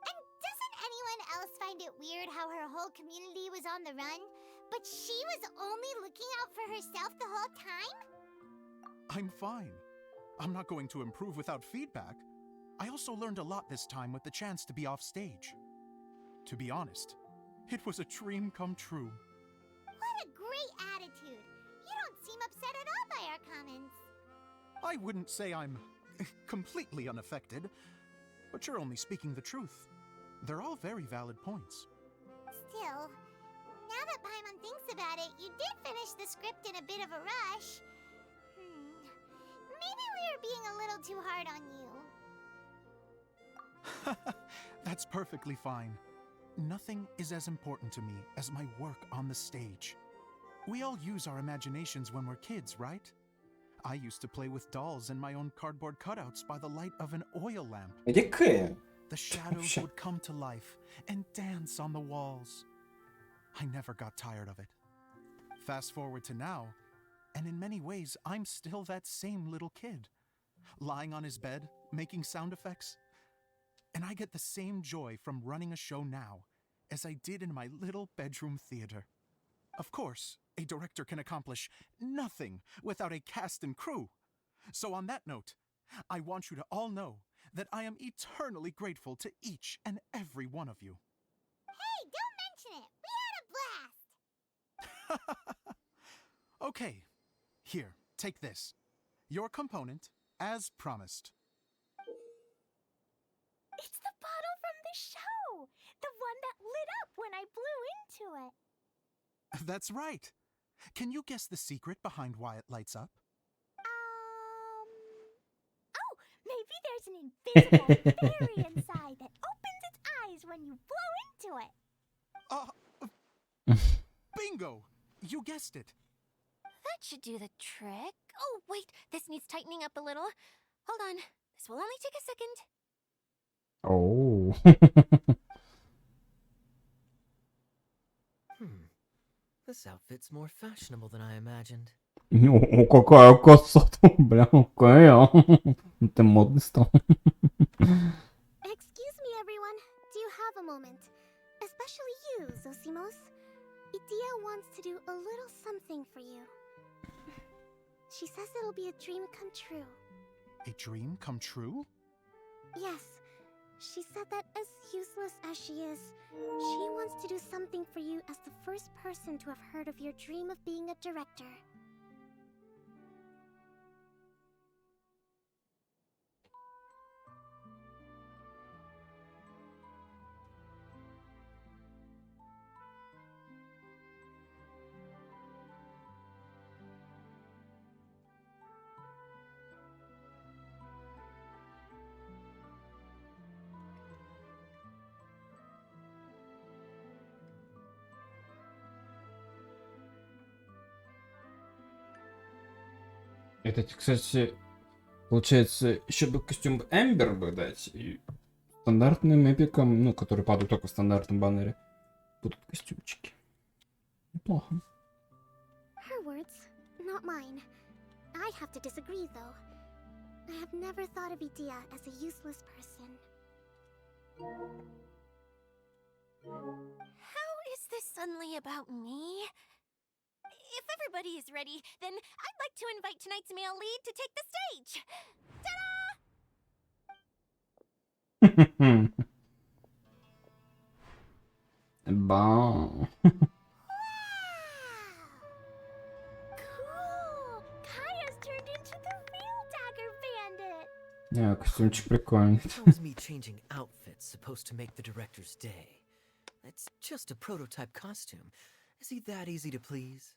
And doesn't anyone else find it weird how her whole community was on the run, but she was only looking out for herself the whole time? I'm fine. I'm not going to improve without feedback. I also learned a lot this time with the chance to be off stage. To be honest, it was a dream come true. What a great attitude. You don't seem upset at all by our comments. I wouldn't say I'm completely unaffected, but you're only speaking the truth. They're all very valid points. Still, now that Paimon thinks about it, you did finish the script in a bit of a rush. Maybe we were being a little too hard on you. That's perfectly fine. Nothing is as important to me as my work on the stage. We all use our imaginations when we're kids, right? I used to play with dolls and my own cardboard cutouts by the light of an oil lamp. The shadows would come to life and dance on the walls. I never got tired of it. Fast forward to now, and in many ways, I'm still that same little kid, lying on his bed, making sound effects. And I get the same joy from running a show now as I did in my little bedroom theater. Of course, a director can accomplish nothing without a cast and crew. So on that note, I want you to all know that I am eternally grateful to each and every one of you. Hey, don't mention it! We had a blast! Okay, here, take this. Your component, as promised. It's the bottle from the show! The one that lit up when I blew into it. That's right. Can you guess the secret behind why it lights up? Oh, maybe there's an invisible fairy inside that opens its eyes when you blow into it. Bingo! You guessed it. That should do the trick. Oh, wait, this needs tightening up a little. Hold on, this will only take a second. Oh. This outfit's more fashionable than I imagined. О, какая красота, бля, какая. Это модный стал. Excuse me, everyone. Do you have a moment? Especially you, Zosimos. Idia wants to do a little something for you. She says it'll be a dream come true. A dream come true? Yes. She said that as useless as she is, she wants to do something for you as the first person to have heard of your dream of being a director. Это, кстати, получается, еще бы костюм Эмбер бы дать. И стандартным эпикам, ну, которые падают только в стандартном баннере, будут костюмчики. Неплохо. Her words, not mine. I have to disagree, though. I have never thought of Idia as a useless person. How is this suddenly about me? If everybody is ready, then I'd like to invite tonight's male lead to take the stage. Ta-da! Бам. Cool! Kaya's turned into the real Dagger Bandit! Не, костюмчик прикольный. How is me changing outfits supposed to make the director's day? It's just a prototype costume. Is he that easy to please?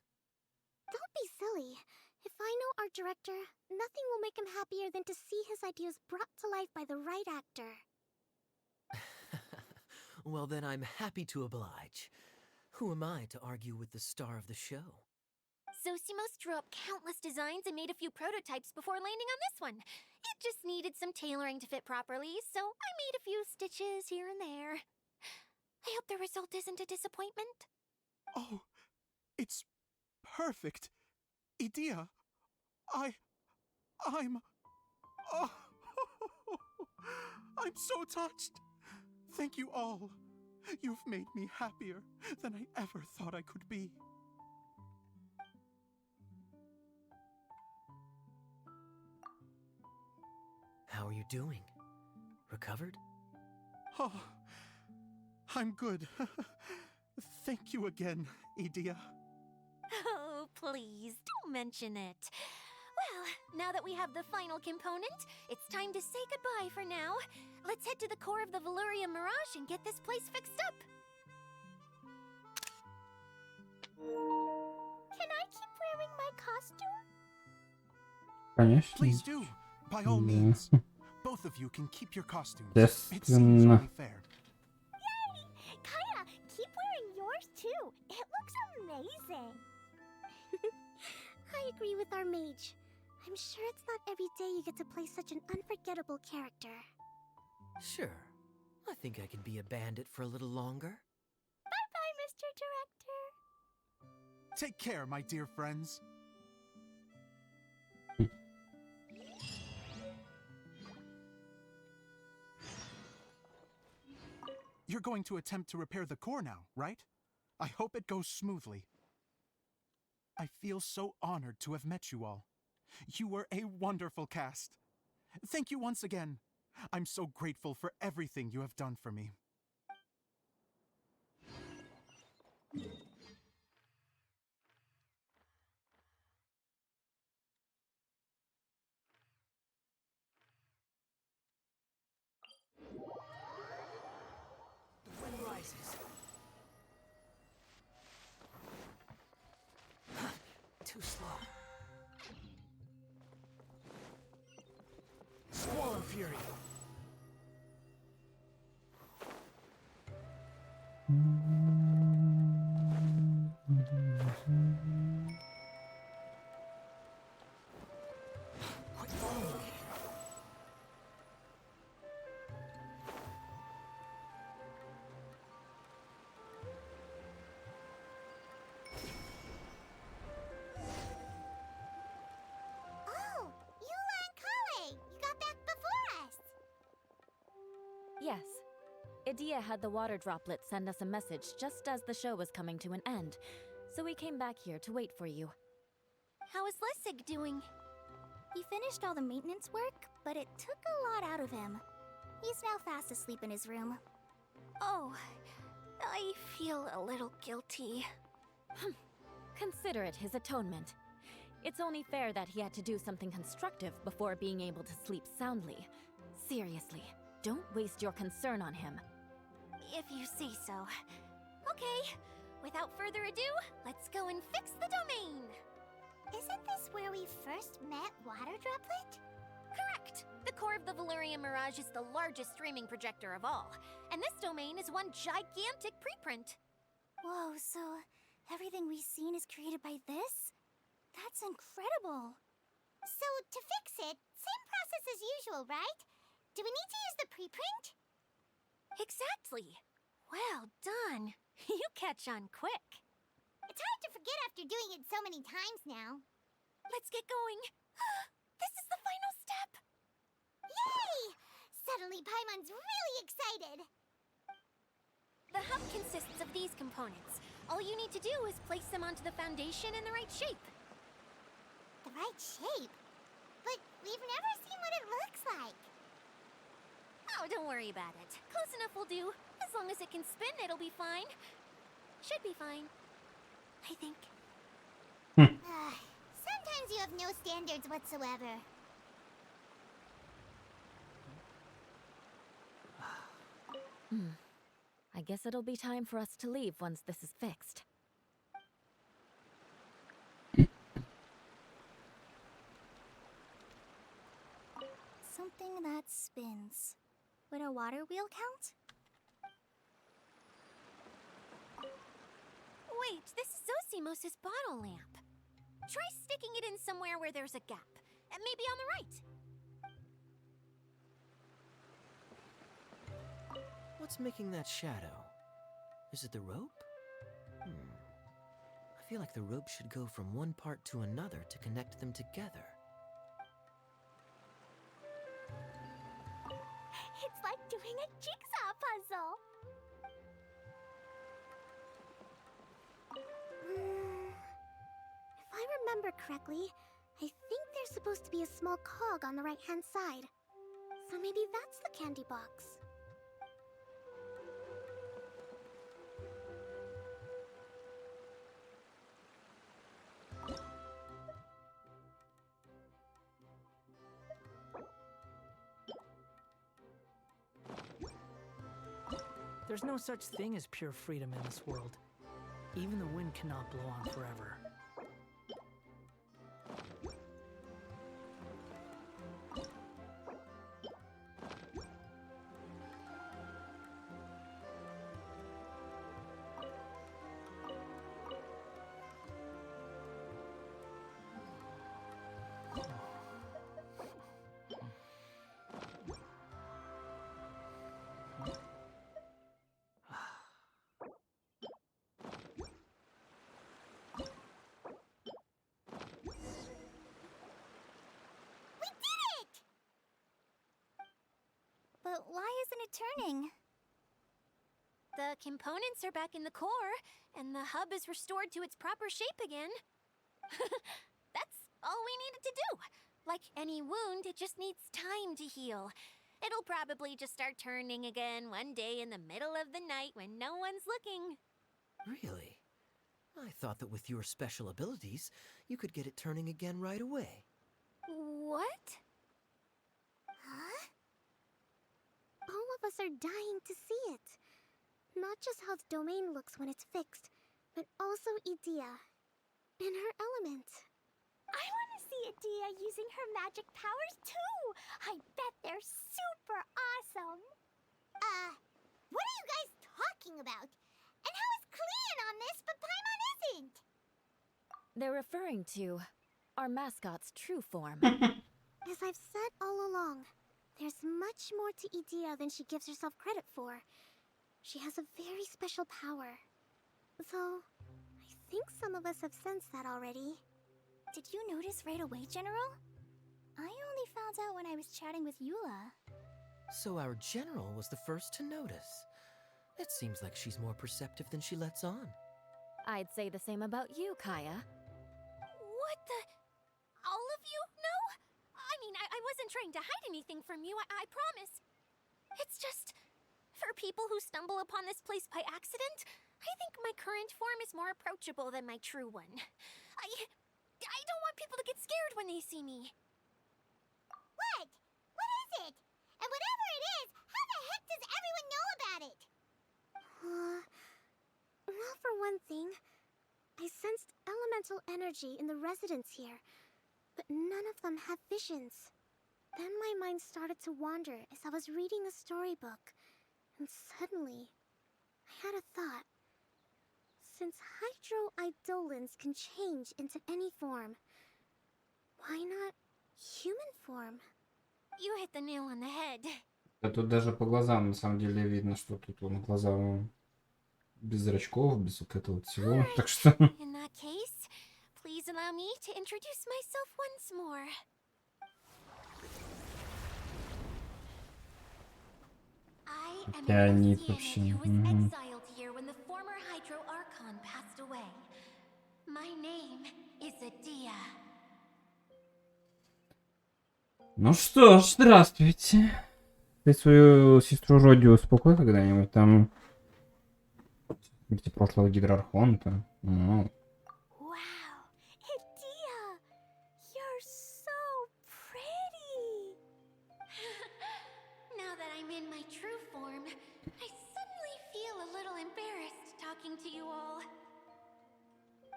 Don't be silly. If I know our director, nothing will make him happier than to see his ideas brought to life by the right actor. Well, then I'm happy to oblige. Who am I to argue with the star of the show? Zosimos drew up countless designs and made a few prototypes before landing on this one. It just needed some tailoring to fit properly, so I made a few stitches here and there. I hope the result isn't a disappointment. Oh, it's perfect. Idia, I'm... Oh, I'm so touched. Thank you all. You've made me happier than I ever thought I could be. How are you doing? Recovered? Oh, I'm good. Thank you again, Idia. Oh, please, don't mention it. Well, now that we have the final component, it's time to say goodbye for now. Let's head to the core of the Valyria Mirage and get this place fixed up. Can I keep wearing my costume? Конечно. Please do, by all Да. means. Both of you can keep your costumes. It seems Естественно. only fair. Yay! Kaya, keep wearing yours too. It looks amazing. I agree with our mage. I'm sure it's not every day you get to play such an unforgettable character. Sure. I think I can be a bandit for a little longer. Bye-bye, Mr. Director. Take care, my dear friends. You're going to attempt to repair the core now, right? I hope it goes smoothly. I feel so honored to have met you all. You were a wonderful cast. Thank you once again. I'm so grateful for everything you have done for me. The wind rises. Too slow. Squall and fury. Quit following me. Oh, Eula and Kale! You got back before us! Yes. Idia had the water droplet send us a message just as the show was coming to an end, so we came back here to wait for you. How is Lessig doing? He finished all the maintenance work, but it took a lot out of him. He's now fast asleep in his room. Oh, I feel a little guilty. Consider it his atonement. It's only fair that he had to do something constructive before being able to sleep soundly. Seriously, don't waste your concern on him. If you say so. Okay, without further ado, let's go and fix the domain! Isn't this where we first met Water Droplet? Correct! The core of the Valerian Mirage is the largest streaming projector of all, and this domain is one gigantic preprint. Whoa, so everything we've seen is created by this? That's incredible! So, to fix it, same process as usual, right? Do we need to use the preprint? Exactly! Well done! You catch on quick. It's hard to forget after doing it so many times now. Let's get going. This is the final step! Yay! Suddenly Paimon's really excited. The hub consists of these components. All you need to do is place them onto the foundation in the right shape. The right shape? But we've never seen what it looks like. Oh, don't worry about it. Close enough will do. As long as it can spin, it'll be fine. Should be fine. I think. Sometimes you have no standards whatsoever. I guess it'll be time for us to leave once this is fixed. Something that spins. Would a water wheel count? Wait, this is Zosimos' bottle lamp. Try sticking it in somewhere where there's a gap. And maybe on the right. What's making that shadow? Is it the rope? I feel like the rope should go from one part to another to connect them together. It's like doing a jigsaw puzzle! If I remember correctly, I think there's supposed to be a small cog on the right-hand side. So maybe that's the candy box. There's no such thing as pure freedom in this world. Even the wind cannot blow on forever. But why isn't it turning? The components are back in the core, and the hub is restored to its proper shape again. That's all we needed to do. Like any wound, it just needs time to heal. It'll probably just start turning again one day in the middle of the night when no one's looking. Really? I thought that with your special abilities, you could get it turning again right away. What? Huh? All of us are dying to see it. Not just how the domain looks when it's fixed, but also Idea. In her element. I want to see Adia using her magic powers too! I bet they're super awesome! What are you guys talking about? And how is Clean on this, but Paimon isn't? They're referring to our mascot's true form. As I've said all along, there's much more to Idea than she gives herself credit for. She has a very special power. Though, I think some of us have sensed that already. Did you notice right away, General? I only found out when I was chatting with Eula. So our general was the first to notice. It seems like she's more perceptive than she lets on. I'd say the same about you, Kaya. What the? All of you? No? I mean, I wasn't trying to hide anything from you, I promise. It's just, for people who stumble upon this place by accident, I think my current form is more approachable than my true one. I don't want people to get scared when they see me. What? What is it? And whatever it is, how the heck does everyone know about it? Well, for one thing, I sensed elemental energy in the residents here, but none of them have visions. Then my mind started to wander as I was reading a storybook, and suddenly, I had a thought. Since hydro-eidolons can change into any form, why not human form? You hit the nail on the head. Да тут даже по глазам на самом деле видно, что тут он глаза без зрачков, без вот этого вот всего. Так что... In that case, please allow me to introduce myself once more. I am an Oceanic who was exiled here when the former Hydro Archon passed away. My name is Adia. Ну что ж, здравствуйте. Ты свою сестру Роди успокой когда-нибудь там. Где прошлого гидроархонта. Ну. Wow, Adia! You're so pretty! Now that I'm in my true form, I suddenly feel a little embarrassed talking to you all.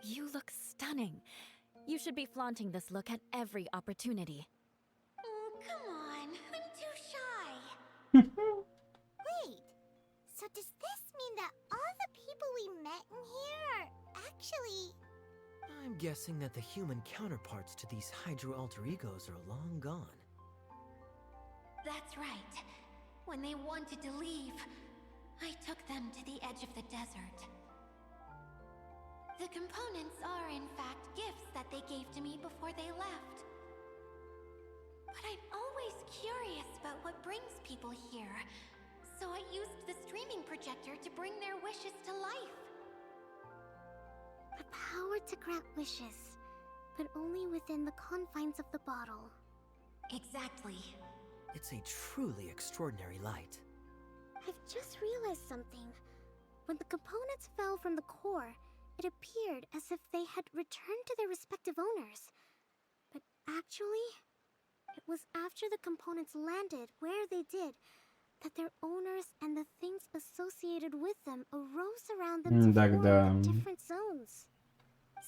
You look stunning. You should be flaunting this look at every opportunity. Oh, come on. I'm too shy. Wait, so does this mean that all the people we met in here are actually... I'm guessing that the human counterparts to these hydro alter egos are long gone. That's right. When they wanted to leave, I took them to the edge of the desert. The components are, in fact, gifts that they gave to me before they left. But I'm always curious about what brings people here, so I used the streaming projector to bring their wishes to life. The power to grant wishes, but only within the confines of the bottle. Exactly. It's a truly extraordinary light. I've just realized something. When the components fell from the core, it appeared as if they had returned to their respective owners. But actually, it was after the components landed where they did that their owners and the things associated with them arose around them to form the different zones.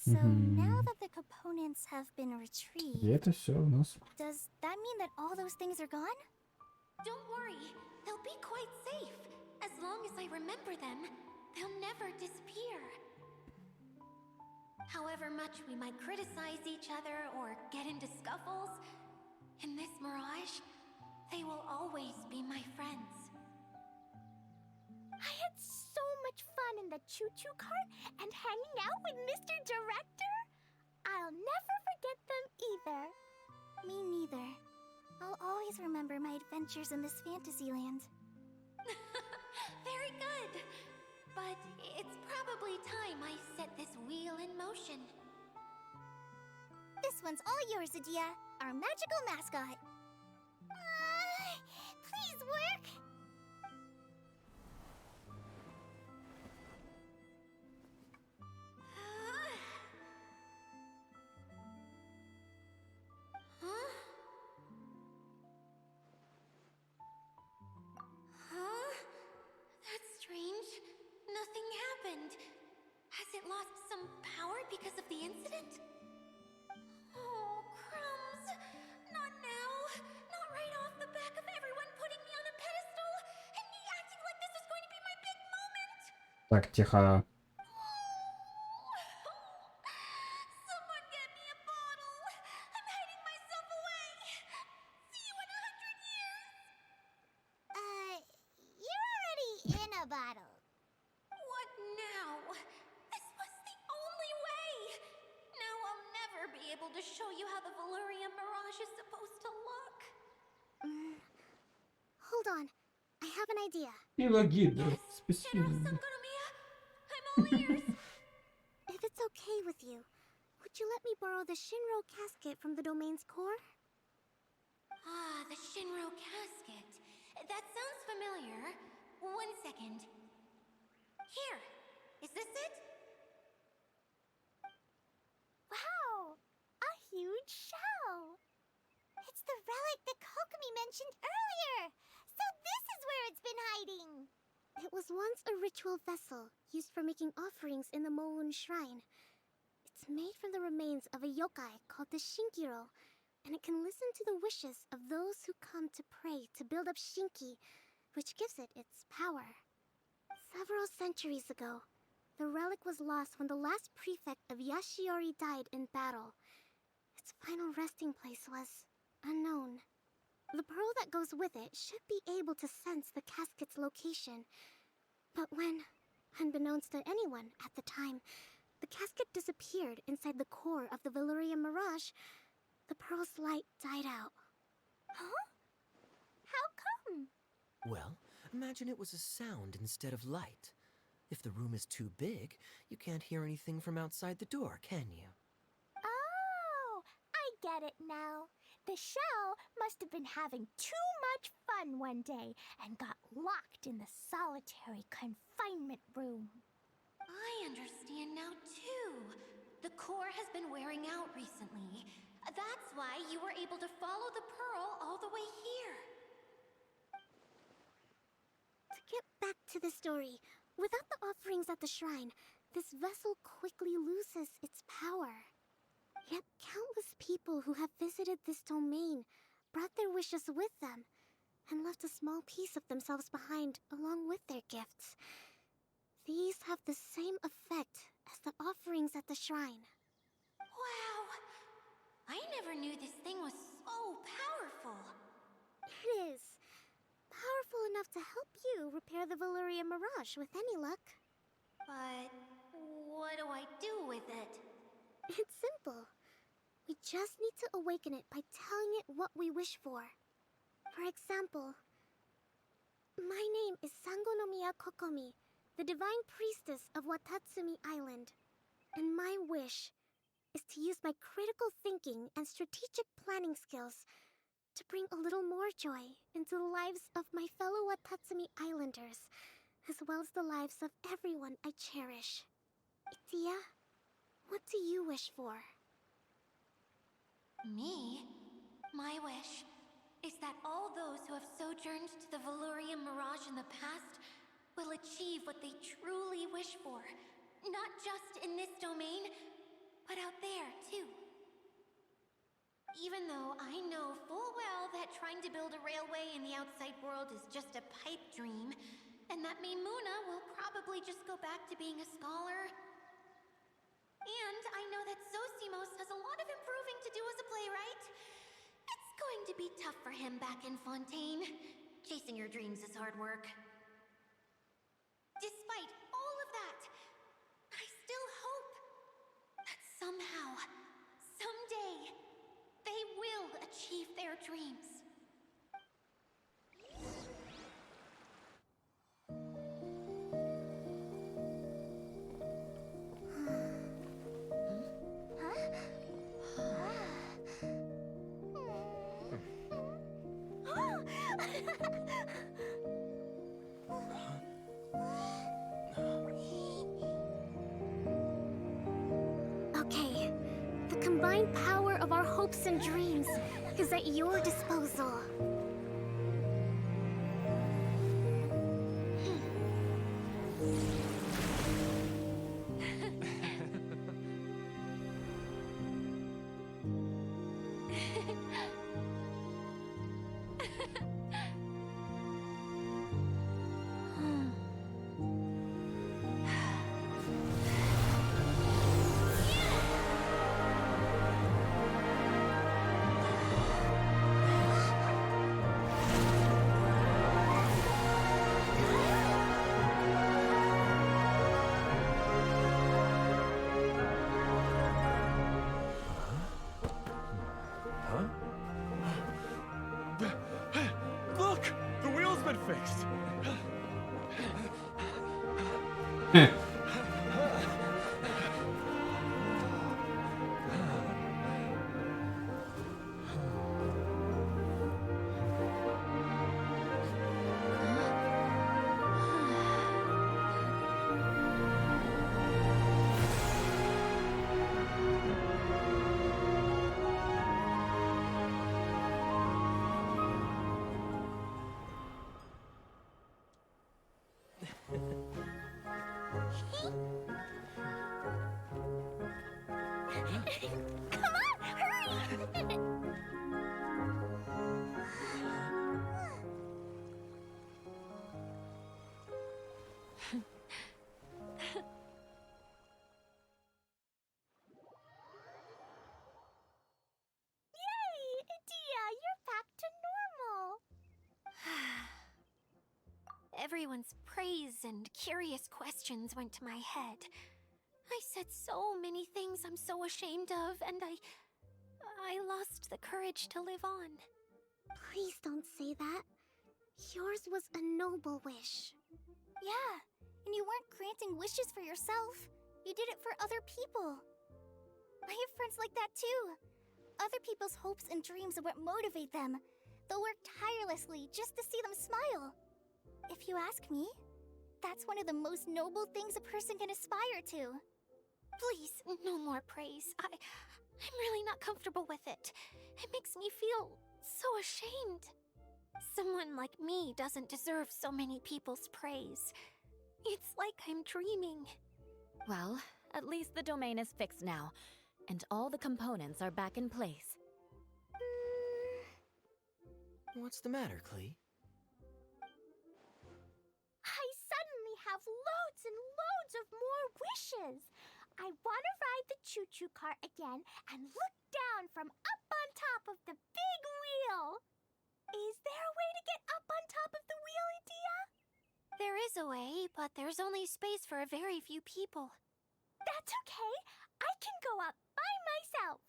So now that the components have been retrieved, И это все у нас. does that mean that all those things are gone? Don't worry, they'll be quite safe. As long as I remember them, they'll never disappear. However much we might criticize each other or get into scuffles, in this mirage, they will always be my friends. I had so much fun in the choo-choo cart and hanging out with Mr. Director. I'll never forget them either. Me neither. I'll always remember my adventures in this fantasy land. Very good. But it's probably time I set this wheel in motion. This one's all yours, Adia, our magical mascot. Please lost some power because of the incident? Oh, crumbs. Not now. Not right off the back of everyone putting me on a pedestal and me acting like this was going to be my big moment. Так, тихо. Someone get me a bottle. I'm hiding myself away. See you in 100 years. You're already in a bottle. What now? This was the only way. Now I'll never be able to show you how the Valurian Mirage is supposed to look. Hold on. I have an idea. Пилагидра. Спасибо. I'm all ears. If it's okay with you, would you let me borrow the Shinro casket from the domain's core? Ah, the Shinro casket. That sounds familiar. 1 second. Here. Is this it? Wow! A huge shell! It's the relic that Kokomi mentioned earlier! So this is where it's been hiding! It was once a ritual vessel used for making offerings in the Moun Shrine. It's made from the remains of a yokai called the Shinkiro, and it can listen to the wishes of those who come to pray to build up Shinki, which gives it its power. Several centuries ago, the relic was lost when the last prefect of Yashiori died in battle. Its final resting place was unknown. The pearl that goes with it should be able to sense the casket's location. But when, unbeknownst to anyone at the time, the casket disappeared inside the core of the Valurian Mirage, the pearl's light died out. Huh? How come? Well, imagine it was a sound instead of light. If the room is too big, you can't hear anything from outside the door, can you? Oh, I get it now. The shell must have been having too much fun one day and got locked in the solitary confinement room. I understand now, too. The core has been wearing out recently. That's why you were able to follow the pearl all the way here. To get back to the story, without the offerings at the shrine, this vessel quickly loses its power. Yet countless people who have visited this domain brought their wishes with them and left a small piece of themselves behind along with their gifts. These have the same effect as the offerings at the shrine. Wow! I never knew this thing was so powerful. It is. Powerful enough to help you repair the Valurian Mirage with any luck. But what do I do with it? It's simple. We just need to awaken it by telling it what we wish for. For example, my name is Sangonomiya Kokomi, the divine priestess of Watatsumi Island. And my wish is to use my critical thinking and strategic planning skills to bring a little more joy into the lives of my fellow Watatsumi Islanders, as well as the lives of everyone I cherish. Itia, what do you wish for? Me? My wish is that all those who have sojourned to the Valurian Mirage in the past will achieve what they truly wish for. Not just in this domain, but out there, too. Even though I know full well that trying to build a railway in the outside world is just a pipe dream, and that Maimuna will probably just go back to being a scholar. And I know that Zosimos has a lot of improving to do as a playwright. It's going to be tough for him back in Fontaine. Chasing your dreams is hard work. Despite all of that, I still hope that somehow, someday, they will achieve their dreams. Okay, the combined power of our hopes and dreams is at your disposal. Come on, hurry! Yay! Dia, you're back to normal. Everyone's praise and curious questions went to my head. I said so many things I'm so ashamed of, and I lost the courage to live on. Please don't say that. Yours was a noble wish. Yeah, and you weren't granting wishes for yourself. You did it for other people. I have friends like that too. Other people's hopes and dreams are what motivate them. They'll work tirelessly just to see them smile. If you ask me, that's one of the most noble things a person can aspire to. Please, no more praise. I'm really not comfortable with it. It makes me feel so ashamed. Someone like me doesn't deserve so many people's praise. It's like I'm dreaming. Well, at least the domain is fixed now, and all the components are back in place. What's the matter, Klee? I suddenly have loads and loads of more wishes. I want to ride the choo-choo cart again and look down from up on top of the big wheel. Is there a way to get up on top of the wheel, Idia? There is a way, but there's only space for a very few people. That's okay. I can go up by myself.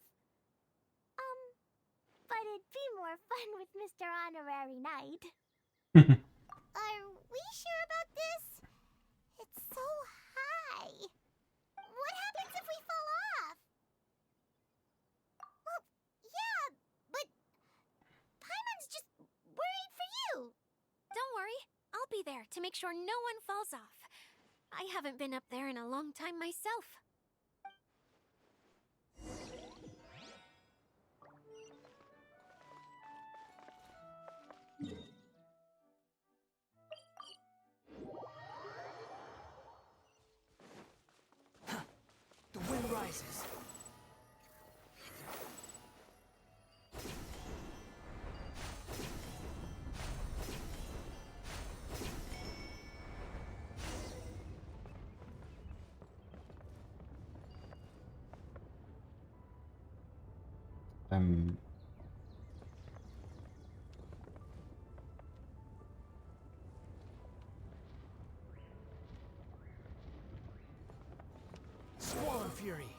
But it'd be more fun with Mr. Honorary Knight. Are we sure about this? It's so high. What happens if we fall off? Well, yeah, but Paimon's just worried for you. Don't worry, I'll be there to make sure no one falls off. I haven't been up there in a long time myself. The wind rises. Squall and Fury.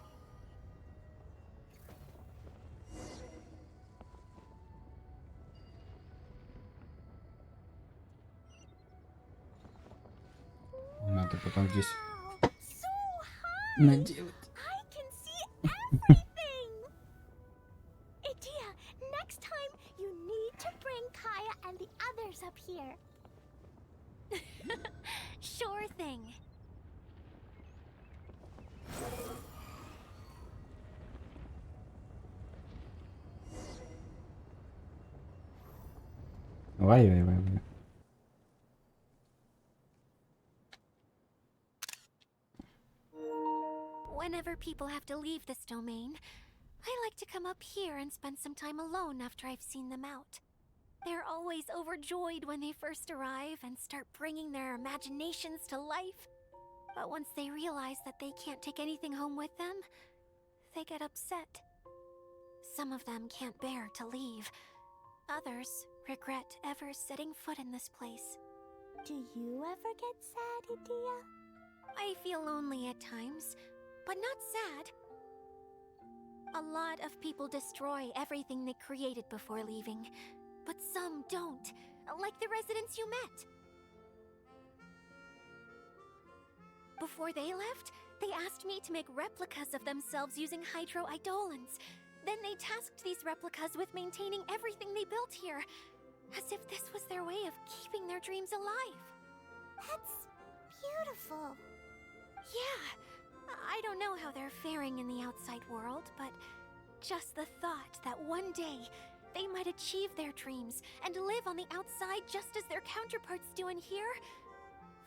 Надо потом здесь So high. наделать. I can see everything. Idia, next time you need to bring Kaya and the others up here. Sure thing. Ой-ой-ой. Whenever people have to leave this domain, I like to come up here and spend some time alone after I've seen them out. They're always overjoyed when they first arrive and start bringing their imaginations to life. But once they realize that they can't take anything home with them, they get upset. Some of them can't bear to leave. Others regret ever setting foot in this place. Do you ever get sad, Idia? I feel lonely at times, but not sad. A lot of people destroy everything they created before leaving, but some don't, like the residents you met. Before they left, they asked me to make replicas of themselves using hydro-eidolons. Then they tasked these replicas with maintaining everything they built here, as if this was their way of keeping their dreams alive. That's beautiful. Yeah, I don't know how they're faring in the outside world, but just the thought that one day they might achieve their dreams and live on the outside just as their counterparts do in here,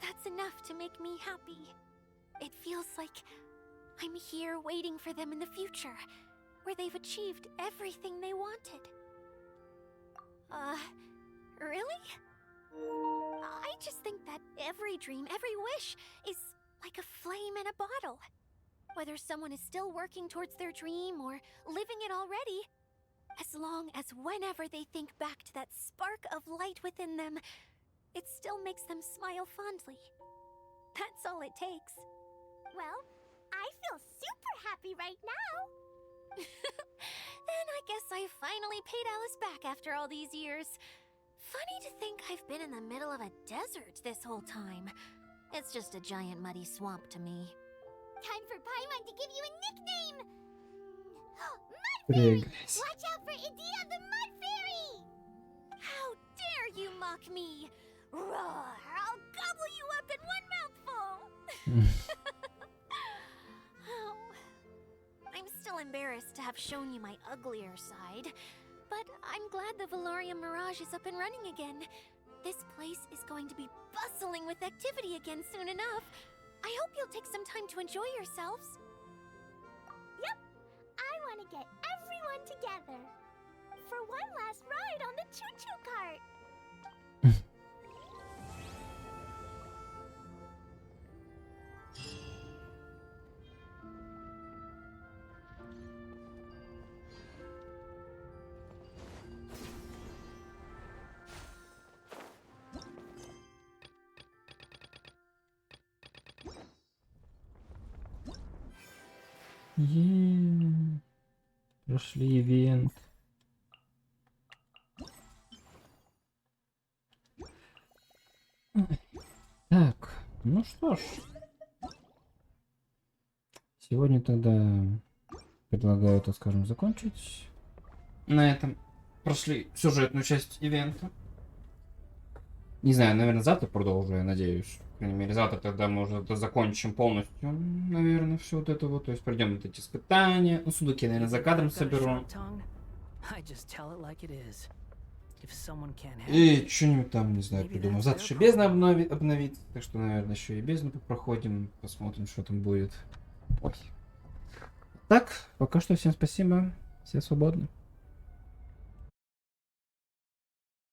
that's enough to make me happy. It feels like I'm here waiting for them in the future, where they've achieved everything they wanted. Really? I just think that every dream, every wish, is like a flame in a bottle. Whether someone is still working towards their dream or living it already, as long as whenever they think back to that spark of light within them, it still makes them smile fondly. That's all it takes. Well, I feel super happy right now. Then I guess I finally paid Alice back after all these years. Funny to think I've been in the middle of a desert this whole time. It's just a giant muddy swamp to me. Time for Paimon to give you a nickname! Mud Fairy! Watch out for Idea the Mud Fairy! How dare you mock me! Roar! I'll gobble you up in one mouthful! Oh, I'm still embarrassed to have shown you my uglier side, but I'm glad the Valorium Mirage is up and running again. This place is going to be bustling with activity again soon enough. I hope you'll take some time to enjoy yourselves. Yep, I want to get everyone together for one last ride on the choo-choo cart. Прошли ивент. Так, ну что ж. Сегодня тогда предлагаю, так скажем, закончить на этом. Прошли сюжетную часть ивента. Не знаю, наверное, завтра продолжу, я надеюсь. По крайней мере, завтра тогда мы уже это закончим полностью, наверное, все вот это вот. То есть пройдем вот эти испытания. Ну, сундуки, наверное, за кадром соберу. И что-нибудь там, не знаю, придумаю. Завтра еще бездна обновить. Так что, наверное, еще и бездну проходим. Посмотрим, что там будет. Ой. Так, пока что всем спасибо. Все свободны.